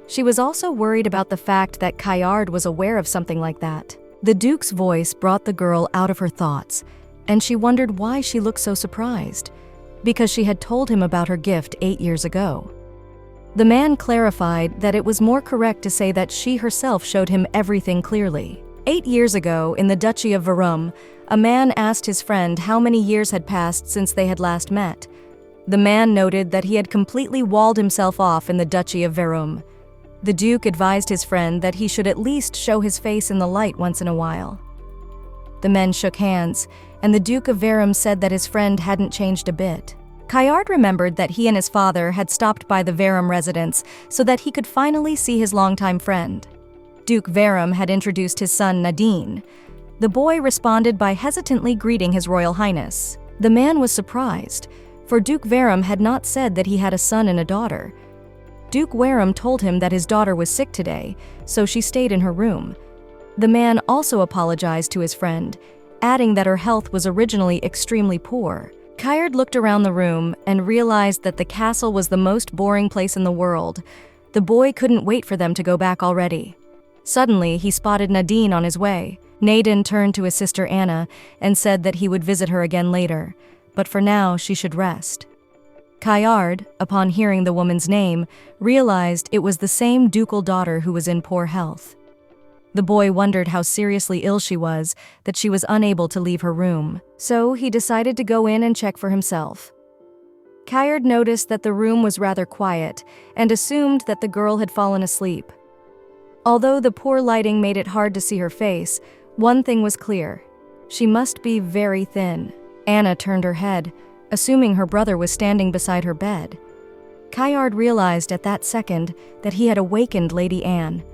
She was also worried about the fact that Kayard was aware of something like that. The Duke's voice brought the girl out of her thoughts, and she wondered why she looked so surprised. Because she had told him about her gift 8 years ago. The man clarified that it was more correct to say that she herself showed him everything clearly. 8 years ago, in the Duchy of Verum, a man asked his friend how many years had passed since they had last met. The man noted that he had completely walled himself off in the Duchy of Verum. The Duke advised his friend that he should at least show his face in the light once in a while. The men shook hands, and the Duke of Verum said that his friend hadn't changed a bit. Kayard remembered that he and his father had stopped by the Verum residence so that he could finally see his longtime friend. Duke Verum had introduced his son Nadine. The boy responded by hesitantly greeting His Royal Highness. The man was surprised, for Duke Verum had not said that he had a son and a daughter. Duke Verum told him that his daughter was sick today, so she stayed in her room. The man also apologized to his friend, adding that her health was originally extremely poor. Kayard looked around the room and realized that the castle was the most boring place in the world. The boy couldn't wait for them to go back already. Suddenly, he spotted Nadine on his way. Nadine turned to his sister Anna and said that he would visit her again later, but for now she should rest. Kayard, upon hearing the woman's name, realized it was the same ducal daughter who was in poor health. The boy wondered how seriously ill she was, that she was unable to leave her room, so he decided to go in and check for himself. Kayard noticed that the room was rather quiet and assumed that the girl had fallen asleep. Although the poor lighting made it hard to see her face, one thing was clear. She must be very thin. Anna turned her head, assuming her brother was standing beside her bed. Kayard realized at that second that he had awakened Lady Anne.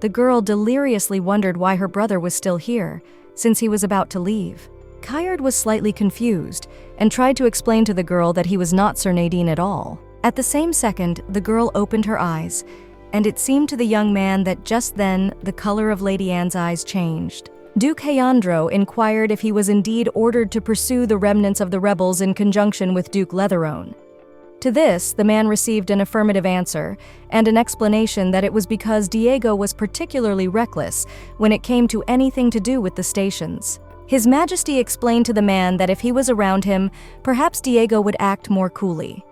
The girl deliriously wondered why her brother was still here, since he was about to leave. Kayard was slightly confused and tried to explain to the girl that he was not Sir Nadine at all. At the same second, the girl opened her eyes, and it seemed to the young man that just then the color of Lady Anne's eyes changed. Duke Hayandro inquired if he was indeed ordered to pursue the remnants of the rebels in conjunction with Duke Letherone. To this, the man received an affirmative answer and an explanation that it was because Diego was particularly reckless when it came to anything to do with the stations. His Majesty explained to the man that if he was around him, perhaps Diego would act more coolly.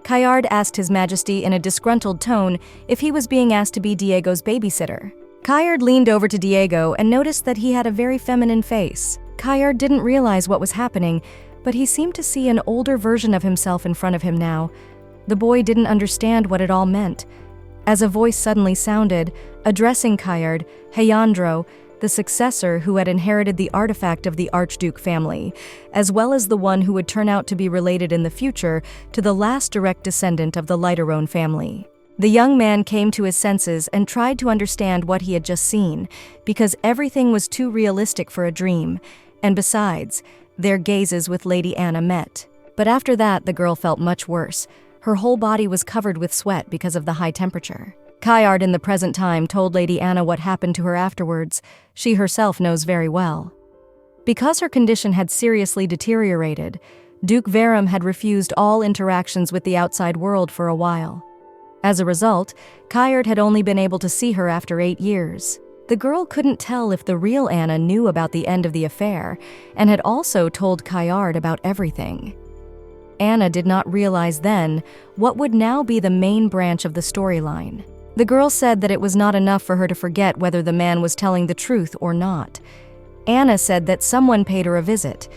Kayard asked His Majesty in a disgruntled tone if he was being asked to be Diego's babysitter. Kayard leaned over to Diego and noticed that he had a very feminine face. Kayard didn't realize what was happening, but he seemed to see an older version of himself in front of him now. The boy didn't understand what it all meant. As a voice suddenly sounded, addressing Kayard, Hayandro, the successor who had inherited the artifact of the Archduke family, as well as the one who would turn out to be related in the future to the last direct descendant of the Leiterone family. The young man came to his senses and tried to understand what he had just seen, because everything was too realistic for a dream, and besides, their gazes with Lady Anna met. But after that, the girl felt much worse. Her whole body was covered with sweat because of the high temperature. Kayard in the present time told Lady Anna what happened to her afterwards. She herself knows very well. Because her condition had seriously deteriorated, Duke Verum had refused all interactions with the outside world for a while. As a result, Kayard had only been able to see her after 8 years. The girl couldn't tell if the real Anna knew about the end of the affair, and had also told Kayard about everything. Anna did not realize then what would now be the main branch of the storyline. The girl said that it was not enough for her to forget whether the man was telling the truth or not. Anna said that someone paid her a visit,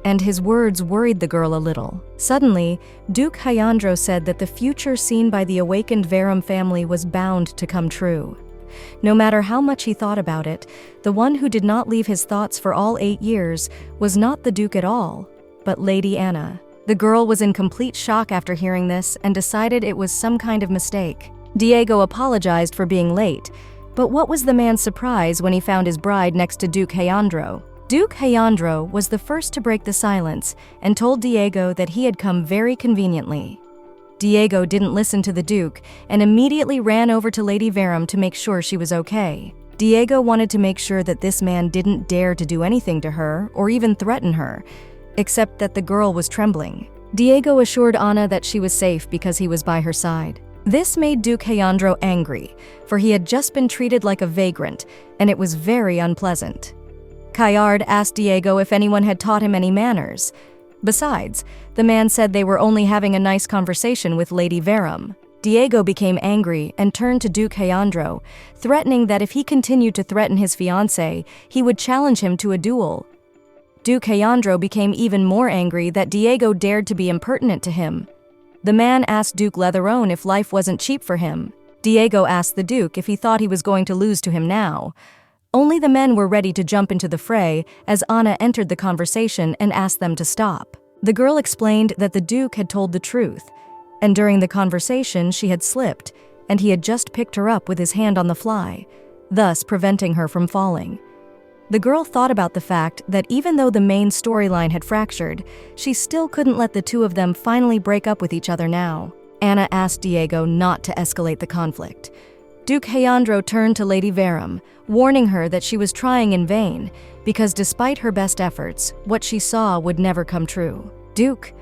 and his words worried the girl a little. Suddenly, Duke Hayandro said that the future seen by the awakened Verum family was bound to come true. No matter how much he thought about it, the one who did not leave his thoughts for all 8 years was not the Duke at all, but Lady Anna. The girl was in complete shock after hearing this and decided it was some kind of mistake. Diego apologized for being late, but what was the man's surprise when he found his bride next to Duke Leandro? Duke Leandro was the first to break the silence and told Diego that he had come very conveniently. Diego didn't listen to the Duke and immediately ran over to Lady Verum to make sure she was okay. Diego wanted to make sure that this man didn't dare to do anything to her or even threaten her, except that the girl was trembling. Diego assured Ana that she was safe because he was by her side. This made Duke Leandro angry, for he had just been treated like a vagrant, and it was very unpleasant. Caillard asked Diego if anyone had taught him any manners. Besides, the man said they were only having a nice conversation with Lady Verum. Diego became angry and turned to Duke Leandro, threatening that if he continued to threaten his fiancée, he would challenge him to a duel. Duke Leandro became even more angry that Diego dared to be impertinent to him. The man asked Duke Leatherone if life wasn't cheap for him. Diego asked the Duke if he thought he was going to lose to him now. Only the men were ready to jump into the fray as Ana entered the conversation and asked them to stop. The girl explained that the Duke had told the truth, and during the conversation she had slipped, and he had just picked her up with his hand on the fly, thus preventing her from falling. The girl thought about the fact that even though the main storyline had fractured, she still couldn't let the two of them finally break up with each other now. Ana asked Diego not to escalate the conflict. Duke Leandro turned to Lady Verum, warning her that she was trying in vain, because despite her best efforts, what she saw would never come true. Duke,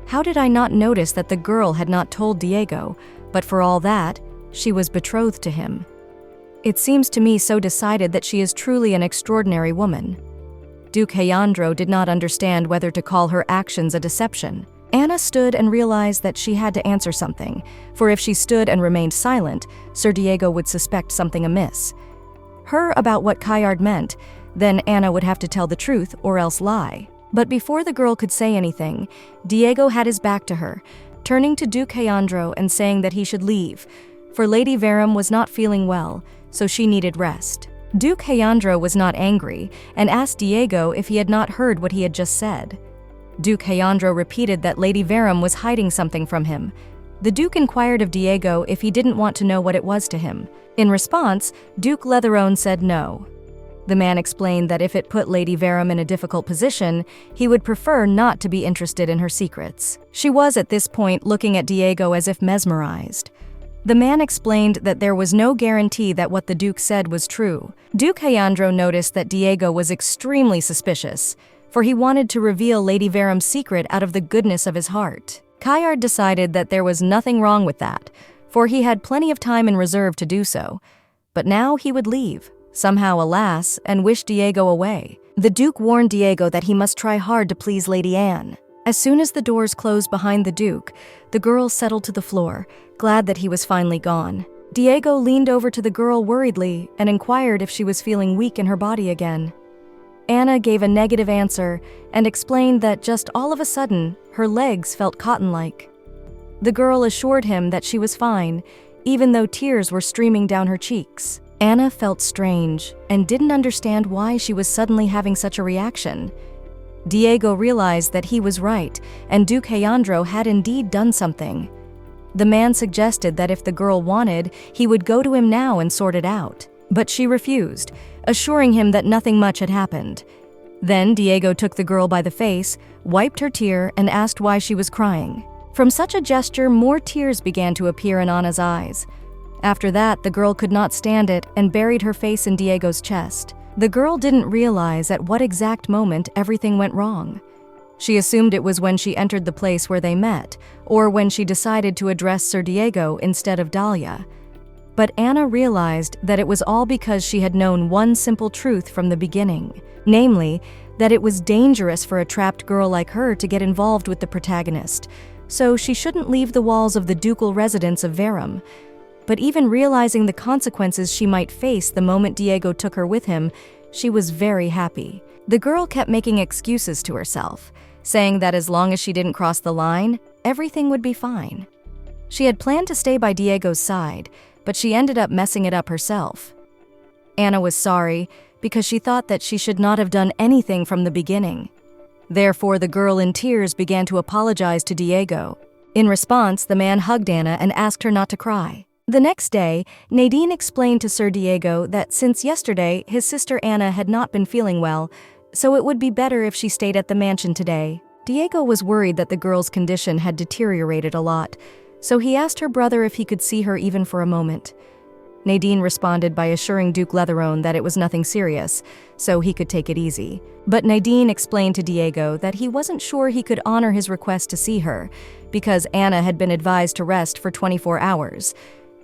how did I not notice that the girl had not told Diego, but for all that, she was betrothed to him? It seems to me so decided that she is truly an extraordinary woman. Duke Leandro did not understand whether to call her actions a deception. Ana stood and realized that she had to answer something, for if she stood and remained silent, Sir Diego would suspect something amiss. Her about what Caillard meant, then Ana would have to tell the truth or else lie. But before the girl could say anything, Diego had his back to her, turning to Duke Leandro and saying that he should leave, for Lady Verum was not feeling well, so she needed rest. Duke Leandro was not angry and asked Diego if he had not heard what he had just said. Duke Leandro repeated that Lady Verum was hiding something from him. The Duke inquired of Diego if he didn't want to know what it was to him. In response, Duke Leatherone said no. The man explained that if it put Lady Verum in a difficult position, he would prefer not to be interested in her secrets. She was at this point looking at Diego as if mesmerized. The man explained that there was no guarantee that what the Duke said was true. Duke Leandro noticed that Diego was extremely suspicious, for he wanted to reveal Lady Verum's secret out of the goodness of his heart. Caillard decided that there was nothing wrong with that, for he had plenty of time in reserve to do so. But now he would leave, somehow alas, and wish Diego away. The Duke warned Diego that he must try hard to please Lady Anne. As soon as the doors closed behind the Duke, the girl settled to the floor, glad that he was finally gone. Diego leaned over to the girl worriedly and inquired if she was feeling weak in her body again. Ana gave a negative answer and explained that just all of a sudden, her legs felt cotton-like. The girl assured him that she was fine, even though tears were streaming down her cheeks. Ana felt strange and didn't understand why she was suddenly having such a reaction. Diego realized that he was right, and Duke Leandro had indeed done something. The man suggested that if the girl wanted, he would go to him now and sort it out. But she refused, assuring him that nothing much had happened. Then Diego took the girl by the face, wiped her tear, and asked why she was crying. From such a gesture, more tears began to appear in Ana's eyes. After that, the girl could not stand it and buried her face in Diego's chest. The girl didn't realize at what exact moment everything went wrong. She assumed it was when she entered the place where they met, or when she decided to address Sir Diego instead of Dahlia. But Ana realized that it was all because she had known one simple truth from the beginning, namely, that it was dangerous for a trapped girl like her to get involved with the protagonist, so she shouldn't leave the walls of the ducal residence of Verum. But even realizing the consequences she might face the moment Diego took her with him, she was very happy. The girl kept making excuses to herself, saying that as long as she didn't cross the line, everything would be fine. She had planned to stay by Diego's side, but she ended up messing it up herself. Ana was sorry because she thought that she should not have done anything from the beginning. Therefore, the girl in tears began to apologize to Diego. In response, the man hugged Anna and asked her not to cry. The next day, Nadine explained to Sir Diego that since yesterday his sister Anna had not been feeling well, so it would be better if she stayed at the mansion today. Diego was worried that the girl's condition had deteriorated a lot, so he asked her brother if he could see her even for a moment. Nadine responded by assuring Duke Leatherone that it was nothing serious, so he could take it easy. But Nadine explained to Diego that he wasn't sure he could honor his request to see her, because Anna had been advised to rest for 24 hours.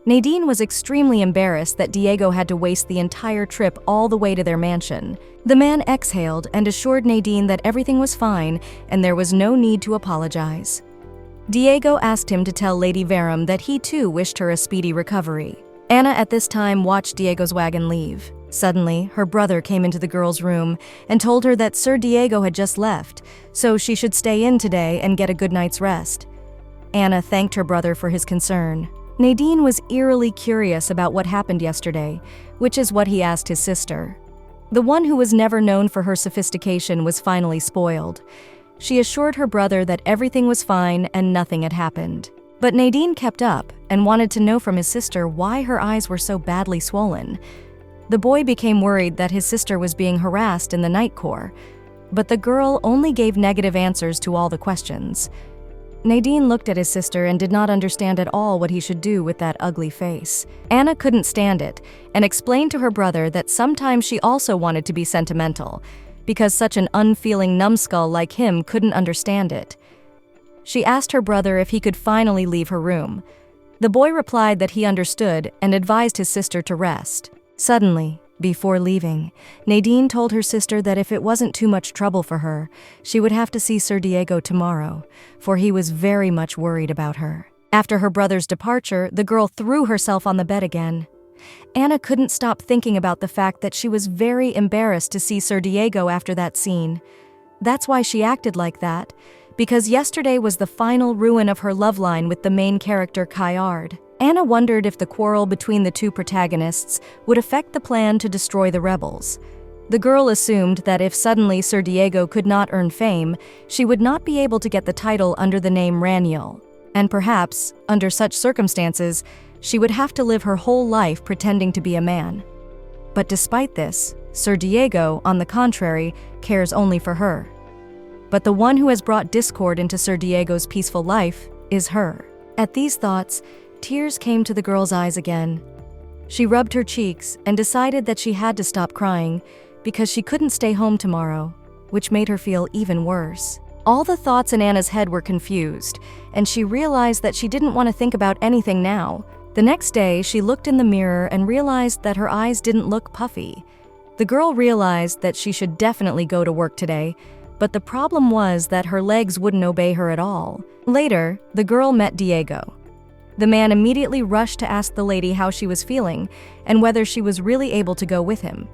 Nadine was extremely embarrassed that Diego had to waste the entire trip all the way to their mansion. The man exhaled and assured Nadine that everything was fine and there was no need to apologize. Diego asked him to tell Lady Verum that he too wished her a speedy recovery. Anna at this time watched Diego's wagon leave. Suddenly, her brother came into the girl's room and told her that Sir Diego had just left, so she should stay in today and get a good night's rest. Anna thanked her brother for his concern. Nadine was eerily curious about what happened yesterday, which is what he asked his sister. The one who was never known for her sophistication was finally spoiled. She assured her brother that everything was fine and nothing had happened. But Nadine kept up and wanted to know from his sister why her eyes were so badly swollen. The boy became worried that his sister was being harassed in the night corps, but the girl only gave negative answers to all the questions. Nadine looked at his sister and did not understand at all what he should do with that ugly face. Anna couldn't stand it and explained to her brother that sometimes she also wanted to be sentimental, because such an unfeeling numbskull like him couldn't understand it. She asked her brother if he could finally leave her room. The boy replied that he understood and advised his sister to rest. Suddenly, before leaving, Nadine told her sister that if it wasn't too much trouble for her, she would have to see Sir Diego tomorrow, for he was very much worried about her. After her brother's departure, the girl threw herself on the bed again. Anna couldn't stop thinking about the fact that she was very embarrassed to see Sir Diego after that scene. That's why she acted like that, because yesterday was the final ruin of her love line with the main character Kayard. Anna wondered if the quarrel between the two protagonists would affect the plan to destroy the rebels. The girl assumed that if suddenly Sir Diego could not earn fame, she would not be able to get the title under the name Raniel. And perhaps, under such circumstances, she would have to live her whole life pretending to be a man. But despite this, Sir Diego, on the contrary, cares only for her. But the one who has brought discord into Sir Diego's peaceful life is her. At these thoughts, tears came to the girl's eyes again. She rubbed her cheeks and decided that she had to stop crying because she couldn't stay home tomorrow, which made her feel even worse. All the thoughts in Anna's head were confused, and she realized that she didn't want to think about anything now. The next day, she looked in the mirror and realized that her eyes didn't look puffy. The girl realized that she should definitely go to work today, but the problem was that her legs wouldn't obey her at all. Later, the girl met Diego. The man immediately rushed to ask the lady how she was feeling and whether she was really able to go with him.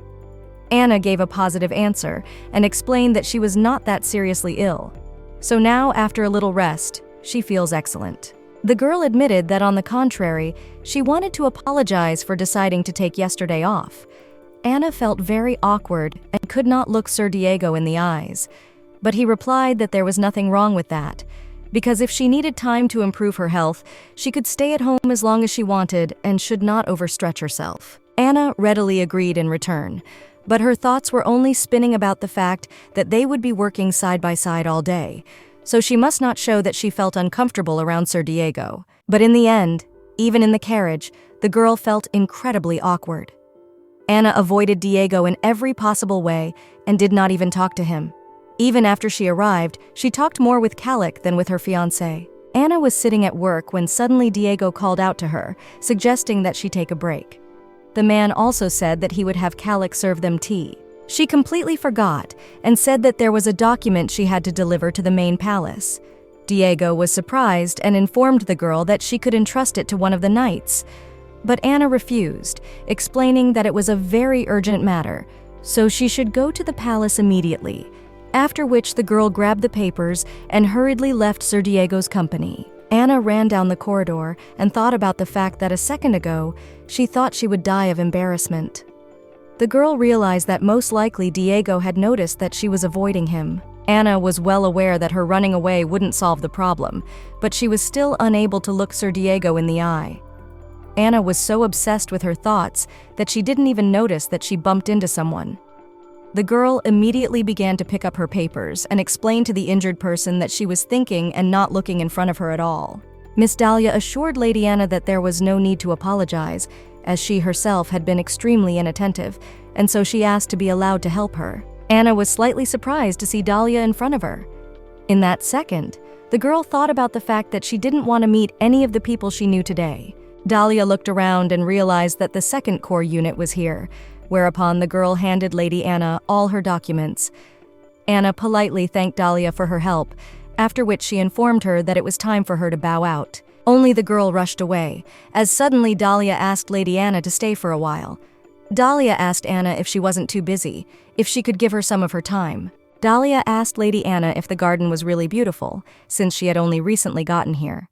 Anna gave a positive answer and explained that she was not that seriously ill. So now, after a little rest, she feels excellent. The girl admitted that on the contrary, she wanted to apologize for deciding to take yesterday off. Anna felt very awkward and could not look Sir Diego in the eyes, but he replied that there was nothing wrong with that, because if she needed time to improve her health, she could stay at home as long as she wanted and should not overstretch herself. Anna readily agreed in return, but her thoughts were only spinning about the fact that they would be working side by side all day, so she must not show that she felt uncomfortable around Sir Diego. But in the end, even in the carriage, the girl felt incredibly awkward. Anna avoided Diego in every possible way and did not even talk to him. Even after she arrived, she talked more with Calic than with her fiancé. Anna was sitting at work when suddenly Diego called out to her, suggesting that she take a break. The man also said that he would have Calic serve them tea. She completely forgot and said that there was a document she had to deliver to the main palace. Diego was surprised and informed the girl that she could entrust it to one of the knights. But Anna refused, explaining that it was a very urgent matter, so she should go to the palace immediately. After which the girl grabbed the papers and hurriedly left Sir Diego's company. Anna ran down the corridor and thought about the fact that a second ago, she thought she would die of embarrassment. The girl realized that most likely Diego had noticed that she was avoiding him. Anna was well aware that her running away wouldn't solve the problem, but she was still unable to look Sir Diego in the eye. Anna was so obsessed with her thoughts that she didn't even notice that she bumped into someone. The girl immediately began to pick up her papers and explain to the injured person that she was thinking and not looking in front of her at all. Miss Dahlia assured Lady Anna that there was no need to apologize, as she herself had been extremely inattentive, and so she asked to be allowed to help her. Anna was slightly surprised to see Dahlia in front of her. In that second, the girl thought about the fact that she didn't want to meet any of the people she knew today. Dahlia looked around and realized that the second core unit was here, whereupon the girl handed Lady Anna all her documents. Anna politely thanked Dahlia for her help, after which she informed her that it was time for her to bow out. Only the girl rushed away, as suddenly Dahlia asked Lady Anna to stay for a while. Dahlia asked Anna if she wasn't too busy, if she could give her some of her time. Dahlia asked Lady Anna if the garden was really beautiful, since she had only recently gotten here.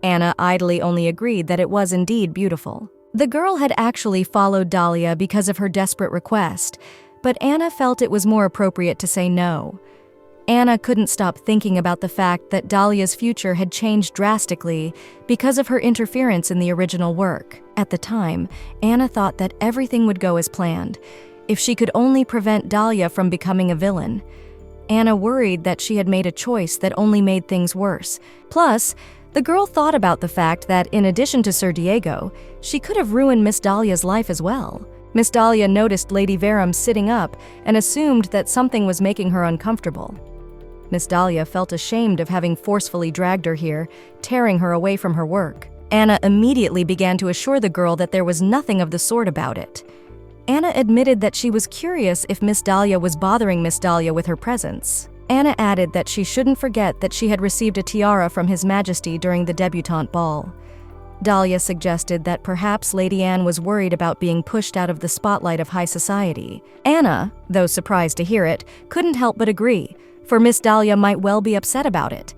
Anna idly only agreed that it was indeed beautiful. The girl had actually followed Dahlia because of her desperate request, but Anna felt it was more appropriate to say no. Anna couldn't stop thinking about the fact that Dahlia's future had changed drastically because of her interference in the original work. At the time, Anna thought that everything would go as planned, if she could only prevent Dahlia from becoming a villain. Anna worried that she had made a choice that only made things worse. Plus, the girl thought about the fact that, in addition to Sir Diego, she could have ruined Miss Dahlia's life as well. Miss Dahlia noticed Lady Verum sitting up and assumed that something was making her uncomfortable. Miss Dahlia felt ashamed of having forcefully dragged her here, tearing her away from her work. Anna immediately began to assure the girl that there was nothing of the sort about it. Anna admitted that she was curious if Miss Dahlia was bothering Miss Dahlia with her presence. Anna added that she shouldn't forget that she had received a tiara from His Majesty during the debutante ball. Dahlia suggested that perhaps Lady Anne was worried about being pushed out of the spotlight of high society. Anna, though surprised to hear it, couldn't help but agree, for Miss Dahlia might well be upset about it.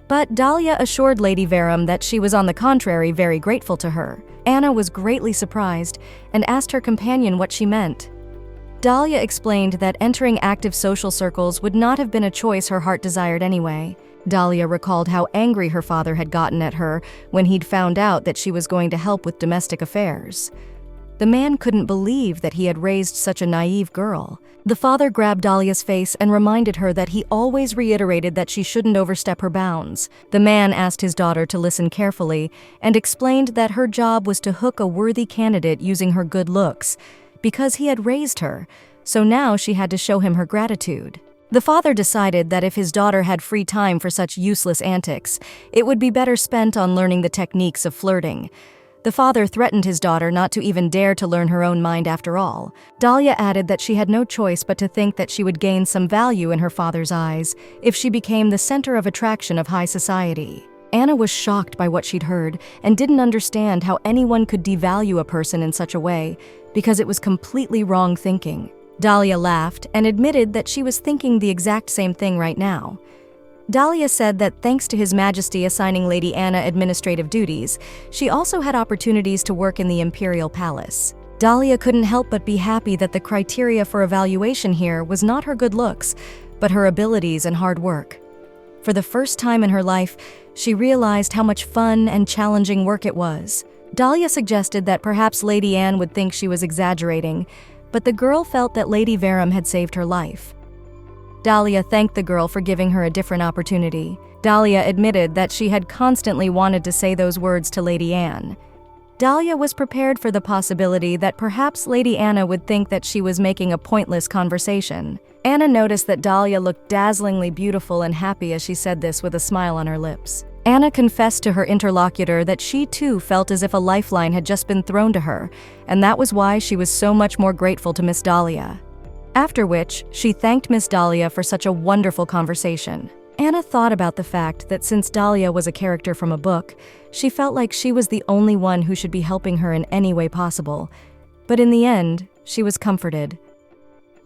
But Dahlia assured Lady Verum that she was on the contrary very grateful to her. Anna was greatly surprised and asked her companion what she meant. Dahlia explained that entering active social circles would not have been a choice her heart desired anyway. Dahlia recalled how angry her father had gotten at her when he'd found out that she was going to help with domestic affairs. The man couldn't believe that he had raised such a naive girl. The father grabbed Dahlia's face and reminded her that he always reiterated that she shouldn't overstep her bounds. The man asked his daughter to listen carefully and explained that her job was to hook a worthy candidate using her good looks, because he had raised her, so now she had to show him her gratitude. The father decided that if his daughter had free time for such useless antics, it would be better spent on learning the techniques of flirting. The father threatened his daughter not to even dare to learn her own mind after all. Dahlia added that she had no choice but to think that she would gain some value in her father's eyes if she became the center of attraction of high society. Anna was shocked by what she'd heard and didn't understand how anyone could devalue a person in such a way, because it was completely wrong thinking. Dahlia laughed and admitted that she was thinking the exact same thing right now. Dahlia said that thanks to His Majesty assigning Lady Anna administrative duties, she also had opportunities to work in the Imperial Palace. Dahlia couldn't help but be happy that the criteria for evaluation here was not her good looks, but her abilities and hard work. For the first time in her life, she realized how much fun and challenging work it was. Dahlia suggested that perhaps Lady Anne would think she was exaggerating, but the girl felt that Lady Verum had saved her life. Dahlia thanked the girl for giving her a different opportunity. Dahlia admitted that she had constantly wanted to say those words to Lady Anne. Dahlia was prepared for the possibility that perhaps Lady Anna would think that she was making a pointless conversation. Anna noticed that Dahlia looked dazzlingly beautiful and happy as she said this with a smile on her lips. Anna confessed to her interlocutor that she too felt as if a lifeline had just been thrown to her, and that was why she was so much more grateful to Miss Dahlia. After which, she thanked Miss Dahlia for such a wonderful conversation. Anna thought about the fact that since Dahlia was a character from a book, she felt like she was the only one who should be helping her in any way possible. But in the end, she was comforted.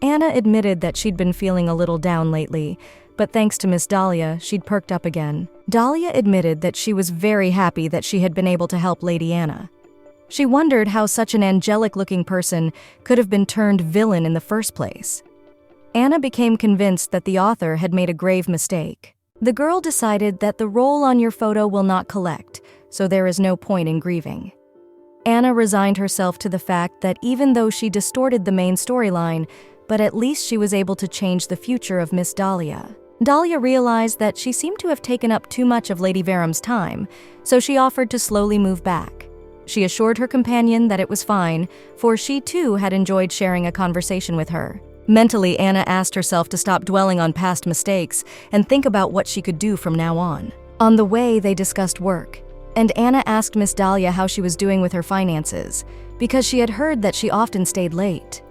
Anna admitted that she'd been feeling a little down lately, but thanks to Miss Dahlia, she'd perked up again. Dahlia admitted that she was very happy that she had been able to help Lady Anna. She wondered how such an angelic-looking person could have been turned villain in the first place. Anna became convinced that the author had made a grave mistake. The girl decided that the role on your photo will not collect, so there is no point in grieving. Anna resigned herself to the fact that even though she distorted the main storyline, but at least she was able to change the future of Miss Dahlia. Dahlia realized that she seemed to have taken up too much of Lady Veram's time, so she offered to slowly move back. She assured her companion that it was fine, for she too had enjoyed sharing a conversation with her. Mentally, Anna asked herself to stop dwelling on past mistakes and think about what she could do from now on. On the way, they discussed work, and Anna asked Miss Dahlia how she was doing with her finances, because she had heard that she often stayed late.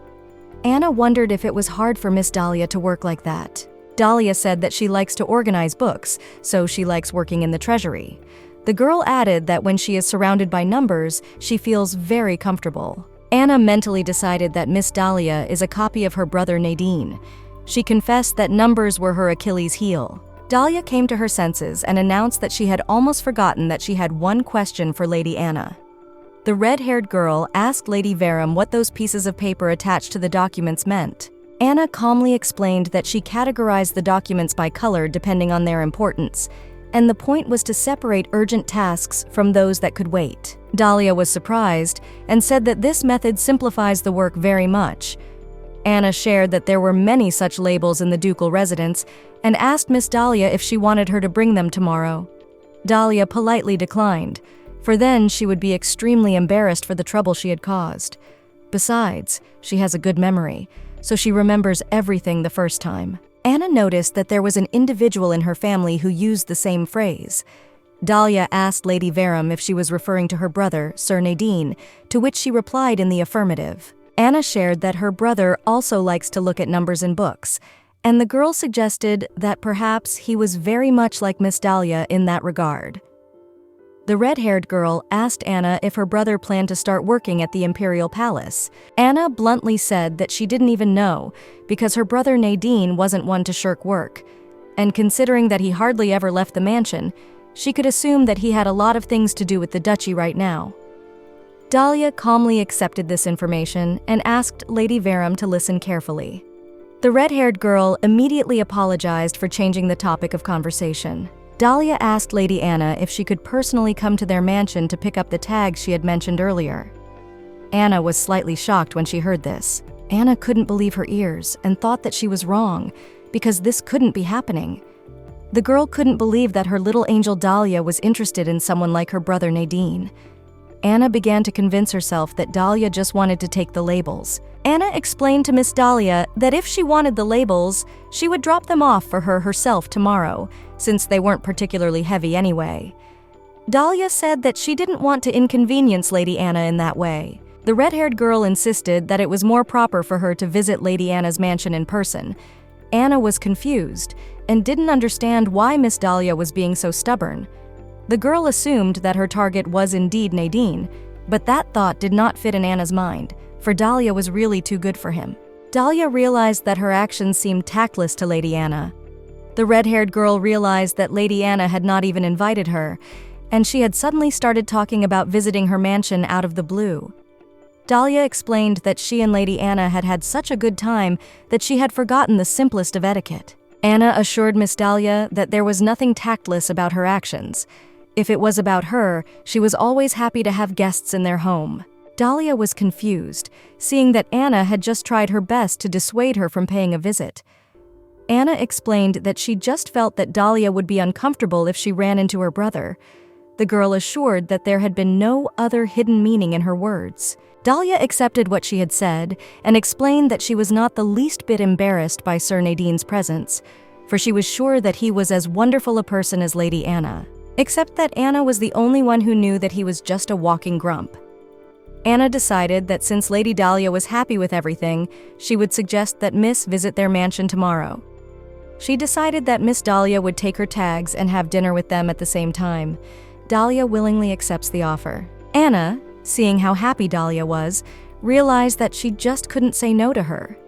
Anna wondered if it was hard for Miss Dahlia to work like that. Dahlia said that she likes to organize books, so she likes working in the treasury. The girl added that when she is surrounded by numbers, she feels very comfortable. Anna mentally decided that Miss Dahlia is a copy of her brother Nadine. She confessed that numbers were her Achilles heel. Dahlia came to her senses and announced that she had almost forgotten that she had one question for Lady Anna. The red-haired girl asked Lady Veram what those pieces of paper attached to the documents meant. Anna calmly explained that she categorized the documents by color depending on their importance, and the point was to separate urgent tasks from those that could wait. Dahlia was surprised and said that this method simplifies the work very much. Anna shared that there were many such labels in the ducal residence and asked Miss Dahlia if she wanted her to bring them tomorrow. Dahlia politely declined, for then she would be extremely embarrassed for the trouble she had caused. Besides, she has a good memory, so she remembers everything the first time. Anna noticed that there was an individual in her family who used the same phrase. Dahlia asked Lady Veram if she was referring to her brother, Sir Nadine, to which she replied in the affirmative. Anna shared that her brother also likes to look at numbers in books, and the girl suggested that perhaps he was very much like Miss Dahlia in that regard. The red-haired girl asked Anna if her brother planned to start working at the Imperial Palace. Anna bluntly said that she didn't even know, because her brother Nadine wasn't one to shirk work, and considering that he hardly ever left the mansion, she could assume that he had a lot of things to do with the duchy right now. Dahlia calmly accepted this information and asked Lady Veram to listen carefully. The red-haired girl immediately apologized for changing the topic of conversation. Dahlia asked Lady Anna if she could personally come to their mansion to pick up the tags she had mentioned earlier. Anna was slightly shocked when she heard this. Anna couldn't believe her ears and thought that she was wrong, because this couldn't be happening. The girl couldn't believe that her little angel Dahlia was interested in someone like her brother Nadine. Anna began to convince herself that Dahlia just wanted to take the labels. Anna explained to Miss Dahlia that if she wanted the labels, she would drop them off for her herself tomorrow, since they weren't particularly heavy anyway. Dahlia said that she didn't want to inconvenience Lady Anna in that way. The red-haired girl insisted that it was more proper for her to visit Lady Anna's mansion in person. Anna was confused and didn't understand why Miss Dahlia was being so stubborn. The girl assumed that her target was indeed Nadine, but that thought did not fit in Anna's mind, for Dahlia was really too good for him. Dahlia realized that her actions seemed tactless to Lady Anna. The red-haired girl realized that Lady Anna had not even invited her, and she had suddenly started talking about visiting her mansion out of the blue. Dahlia explained that she and Lady Anna had had such a good time that she had forgotten the simplest of etiquette. Anna assured Miss Dahlia that there was nothing tactless about her actions. If it was about her, she was always happy to have guests in their home. Dahlia was confused, seeing that Anna had just tried her best to dissuade her from paying a visit. Anna explained that she just felt that Dahlia would be uncomfortable if she ran into her brother. The girl assured that there had been no other hidden meaning in her words. Dahlia accepted what she had said and explained that she was not the least bit embarrassed by Sir Nadine's presence, for she was sure that he was as wonderful a person as Lady Anna, except that Anna was the only one who knew that he was just a walking grump. Anna decided that since Lady Dahlia was happy with everything, she would suggest that Miss visit their mansion tomorrow. She decided that Miss Dahlia would take her tags and have dinner with them at the same time. Dahlia willingly accepts the offer. Anna, seeing how happy Dahlia was, realized that she just couldn't say no to her.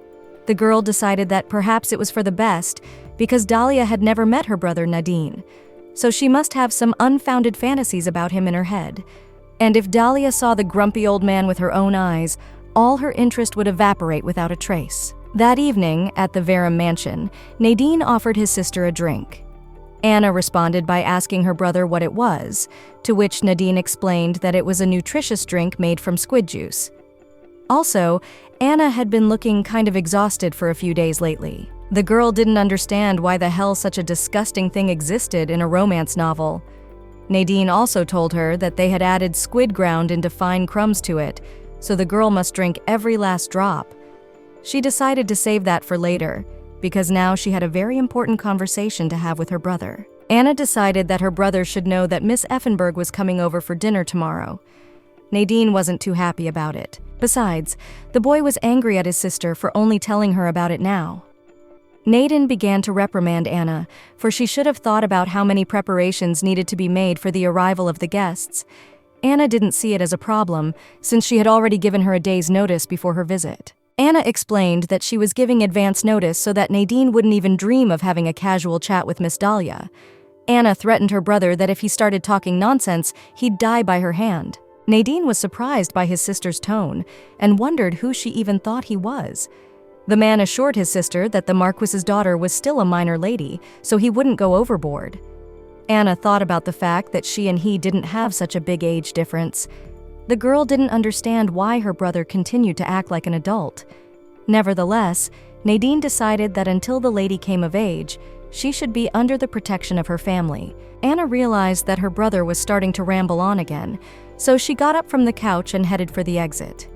The girl decided that perhaps it was for the best, because Dahlia had never met her brother Nadine, so she must have some unfounded fantasies about him in her head. And if Dahlia saw the grumpy old man with her own eyes, all her interest would evaporate without a trace. That evening, at the Verum mansion, Nadine offered his sister a drink. Anna responded by asking her brother what it was, to which Nadine explained that it was a nutritious drink made from squid juice. Also, Anna had been looking kind of exhausted for a few days lately. The girl didn't understand why the hell such a disgusting thing existed in a romance novel. Nadine also told her that they had added squid ground into fine crumbs to it, so the girl must drink every last drop. She decided to save that for later, because now she had a very important conversation to have with her brother. Anna decided that her brother should know that Miss Effenberg was coming over for dinner tomorrow. Nadine wasn't too happy about it. Besides, the boy was angry at his sister for only telling her about it now. Nadine began to reprimand Anna, for she should have thought about how many preparations needed to be made for the arrival of the guests. Anna didn't see it as a problem, since she had already given her a day's notice before her visit. Anna explained that she was giving advance notice so that Nadine wouldn't even dream of having a casual chat with Miss Dahlia. Anna threatened her brother that if he started talking nonsense, he'd die by her hand. Nadine was surprised by his sister's tone and wondered who she even thought he was. The man assured his sister that the Marquis's daughter was still a minor lady, so he wouldn't go overboard. Anna thought about the fact that she and he didn't have such a big age difference. The girl didn't understand why her brother continued to act like an adult. Nevertheless, Nadine decided that until the lady came of age, she should be under the protection of her family. Anna realized that her brother was starting to ramble on again, so she got up from the couch and headed for the exit.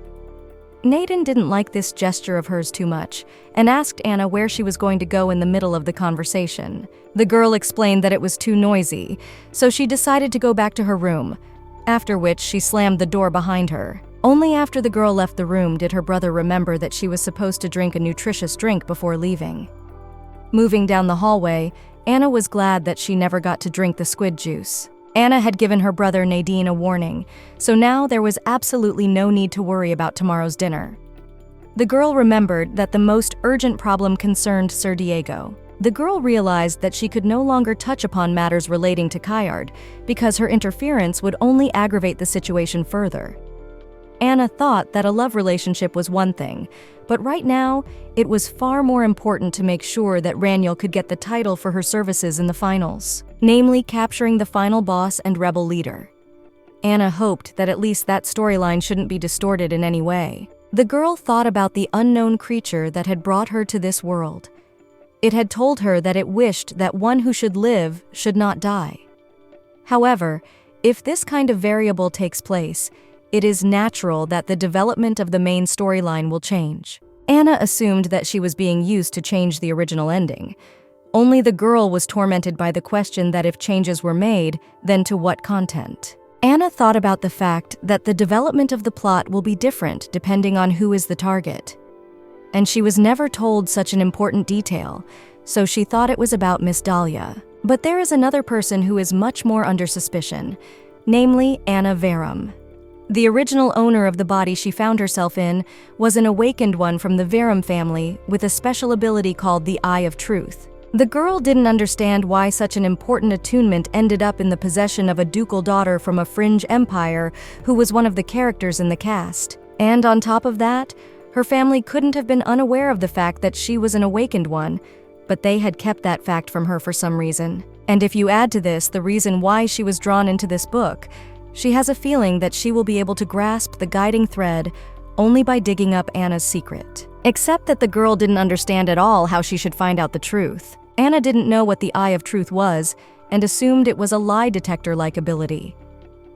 Nadine didn't like this gesture of hers too much and asked Anna where she was going to go in the middle of the conversation. The girl explained that it was too noisy, so she decided to go back to her room, after which she slammed the door behind her. Only after the girl left the room did her brother remember that she was supposed to drink a nutritious drink before leaving. Moving down the hallway, Anna was glad that she never got to drink the squid juice. Anna had given her brother Nadine a warning, so now there was absolutely no need to worry about tomorrow's dinner. The girl remembered that the most urgent problem concerned Sir Diego. The girl realized that she could no longer touch upon matters relating to Kayard, because her interference would only aggravate the situation further. Anna thought that a love relationship was one thing, but right now, it was far more important to make sure that Raniel could get the title for her services in the finals, namely capturing the final boss and rebel leader. Anna hoped that at least that storyline shouldn't be distorted in any way. The girl thought about the unknown creature that had brought her to this world. It had told her that it wished that one who should live should not die. However, if this kind of variable takes place, it is natural that the development of the main storyline will change. Anna assumed that she was being used to change the original ending. Only the girl was tormented by the question that if changes were made, then to what content? Anna thought about the fact that the development of the plot will be different depending on who is the target. And she was never told such an important detail, so she thought it was about Miss Dahlia. But there is another person who is much more under suspicion, namely Anna Verum. The original owner of the body she found herself in was an awakened one from the Verum family with a special ability called the Eye of Truth. The girl didn't understand why such an important attunement ended up in the possession of a ducal daughter from a fringe empire who was one of the characters in the cast. And on top of that, her family couldn't have been unaware of the fact that she was an awakened one, but they had kept that fact from her for some reason. And if you add to this the reason why she was drawn into this book, she has a feeling that she will be able to grasp the guiding thread only by digging up Anna's secret. Except that the girl didn't understand at all how she should find out the truth. Anna didn't know what the Eye of Truth was and assumed it was a lie detector-like ability.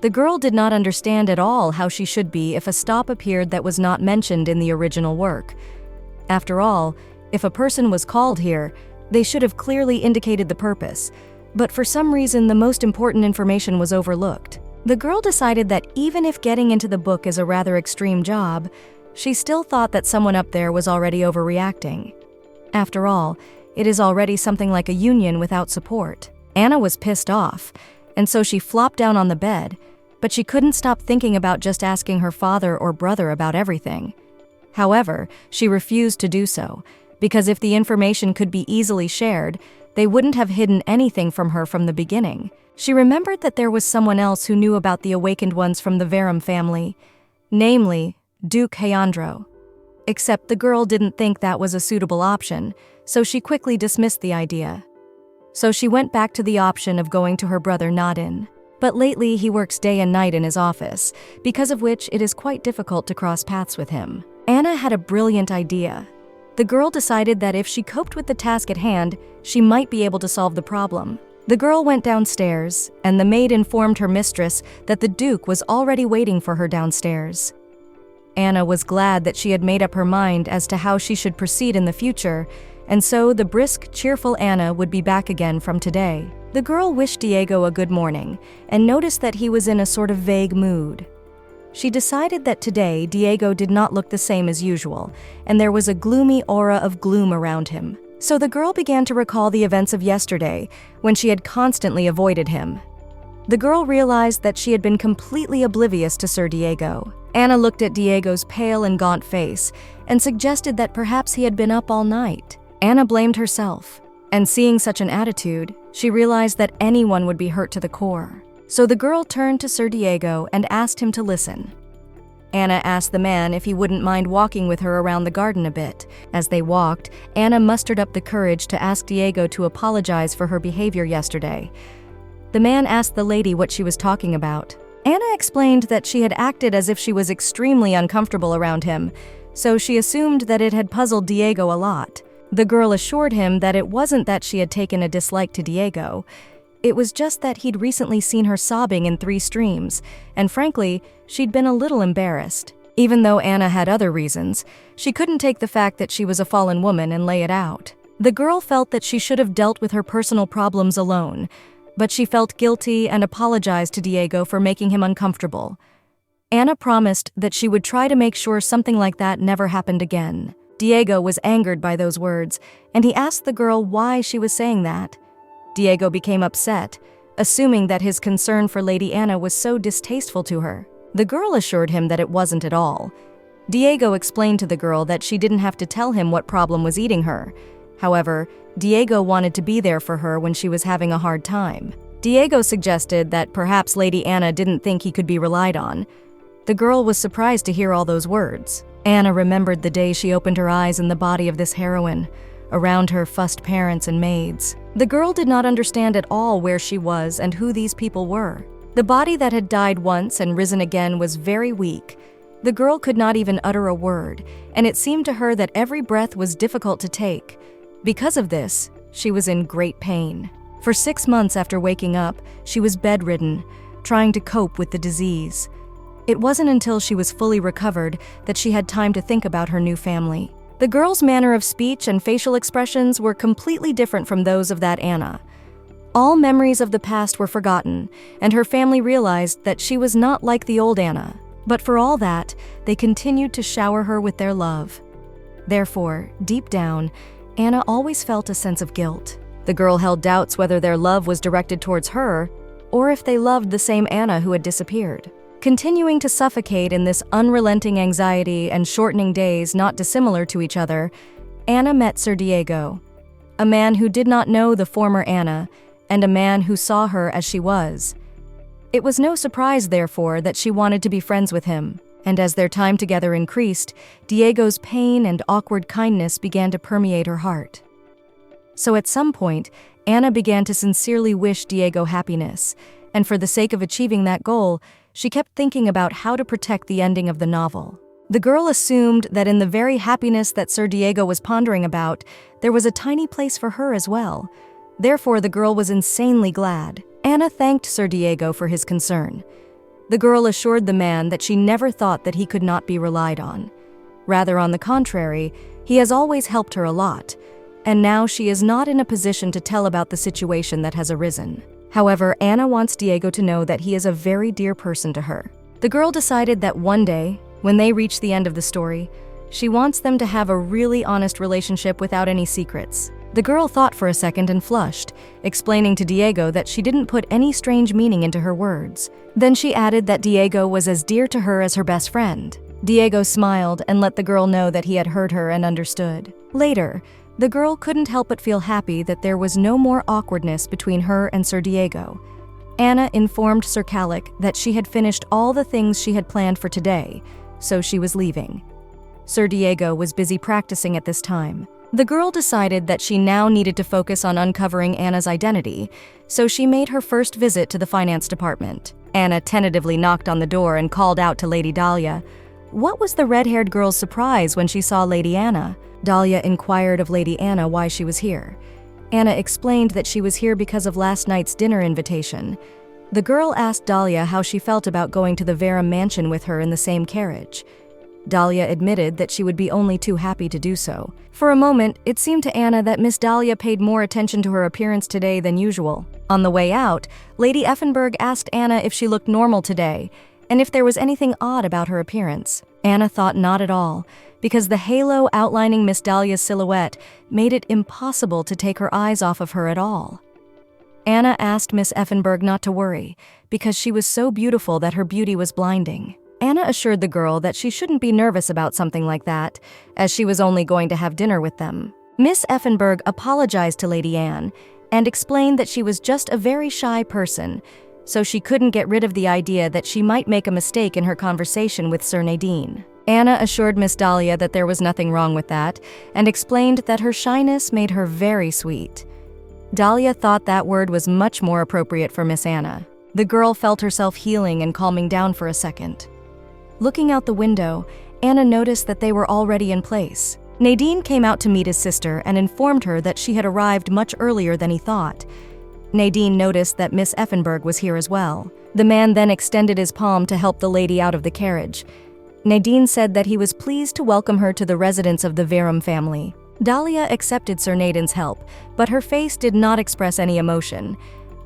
The girl did not understand at all how she should be if a stop appeared that was not mentioned in the original work. After all, if a person was called here, they should have clearly indicated the purpose, but for some reason the most important information was overlooked. The girl decided that even if getting into the book is a rather extreme job, she still thought that someone up there was already overreacting. After all, it is already something like a union without support. Anna was pissed off, and so she flopped down on the bed, but she couldn't stop thinking about just asking her father or brother about everything. However, she refused to do so, because if the information could be easily shared, they wouldn't have hidden anything from her from the beginning. She remembered that there was someone else who knew about the awakened ones from the Verum family, namely Duke Hayandro. Except the girl didn't think that was a suitable option, so she quickly dismissed the idea. So she went back to the option of going to her brother Nadin. But lately he works day and night in his office, because of which it is quite difficult to cross paths with him. Anna had a brilliant idea. The girl decided that if she coped with the task at hand, she might be able to solve the problem. The girl went downstairs, and the maid informed her mistress that the Duke was already waiting for her downstairs. Anna was glad that she had made up her mind as to how she should proceed in the future, and so the brisk, cheerful Anna would be back again from today. The girl wished Diego a good morning, and noticed that he was in a sort of vague mood. She decided that today Diego did not look the same as usual, and there was a gloomy aura of gloom around him. So the girl began to recall the events of yesterday, when she had constantly avoided him. The girl realized that she had been completely oblivious to Sir Diego. Anna looked at Diego's pale and gaunt face, and suggested that perhaps he had been up all night. Anna blamed herself, and seeing such an attitude, she realized that anyone would be hurt to the core. So the girl turned to Sir Diego and asked him to listen. Anna asked the man if he wouldn't mind walking with her around the garden a bit. As they walked, Anna mustered up the courage to ask Diego to apologize for her behavior yesterday. The man asked the lady what she was talking about. Anna explained that she had acted as if she was extremely uncomfortable around him, so she assumed that it had puzzled Diego a lot. The girl assured him that it wasn't that she had taken a dislike to Diego. It was just that he'd recently seen her sobbing in 3 streams, and frankly, she'd been a little embarrassed. Even though Anna had other reasons, she couldn't take the fact that she was a fallen woman and lay it out. The girl felt that she should have dealt with her personal problems alone, but she felt guilty and apologized to Diego for making him uncomfortable. Anna promised that she would try to make sure something like that never happened again. Diego was angered by those words, and he asked the girl why she was saying that. Diego became upset, assuming that his concern for Lady Anna was so distasteful to her. The girl assured him that it wasn't at all. Diego explained to the girl that she didn't have to tell him what problem was eating her. However, Diego wanted to be there for her when she was having a hard time. Diego suggested that perhaps Lady Anna didn't think he could be relied on. The girl was surprised to hear all those words. Anna remembered the day she opened her eyes in the body of this heroine. Around her fussed parents and maids. The girl did not understand at all where she was and who these people were. The body that had died once and risen again was very weak. The girl could not even utter a word, and it seemed to her that every breath was difficult to take. Because of this, she was in great pain. For 6 months after waking up, she was bedridden, trying to cope with the disease. It wasn't until she was fully recovered that she had time to think about her new family. The girl's manner of speech and facial expressions were completely different from those of that Anna. All memories of the past were forgotten, and her family realized that she was not like the old Anna. But for all that, they continued to shower her with their love. Therefore, deep down, Anna always felt a sense of guilt. The girl held doubts whether their love was directed towards her, or if they loved the same Anna who had disappeared. Continuing to suffocate in this unrelenting anxiety and shortening days not dissimilar to each other, Anna met Sir Diego, a man who did not know the former Anna, and a man who saw her as she was. It was no surprise, therefore, that she wanted to be friends with him, and as their time together increased, Diego's pain and awkward kindness began to permeate her heart. So at some point, Anna began to sincerely wish Diego happiness, and for the sake of achieving that goal, she kept thinking about how to protect the ending of the novel. The girl assumed that in the very happiness that Sir Diego was pondering about, there was a tiny place for her as well. Therefore, the girl was insanely glad. Anna thanked Sir Diego for his concern. The girl assured the man that she never thought that he could not be relied on. Rather, on the contrary, he has always helped her a lot, and now she is not in a position to tell about the situation that has arisen. However, Anna wants Diego to know that he is a very dear person to her. The girl decided that one day, when they reach the end of the story, she wants them to have a really honest relationship without any secrets. The girl thought for a second and flushed, explaining to Diego that she didn't put any strange meaning into her words. Then she added that Diego was as dear to her as her best friend. Diego smiled and let the girl know that he had heard her and understood. Later, the girl couldn't help but feel happy that there was no more awkwardness between her and Sir Diego. Anna informed Sir Calic that she had finished all the things she had planned for today, so she was leaving. Sir Diego was busy practicing at this time. The girl decided that she now needed to focus on uncovering Anna's identity, so she made her first visit to the finance department. Anna tentatively knocked on the door and called out to Lady Dahlia. What was the red-haired girl's surprise when she saw Lady Anna? Dahlia inquired of Lady Anna why she was here. Anna explained that she was here because of last night's dinner invitation. The girl asked Dahlia how she felt about going to the Verum mansion with her in the same carriage. Dahlia admitted that she would be only too happy to do so. For a moment, it seemed to Anna that Miss Dahlia paid more attention to her appearance today than usual. On the way out, Lady Effenberg asked Anna if she looked normal today, and if there was anything odd about her appearance. Anna thought not at all, because the halo outlining Miss Dahlia's silhouette made it impossible to take her eyes off of her at all. Anna asked Miss Effenberg not to worry, because she was so beautiful that her beauty was blinding. Anna assured the girl that she shouldn't be nervous about something like that, as she was only going to have dinner with them. Miss Effenberg apologized to Lady Anne and explained that she was just a very shy person, so she couldn't get rid of the idea that she might make a mistake in her conversation with Sir Nadine. Anna assured Miss Dahlia that there was nothing wrong with that, and explained that her shyness made her very sweet. Dahlia thought that word was much more appropriate for Miss Anna. The girl felt herself healing and calming down for a second. Looking out the window, Anna noticed that they were already in place. Nadine came out to meet his sister and informed her that she had arrived much earlier than he thought. Nadine noticed that Miss Effenberg was here as well. The man then extended his palm to help the lady out of the carriage. Nadine said that he was pleased to welcome her to the residence of the Verum family. Dahlia accepted Sir Nadine's help, but her face did not express any emotion.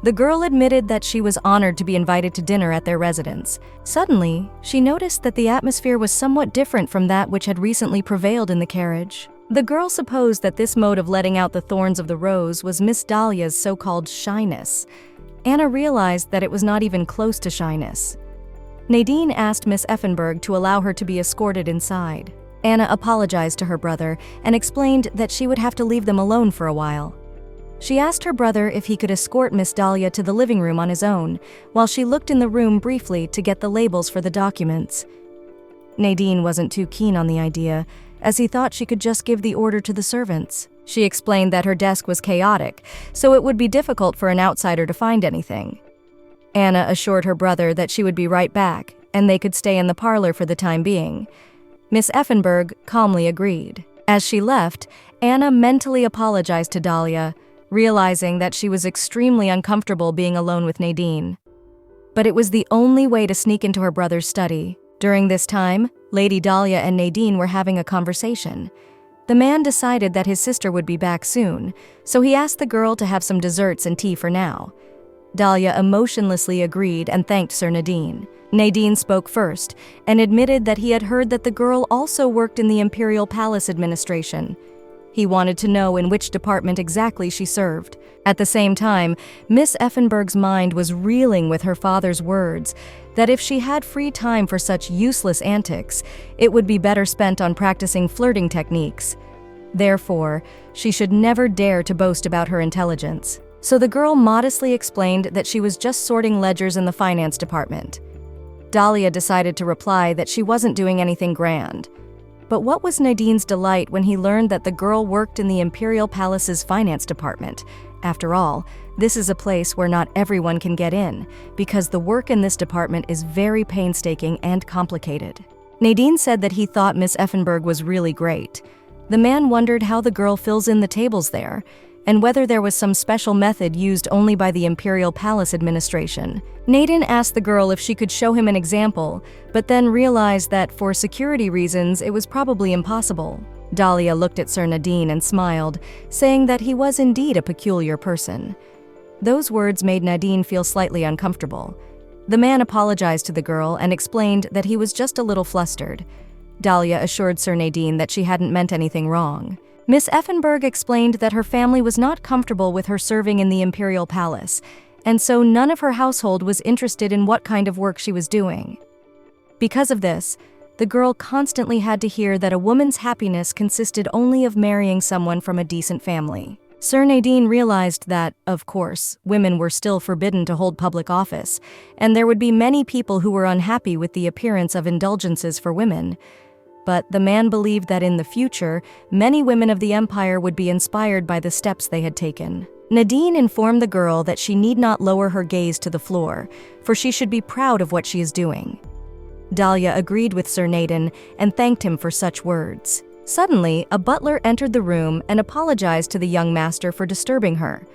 The girl admitted that she was honored to be invited to dinner at their residence. Suddenly, she noticed that the atmosphere was somewhat different from that which had recently prevailed in the carriage. The girl supposed that this mode of letting out the thorns of the rose was Miss Dahlia's so-called shyness. Anna realized that it was not even close to shyness. Nadine asked Miss Effenberg to allow her to be escorted inside. Anna apologized to her brother and explained that she would have to leave them alone for a while. She asked her brother if he could escort Miss Dahlia to the living room on his own, while she looked in the room briefly to get the labels for the documents. Nadine wasn't too keen on the idea, as he thought she could just give the order to the servants. She explained that her desk was chaotic, so it would be difficult for an outsider to find anything. Anna assured her brother that she would be right back, and they could stay in the parlor for the time being. Miss Effenberg calmly agreed. As she left, Anna mentally apologized to Dahlia, realizing that she was extremely uncomfortable being alone with Nadine. But it was the only way to sneak into her brother's study. During this time, Lady Dahlia and Nadine were having a conversation. The man decided that his sister would be back soon, so he asked the girl to have some desserts and tea for now. Dahlia emotionlessly agreed and thanked Sir Nadine. Nadine spoke first and admitted that he had heard that the girl also worked in the Imperial Palace administration. He wanted to know in which department exactly she served. At the same time, Miss Effenberg's mind was reeling with her father's words that if she had free time for such useless antics, it would be better spent on practicing flirting techniques. Therefore, she should never dare to boast about her intelligence. So the girl modestly explained that she was just sorting ledgers in the finance department. Dahlia decided to reply that she wasn't doing anything grand. But what was Nadine's delight when he learned that the girl worked in the Imperial Palace's finance department? After all, this is a place where not everyone can get in, because the work in this department is very painstaking and complicated. Nadine said that he thought Miss Effenberg was really great. The man wondered how the girl fills in the tables there, and whether there was some special method used only by the Imperial Palace administration. Nadine asked the girl if she could show him an example, but then realized that for security reasons it was probably impossible. Dahlia looked at Sir Nadine and smiled, saying that he was indeed a peculiar person. Those words made Nadine feel slightly uncomfortable. The man apologized to the girl and explained that he was just a little flustered. Dahlia assured Sir Nadine that she hadn't meant anything wrong. Miss Effenberg explained that her family was not comfortable with her serving in the Imperial Palace, and so none of her household was interested in what kind of work she was doing. Because of this, the girl constantly had to hear that a woman's happiness consisted only of marrying someone from a decent family. Sir Nadine realized that, of course, women were still forbidden to hold public office, and there would be many people who were unhappy with the appearance of indulgences for women. But the man believed that in the future, many women of the empire would be inspired by the steps they had taken. Nadine informed the girl that she need not lower her gaze to the floor, for she should be proud of what she is doing. Dahlia agreed with Sir Nadine and thanked him for such words. Suddenly, a butler entered the room and apologized to the young master for disturbing her.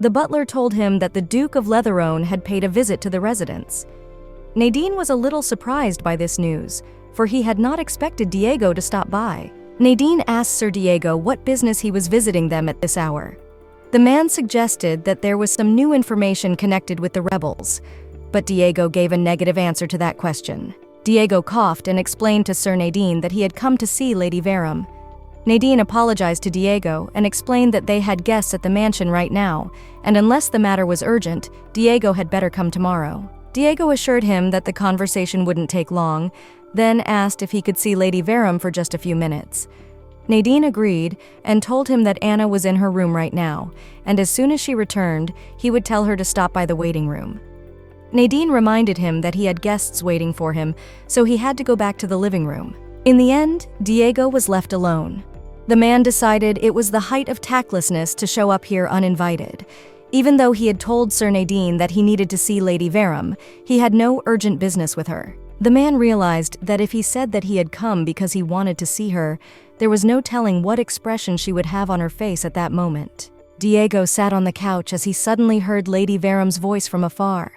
The butler told him that the Duke of Leatherone had paid a visit to the residence. Nadine was a little surprised by this news, for he had not expected Diego to stop by. Nadine asked Sir Diego what business he was visiting them at this hour. The man suggested that there was some new information connected with the rebels, but Diego gave a negative answer to that question. Diego coughed and explained to Sir Nadine that he had come to see Lady Verum. Nadine apologized to Diego and explained that they had guests at the mansion right now, and unless the matter was urgent, Diego had better come tomorrow. Diego assured him that the conversation wouldn't take long, then asked if he could see Lady Verum for just a few minutes. Nadine agreed and told him that Anna was in her room right now, and as soon as she returned, he would tell her to stop by the waiting room. Nadine reminded him that he had guests waiting for him, so he had to go back to the living room. In the end, Diego was left alone. The man decided it was the height of tactlessness to show up here uninvited. Even though he had told Sir Nadine that he needed to see Lady Verum, he had no urgent business with her. The man realized that if he said that he had come because he wanted to see her, there was no telling what expression she would have on her face at that moment. Diego sat on the couch as he suddenly heard Lady Verum's voice from afar.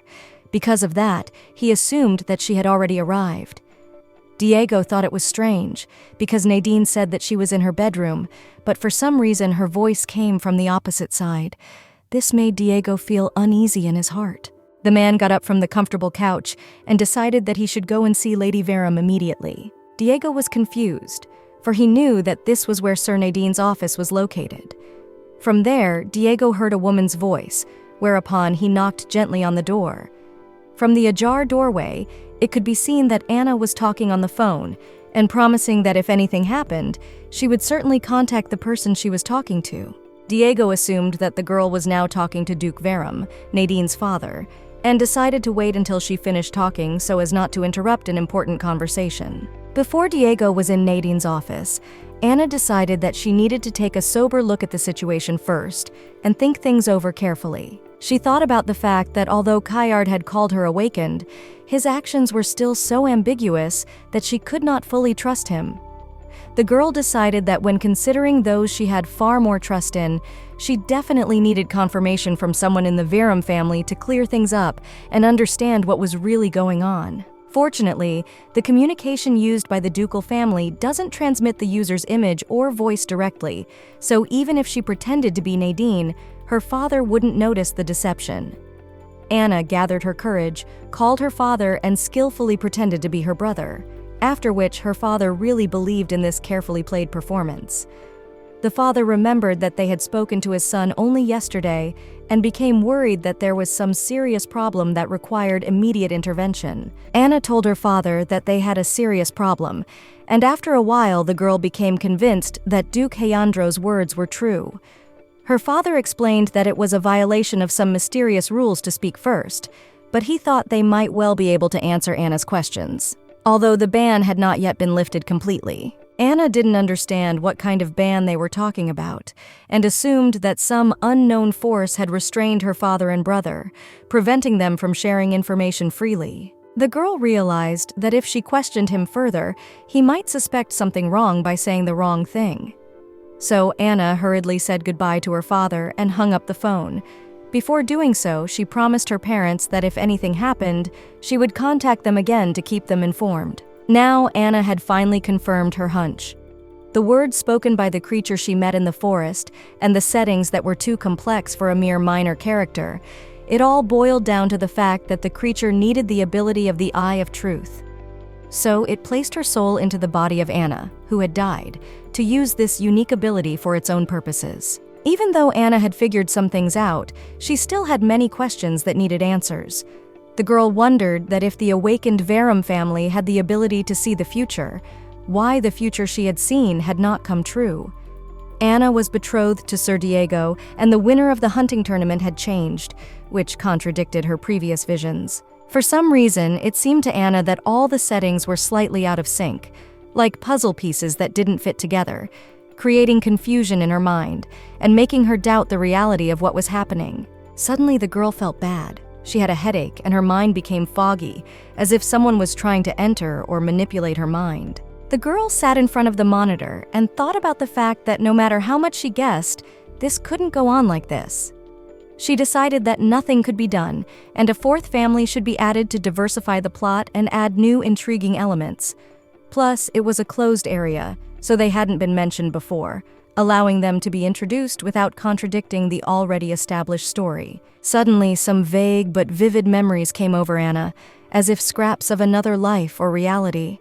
Because of that, he assumed that she had already arrived. Diego thought it was strange, because Nadine said that she was in her bedroom, but for some reason her voice came from the opposite side. This made Diego feel uneasy in his heart. The man got up from the comfortable couch and decided that he should go and see Lady Verum immediately. Diego was confused, for he knew that this was where Sir Nadine's office was located. From there, Diego heard a woman's voice, whereupon he knocked gently on the door. From the ajar doorway, it could be seen that Anna was talking on the phone and promising that if anything happened, she would certainly contact the person she was talking to. Diego assumed that the girl was now talking to Duke Verum, Nadine's father, and decided to wait until she finished talking so as not to interrupt an important conversation. Before Diego was in Nadine's office, Anna decided that she needed to take a sober look at the situation first and think things over carefully. She thought about the fact that although Kayard had called her awakened, his actions were still so ambiguous that she could not fully trust him. The girl decided that when considering those she had far more trust in, she definitely needed confirmation from someone in the Verum family to clear things up and understand what was really going on. Fortunately, the communication used by the ducal family doesn't transmit the user's image or voice directly, so even if she pretended to be Nadine, her father wouldn't notice the deception. Anna gathered her courage, called her father, and skillfully pretended to be her brother, after which her father really believed in this carefully played performance. The father remembered that they had spoken to his son only yesterday and became worried that there was some serious problem that required immediate intervention. Anna told her father that they had a serious problem, and after a while the girl became convinced that Duke Leandro's words were true. Her father explained that it was a violation of some mysterious rules to speak first, but he thought they might well be able to answer Anna's questions, although the ban had not yet been lifted completely. Anna didn't understand what kind of ban they were talking about, and assumed that some unknown force had restrained her father and brother, preventing them from sharing information freely. The girl realized that if she questioned him further, he might suspect something wrong by saying the wrong thing. So Anna hurriedly said goodbye to her father and hung up the phone. Before doing so, she promised her parents that if anything happened, she would contact them again to keep them informed. Now Anna had finally confirmed her hunch. The words spoken by the creature she met in the forest, and the settings that were too complex for a mere minor character, it all boiled down to the fact that the creature needed the ability of the Eye of Truth. So it placed her soul into the body of Anna, who had died, to use this unique ability for its own purposes. Even though Anna had figured some things out, she still had many questions that needed answers. The girl wondered that if the awakened Verum family had the ability to see the future, why the future she had seen had not come true. Anna was betrothed to Sir Diego, and the winner of the hunting tournament had changed, which contradicted her previous visions. For some reason, it seemed to Anna that all the settings were slightly out of sync, like puzzle pieces that didn't fit together, creating confusion in her mind and making her doubt the reality of what was happening. Suddenly, the girl felt bad. She had a headache and her mind became foggy, as if someone was trying to enter or manipulate her mind. The girl sat in front of the monitor and thought about the fact that no matter how much she guessed, this couldn't go on like this. She decided that nothing could be done, and a fourth family should be added to diversify the plot and add new intriguing elements. Plus, it was a closed area, so they hadn't been mentioned before, allowing them to be introduced without contradicting the already established story. Suddenly, some vague but vivid memories came over Anna, as if scraps of another life or reality.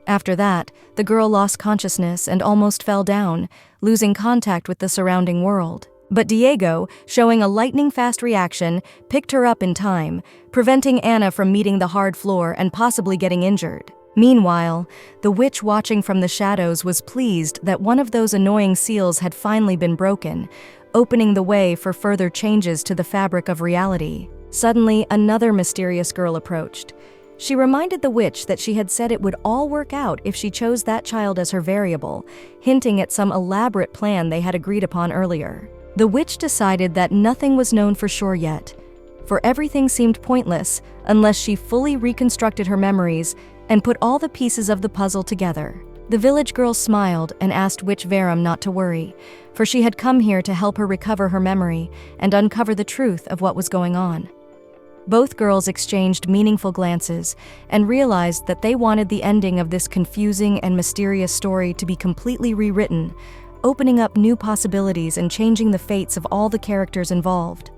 After that, the girl lost consciousness and almost fell down, losing contact with the surrounding world. But Diego, showing a lightning-fast reaction, picked her up in time, preventing Anna from meeting the hard floor and possibly getting injured. Meanwhile, the witch watching from the shadows was pleased that one of those annoying seals had finally been broken, opening the way for further changes to the fabric of reality. Suddenly, another mysterious girl approached. She reminded the witch that she had said it would all work out if she chose that child as her variable, hinting at some elaborate plan they had agreed upon earlier. The witch decided that nothing was known for sure yet, for everything seemed pointless unless she fully reconstructed her memories and put all the pieces of the puzzle together. The village girl smiled and asked Witch Verum not to worry, for she had come here to help her recover her memory and uncover the truth of what was going on. Both girls exchanged meaningful glances and realized that they wanted the ending of this confusing and mysterious story to be completely rewritten, opening up new possibilities and changing the fates of all the characters involved.